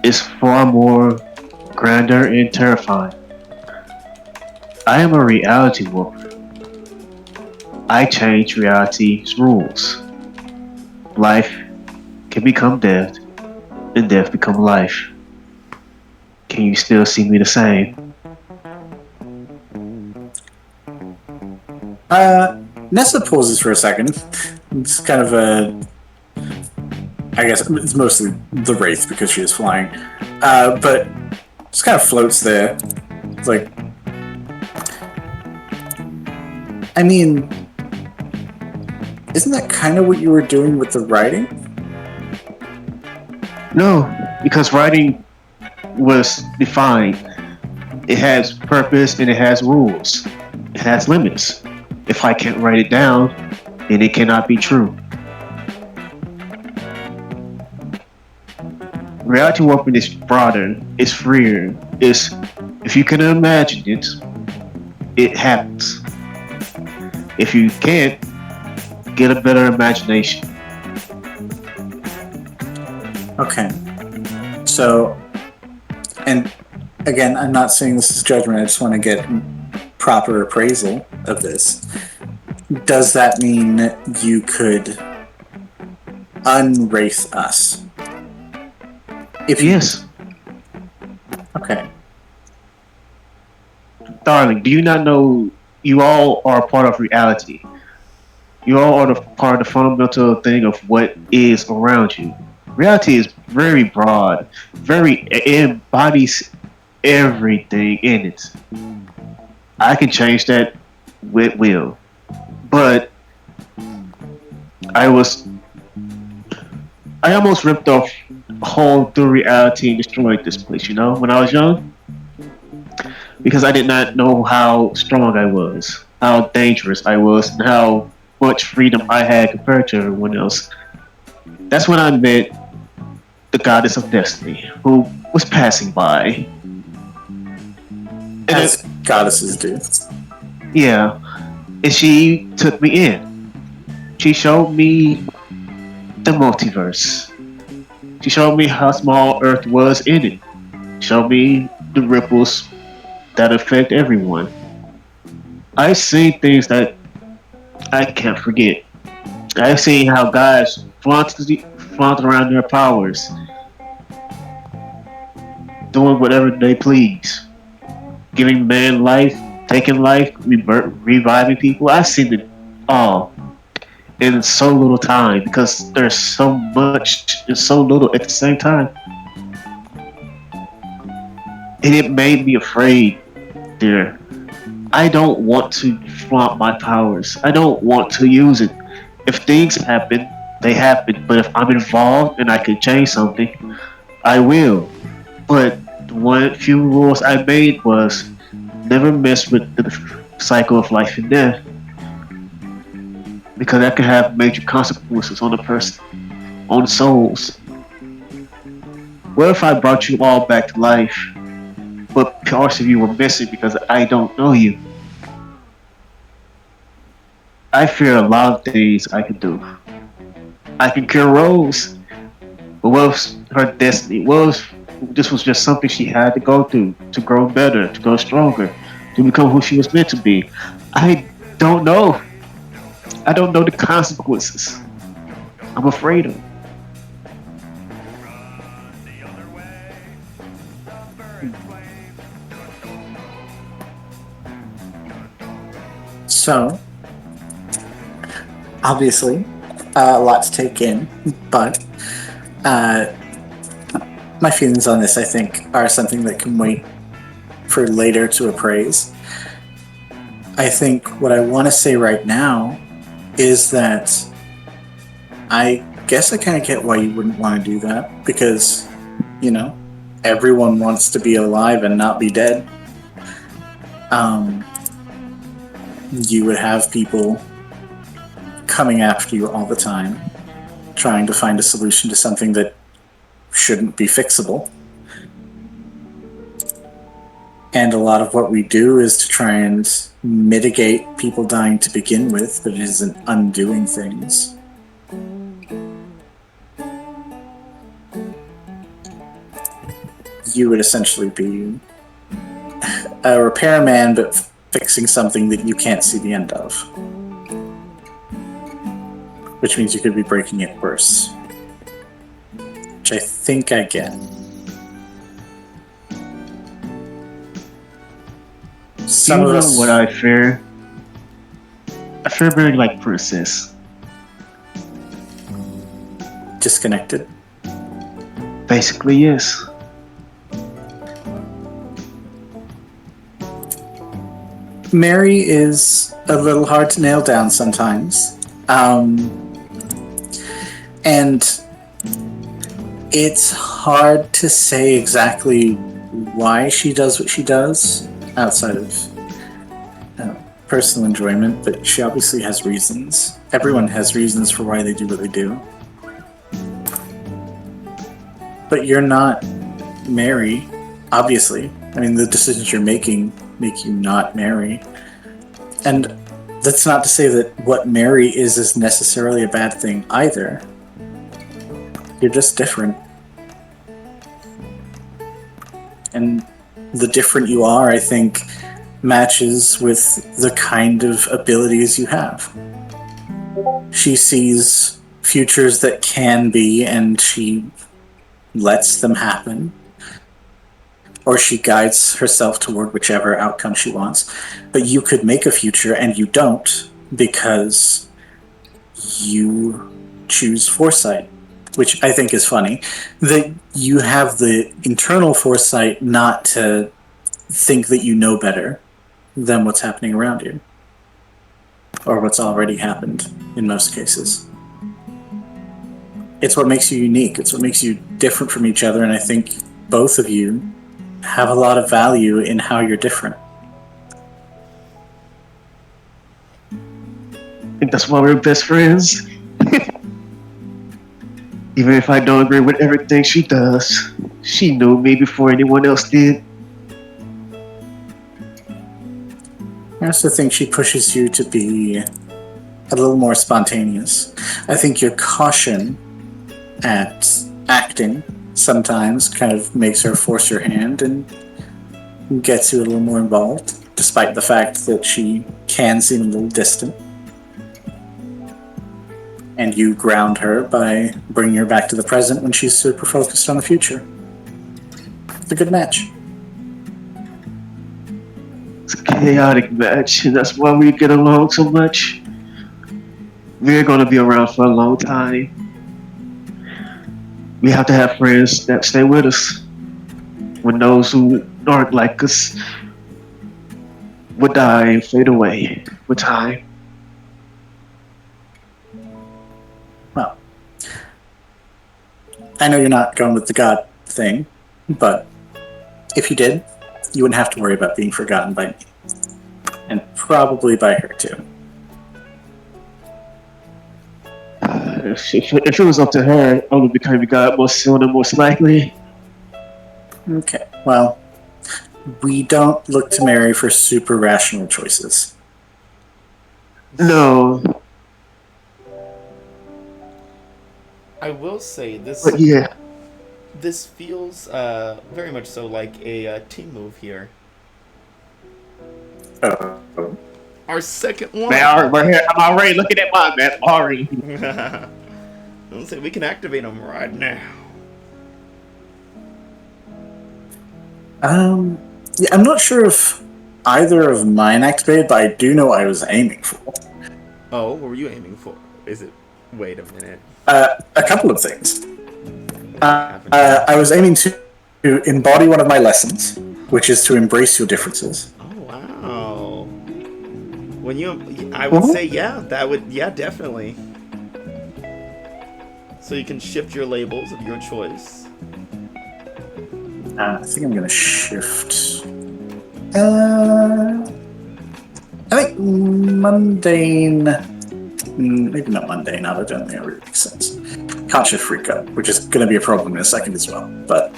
G: It's far more grander and terrifying. I am a reality warper. I change reality's rules. Life can become death, and death become life. Can you still see me the same?
D: Nessa pauses for a second. It's kind of I guess it's mostly the Wraith because she is flying. But just kind of floats there. It's like, I mean, isn't that kind of what you were doing with the writing?
G: No, because writing was defined. It has purpose and it has rules. It has limits. If I can't write it down, then it cannot be true. Reality warping is broader, it's freer, it's if you can imagine it, it happens. If you can't, get a better imagination.
D: Okay. So, and again, I'm not saying this is judgment, I just want to get proper appraisal of this. Does that mean you could unwraith us?
G: Yes.
D: Okay.
G: Darling, do you not know you all are a part of reality? You all are the part of the fundamental thing of what is around you. Reality is very broad, it embodies everything in it. I can change that with will. But I almost ripped off a hole through reality and destroyed this place, when I was young. Because I did not know how strong I was, how dangerous I was, and how much freedom I had compared to everyone else. That's when I met the goddess of destiny, who was passing by.
D: As goddesses do.
G: Yeah, and she took me in. She showed me the multiverse. She showed me how small Earth was in it. Showed me the ripples that affect everyone. I've seen things that I can't forget. I've seen how guys flaunt around their powers, doing whatever they please, giving man life, taking life, reviving people. I've seen it all in so little time because there's so much and so little at the same time. And it made me afraid, dear. I don't want to flaunt my powers. I don't want to use it. If things happen, they happen. But if I'm involved and I can change something, I will. But the one few rules I made was never mess with the cycle of life and death. Because that can have major consequences on the person, on souls. What if I brought you all back to life, but parts of you were missing because I don't know you? I fear a lot of things I can do. I can cure Rose, but what if her destiny? What if this was just something she had to go through to grow better, to grow stronger, to become who she was meant to be? I don't know. I don't know the consequences. I'm afraid of.
D: So, obviously, a lot to take in, but my feelings on this, I think, are something that can wait for later to appraise. I think what I want to say right now is that I guess I kind of get why you wouldn't want to do that, because, everyone wants to be alive and not be dead. You would have people coming after you all the time, trying to find a solution to something that shouldn't be fixable. And a lot of what we do is to try and mitigate people dying to begin with, but it isn't undoing things. You would essentially be a repairman, but fixing something that you can't see the end of. Which means you could be breaking it worse. Which I think I get. Some of us...
G: what I fear? I fear being like Princess.
D: Disconnected?
G: Basically, yes.
D: Mary is a little hard to nail down sometimes. And it's hard to say exactly why she does what she does, outside of personal enjoyment, but she obviously has reasons. Everyone has reasons for why they do what they do. But you're not Mary, obviously. I mean, the decisions you're making make you not Mary. And that's not to say that what Mary is necessarily a bad thing either. You're just different. And the different you are, I think, matches with the kind of abilities you have. She sees futures that can be, and she lets them happen. Or she guides herself toward whichever outcome she wants. But you could make a future, and you don't, because you choose foresight, which I think is funny. That you have the internal foresight not to think that you know better than what's happening around you. Or what's already happened, in most cases. It's what makes you unique. It's what makes you different from each other, and I think both of you have a lot of value in how you're different.
G: I think that's why we're best friends. Even if I don't agree with everything she does, she knew me before anyone else did.
D: I also think she pushes you to be a little more spontaneous. I think your caution at acting sometimes kind of makes her force your hand and gets you a little more involved, despite the fact that she can seem a little distant. And you ground her by bringing her back to the present when she's super focused on the future. It's a good match.
G: It's a chaotic match, and that's why we get along so much. We're gonna be around for a long time. We have to have friends that stay with us when those who aren't like us would die and fade away with time.
D: Well, I know you're not going with the God thing, but if you did, you wouldn't have to worry about being forgotten by me. And probably by her, too.
G: If it was up to her, I would become a god more sooner, most likely.
D: Okay, well, we don't look to Mary for super rational choices.
G: No,
A: I will say this.
G: but yeah.
A: This feels very much so like a team move here.
D: Oh.
A: Our second one.
G: Man, we're here. I'm already looking at mine, man. Already.
A: Let's say we can activate them right now.
D: Yeah, I'm not sure if either of mine activated, but I do know what I was aiming for.
A: Oh, what were you aiming for? Is it? Wait a minute.
D: A couple of things. I was aiming to embody one of my lessons, which is to embrace your differences.
A: Oh wow. When I would say yeah, definitely. So you can shift your labels of your choice.
D: I think I'm gonna shift. I think mundane. Maybe not mundane. I don't think that really makes sense. Can't shift freak up, which is gonna be a problem in a second as well. But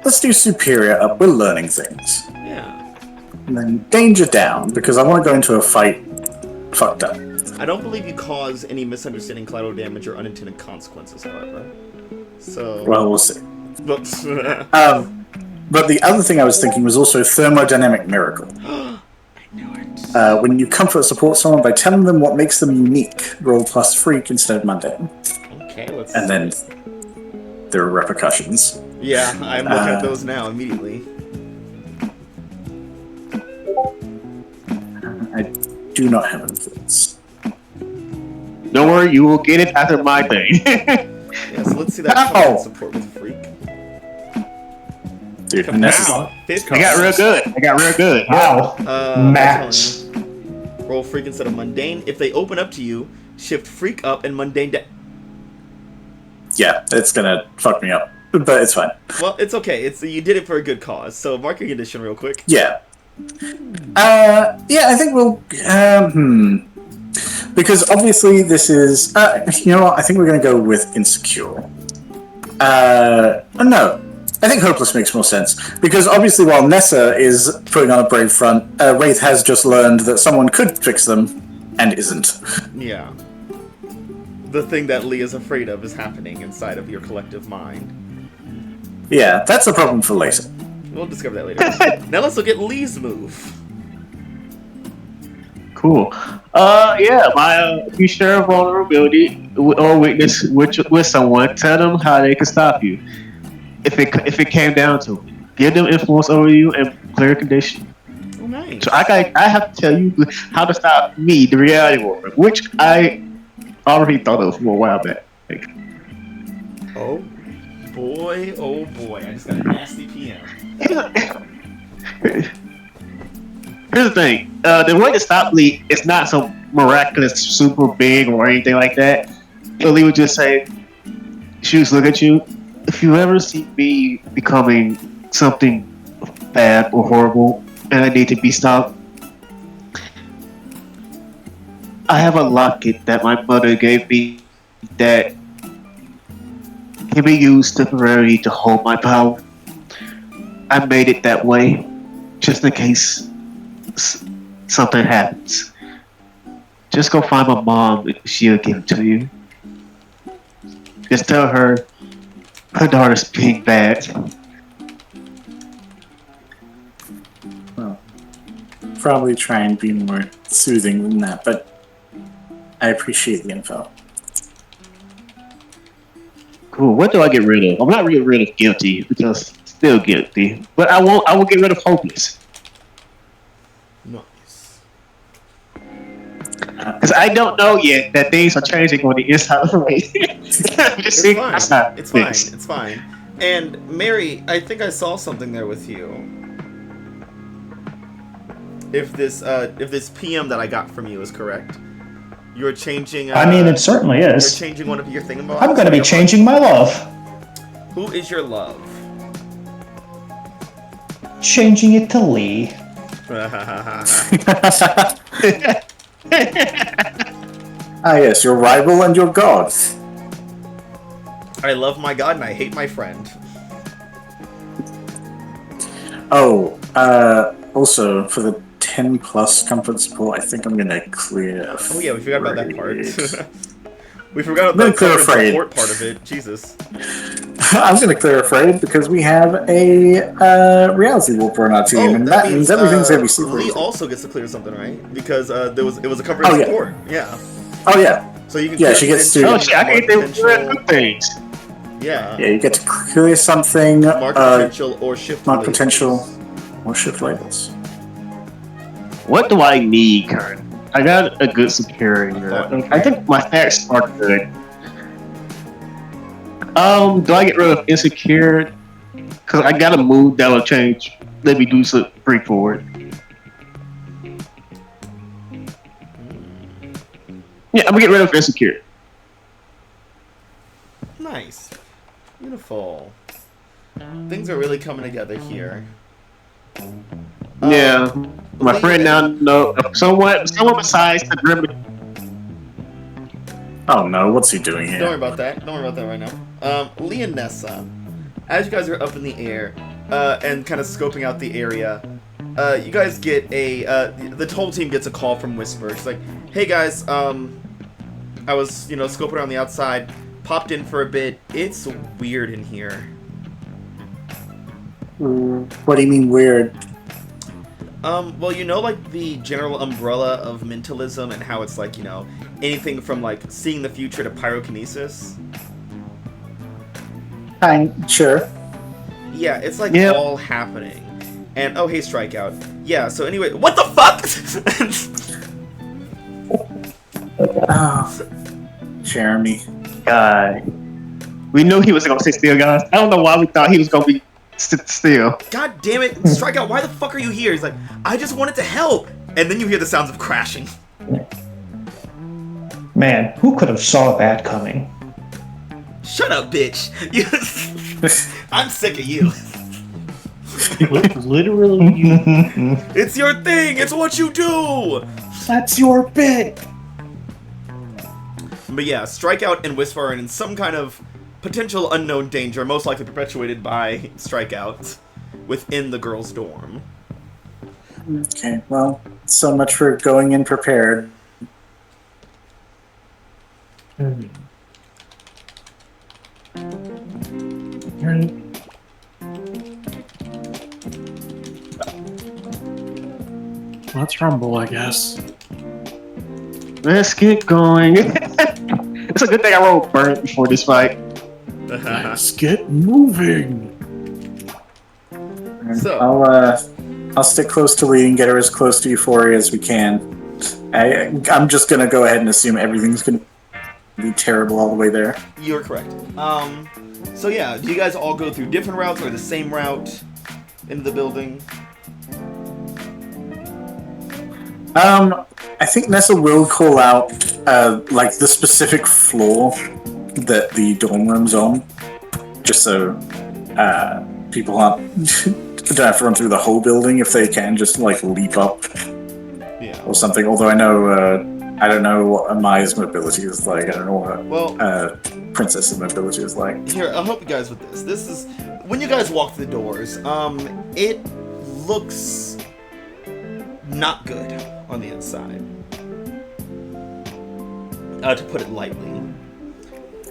D: let's do superior up. We're learning things.
A: Yeah.
D: And then danger down, because I want to go into a fight fucked up.
A: I don't believe you cause any misunderstanding, collateral damage, or unintended consequences, however. So.
D: Well, we'll see.
A: But
D: the other thing I was thinking was also thermodynamic miracle.
A: I knew it.
D: When you comfort support someone by telling them what makes them unique, roll plus freak instead of mundane.
A: Okay, let's.
D: And then there are repercussions.
A: Yeah, I'm looking at those now immediately.
D: I do not have influence.
G: Don't worry, you will get it after my thing.
A: Yeah, so let's see that combat support with freak.
D: Dude,
A: I
G: got real good.
I: Wow. Max.
A: Roll freak instead of mundane. If they open up to you, shift freak up and mundane down.
D: Yeah, it's gonna fuck me up, but it's fine.
A: Well, it's okay. You did it for a good cause. So mark your condition real quick.
D: Yeah. I think we'll. Because obviously this is. You know what? I think we're gonna go with insecure. No. I think hopeless makes more sense. Because obviously while Nessa is putting on a brave front, Wraith has just learned that someone could fix them, and isn't.
A: Yeah. The thing that Lee is afraid of is happening inside of your collective mind.
D: Yeah, that's a problem for later.
A: We'll discover that later. Now let's look at Lee's move.
G: Cool. Yeah, if you share a vulnerability or weakness with someone, tell them how they can stop you. If it came down to it, give them influence over you and clear condition.
A: Oh, nice.
G: So I have to tell you how to stop me, the reality warrior, which I already thought of for a while back.
A: Oh boy, I just got a nasty PM.
G: Here's the thing. The way to stop Lee is not so miraculous, super big, or anything like that. So Lee would just say, "Shoes, look at you. If you ever see me becoming something bad or horrible, and I need to be stopped, I have a locket that my mother gave me that can be used temporarily to hold my power. I made it that way, just in case something happens. Just go find my mom and she'll give it to you. Just tell her daughter's being bad."
D: Well, probably try and be more soothing than that, but I appreciate the info.
G: Cool. What do I get rid of? I'm not getting rid of guilty because still guilty, but I will get rid of hopeless.
A: Nice.
G: Because I don't know yet that things are changing on the inside of the race.
A: It's fine. It's fine. And Mary, I think I saw something there with you. If this PM that I got from you is correct, you're changing.
J: I mean, it certainly is.
A: You're changing one of your thingamabobs.
J: I'm going to be changing my love.
A: Who is your love?
J: Changing it to Lee.
D: Ah yes, your rival and your god.
A: I love my god and I hate my friend.
D: Oh, also, for the 10 plus comfort support, I think I'm gonna clear.
A: Oh yeah, we forgot about that part.
D: Afraid.
A: We forgot about the
D: clear
A: comfort support part of it. Jesus.
D: I'm gonna clear Afraid because we have a reality warper on our team, and that means everything's gonna be super
A: Lee
D: easy.
A: also gets to clear something, right? Because it was a comfort support. Yeah.
D: Oh yeah.
A: So you can
D: she gets to.
G: Oh shit! I can't do good things.
A: Yeah.
D: Yeah, you get to clear something.
A: Mark potential or shift.
D: Mark
A: labels.
D: potential or shift labels.
G: What do I need, Kurt? I got a good superior. I think my stats are good. Do I get rid of insecure? Because I got a move that will change. Let me do some bring forward. Yeah, I'm gonna get rid of insecure.
A: Nice. Beautiful. Things are really coming together here.
G: Yeah. My friend now know someone besides the grim.
D: Oh no, what's he doing here?
A: Don't worry about that. Don't worry about that right now. Lee and Nessa, as you guys are up in the air and kind of scoping out the area, you guys get the whole team gets a call from Whisper. She's like, "Hey guys, I was scoping around the outside, popped in for a bit. It's weird in here."
D: What do you mean weird?
A: Well, like the general umbrella of mentalism and how it's like, anything from like seeing the future to pyrokinesis.
D: Sure.
A: Yeah, it's like all happening. And oh hey, Strikeout. Yeah, so anyway, what the fuck?
D: Oh, Jeremy.
G: Guy. We knew he was gonna stay still, guys. I don't know why we thought he was gonna be still.
A: God damn it, Strikeout, why the fuck are you here? He's like, I just wanted to help. And then you hear the sounds of crashing.
J: Man, who could have saw that coming?
A: Shut up, bitch. I'm sick of you.
B: Literally, you.
A: It's your thing. It's what you do.
B: That's your bit.
A: But yeah, Strikeout and Whisper are in some kind of potential unknown danger, most likely perpetuated by strikeouts within the girls' dorm.
D: Okay, well, so much for going in prepared.
B: Let's rumble, I guess.
G: Let's get going. It's a good thing I rolled burnt before this fight.
B: Let's get moving.
A: So,
D: I'll stick close to Lee and get her as close to Euphoria as we can. I'm just gonna go ahead and assume everything's gonna be terrible all the way there.
A: you're correct. So yeah, do you guys all go through different routes or the same route into the building?
D: I think Nessa will call out like the specific floor that the dorm room's on, just so people don't have to run through the whole building if they can just like leap up
A: Yeah.
D: or something. Although I don't know what Amaya's mobility is like. I don't know what Princess's mobility is like.
A: Here, I'll help you guys with this. This is when you guys walk through the doors. It looks not good on the inside. To put it lightly.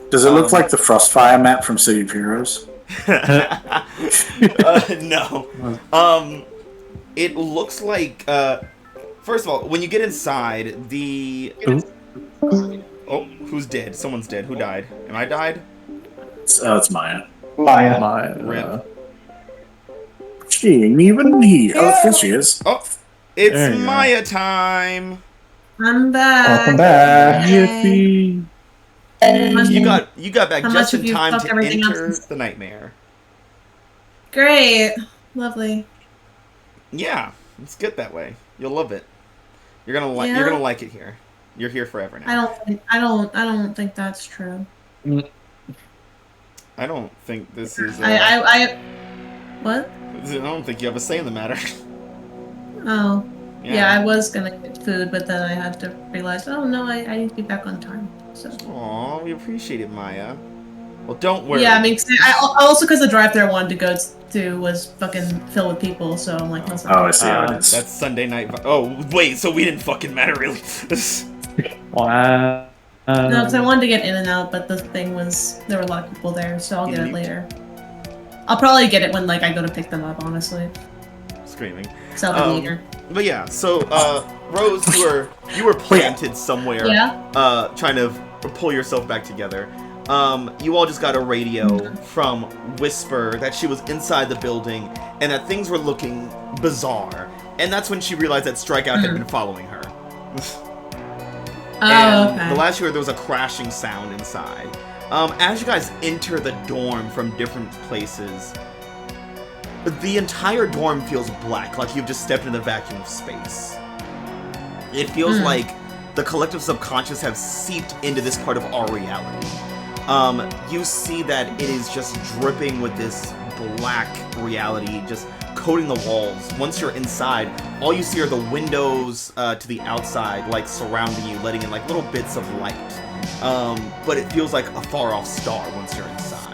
D: Does it look like the Frostfire map from City of Heroes?
A: No. It looks like. First of all, when you get inside, Oh, who's dead? Someone's dead. Who died? Am I died?
D: It's Maya.
A: Rip.
D: She ain't even here. Oh, there she is.
A: Oh, it's Maya time.
E: I'm back.
J: Welcome back.
B: Yippee.
A: You got back
E: How
A: just
E: much have
A: in
E: you
A: time
E: fucked
A: to
E: everything
A: enter
E: else?
A: the nightmare.
E: Great. Lovely.
A: Yeah, it's good that way. You'll love it. You're gonna like.
E: Yeah.
A: You're gonna like it here. You're here forever now.
E: I don't think that's true.
A: I don't think this is.
E: What?
A: I don't think you have a say in the matter.
E: Oh. Yeah, I was gonna get food, but then I had to realize, oh no, I need to be back on time. So.
A: Aw, we appreciate it, Maya. Well, don't worry.
E: Yeah, I mean, also because the drive-thru I wanted to go to was fucking filled with people, so I'm like, let's not.
D: Oh, I see how it is.
A: That's Sunday night. Oh, wait, so we didn't fucking matter, really?
B: Wow.
E: No, because I wanted to get in and out, but the thing was there were a lot of people there, so I'll get it later. I'll probably get it when like I go to pick them up, honestly.
A: Screaming.
E: So I'll be later.
A: But yeah, so Rose, you were planted somewhere.
E: Yeah.
A: Trying to pull yourself back together. You all just got a radio from Whisper that she was inside the building and that things were looking bizarre. And that's when she realized that Strikeout had been following her.
E: Okay.
A: The last you heard, there was a crashing sound inside. As you guys enter the dorm from different places, the entire dorm feels black, like you've just stepped in the vacuum of space. It feels like the collective subconscious have seeped into this part of our reality. You see that it is just dripping with this black reality, just coating the walls. Once you're inside, all you see are the windows to the outside, like surrounding you, letting in like little bits of light. But it feels like a far-off star once you're inside.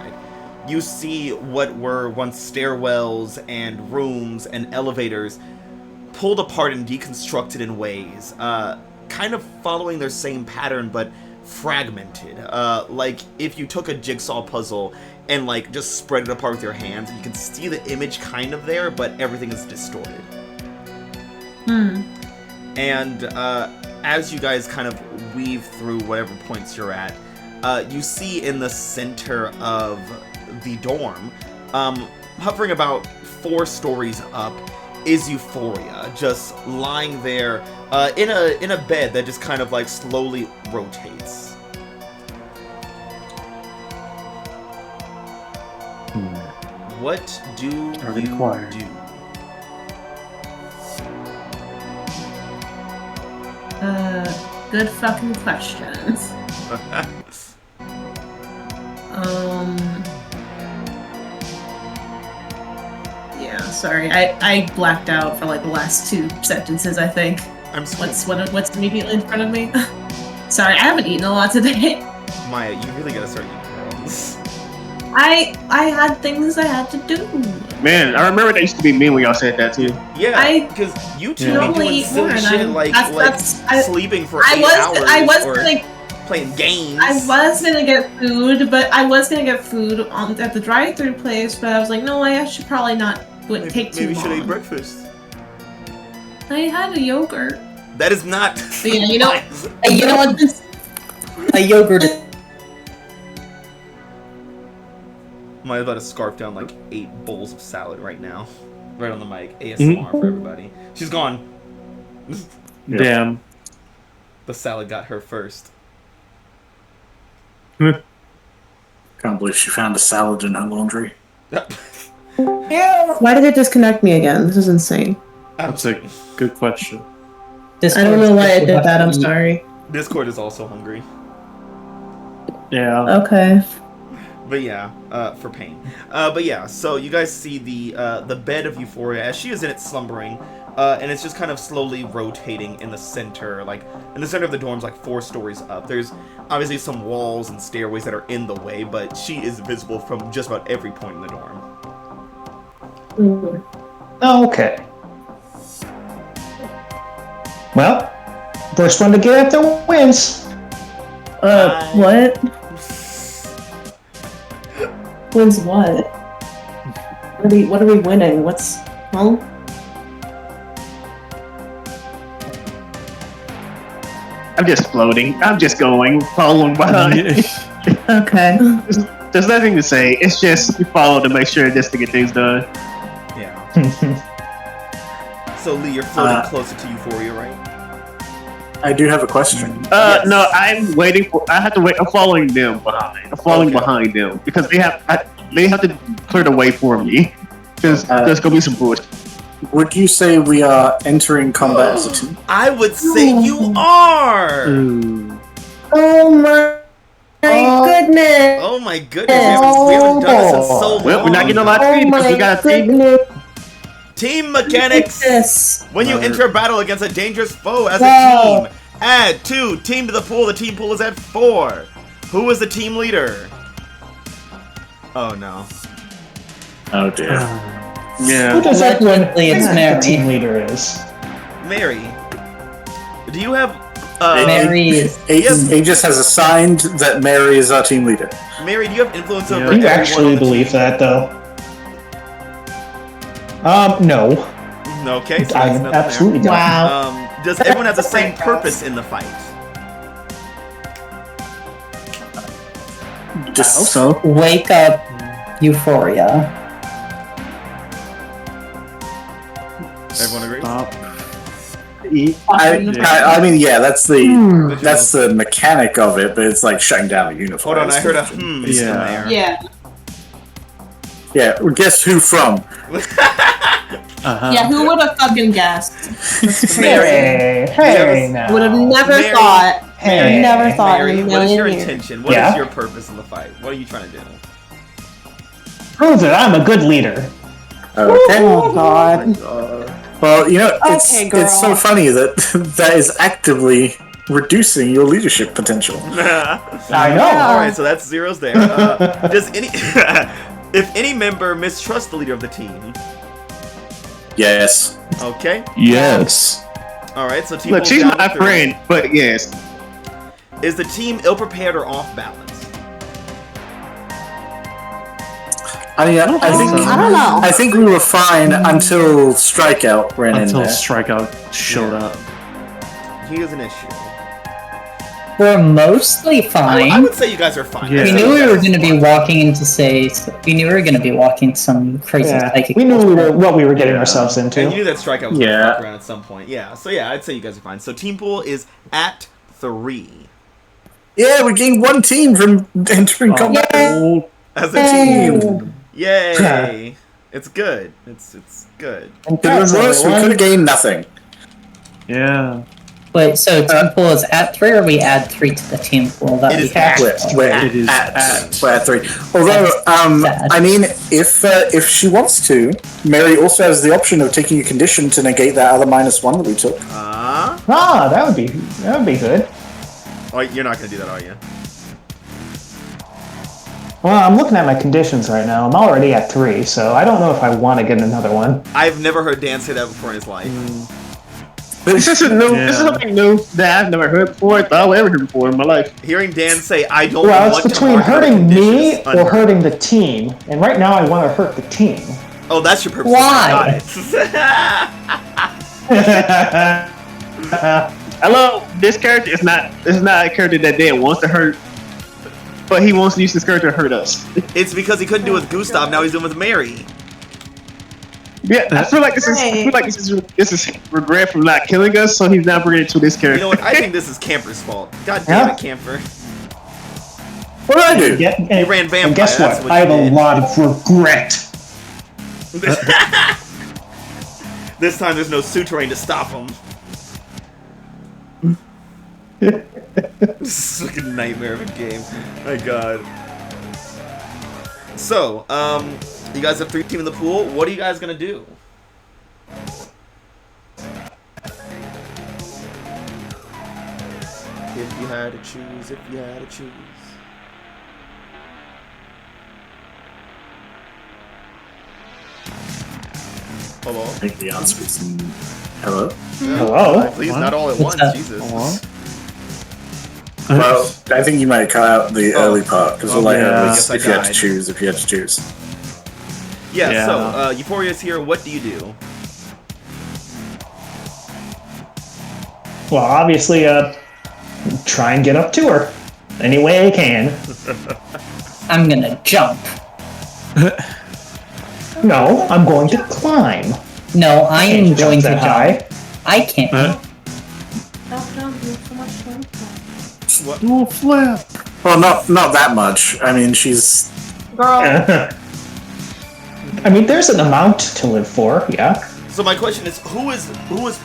A: You see what were once stairwells and rooms and elevators pulled apart and deconstructed in ways, kind of following their same pattern, but fragmented. Like if you took a jigsaw puzzle and like just spread it apart with your hands, you can see the image kind of there, but everything is distorted. And as you guys kind of weave through whatever points you're at, you see in the center of the dorm, hovering about 4 stories up, is Euphoria, just lying there in a bed that just kind of like slowly rotates. What do you do?
E: Good fucking questions. Yeah, sorry. I blacked out for like the last 2 sentences, I think.
A: I'm sorry.
E: What's immediately in front of me? Sorry, I haven't eaten a lot today.
A: Maya, you really gotta start eating girls.
E: I had things I had to do.
G: Man, I remember that used to be me when y'all said that too.
A: Yeah, because you two be
E: normally
A: doing
E: eat
A: silly
E: more, and
A: shit
E: I'm-
A: like
E: that's-
A: sleeping for
E: I
A: 8
E: was
A: hours
E: I was
A: or
E: gonna
A: playing games.
E: I was gonna get food, but I was gonna get food at the drive-thru place, but I was like, no, I should probably not take too
A: Maybe we should eat
E: long.
A: breakfast.
E: I had a yogurt.
A: That is not.
E: But yeah, you know
C: what? A yogurt.
A: I'm about to scarf down like 8 bowls of salad right now. Right on the mic. ASMR for everybody. She's gone.
B: Damn.
A: The salad got her first.
D: Can't believe she found a salad in her laundry.
E: Why did it disconnect me again? This is insane.
B: That's a good question.
E: I don't know why it did that. I'm sorry.
A: Discord is also hungry.
B: Yeah.
E: Okay.
A: But yeah, for pain. But yeah, so you guys see the bed of Euphoria as she is in it slumbering, and it's just kind of slowly rotating in the center, like in the center of the dorm's like 4 stories up. There's obviously some walls and stairways that are in the way, but she is visible from just about every point in the dorm.
J: Okay. Well, first one to get up there wins.
E: What? Wins what? What are we winning? What's huh?
G: I'm just floating. I'm just going, following behind.
E: Okay.
G: There's nothing to say. It's just you follow to make sure just to get things done.
A: Yeah. So Lee, you're floating closer to Euphoria, right?
D: I do have a question.
A: Yes.
G: No, I'm waiting for. I have to wait. I'm following them behind. I'm falling behind them because they have to clear the way for me. Because there's gonna be some bullshit.
D: Would you say we are entering combat as a team?
A: I would say you are!
E: Oh my goodness!
A: Oh my goodness, we haven't done this in so long.
G: Well, we're not getting a lot of because we got a team.
A: Team mechanics!
E: Yes.
A: When you enter a battle against a dangerous foe as a team, add 2 team to the pool. The team pool is at 4. Who is the team leader? Oh no.
D: Oh dear.
B: Yeah.
J: Who does everyone
C: It's
J: think
C: Mary.
J: the team leader is?
A: Mary, do you have
C: Mary is.
D: Aegis has assigned that Mary is our team leader.
A: Mary, do you have influence over
J: Do
A: everyone
J: you
A: on
J: actually
A: the
J: believe
A: team?
J: that, though? No.
A: Okay, so
J: I
A: that's nothing
J: absolutely don't.
E: Wow.
A: there. Does everyone have the same purpose in the fight?
D: Just
G: Also,
C: Wake up, Euphoria.
A: Everyone agree?
B: Stop.
D: I mean, yeah, that's the mechanic of it, but it's like shutting down a uniform.
A: Hold on, I heard a in
B: Yeah.
A: there.
E: Yeah.
D: Yeah, well, guess who from?
E: Yeah, who would have fucking guessed?
J: Hey now.
E: Would have never
A: Mary.
E: thought.
J: Hey.
E: Never thought
A: Mary,
E: in a
A: what is your
E: million years.
A: intention? What is
J: Yeah?
A: your purpose in the fight? What are you trying to do?
J: Prove that I'm a good leader.
D: Okay.
E: Oh god.
D: Well, you know, it's
E: Okay,
D: it's so
E: girl.
D: funny that that is actively reducing your leadership potential.
J: I know.
A: Alright, so that's zeros there. Does any if any member mistrusts the leader of the team?
D: Yes.
A: Okay.
B: Yes.
A: Alright, so team
G: look,
A: pulls
G: she's
A: down
G: my
A: to 3.
G: friend, but yes.
A: Is the team ill prepared or off balance?
D: I mean, I think
E: I don't know.
D: I think we were fine until Strikeout ran in
B: Until
D: there.
B: Strikeout showed up.
A: Here's an issue.
C: We're mostly fine.
A: I would say you guys are fine.
B: Yeah.
C: We knew we were going to be walking into we knew we were going to be walking some crazy
J: Yeah,
C: psychic.
J: we knew what we were getting ourselves
A: And you
J: into.
A: knew that Strikeout was
D: Yeah.
A: going to fuck around at some point. Yeah, so yeah, I'd say you guys are fine. So team pool is at 3.
D: Yeah, we gained 1 team from entering combat
A: As a team. Yay! It's good. It's good.
D: Could have been worse. We could have gained nothing.
B: Yeah.
C: Wait, so team pool is at 3, or we add 3 to the team pool? That
A: It
C: we
A: is
C: have
A: at.
C: to?
B: It is at.
D: We're at 3. Although,
C: Sad.
D: I mean, if she wants to, Mary also has the option of taking a condition to negate that other -1 that we took.
J: Ah, that would be good.
A: Oh, you're not going to do that, are you?
I: Well, I'm looking at my conditions right now. I'm already at 3, so I don't know if I want to get another one.
A: I've never heard Dan say that before in his life.
G: This is something new that I've never heard before. That I've ever heard before in my life.
A: Hearing Dan say, "I don't
I: Well,
A: want
I: it's
A: to
I: between
A: mark the
I: hurting me
A: conditions
I: or hurting the team, and right now I want to hurt the team.
A: Oh, that's your purpose.
C: Why?
G: Hello, this character is not a character that Dan wants to hurt, but he wants to use this character to hurt us.
A: It's because he couldn't do it with Gustav. Now he's doing it with Mary.
G: Yeah, I feel like this is regret from not killing us, so he's not bringing it to this character.
A: You know what? I think this is Camper's fault. God damn it, Camper.
D: What did I do?
A: You ran vampire.
I: And guess
A: that's
I: what? I have
A: you
I: a
A: did.
I: lot of regret.
A: This time there's no suturing to stop him. This is like a nightmare of a game. My god. So, you guys have 3 team in the pool. What are you guys gonna do? If you had to choose, if you had to choose. Hello?
D: I think the answer is hello.
I: Hello?
A: Please, not all at once, Jesus.
D: Well, I think you might cut out the early part because all I
A: yeah,
D: heard
A: I
D: was
A: guess I
D: if you had to
A: died.
D: choose, if you had to choose.
A: Yeah, so, Euphoria's here. What do you do?
I: Well, obviously, try and get up to her any way I can.
C: I'm gonna jump.
I: No, I'm going to climb.
C: No, I am
I: Can't
C: going to
I: that
C: jump.
I: high.
C: I can't.
B: Dual flip.
D: Well, not that much. I mean, she's
E: Girl.
I: I mean, there's an amount to live for, yeah.
A: So my question is, who is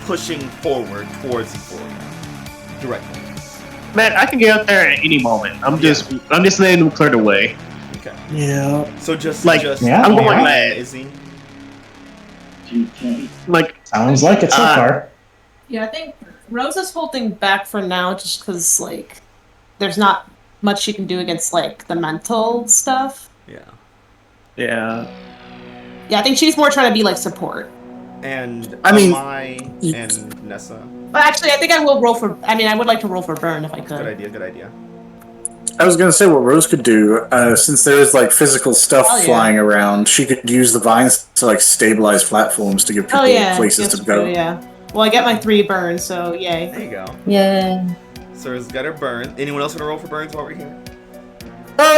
A: pushing forward towards Euphoria directly?
G: Man, I can get up there at any moment. I'm just letting them clear the way.
A: Okay.
B: Yeah.
A: So just
G: Like,
I: yeah,
G: I'm going
I: yeah.
G: mad.
A: Is he?
G: Like,
I: Sounds like it so far.
E: Yeah, I think Rose is holding back for now just because, like, there's not much she can do against, like, the mental stuff.
A: Yeah.
B: Yeah.
E: Yeah, I think she's more trying to be, like, support.
A: And
D: I mean,
A: Amai and Nessa.
E: But actually, I think I will roll for... I mean, I would like to roll for burn if I could.
A: Good idea, good idea.
D: I was going to say what Rose could do, since there is like physical stuff
E: Oh, yeah.
D: flying around, she could use the vines to like stabilize platforms to give people places
E: yes,
D: to go.
E: yeah. Well, I get my 3 burns, so yay.
A: There you go.
C: Yeah.
A: So has got her burn. Anyone else gonna roll for burns while we're here?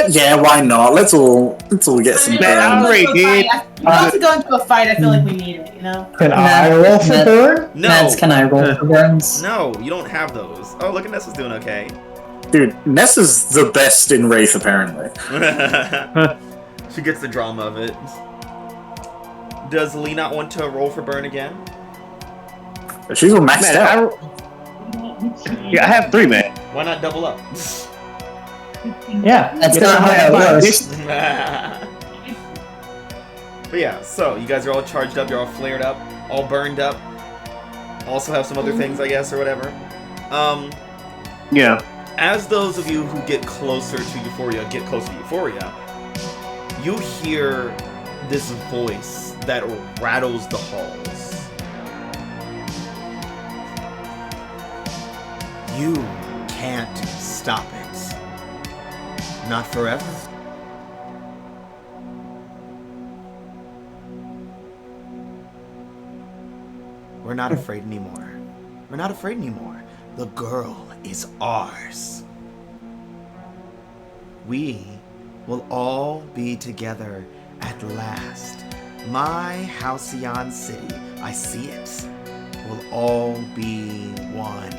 D: Yeah, why not? Let's all get some
E: I mean,
G: Man, I'm
D: burn.
G: already dead.
E: About to go into a fight, I feel like we need it, you know?
I: Can
C: Nah,
I: I roll for
C: that-
I: burn?
A: No.
C: Mads, can I roll for burns?
A: No, you don't have those. Oh, look at Nessa's doing okay.
D: Dude, Nessa's the best in Wraith, apparently.
A: She gets the drama of it. Does Lee not want to roll for burn again?
D: She's all maxed out.
G: I have 3, man.
A: Why not double up?
I: Yeah.
C: That's
I: you know
C: not
I: how
C: how
I: that
C: it
I: works.
A: But yeah, so you guys are all charged up, you're all flared up, all burned up. Also have some other things, I guess, or whatever.
G: Yeah.
A: As those of you who get closer to Euphoria, you hear this voice that rattles the halls. You can't stop it. Not forever. We're not afraid anymore. We're not afraid anymore. The girl is ours. We will all be together at last. My Halcyon City, I see it, will all be one.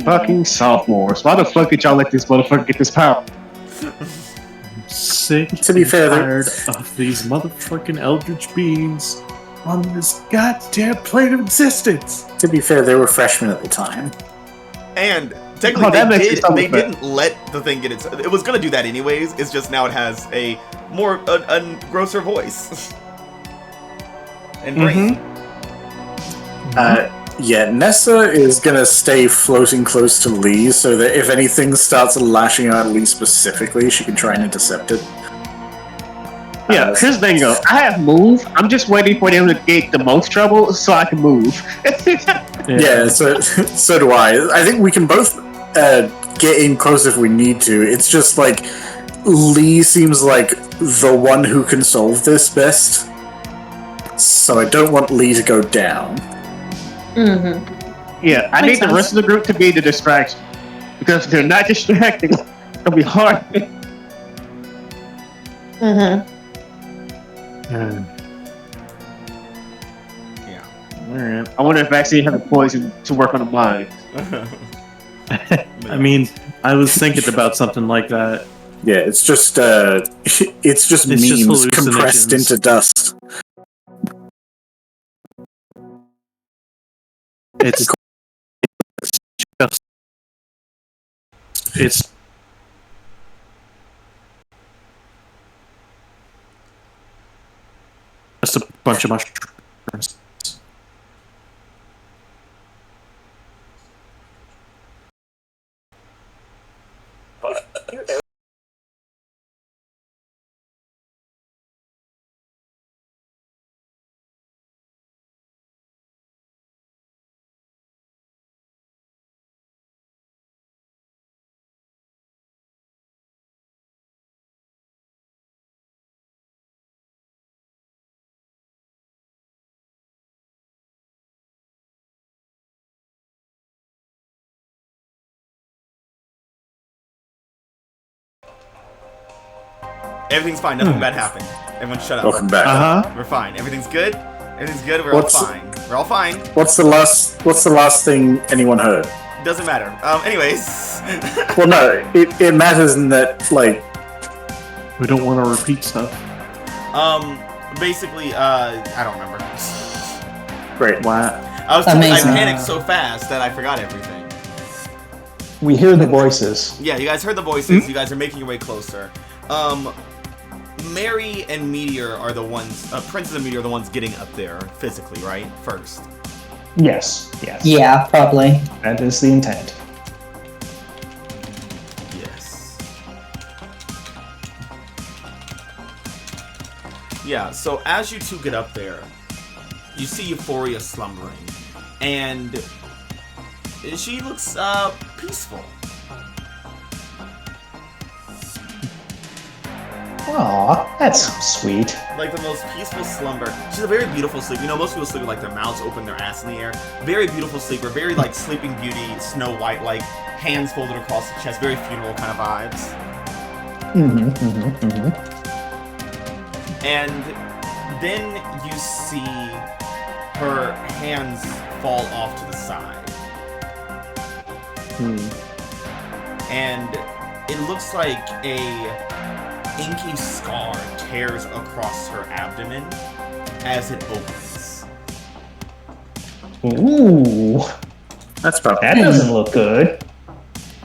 G: Fucking sophomores. Why the fuck did y'all let this motherfucker get this power?
B: Sick
D: To be fair,
B: tired of these motherfucking eldritch beings on this goddamn plane of existence.
D: To be fair, they were freshmen at the time.
A: And technically,
G: that makes it sound
A: they
G: fair.
A: didn't let the thing get its. It was gonna do that anyways. It's just now it has a more a grosser voice and brain.
D: Yeah, Nessa is gonna stay floating close to Lee so that if anything starts lashing out at Lee specifically, she can try and intercept it.
G: Yeah, here's the thing though. I have move. I'm just waiting for them to get the most trouble so I can move.
D: Yeah, so do I. I think we can both get in close if we need to. It's just like Lee seems like the one who can solve this best. So I don't want Lee to go down.
E: Mm-hmm.
G: Yeah, I need the rest of the group to be the distraction. Because if they're not distracting, it'll be hard.
E: Mm-hmm.
A: Yeah.
G: Alright. I wonder if vaccine have a poison to work on the mind.
B: I mean, I was thinking about something like that.
D: Yeah, it's just memes compressed into dust.
B: It's just a bunch of mushrooms.
A: Everything's fine. Nothing bad happened. Everyone shut up.
D: Welcome back.
A: We're fine. Everything's good. Everything's good. We're all fine. We're all fine.
D: What's the last thing anyone heard?
A: Doesn't matter. Anyways.
D: Well, no, it matters in that, like,
B: we don't want to repeat stuff.
A: Basically, I don't remember.
D: Great.
B: Wow.
A: I panicked so fast that I forgot everything.
I: We hear the voices.
A: Yeah, you guys heard the voices. You guys are making your way closer. Mary and Meteor are the ones, Princess and Meteor are the ones getting up there physically, right? First.
I: Yes.
C: Yeah, probably.
I: That is the intent.
A: Yes. Yeah, so as you two get up there, you see Euphoria slumbering, and she looks, peaceful.
I: Aw, that's sweet.
A: Like the most peaceful slumber. She's a very beautiful sleep. You know, most people sleep with like their mouths open, their ass in the air. Very beautiful sleeper. Very like Sleeping Beauty, Snow White, like hands folded across the chest. Very funeral kind of vibes. And then you see her hands fall off to the side. And it looks like a inky scar tears across her abdomen as it opens.
I: Ooh,
D: That's probably
I: that doesn't look good.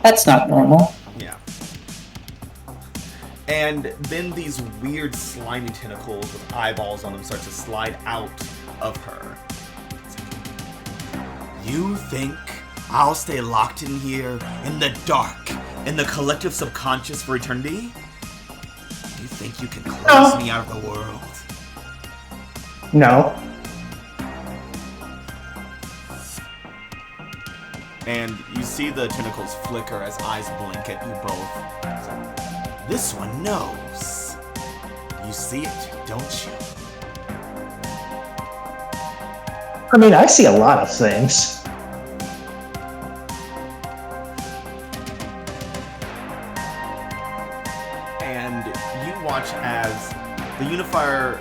C: That's not normal.
A: Yeah. And then these weird slimy tentacles with eyeballs on them start to slide out of her. You think I'll stay locked in here in the dark, in the collective subconscious for eternity? You think you can close me out of the world?
I: No.
A: And you see the tentacles flicker as eyes blink at you both. So, this one knows. You see it, don't you?
I: I mean, I see a lot of things.
A: And you watch as the unifier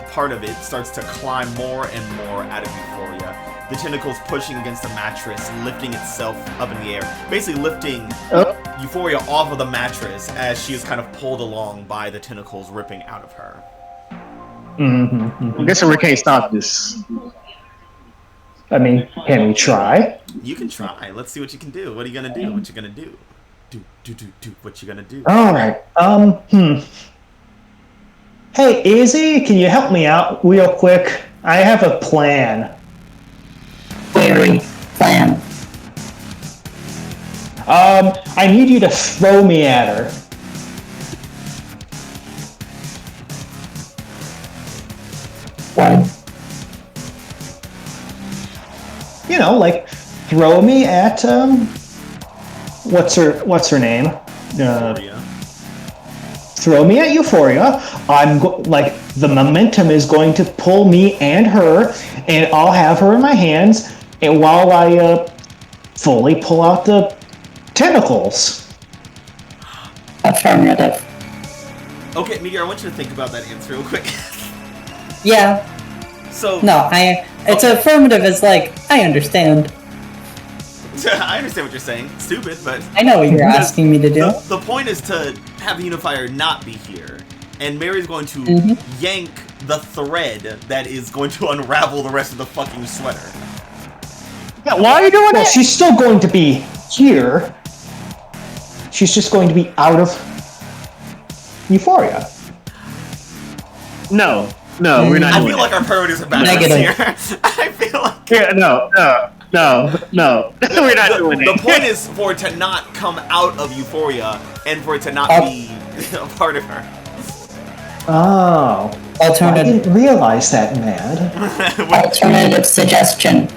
A: part of it starts to climb more and more out of Euphoria. The tentacles pushing against the mattress, lifting itself up in the air. Basically lifting Euphoria off of the mattress as she is kind of pulled along by the tentacles ripping out of her.
I: Mm-hmm.
G: I guess we can't stop this.
I: I mean, can we try?
A: You can try. Let's see what you can do. What are you gonna do? What you gonna do? Do. What you gonna do?
I: All right. Hey, Izzy, can you help me out real quick? I have a plan.
C: query plan.
J: I need you to throw me at her.
C: What?
J: You know, like throw me at what's her name?
A: Euphoria.
J: Throw me at Euphoria. Like the momentum is going to pull me and her, and I'll have her in my hands. And while I fully pull out the tentacles.
C: Affirmative.
A: Okay, Meteor, I want you to think about that answer real quick.
C: Yeah.
A: So
C: No, it's affirmative is like, I understand.
A: I understand what you're saying. Stupid, but
C: I know what you're asking me to do.
A: the point is to have the unifier not be here, and Mary's going to yank the thread that is going to unravel the rest of the fucking sweater.
J: Yeah, why are you doing that? She's still going to be here. She's just going to be out of Euphoria.
G: No, we're not
A: I
G: doing
A: feel
G: that.
A: like our priorities are backwards
C: Negative.
A: here. I feel like
G: Yeah, no. We're not doing
A: the
G: it.
A: point is for it to not come out of Euphoria and for it to not be a part of her.
J: Oh. I
C: Alternative.
J: didn't realize that, Mad.
C: Alternative suggestion.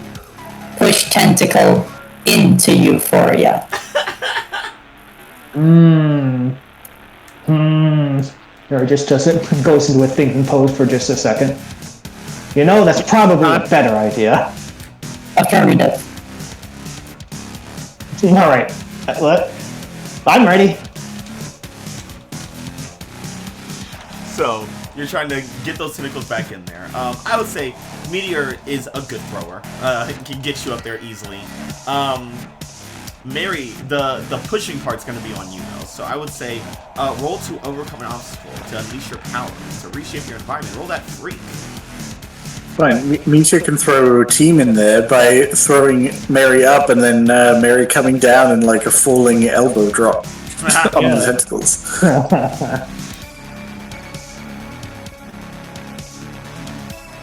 C: Push tentacle into Euphoria.
J: Or just goes into a thinking pose for just a second. You know, that's probably a better idea.
C: Affirmative.
J: Alright. I'm ready.
A: So you're trying to get those tentacles back in there. I would say Meteor is a good thrower. He can get you up there easily. Mary, the pushing part's going to be on you though. So I would say roll to overcome an obstacle, to unleash your powers, to reshape your environment. Roll that freak.
D: Fine, Misha can throw a team in there by throwing Mary up and then Mary coming down in like a falling elbow drop on the tentacles.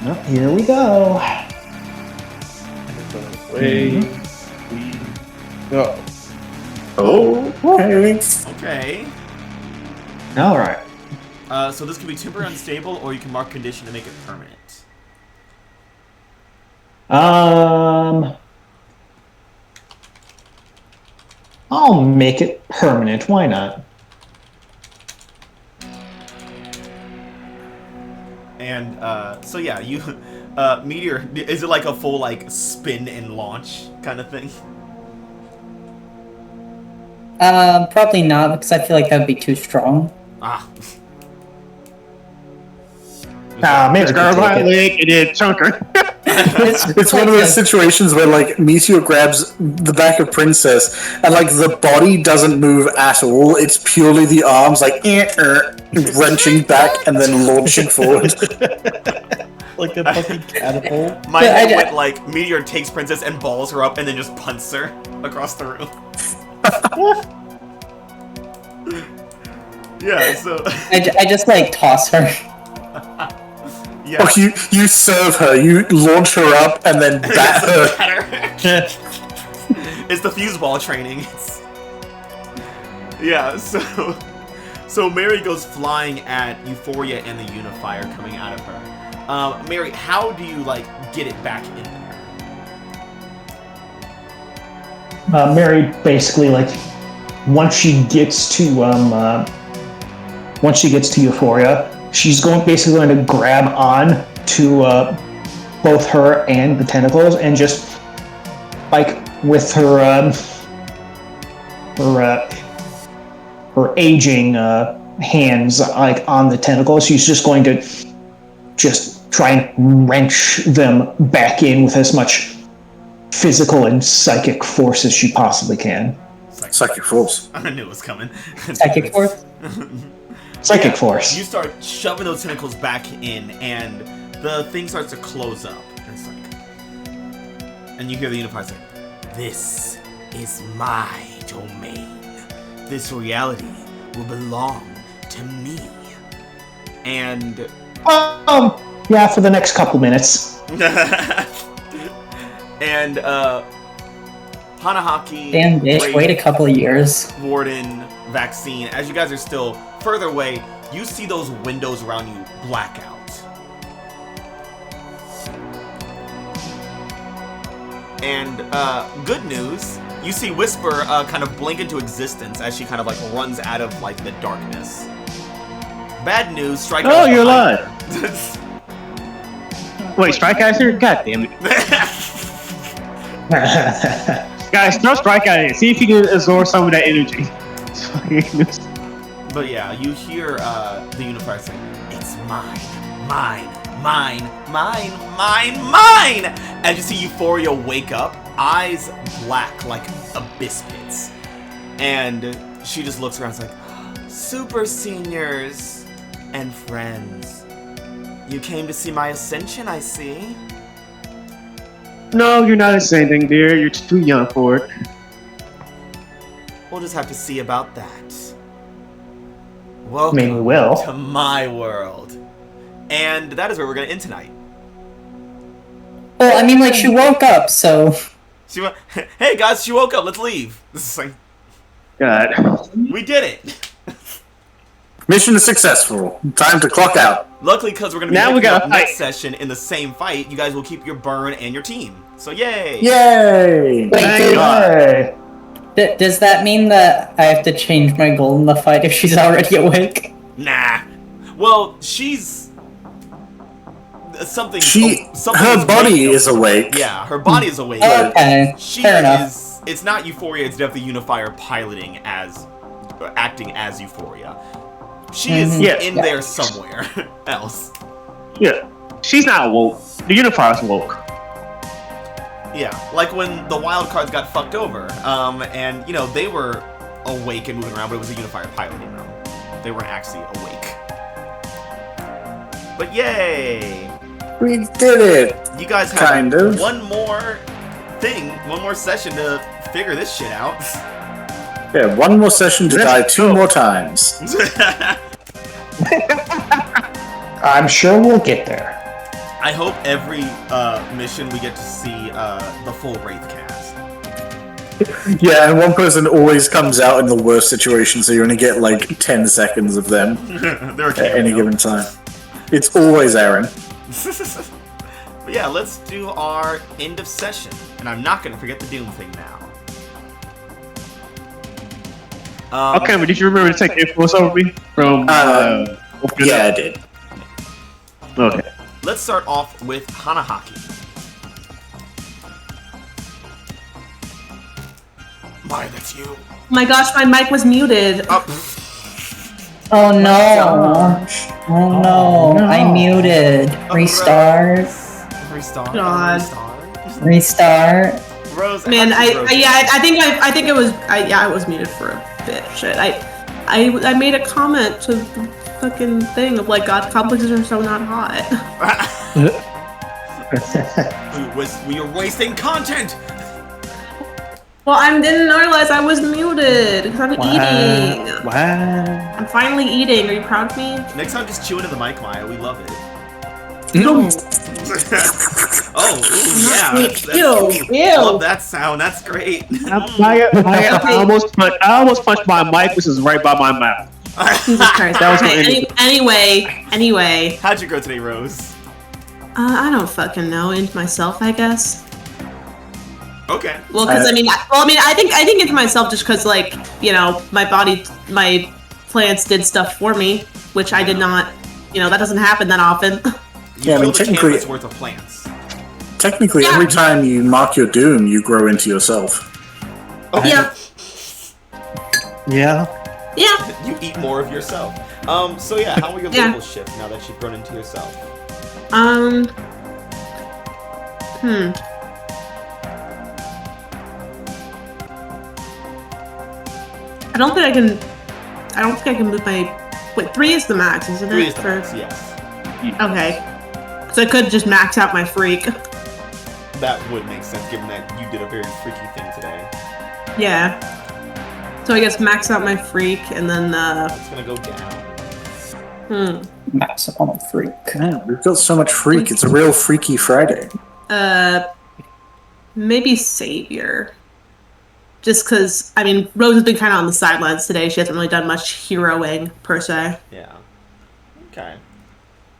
J: Well, here we go.
B: Away we go.
D: Okay.
A: Okay.
J: Alright.
A: So this can be temporarily unstable, or you can mark condition to make it permanent.
J: I'll make it permanent. Why not?
A: And so yeah, you Meteor, is it like a full like spin and launch kind of thing?
C: Probably not, because I feel like that would be too strong.
A: Ah.
J: Maybe
G: Grab my leg and then chunk her.
D: It's one of those situations where like Meteor grabs the back of Princess and like the body doesn't move at all. It's purely the arms like wrenching back and then launching forward.
B: Like a fucking catapult.
A: My head went like Meteor takes Princess and balls her up and then just punts her across the room. Yeah, so
C: I just like toss her.
A: yeah.
D: Oh, you serve her, you launch her up and then bat her.
A: It's the fuse ball training. Yeah, so Mary goes flying at Euphoria and the unifier coming out of her. Mary, how do you like get it back in there?
J: Mary basically like once she gets to Euphoria, she's basically going to grab on to both her and the tentacles and just like with her aging hands like on the tentacles, she's just going to just try and wrench them back in with as much physical and psychic force as she possibly can.
D: Psychic force.
A: I knew it was coming.
C: Psychic force?
J: Psychic force.
A: You start shoving those tentacles back in, and the thing starts to close up. And it's like, and you hear the unifier say, "This is my domain. This reality will belong to me." And
J: yeah, for the next couple minutes.
A: And Hanahaki,
C: Damn bitch,
A: Wraith,
C: wait a couple of years.
A: Warden, Vaccine, as you guys are still further away, you see those windows around you black out. And good news, you see Whisper kind of blink into existence as she kind of like runs out of like the darkness. Bad news, Strike.
G: Oh, you're alive. Wait, Strike Eyes here? God damn it. Guys, throw Strike Eye in. See if you can absorb some of that energy.
A: But yeah, you hear the Unifier saying, "It's mine, mine, mine, mine, mine, mine!" As you see Euphoria wake up, eyes black like abyss pits. And she just looks around and is like, "Super seniors and friends. You came to see my ascension, I see."
G: No, you're not ascending, dear. You're too young for it.
A: We'll just have to see about that. Welcome
J: I mean, we will.
A: to my world. And that is where we're going to end tonight.
C: Well, I mean, like, she woke up, so...
A: She went, "Hey guys, she woke up, let's leave." This is like,
G: God.
A: we did it.
D: Mission successful. Time to clock out.
A: Luckily, because we're going to be
G: Now we
A: picking
G: gotta
A: up next
G: fight.
A: session in the same fight, you guys will keep your burn and your team. So yay!
D: Yay!
C: Wait,
G: Thank God.
C: does that mean that I have to change my goal in the fight if she's already awake?
A: Nah. Well, she's something. Something
D: Her
A: is
D: body
A: waking up.
D: is awake.
A: Yeah, her body is awake.
C: Okay,
A: She
C: fair enough.
A: is. It's not Euphoria. It's definitely Unifier piloting as, acting as Euphoria. She is
G: Yeah.
A: in there somewhere else.
G: Yeah. She's not woke. The Unifier's woke.
A: Yeah, like when the wild cards got fucked over, and you know they were awake and moving around, but it was a Unifier piloting them. They weren't actually awake. But yay!
D: We did it.
A: You guys have
D: Kind of.
A: one more session to figure this shit out.
D: Yeah, one more session to
G: Let's
D: die 2
G: go.
D: more times.
J: I'm sure we'll get there.
A: I hope every mission we get to see the full Wraith cast.
D: Yeah, and one person always comes out in the worst situation, so you only get like 10 seconds of them
A: They're
D: at any
A: cameo.
D: given time. It's always Aaron.
A: But yeah, let's do our end of session. And I'm not gonna forget the Doom thing now.
G: Okay, but did you remember to take influence over me from?
D: Yeah, I did.
G: Okay.
A: Let's start off with Hanahaki. My, that's you.
E: Oh my gosh, my mic was muted.
A: Oh,
C: Oh no! Oh no! I muted. Restart.
A: Restart.
E: God.
C: Restart.
A: Rose.
E: Man,
A: how did Rose-
E: I think it was I was muted for a bit. Shit, I made a comment to the fucking thing of like God complexes are so not hot.
A: You're wasting content.
E: Well, I didn't realize I was muted because I'm eating.
B: Wow.
E: I'm finally eating. Are you proud of me?
A: Next time, just chew into the mic, Maya. We love it.
E: No.
A: Oh, ooh, yeah.
E: Ew.
A: I love that sound. That's great.
G: I almost punched my mic, which is right by my mouth.
E: Jesus Christ.
G: That was
E: Okay, anyway.
A: How'd you grow today, Rose?
E: I don't fucking know. Into myself, I guess.
A: Okay.
E: Well, because I think into myself just because, like, you know, my plants did stuff for me, which I did not. You know, that doesn't happen that often.
A: You
D: Yeah, I mean,
A: killed a
D: technically-
A: canvas worth of plants.
D: Technically,
E: Yeah.
D: every time you mark your doom, you grow into yourself.
E: Yeah.
B: Yeah.
E: Yeah.
A: You eat more of yourself. So yeah, how will your
E: Yeah.
A: label shift now that you've grown into yourself?
E: I don't think I can move my. Wait, 3 is the max, isn't it?
A: 3 is the
E: For-
A: max, yes.
E: Okay. So I could just max out my freak.
A: That would make sense given that you did a very freaky thing today.
E: Yeah. So I guess max out my freak and then
A: It's gonna go down.
C: Maximum freak.
D: Yeah, we've got so much freak. It's a real Freaky Friday.
E: maybe Savior. Just because, I mean, Rose has been kind of on the sidelines today. She hasn't really done much heroing, per se.
A: Yeah. Okay.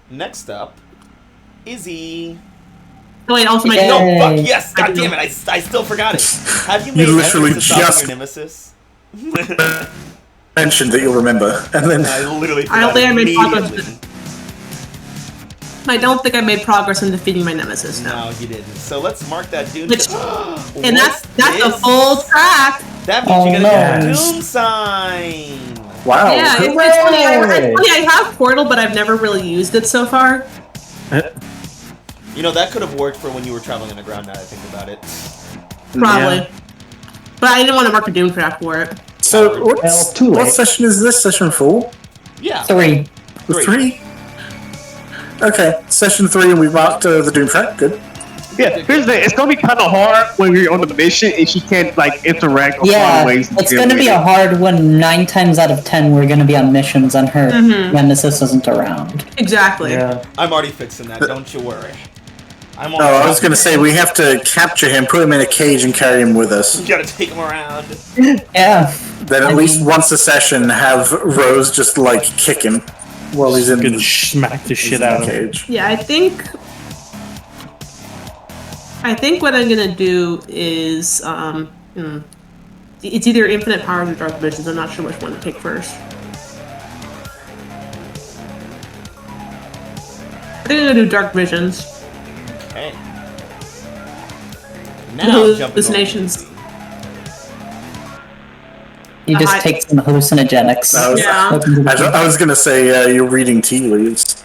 A: Next up, Izzy.
E: Oh, wait, also my...
C: Yay.
A: No, fuck, yes! God damn it, I still forgot it. Have you made
D: literally
A: efforts to stop
D: just-
A: your nemesis?
D: Mentioned that you'll remember, and then
A: I literally
E: I don't
A: forgot
E: think I made
A: immediately.
E: progress. I don't think I made progress in defeating my nemesis, no.
A: No, you didn't. So let's mark that Doom.
E: Which- And
A: What's
E: that's a
A: this?
E: full track.
A: That means you're
C: Oh,
A: gonna get a
B: no.
A: Doom sign.
D: wow.
E: Yeah, it's funny. I have Portal, but I've never really used it so far.
A: You know, that could have worked for when you were traveling underground, now that I think about it.
E: Probably.
B: Yeah.
E: But I didn't want to mark a Doom track for it.
D: So
J: Well, too
D: what
J: late.
D: session is this? Session 4?
A: Yeah.
C: 3.
A: Three.
D: Okay, session 3, and we've marked the Doom track. Good.
G: Yeah, here's the thing. It's gonna be kind of hard when you're on the mission and she can't like interact or
C: Yeah,
G: find ways to
C: it's
G: deal
C: gonna
G: with
C: be
G: it.
C: a hard one. 9 times out of 10, we're gonna be on missions and her
E: Mhm.
C: nemesis isn't around.
E: Exactly.
B: Yeah.
A: I'm already fixing that, don't you worry. I'm
D: Oh, I was going to say, we have to capture him, put him in a cage, and carry him with us.
A: You gotta take him around.
C: Yeah.
D: Then at least once a session, have Rose just, like, kick him while he's in
B: Could
D: the
B: smack the shit out of him.
D: cage.
E: Yeah, I think what I'm gonna do is it's either Infinite Powers or Dark Visions. I'm not sure which one to pick first. I think I'm gonna do Dark Visions.
A: Okay. Now jump
E: Hallucinations.
C: You just
E: I-
C: take some hallucinogenics.
D: I was,
E: Yeah.
D: I was going to say, you're reading tea leaves.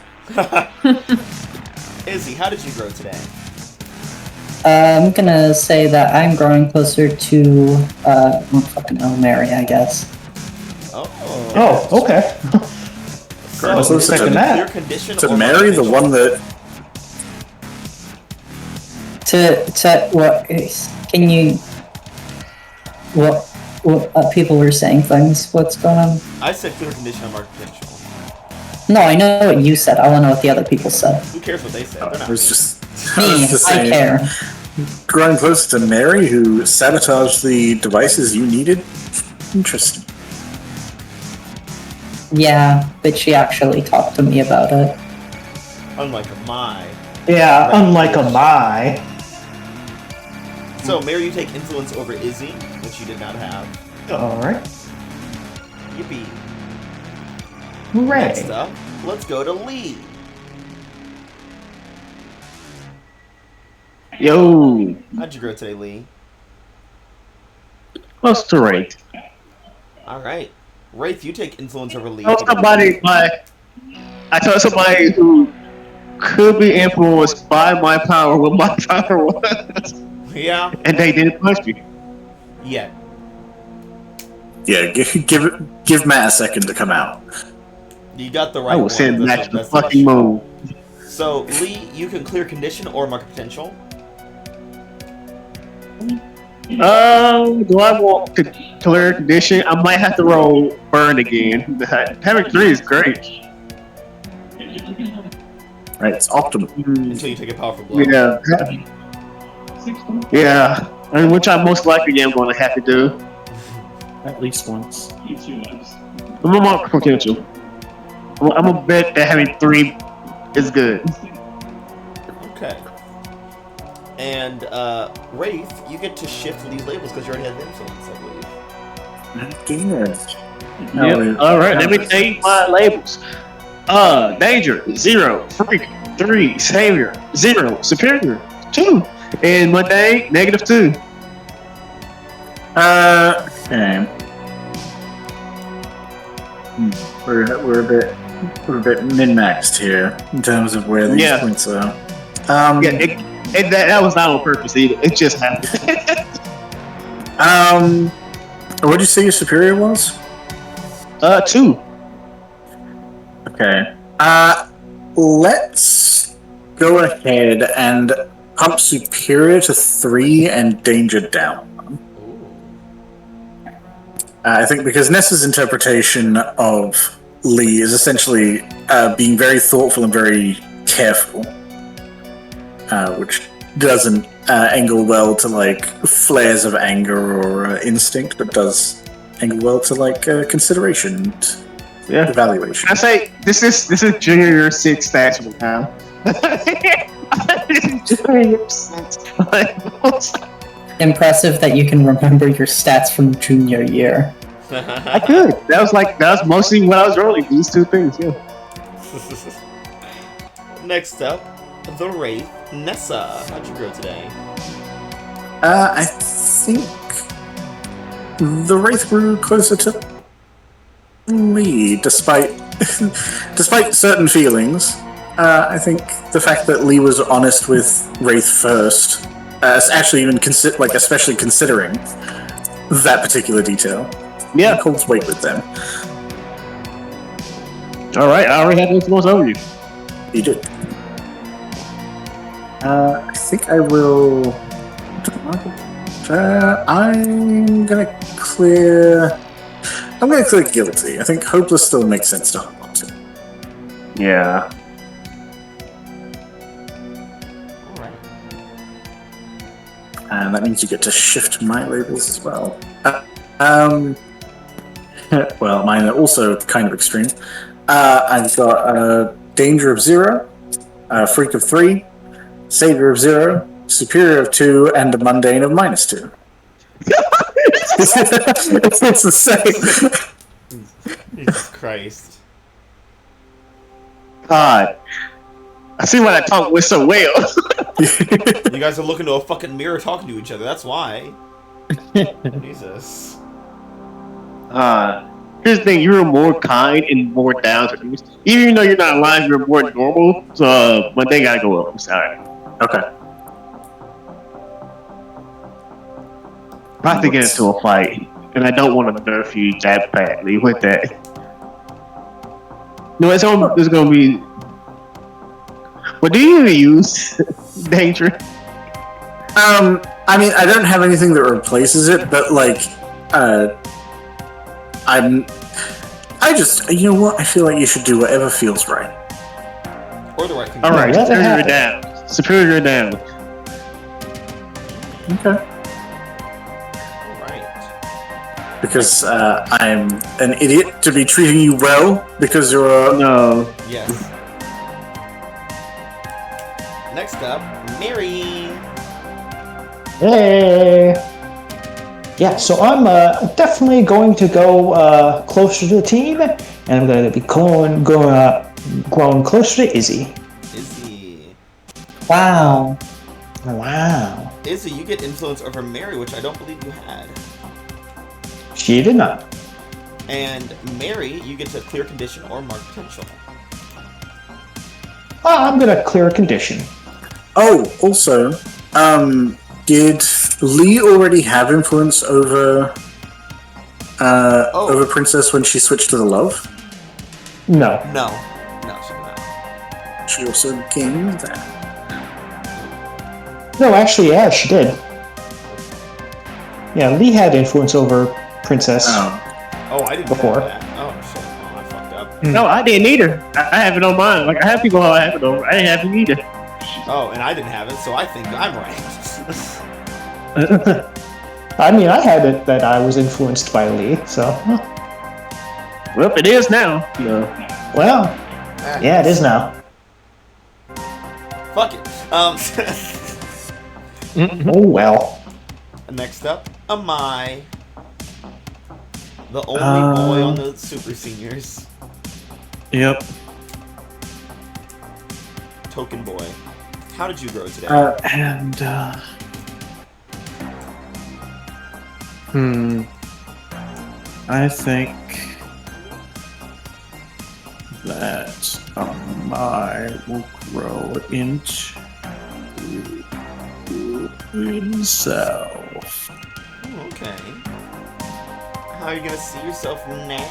A: Izzy, how did you grow today?
C: I'm gonna say that I'm growing closer to, Mary, I guess.
A: Oh.
J: Oh, okay.
A: So,
J: I was expecting
A: clear
J: that.
A: condition
D: To
A: or
D: Mary, the one that...
C: What, can you, what people were saying things, what's going on?
A: I said clear condition or mark potential.
C: No, I know what you said, I wanna know what the other people said.
A: Who cares what they said? They're
D: I
A: not
D: was
A: me.
D: just...
C: Me,
D: just
C: I
D: saying.
C: care.
D: Growing closer to Mary, who sabotaged the devices you needed? Interesting.
C: Yeah, but she actually talked to me about it.
A: Unlike my.
J: Yeah, unlike a my.
A: So, Mary, you take influence over Izzy, which you did not have.
J: Alright.
A: Yippee.
J: Hooray.
A: Next up, let's go to Lee.
G: Yo,
A: How'd you grow today, Lee?
G: close to right.
A: Alright. Wraith, you take influence over Lee.
G: I told somebody who could be influenced by my power what my power was,
A: Yeah.
G: and they didn't punch me.
A: Yeah.
D: Yeah, give Matt a second to come out.
A: You got the right
G: I will
A: one.
G: send him
A: That's
G: back to the
A: that's
G: fucking moon.
A: So, Lee, you can clear condition or mark potential.
G: Do I want to clear condition? I might have to roll burn again. Having 3 is great.
D: Right, it's optimal.
A: Until you take a powerful blow.
G: Yeah. Yeah. And which I most likely am going to have to do.
B: At least once.
G: I'm gonna mark potential. I'm gonna bet that having 3 is good.
A: Okay. And, Wraith, you get to shift Lee's labels because you already had the influence, I believe.
G: Yep. Alright, let me take my labels. Danger, 0, freak, 3, savior, 0, superior, 2, and mundane, -2.
D: Okay. We're a bit min-maxed here in terms of where these
G: Yeah.
D: points are.
G: Yeah, that was not on purpose either. It just happened.
D: What did you say your superior was?
G: 2.
D: Okay. Let's go ahead and pump superior to 3 and danger down. I think because Nessa's interpretation of Lee is essentially being very thoughtful and very careful, which doesn't angle well to like flares of anger or instinct, but does angle well to like consideration and evaluation.
G: I say this is junior year 6 stats right now.
C: Impressive that you can remember your stats from junior year.
G: I could. That was mostly what I was rolling. These two things, yeah.
A: Next up, the Wraith, Nessa. How'd you grow today?
D: I think the Wraith grew closer to me, despite certain feelings. I think the fact that Lee was honest with Wraith first, actually even especially considering that particular detail, holds weight with them.
G: All right, I already had influence over you.
D: You did. I think I will. I'm gonna clear guilty. I think hopeless still makes sense to hold on to.
G: Yeah.
D: And that means you get to shift my labels as well. Well, mine are also kind of extreme. I've got Danger of 0, Freak of 3, Savior of 0, Superior of 2, and a Mundane of -2. It's the same.
A: Jesus Christ.
G: God. I see why I talk with so well.
A: You guys are looking to a fucking mirror talking to each other, that's why. Jesus.
G: Here's the thing, you're more kind and more down to things. Even though you're not alive, you're more normal. So, but they gotta go up. I'm sorry.
D: Okay.
G: About to get into a fight, and I don't want to nerf you that badly with that. No, it's gonna be. What do you use? Danger.
D: I mean, I don't have anything that replaces it, but like, you know what? I feel like you should do whatever feels right.
A: Or the right thing.
G: All right, superior down. Superior down.
D: Okay.
A: Alright.
D: Because I'm an idiot to be treating you well because you're
G: no.
A: Yes. Next up, Mary.
J: Hey. Yeah, so I'm definitely going to go closer to the team, and I'm going to be growing closer to Izzy.
A: Izzy.
C: Wow.
J: Wow.
A: Izzy, you get influence over Mary, which I don't believe you had.
J: She did not.
A: And Mary, you get to clear condition or mark potential.
J: I'm going to clear a condition.
D: Oh, also, did Lee already have influence over over Princess when she switched to the love?
J: No.
A: No, she did not.
D: She also gained that.
J: No, actually, yeah, she did. Yeah, Lee had influence over Princess.
A: Oh, I didn't
J: before.
A: Have that. Oh shit! Oh, I fucked up.
G: No, I didn't either. I have it on mine. Like I have people who I have it over. I didn't have it either.
A: Oh, and I didn't have it, so I think I'm right.
J: I mean, I had it that I was influenced by Lee, so.
G: Well, it is now. No.
J: Well, yeah, it is now.
A: Fuck it.
J: Oh well.
A: Next up, Amai. The only boy on the Super Seniors.
B: Yep.
A: Token boy. How did you grow today?
B: I think that I will grow into himself.
A: Oh, okay. How are you gonna see yourself now?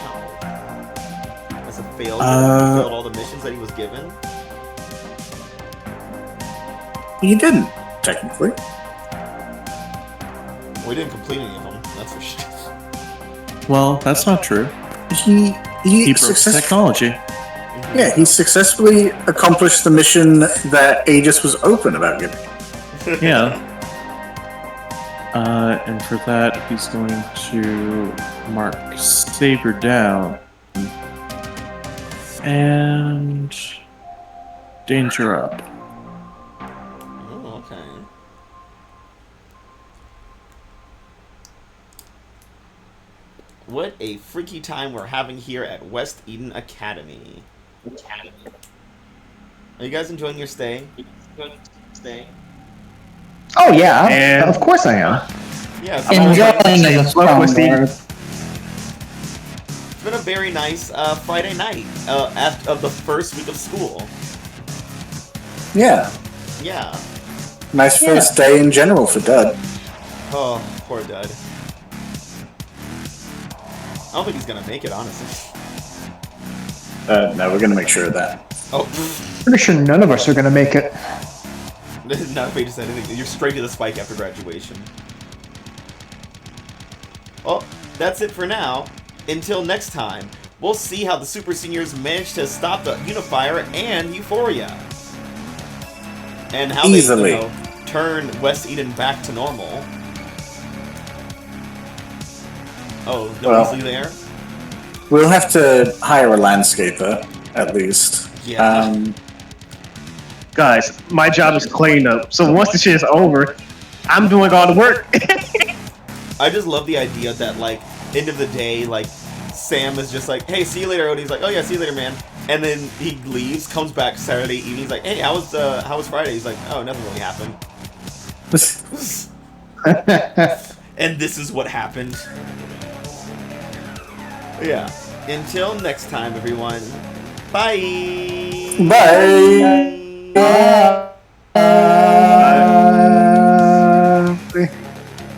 A: As a failure? Failed all the missions that he was given?
D: You didn't, technically.
A: We didn't complete any of them, that's for sure.
B: Well, that's not true.
D: He
B: He broke technology.
D: Yeah, he successfully accomplished the mission that A.E.G.I.S was open about giving.
B: Yeah. And for that, he's going to mark Saber down. And danger up.
A: Oh, okay. What a freaky time we're having here at West Eden Academy. Are you guys enjoying your stay?
J: Oh yeah,
G: And-
J: of course I am.
A: Yeah, it's
C: Enjoying is a strong
G: West Eden.
C: word.
A: It's been a very nice Friday night of the first week of school.
D: Yeah.
A: Yeah.
D: Nice first day in general for Dud.
A: Oh, poor Dud. I don't think he's gonna make it, honestly.
D: No, we're gonna make sure of that.
A: Oh,
I: Pretty sure none of us are gonna make it.
A: not afraid to say anything. You're straight to the spike after graduation. Well, that's it for now. Until next time, we'll see how the Super Seniors managed to stop the Unifier and Euphoria. And how
D: Easily.
A: they, turn West Eden back to normal. Oh, no
D: Well.
A: Weasley there?
D: We'll have to hire a landscaper, at least.
A: Yeah.
G: Guys, my job is cleanup. So once the shit is over, I'm doing all the work.
A: I just love the idea that, like, end of the day, like, Sam is just like, hey, see you later, Odie. He's like, oh yeah, see you later, man. And then he leaves, comes back Saturday evening. He's like, hey, how was Friday? He's like, oh, nothing really happened. And this is what happened. Yeah. Until next time, everyone. Bye.
D: Bye.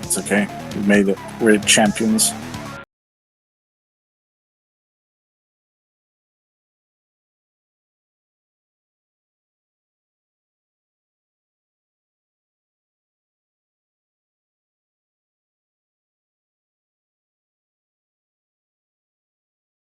D: It's okay. We made it. We're champions.